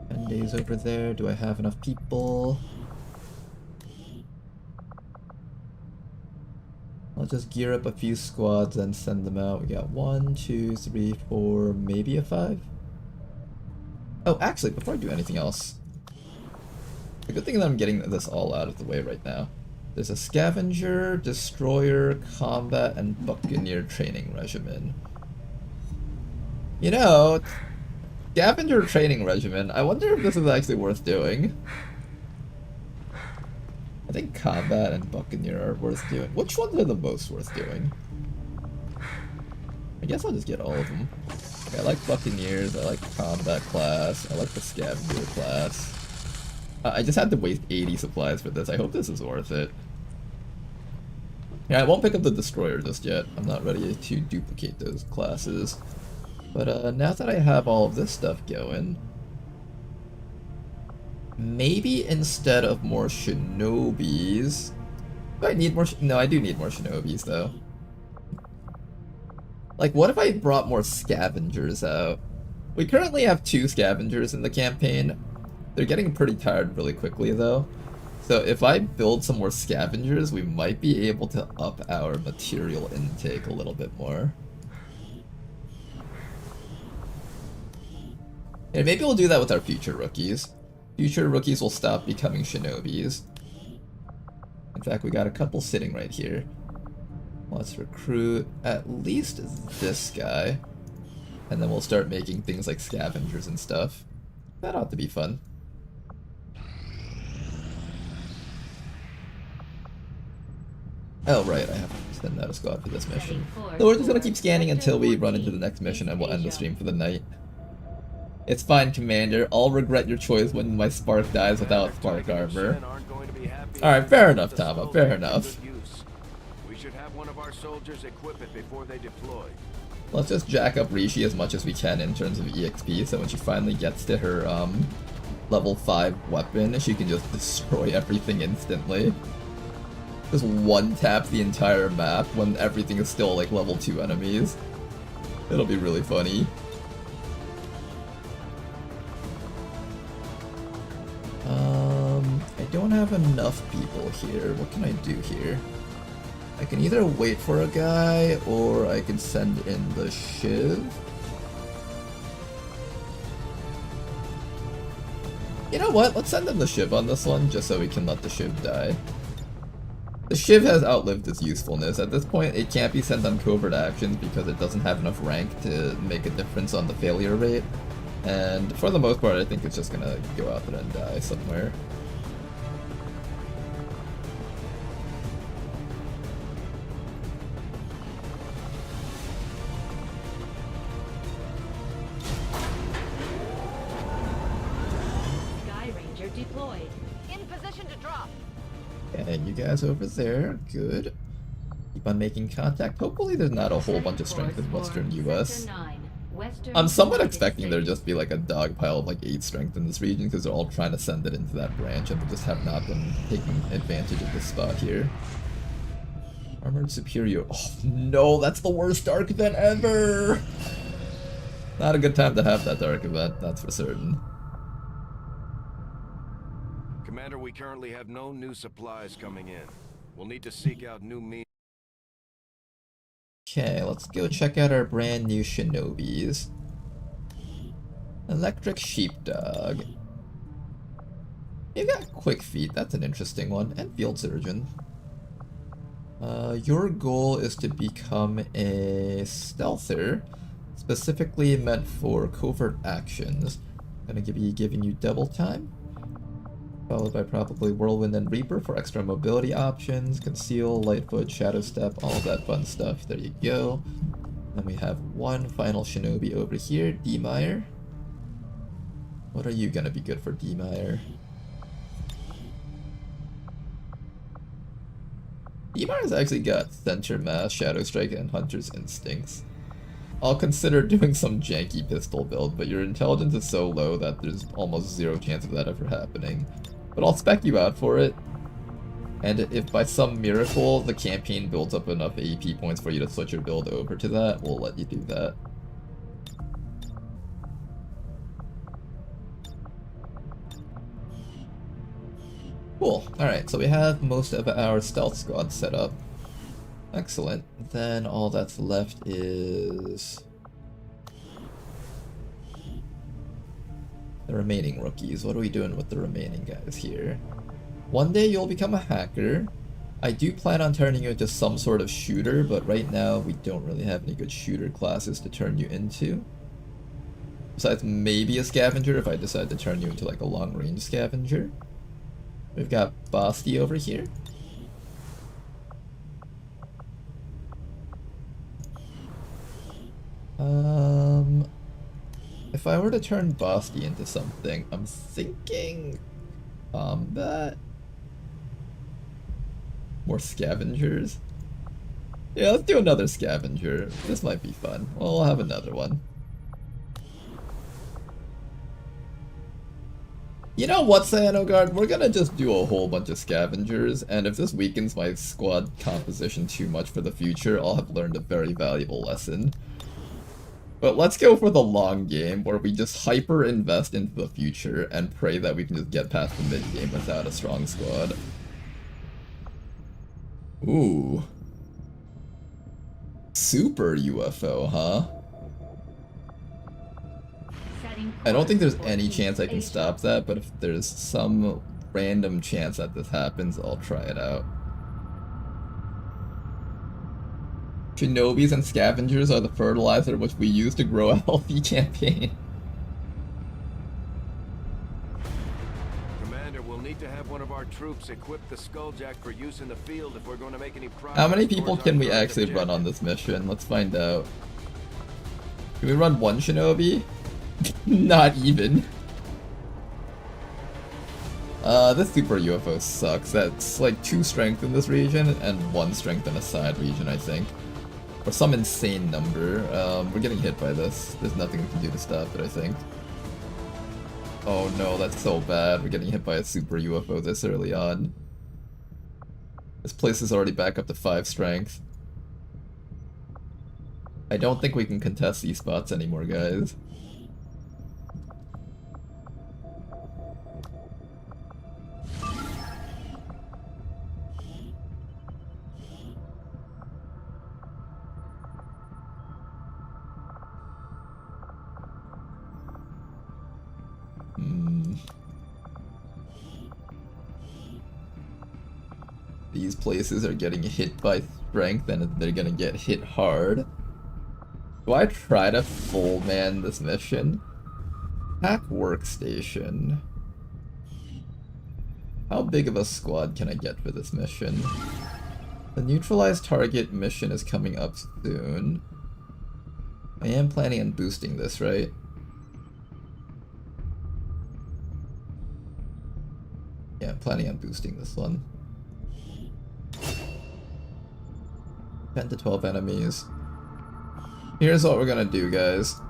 10 days over there. Do I have enough people? I'll just gear up a few squads and send them out. We got 1, 2, 3, 4, maybe a 5. Oh, actually, before I do anything else, the good thing that I'm getting this all out of the way right now. There's a Scavenger, Destroyer, Combat, and Buccaneer training regimen. You know, Scavenger training regimen, I wonder if this is actually worth doing. I think Combat and Buccaneer are worth doing. Which ones are the most worth doing? I guess I'll just get all of them. Okay, I like Buccaneers, I like the Combat class, I like the Scavenger class. I just had to waste 80 supplies for this. I hope this is worth it. Yeah, I won't pick up the Destroyer just yet. I'm not ready to duplicate those classes. But now that I have all of this stuff going, maybe instead of more Shinobis... Do I need more... No, I do need more Shinobis, though. Like, what if I brought more Scavengers out? We currently have 2 Scavengers in the campaign. They're getting pretty tired really quickly, though. So if I build some more Scavengers, we might be able to up our material intake a little bit more. And maybe we'll do that with our future rookies. Future rookies will stop becoming Shinobis. In fact, we got a couple sitting right here. Let's recruit at least this guy. And then we'll start making things like Scavengers and stuff. That ought to be fun. Oh right, I have to send out a squad for this mission. So we're just gonna keep scanning until we run into the next mission and we'll end the stream for the night. It's fine, Commander. I'll regret your choice when my Spark dies without Spark armor. Alright, fair enough, Tama, fair enough. We should have one of our soldiers equip it before they deploy. Let's just jack up Rishi as much as we can in terms of EXP, so when she finally gets to her level 5 weapon, she can just destroy everything instantly. Just one-tap the entire map when everything is still like level 2 enemies. It'll be really funny. I don't have enough people here. What can I do here? I can either wait for a guy, or I can send in the Shiv. You know what? Let's send in the Shiv on this one, just so we can let the Shiv die. The Shiv has outlived its usefulness. At this point, it can't be sent on covert actions because it doesn't have enough rank to make a difference on the failure rate. And for the most part, I think it's just gonna go out there and die somewhere. Sky Ranger deployed. In position to drop. Okay, you guys over there, good. Keep on making contact. Hopefully there's not a whole bunch of strength in Western US. I'm somewhat expecting there just be like a dog pile of like 8 strength in this region because they're all trying to send it into that branch and we just have not been taking advantage of this spot here. Armored Superior. Oh no, that's the worst dark event ever! Not a good time to have that dark event, that's for certain. Commander, we currently have no new supplies coming in. We'll need to seek out new means. Okay, let's go check out our brand new shinobis. Electric Sheepdog. You got Quick Feet, that's an interesting one, and Field Surgeon. Your goal is to become a stealther, specifically meant for covert actions. Gonna be giving you double time, followed by probably Whirlwind and Reaper for extra mobility options, Conceal, Lightfoot, Shadow Step, all of that fun stuff. There you go. Then we have one final shinobi over here, D-Meyer. What are you gonna be good for, D-Meyer? D-Meyer's actually got Center Mass, Shadow Strike, and Hunter's Instincts. I'll consider doing some janky pistol build, but your intelligence is so low that there's almost zero chance of that ever happening. But I'll spec you out for it, and if by some miracle the campaign builds up enough AP points for you to switch your build over to that, we'll let you do that. Cool. Alright, so we have most of our stealth squad set up. Excellent. Then all that's left is the remaining rookies. What are we doing with the remaining guys here? One day you'll become a hacker. I do plan on turning you into some sort of shooter, but right now we don't really have any good shooter classes to turn you into. Besides maybe a scavenger if I decide to turn you into like a long-range scavenger. We've got Basti over here. If I were to turn Basti into something, I'm thinking combat. More scavengers. Yeah, let's do another scavenger. This might be fun. We'll have another one. You know what, Cyanogard? We're gonna just do a whole bunch of scavengers, and if this weakens my squad composition too much for the future, I'll have learned a very valuable lesson. But let's go for the long game, where we just hyper-invest into the future and pray that we can just get past the mid-game without a strong squad. Ooh. Super UFO, huh? I don't think there's any chance I can stop that, but if there's some random chance that this happens, I'll try it out. Shinobis and scavengers are the fertilizer which we use to grow a healthy campaign. Commander, we'll need to have one of our troops equip the Skulljack for use in the field if we're going to make any progress. How many people can we actually run on this mission? Let's find out. Can we run one Shinobi? Not even. This super UFO sucks. That's like 2 strength in this region and 1 strength in a side region, I think. Or some insane number. We're getting hit by this. There's nothing we can do to stop it, I think. Oh no, that's so bad. We're getting hit by a super UFO this early on. This place is already back up to 5 strength. I don't think we can contest these spots anymore, guys. These places are getting hit by strength and they're gonna get hit hard. Do I try to full man this mission? Hack workstation. How big of a squad can I get for this mission? The neutralized target mission is coming up soon. I am planning on boosting this, right? Yeah, I'm planning on boosting this one. 10 to 12 enemies. Here's what we're gonna do, guys.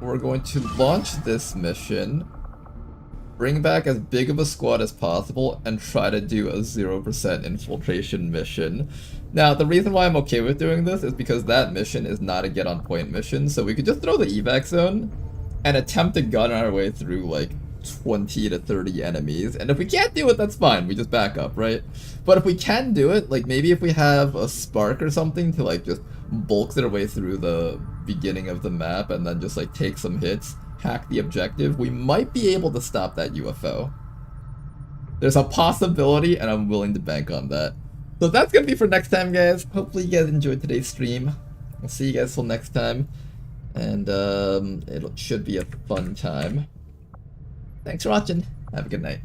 we're going to launch this mission, bring back as big of a squad as possible, and try to do a 0% infiltration mission. Now, the reason why I'm okay with doing this is because that mission is not a get on point mission, so we could just throw the evac zone and attempt to gun our way through like 20 to 30 enemies, and if we can't do it, that's fine, we just back up, right? But if we can do it, like maybe if we have a spark or something to like just bulk their way through the beginning of the map and then just like take some hits, hack the objective, we might be able to stop that UFO. There's a possibility, and I'm willing to bank on that. So that's gonna be for next time, guys. Hopefully you guys enjoyed today's stream. I'll see you guys till next time, and it should be a fun time. Thanks for watching. Have a good night.